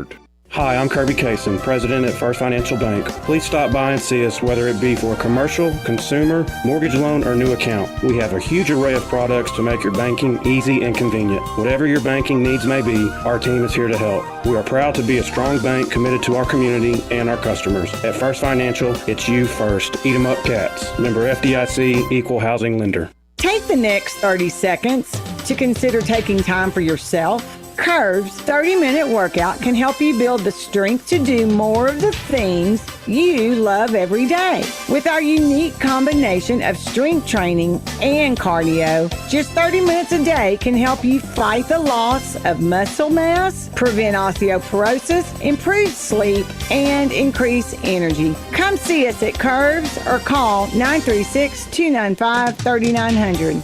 Hi, I'm Kirby Kaysen, President at First Financial Bank. Please stop by and see us, whether it be for a commercial, consumer, mortgage loan, or new account. We have a huge array of products to make your banking easy and convenient. Whatever your banking needs may be, our team is here to help. We are proud to be a strong bank committed to our community and our customers. At First Financial, it's you first. Eat 'em up cats. Member FDIC, Equal Housing Lender. Take the next 30 seconds to consider taking time for yourself. Curve's 30-minute workout can help you build the strength to do more of the things you love every day. With our unique combination of strength training and cardio, just 30 minutes a day can help you fight the loss of muscle mass, prevent osteoporosis, improve sleep, and increase energy. Come see us at Curves or call 936-295-3900.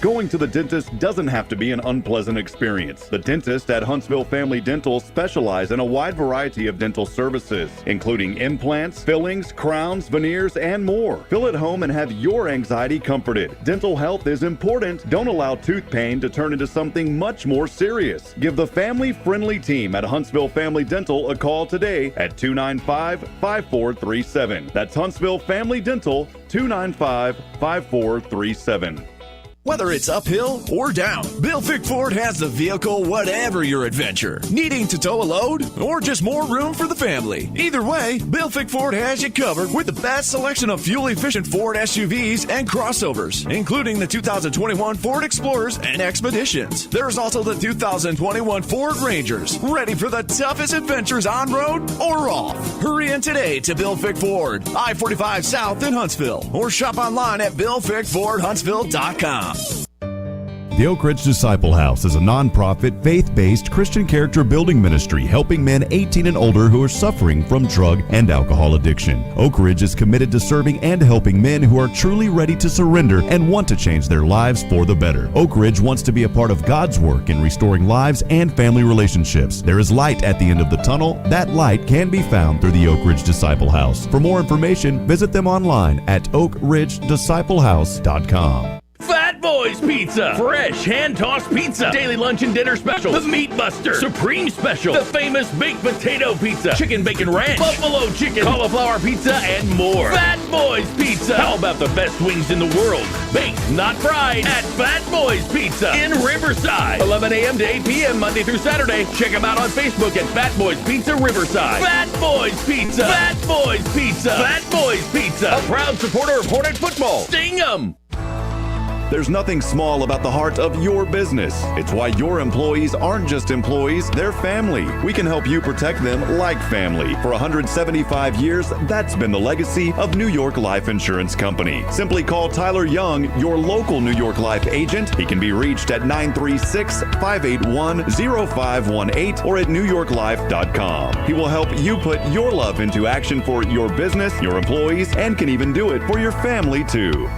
Going to the dentist doesn't have to be an unpleasant experience. The dentists at Huntsville Family Dental specialize in a wide variety of dental services, including implants, fillings, crowns, veneers, and more. Feel at home and have your anxiety comforted. Dental health is important. Don't allow tooth pain to turn into something much more serious. Give the family-friendly team at Huntsville Family Dental a call today at 295-5437. That's Huntsville Family Dental, 295-5437. Whether it's uphill or down, Bill Fick Ford has the vehicle whatever your adventure. Needing to tow a load or just more room for the family. Either way, Bill Fick Ford has you covered with the best selection of fuel-efficient Ford SUVs and crossovers, including the 2021 Ford Explorers and Expeditions. There's also the 2021 Ford Rangers, ready for the toughest adventures on road or off. Hurry in today to Bill Fick Ford, I-45 South in Huntsville, or shop online at BillFickFordHuntsville.com. The Oak Ridge Disciple House is a nonprofit, faith-based Christian character building ministry helping men 18 and older who are suffering from drug and alcohol addiction. Oak Ridge is committed to serving and helping men who are truly ready to surrender and want to change their lives for the better. Oak Ridge wants to be a part of God's work in restoring lives and family relationships. There is light at the end of the tunnel. That light can be found through the Oak Ridge Disciple House. For more information, visit them online at oakridgedisciplehouse.com. Fat Boys Pizza. Fresh hand-tossed pizza. Daily lunch and dinner special. The Meat Buster. Supreme Special. The famous baked potato pizza. Chicken bacon ranch. Buffalo chicken. Cauliflower pizza and more. Fat Boys Pizza. How about the best wings in the world? Baked, not fried. At Fat Boys Pizza in Riverside. 11 a.m. to 8 p.m. Monday through Saturday. Check them out on Facebook at Fat Boys Pizza Riverside. Fat Boys Pizza. Fat Boys Pizza. Fat Boys Pizza. A proud supporter of Hornet football. Sting 'em. There's nothing small about the heart of your business. It's why your employees aren't just employees, they're family. We can help you protect them like family. For 175 years, that's been the legacy of New York Life Insurance Company. Simply call Tyler Young, your local New York Life agent. He can be reached at 936-581-0518 or at newyorklife.com. He will help you put your love into action for your business, your employees, and can even do it for your family too.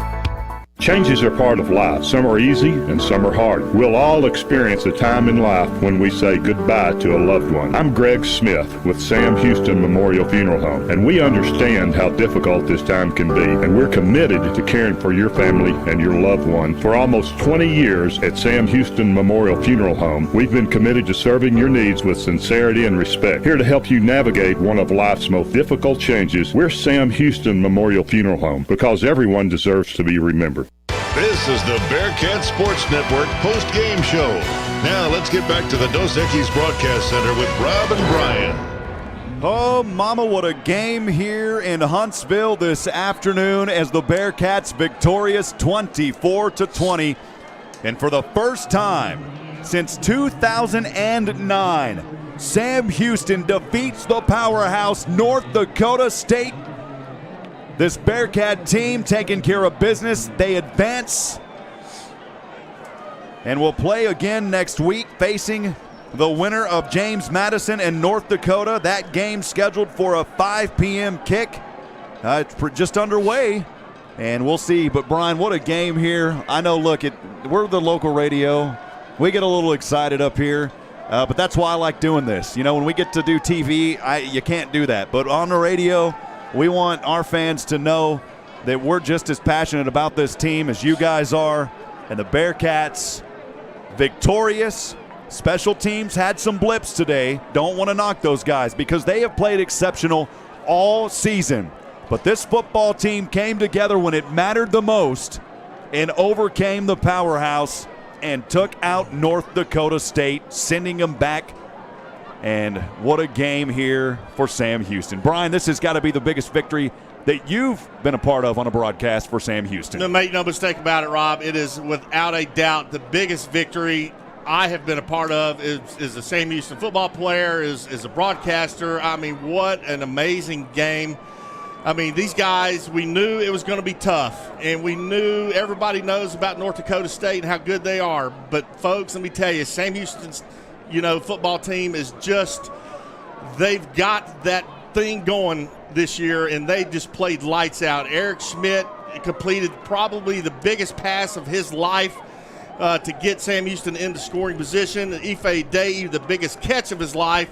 Changes are part of life. Some are easy and some are hard. We'll all experience a time in life when we say goodbye to a loved one. I'm Greg Smith with Sam Houston Memorial Funeral Home, and we understand how difficult this time can be, and we're committed to caring for your family and your loved one. For almost 20 years at Sam Houston Memorial Funeral Home, we've been committed to serving your needs with sincerity and respect. Here to help you navigate one of life's most difficult changes, we're Sam Houston Memorial Funeral Home, because everyone deserves to be remembered. This is the Bearkats Sports Network post-game show. Now let's get back to the Dos Equis Broadcast Center with Rob and Brian. Oh, mama, what a game here in Huntsville this afternoon as the Bearkats victorious 24-20. And for the first time since 2009, Sam Houston defeats the powerhouse North Dakota State. This Bearcat team taking care of business. They advance and will play again next week facing the winner of James Madison and North Dakota. That game scheduled for a 5 p.m. kick. It's just underway, and we'll see. But, Brian, what a game here. I know, look, we're the local radio. We get a little excited up here, but that's why I like doing this. You know, when we get to do TV, you can't do that. But on the radio, we want our fans to know that we're just as passionate about this team as you guys are. And the Bearcats, victorious. Special teams had some blips today. Don't want to knock those guys because they have played exceptional all season. But this football team came together when it mattered the most and overcame the powerhouse and took out North Dakota State, sending them back. And what a game here for Sam Houston. Brian, this has got to be the biggest victory that you've been a part of on a broadcast for Sam Houston. No, make no mistake about it, Rob. It is without a doubt the biggest victory I have been a part of is a Sam Houston football player, is a broadcaster. I mean, what an amazing game. I mean, these guys, we knew it was going to be tough, and we knew everybody knows about North Dakota State and how good they are. But, folks, let me tell you, Sam Houston's football team is just, they've got that thing going this year, and they just played lights out. Eric Schmidt completed probably the biggest pass of his life to get Sam Houston into scoring position. Ife Day, the biggest catch of his life.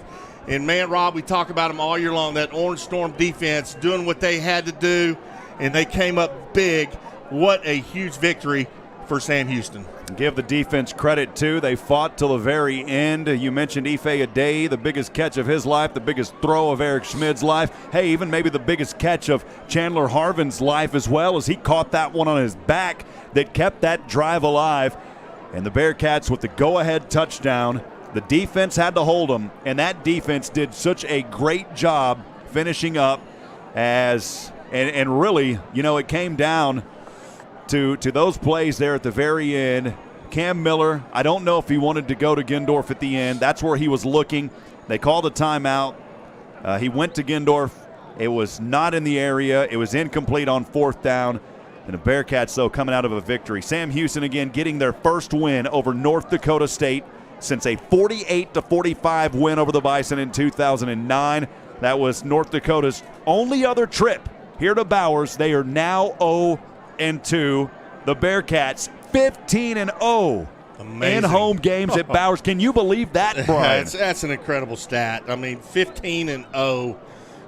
And, man, Rob, we talk about them all year long, that Orange Storm defense doing what they had to do, and they came up big. What a huge victory for Sam Houston. Give the defense credit, too. They fought till the very end. You mentioned Ife Aday, the biggest catch of his life, the biggest throw of Eric Schmid's life. Hey, even maybe the biggest catch of Chandler Harvin's life as well, as he caught that one on his back that kept that drive alive. And the Bearcats with the go-ahead touchdown. The defense had to hold them, and that defense did such a great job finishing up and really, it came down to those plays there at the very end. Cam Miller, I don't know if he wanted to go to Gendorf at the end. That's where he was looking. They called a timeout. He went to Gendorf. It was not in the area. It was incomplete on fourth down. And the Bearcats, though, coming out of a victory. Sam Houston, again, getting their first win over North Dakota State since a 48-45 win over the Bison in 2009. That was North Dakota's only other trip here to Bowers. They are now 0-2. The Bearcats 15-0 in home games at Bowers. Can you believe that, Brian? That's an incredible stat. I mean, 15-0.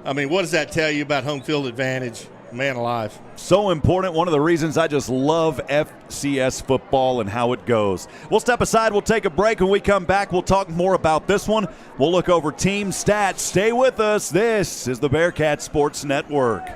I mean, what does that tell you about home field advantage? Man alive. So important. One of the reasons I just love FCS football and how it goes. We'll step aside. We'll take a break. When we come back, we'll talk more about this one. We'll look over team stats. Stay with us. This is the Bearcat Sports Network.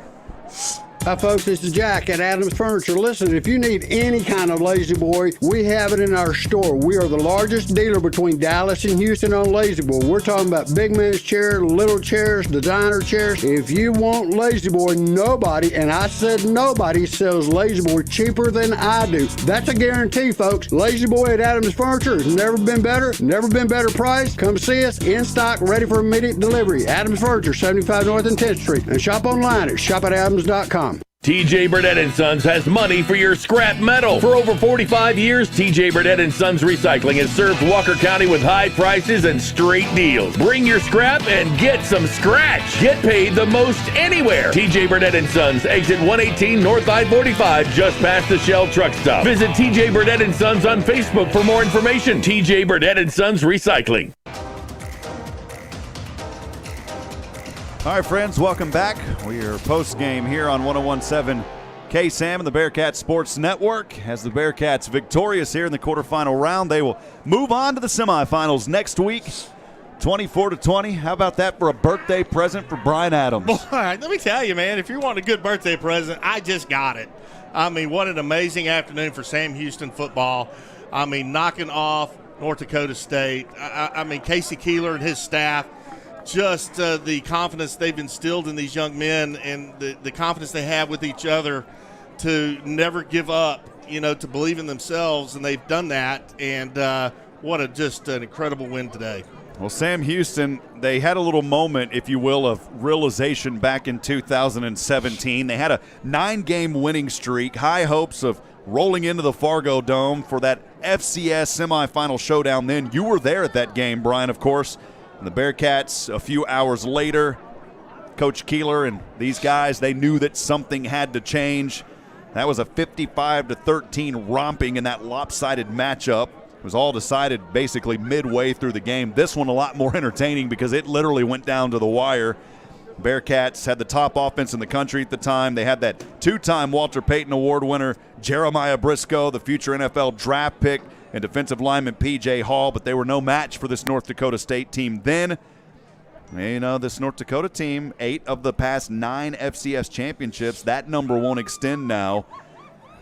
Hi, folks. This is Jack at Adams Furniture. Listen, if you need any kind of lazy boy, we have it in our store. We are the largest dealer between Dallas and Houston on lazy boy. We're talking about big man's chair, little chairs, designer chairs. If you want lazy boy, nobody, and I said nobody, sells lazy boy cheaper than I do. That's a guarantee, folks. Lazy boy at Adams Furniture has never been better priced. Come see us in stock, ready for immediate delivery. Adams Furniture, 75 North and 10th Street. And shop online at shop@adams.com. TJ Burdett & Sons has money for your scrap metal. For over 45 years, TJ Burdett & Sons Recycling has served Walker County with high prices and straight deals. Bring your scrap and get some scratch. Get paid the most anywhere. TJ Burdett & Sons, exit 118 North I-45, just past the Shell truck stop. Visit TJ Burdett & Sons on Facebook for more information. TJ Burdett & Sons Recycling. All right, friends, welcome back. We are post-game here on 101.7 KSAM and the Bearcat Sports Network. As the Bearcats victorious here in the quarterfinal round, they will move on to the semifinals next week, 24-20. How about that for a birthday present for Brian Adams? Boy, let me tell you, man, if you want a good birthday present, I just got it. I mean, what an amazing afternoon for Sam Houston football. I mean, knocking off North Dakota State. I mean, Casey Keeler and his staff, just the confidence they've instilled in these young men and the confidence they have with each other to never give up, you know, to believe in themselves, and they've done that. And what just an incredible win today. Well, Sam Houston, they had a little moment, if you will, of realization back in 2017. They had a 9-game winning streak, high hopes of rolling into the Fargo Dome for that FCS semifinal showdown then. You were there at that game, Brian, of course. And the Bearcats, a few hours later, Coach Keeler and these guys, they knew that something had to change. That was a 55-13 romping in that lopsided matchup. It was all decided basically midway through the game. This one a lot more entertaining because it literally went down to the wire. Bearcats had the top offense in the country at the time. They had that 2-time Walter Payton Award winner, Jeremiah Briscoe, the future NFL draft pick, and defensive lineman P.J. Hall, but they were no match for this North Dakota State team then. You know, this North Dakota team, 8 of the past 9 FCS championships. That number won't extend now.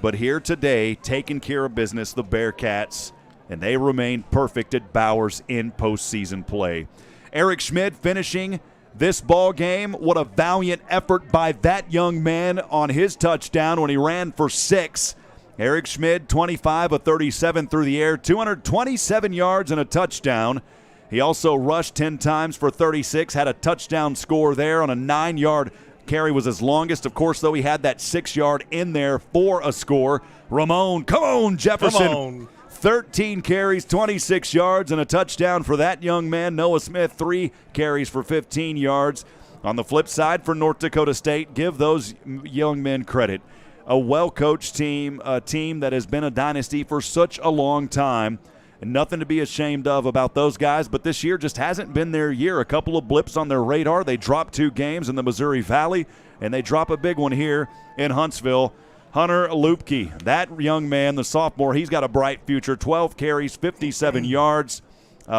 But here today, taking care of business, the Bearcats, and they remain perfect at Bowers in postseason play. Eric Schmid finishing this ball game. What a valiant effort by that young man on his touchdown when he ran for 6. Eric Schmid, 25 of 37 through the air, 227 yards and a touchdown. He also rushed 10 times for 36, had a touchdown score there on a 9-yard carry was his longest. Of course, though, he had that 6-yard in there for a score. Ramon, come on, Jefferson. Come on. 13 carries, 26 yards, and a touchdown for that young man. Noah Smith, 3 carries for 15 yards. On the flip side for North Dakota State, give those young men credit. A well-coached team, a team that has been a dynasty for such a long time, and nothing to be ashamed of about those guys, but this year just hasn't been their year. A couple of blips on their radar. They dropped 2 games in the Missouri Valley, and they drop a big one here in Huntsville. Hunter Lupke, that young man, the sophomore, he's got a bright future. 12 carries, 57 yards.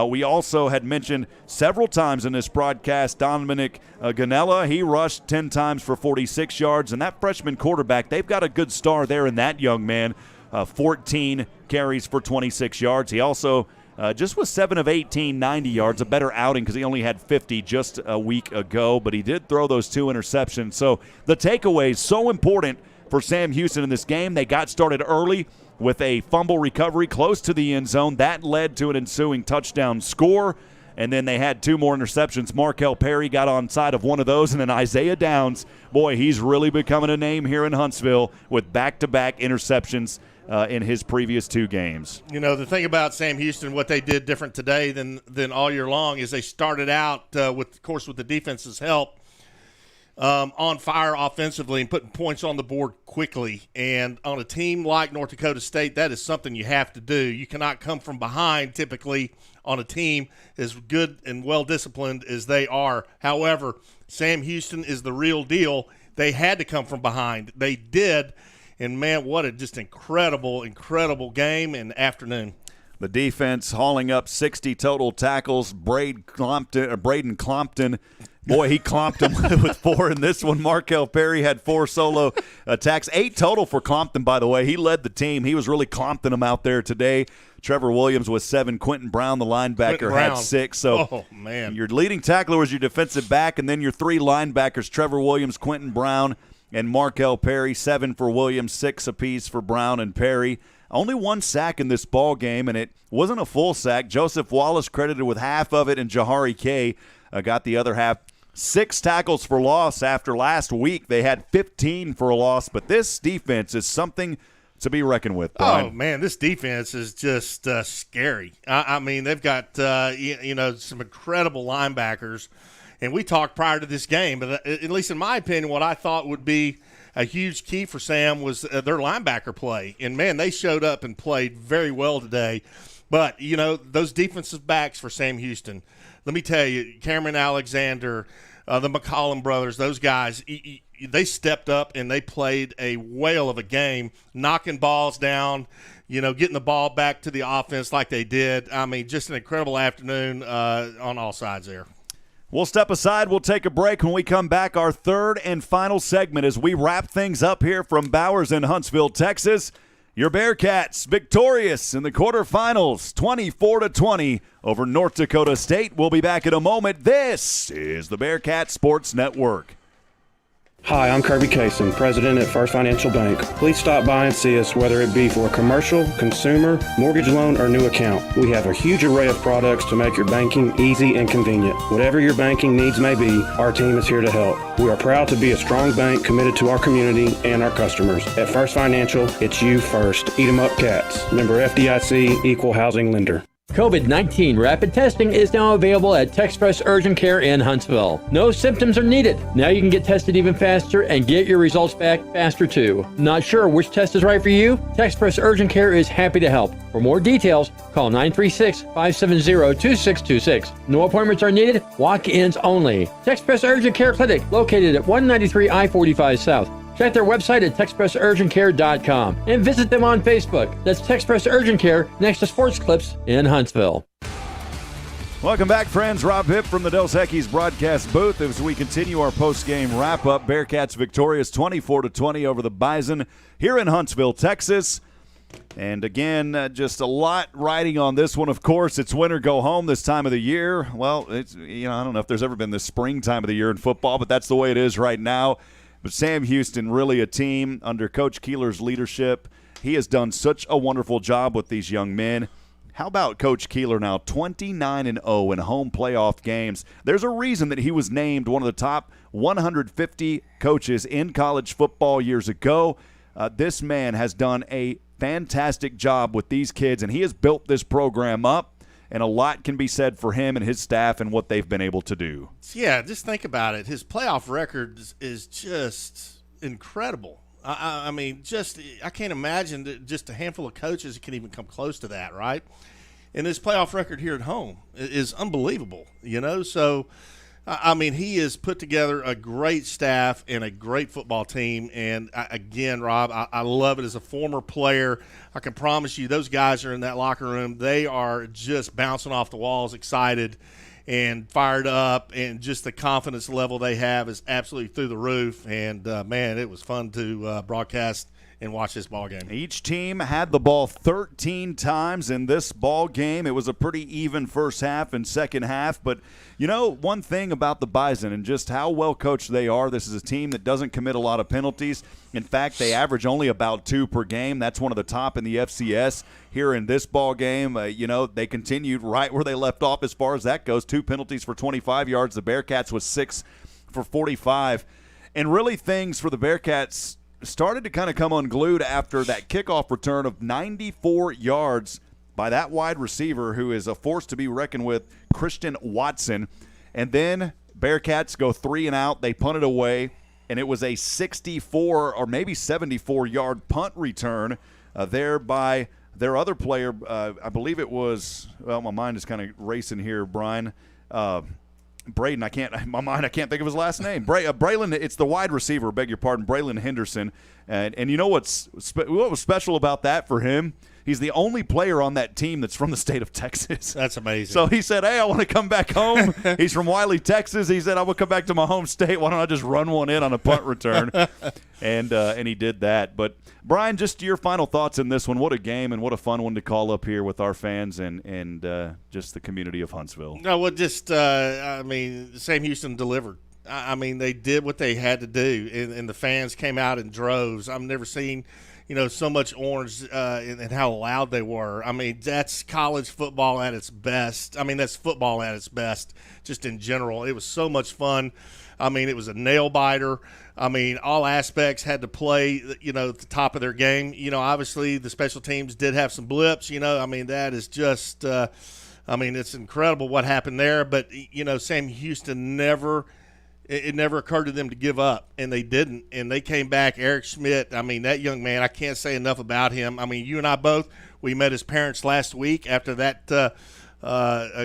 We also had mentioned several times in this broadcast Dominic Ganella. He rushed 10 times for 46 yards. And that freshman quarterback, they've got a good star there in that young man. 14 carries for 26 yards. He also just was 7 of 18, 90 yards, a better outing because he only had 50 just a week ago. But he did throw those 2 interceptions. So the takeaway is so important for Sam Houston in this game. They got started early with a fumble recovery close to the end zone. That led to an ensuing touchdown score. And then they had 2 more interceptions. Markel Perry got on side of one of those, and then Isaiah Downs. Boy, he's really becoming a name here in Huntsville with back-to-back interceptions in his previous 2 games. You know, the thing about Sam Houston, what they did different today than all year long is they started out, with the defense's help, on fire offensively and putting points on the board quickly. And on a team like North Dakota State, that is something you have to do. You cannot come from behind typically on a team as good and well-disciplined as they are. However, Sam Houston is the real deal. They had to come from behind. They did. And, man, what a just incredible game and afternoon. The defense hauling up 60 total tackles. Braden Clompton, boy, he clomped him with 4 in this one. Markel Perry had 4 solo attacks. 8 total for Clompton, by the way. He led the team. He was really clomping them out there today. Trevor Williams with 7. Quentin Brown, the linebacker, had 6. So your leading tackler was your defensive back, and then your 3 linebackers, Trevor Williams, Quentin Brown, and Markel Perry. 7 for Williams, 6 apiece for Brown and Perry. Only 1 sack in this ball game, and it wasn't a full sack. Joseph Wallace credited with half of it, and Jahari K got the other half. 6 tackles for loss after last week. They had 15 for a loss, but this defense is something to be reckoned with, Brian. Oh, man, this defense is just scary. I mean, they've got, some incredible linebackers. And we talked prior to this game, but at least in my opinion, what I thought would be a huge key for Sam was their linebacker play. And, man, they showed up and played very well today. But, those defensive backs for Sam Houston, let me tell you, Cameron Alexander, the McCollum brothers, those guys, they stepped up and they played a whale of a game, knocking balls down, getting the ball back to the offense like they did. I mean, just an incredible afternoon on all sides there. We'll step aside. We'll take a break. When we come back, our third and final segment as we wrap things up here from Bowers in Huntsville, Texas. Your Bearkats victorious in the quarterfinals, 24-20 over North Dakota State. We'll be back in a moment. This is the Bearcat Sports Network. Hi, I'm Kirby Kaysen, president at First Financial Bank. Please stop by and see us, whether it be for a commercial, consumer, mortgage loan, or new account. We have a huge array of products to make your banking easy and convenient. Whatever your banking needs may be, our team is here to help. We are proud to be a strong bank committed to our community and our customers. At First Financial, it's you first. Eat 'em up, cats. Member FDIC, Equal Housing Lender. COVID-19 rapid testing is now available at TexPress Urgent Care in Huntsville. No symptoms are needed. Now you can get tested even faster and get your results back faster too. Not sure which test is right for you? TexPress Urgent Care is happy to help. For more details, call 936-570-2626. No appointments are needed. Walk-ins only. TexPress Urgent Care Clinic, located at 193 I-45 South. Check their website at TexPressUrgentCare.com and visit them on Facebook. That's TexPress Urgent Care next to Sports Clips in Huntsville. Welcome back, friends. Rob Hipp from the Dos Equis broadcast booth as we continue our post-game wrap-up. Bearkats victorious 24-20 over the Bison here in Huntsville, Texas. And again, just a lot riding on this one. Of course, it's winter go home this time of the year. Well, it's I don't know if there's ever been this spring time of the year in football, but that's the way it is right now. But Sam Houston, really a team under Coach Keeler's leadership. He has done such a wonderful job with these young men. How about Coach Keeler now, 29-0 in home playoff games? There's a reason that he was named one of the top 150 coaches in college football years ago. This man has done a fantastic job with these kids, and he has built this program up. And a lot can be said for him and his staff and what they've been able to do. Yeah, just think about it. His playoff record is just incredible. I mean, I can't imagine that just a handful of coaches can even come close to that, right? And his playoff record here at home is unbelievable, So, I mean, he has put together a great staff and a great football team. And, again, Rob, I love it as a former player. I can promise you those guys are in that locker room. They are just bouncing off the walls, excited and fired up, and just the confidence level they have is absolutely through the roof. And, man, it was fun to broadcast and watch this ball game. Each team had the ball 13 times in this ball game. It was a pretty even first half and second half. But, you know, one thing about the Bison and just how well coached they are, this is a team that doesn't commit a lot of penalties. In fact, they average only about 2 per game. That's one of the top in the FCS. Here in this ball game, you know, they continued right where they left off as far as that goes. 2 penalties for 25 yards. The Bearcats was 6 for 45. And really things for the Bearcats started to kind of come unglued after that kickoff return of 94 yards by that wide receiver who is a force to be reckoned with, Christian Watson. And then Bearcats go 3 and out. They punt it away, and it was a 64 or maybe 74-yard punt return there by their other player. I believe it was, well, my mind is kind of racing here, Brian. Braden, I can't think of his last name. Braylon, it's the wide receiver, beg your pardon, Braylon Henderson. And you know what was special about that for him? He's the only player on that team that's from the state of Texas. That's amazing. So he said, hey, I want to come back home. He's from Wiley, Texas. He said, I will come back to my home state. Why don't I just run one in on a punt return? And he did that. But, Brian, just your final thoughts in this one. What a game and what a fun one to call up here with our fans and just the community of Huntsville. No, well, just, Sam Houston delivered. I mean, they did what they had to do, and the fans came out in droves. I've never seen – so much orange and how loud they were. I mean, that's college football at its best. I mean, that's football at its best just in general. It was so much fun. I mean, it was a nail-biter. I mean, all aspects had to play, at the top of their game. Obviously the special teams did have some blips. I mean, that is just it's incredible what happened there. But, Sam Houston it never occurred to them to give up, and they didn't. And they came back. Eric Schmidt, I mean, that young man, I can't say enough about him. I mean, you and I both, we met his parents last week after that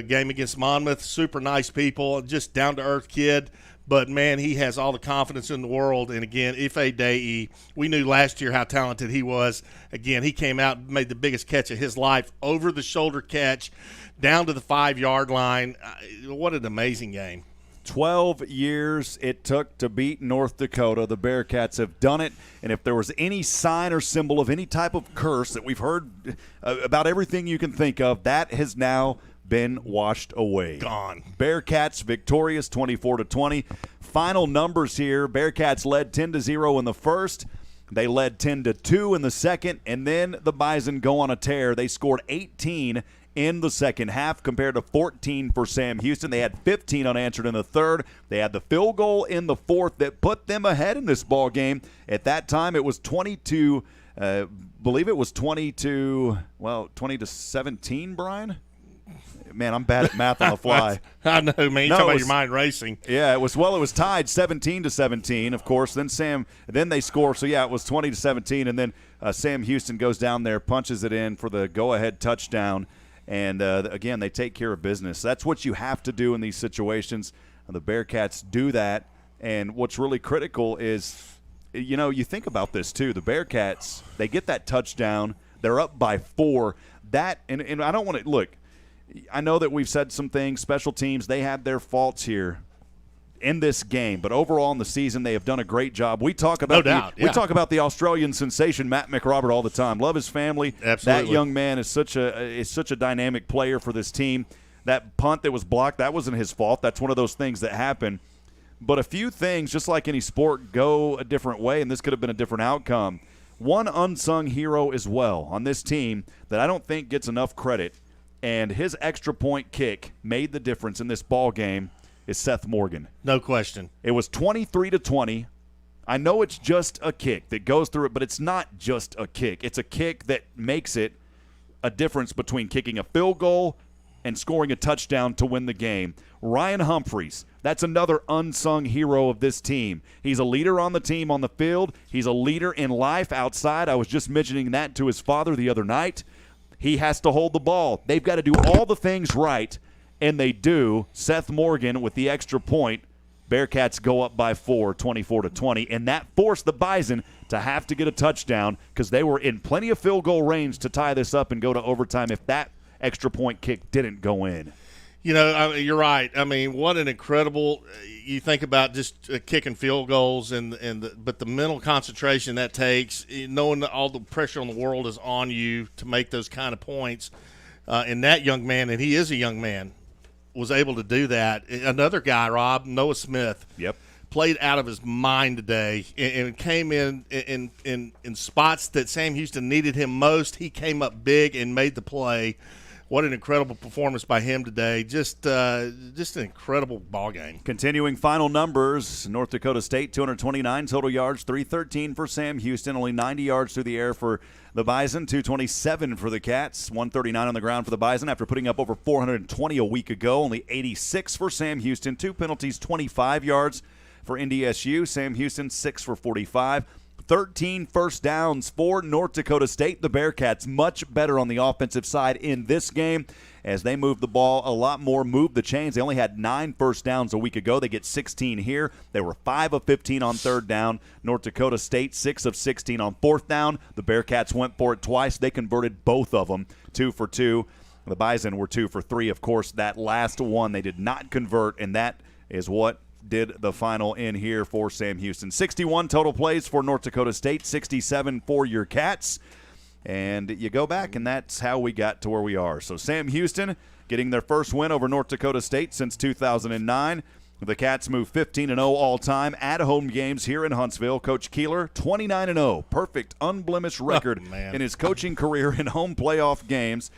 game against Monmouth. Super nice people, just down-to-earth kid. But, man, he has all the confidence in the world. And, again, Ife Dei, we knew last year how talented he was. Again, he came out and made the biggest catch of his life, over-the-shoulder catch, down to the 5-yard line. What an amazing game. 12 years it took to beat North Dakota. The Bearcats have done it, and if there was any sign or symbol of any type of curse that we've heard about everything you can think of, that has now been washed away. Gone. Bearcats victorious 24-20. Final numbers here. Bearcats led 10-0 in the first. They led 10-2 in the second, and then the Bison go on a tear. They scored 18 in the second half compared to 14 for Sam Houston. They had 15 unanswered in the third. They had the field goal in the fourth that put them ahead in this ball game. At that time, it was 20 to 17, Brian? Man, I'm bad at math on the fly. I know, man. You talk about your mind racing. Yeah, it was tied 17-17, of course. Then they score. So yeah, it was 20-17, and then Sam Houston goes down there, punches it in for the go-ahead touchdown. And, again, they take care of business. That's what you have to do in these situations. The Bearcats do that. And what's really critical is, you think about this too. The Bearcats, they get that touchdown. They're up by 4. And I don't want to – look, I know that we've said some things. Special teams, they had their faults here in this game, but overall in the season they have done a great job. We talk about we talk about the Australian sensation Matt McRobert all the time. Love his family. Absolutely. That young man is such a dynamic player for this team. That punt that was blocked, that wasn't his fault. That's one of those things that happen. But a few things, just like any sport, go a different way, and this could have been a different outcome. One unsung hero as well on this team that I don't think gets enough credit, and his extra point kick made the difference in this ball game, is Seth Morgan. No question. It was 23-20. I know it's just a kick that goes through it, but it's not just a kick. It's a kick that makes it a difference between kicking a field goal and scoring a touchdown to win the game. Ryan Humphreys, that's another unsung hero of this team. He's a leader on the team on the field. He's a leader in life outside. I was just mentioning that to his father the other night. He has to hold the ball. They've got to do all the things right, and they do. Seth Morgan with the extra point. Bearcats go up by 4, 24-20, and that forced the Bison to have to get a touchdown because they were in plenty of field goal range to tie this up and go to overtime if that extra point kick didn't go in. You're right. I mean, what an incredible you think about just kicking field goals but the mental concentration that takes, knowing that all the pressure on the world is on you to make those kind of points. And that young man, and he is a young man, was able to do that. Another guy, Rob, Noah Smith. Yep. Played out of his mind today and came in spots that Sam Houston needed him most. He came up big and made the play. What an incredible performance by him today. Just an incredible ball game. Continuing final numbers, North Dakota State, 229 total yards, 313 for Sam Houston, only 90 yards through the air for the Bison, 227 for the Cats, 139 on the ground for the Bison after putting up over 420 a week ago, only 86 for Sam Houston, 2 penalties, 25 yards for NDSU. Sam Houston, 6 for 45. 13 first downs for North Dakota State. The Bearkats much better on the offensive side in this game as they moved the ball a lot more, moved the chains. They only had 9 first downs a week ago. They get 16 here. They were 5 of 15 on third down. North Dakota State, 6 of 16 on fourth down. The Bearkats went for it twice. They converted both of them, 2 for 2. The Bison were 2 for 3. Of course, that last one they did not convert, and that is what did the final in here for Sam Houston. 61 total plays for North Dakota State, 67 for your Cats. And you go back, and that's how we got to where we are. So Sam Houston getting their first win over North Dakota State since 2009. The Cats move 15-0 all-time at home games here in Huntsville. Coach Keeler, 29-0, perfect, unblemished record in his coaching career in home playoff games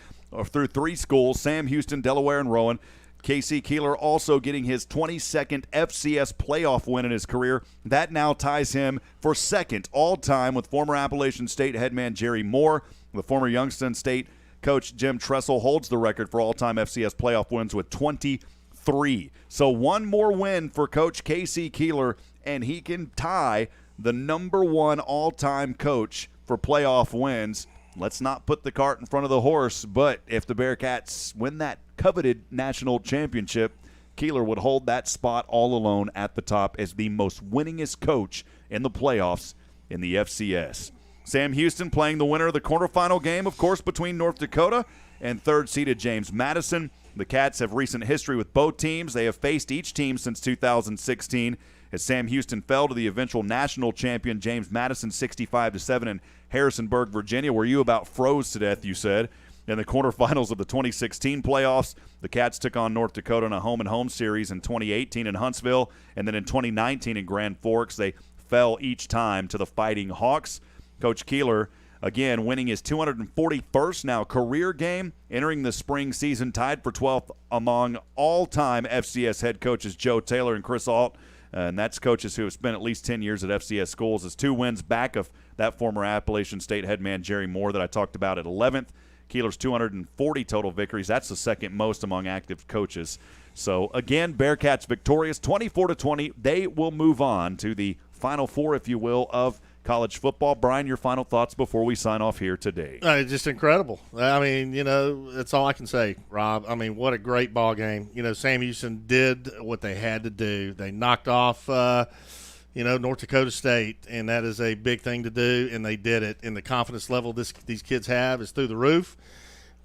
through 3 schools, Sam Houston, Delaware, and Rowan. Casey Keeler also getting his 22nd FCS playoff win in his career. That now ties him for second all-time with former Appalachian State headman Jerry Moore. The former Youngstown State coach Jim Tressel holds the record for all-time FCS playoff wins with 23. So one more win for Coach Casey Keeler, and he can tie the number 1 all-time coach for playoff wins. Let's not put the cart in front of the horse, but if the Bearkats win that coveted national championship, Keeler would hold that spot all alone at the top as the most winningest coach in the playoffs in the FCS. Sam Houston playing the winner of the quarterfinal game, of course, between North Dakota and third-seeded James Madison. The Cats have recent history with both teams. They have faced each team since 2016 as Sam Houston fell to the eventual national champion James Madison 65-7 in Harrisonburg, Virginia, where you about froze to death, you said. In the quarterfinals of the 2016 playoffs, the Cats took on North Dakota in a home-and-home series in 2018 in Huntsville, and then in 2019 in Grand Forks, they fell each time to the Fighting Hawks. Coach Keeler, again, winning his 241st now career game, entering the spring season tied for 12th among all-time FCS head coaches Joe Taylor and Chris Alt. And that's coaches who have spent at least 10 years at FCS schools. As 2 wins back of that former Appalachian State headman Jerry Moore that I talked about at 11th. Keeler's 240 total victories. That's the second most among active coaches. So, again, Bearkats victorious 24-20. They will move on to the Final Four, if you will, of college football. Brian, your final thoughts before we sign off here today. Just incredible. I mean, that's all I can say, Rob. I mean, what a great ball game. Sam Houston did what they had to do. They knocked off, North Dakota State, and that is a big thing to do, and they did it. And the confidence level these kids have is through the roof.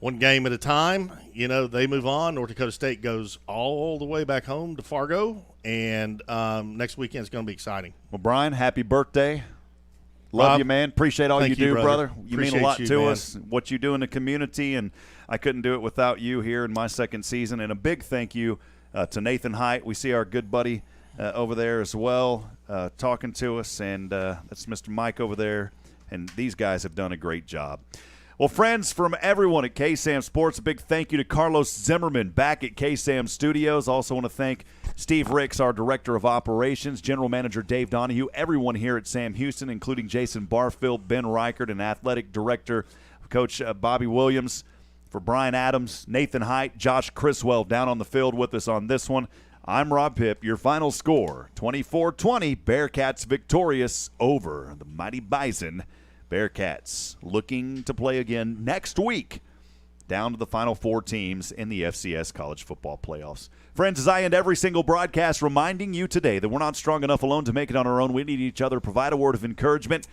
One game at a time, they move on. North Dakota State goes all the way back home to Fargo, and next weekend is going to be exciting. Well, Brian, happy birthday. Love Rob, you, man. Appreciate all you do, brother. You mean a lot to us, what you do in the community, and I couldn't do it without you here in my second season. And a big thank you to Nathan Hight. We see our good buddy over there as well talking to us, and that's Mr. Mike over there, and these guys have done a great job. Well, friends, from everyone at KSAM Sports, a big thank you to Carlos Zimmerman back at KSAM Studios. Also want to thank Steve Ricks, our Director of Operations, General Manager Dave Donahue, everyone here at Sam Houston, including Jason Barfield, Ben Reichert, and Athletic Director Coach Bobby Williams. For Brian Adams, Nathan Hight, Josh Criswell down on the field with us on this one. I'm Rob Hipp. Your final score, 24-20, Bearkats victorious over the mighty Bison. Bearkats looking to play again next week down to the final 4 teams in the FCS college football playoffs. Friends, as I end every single broadcast, reminding you today that we're not strong enough alone to make it on our own. We need each other. Provide a word of encouragement.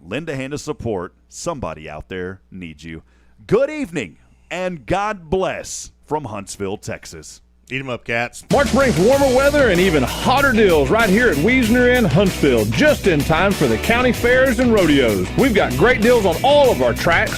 Lend a hand of support. Somebody out there needs you. Good evening, and God bless from Huntsville, Texas. Eat 'em up, Cats. March brings warmer weather and even hotter deals right here at Wiesner in Huntsville, just in time for the county fairs and rodeos. We've got great deals on all of our tracks,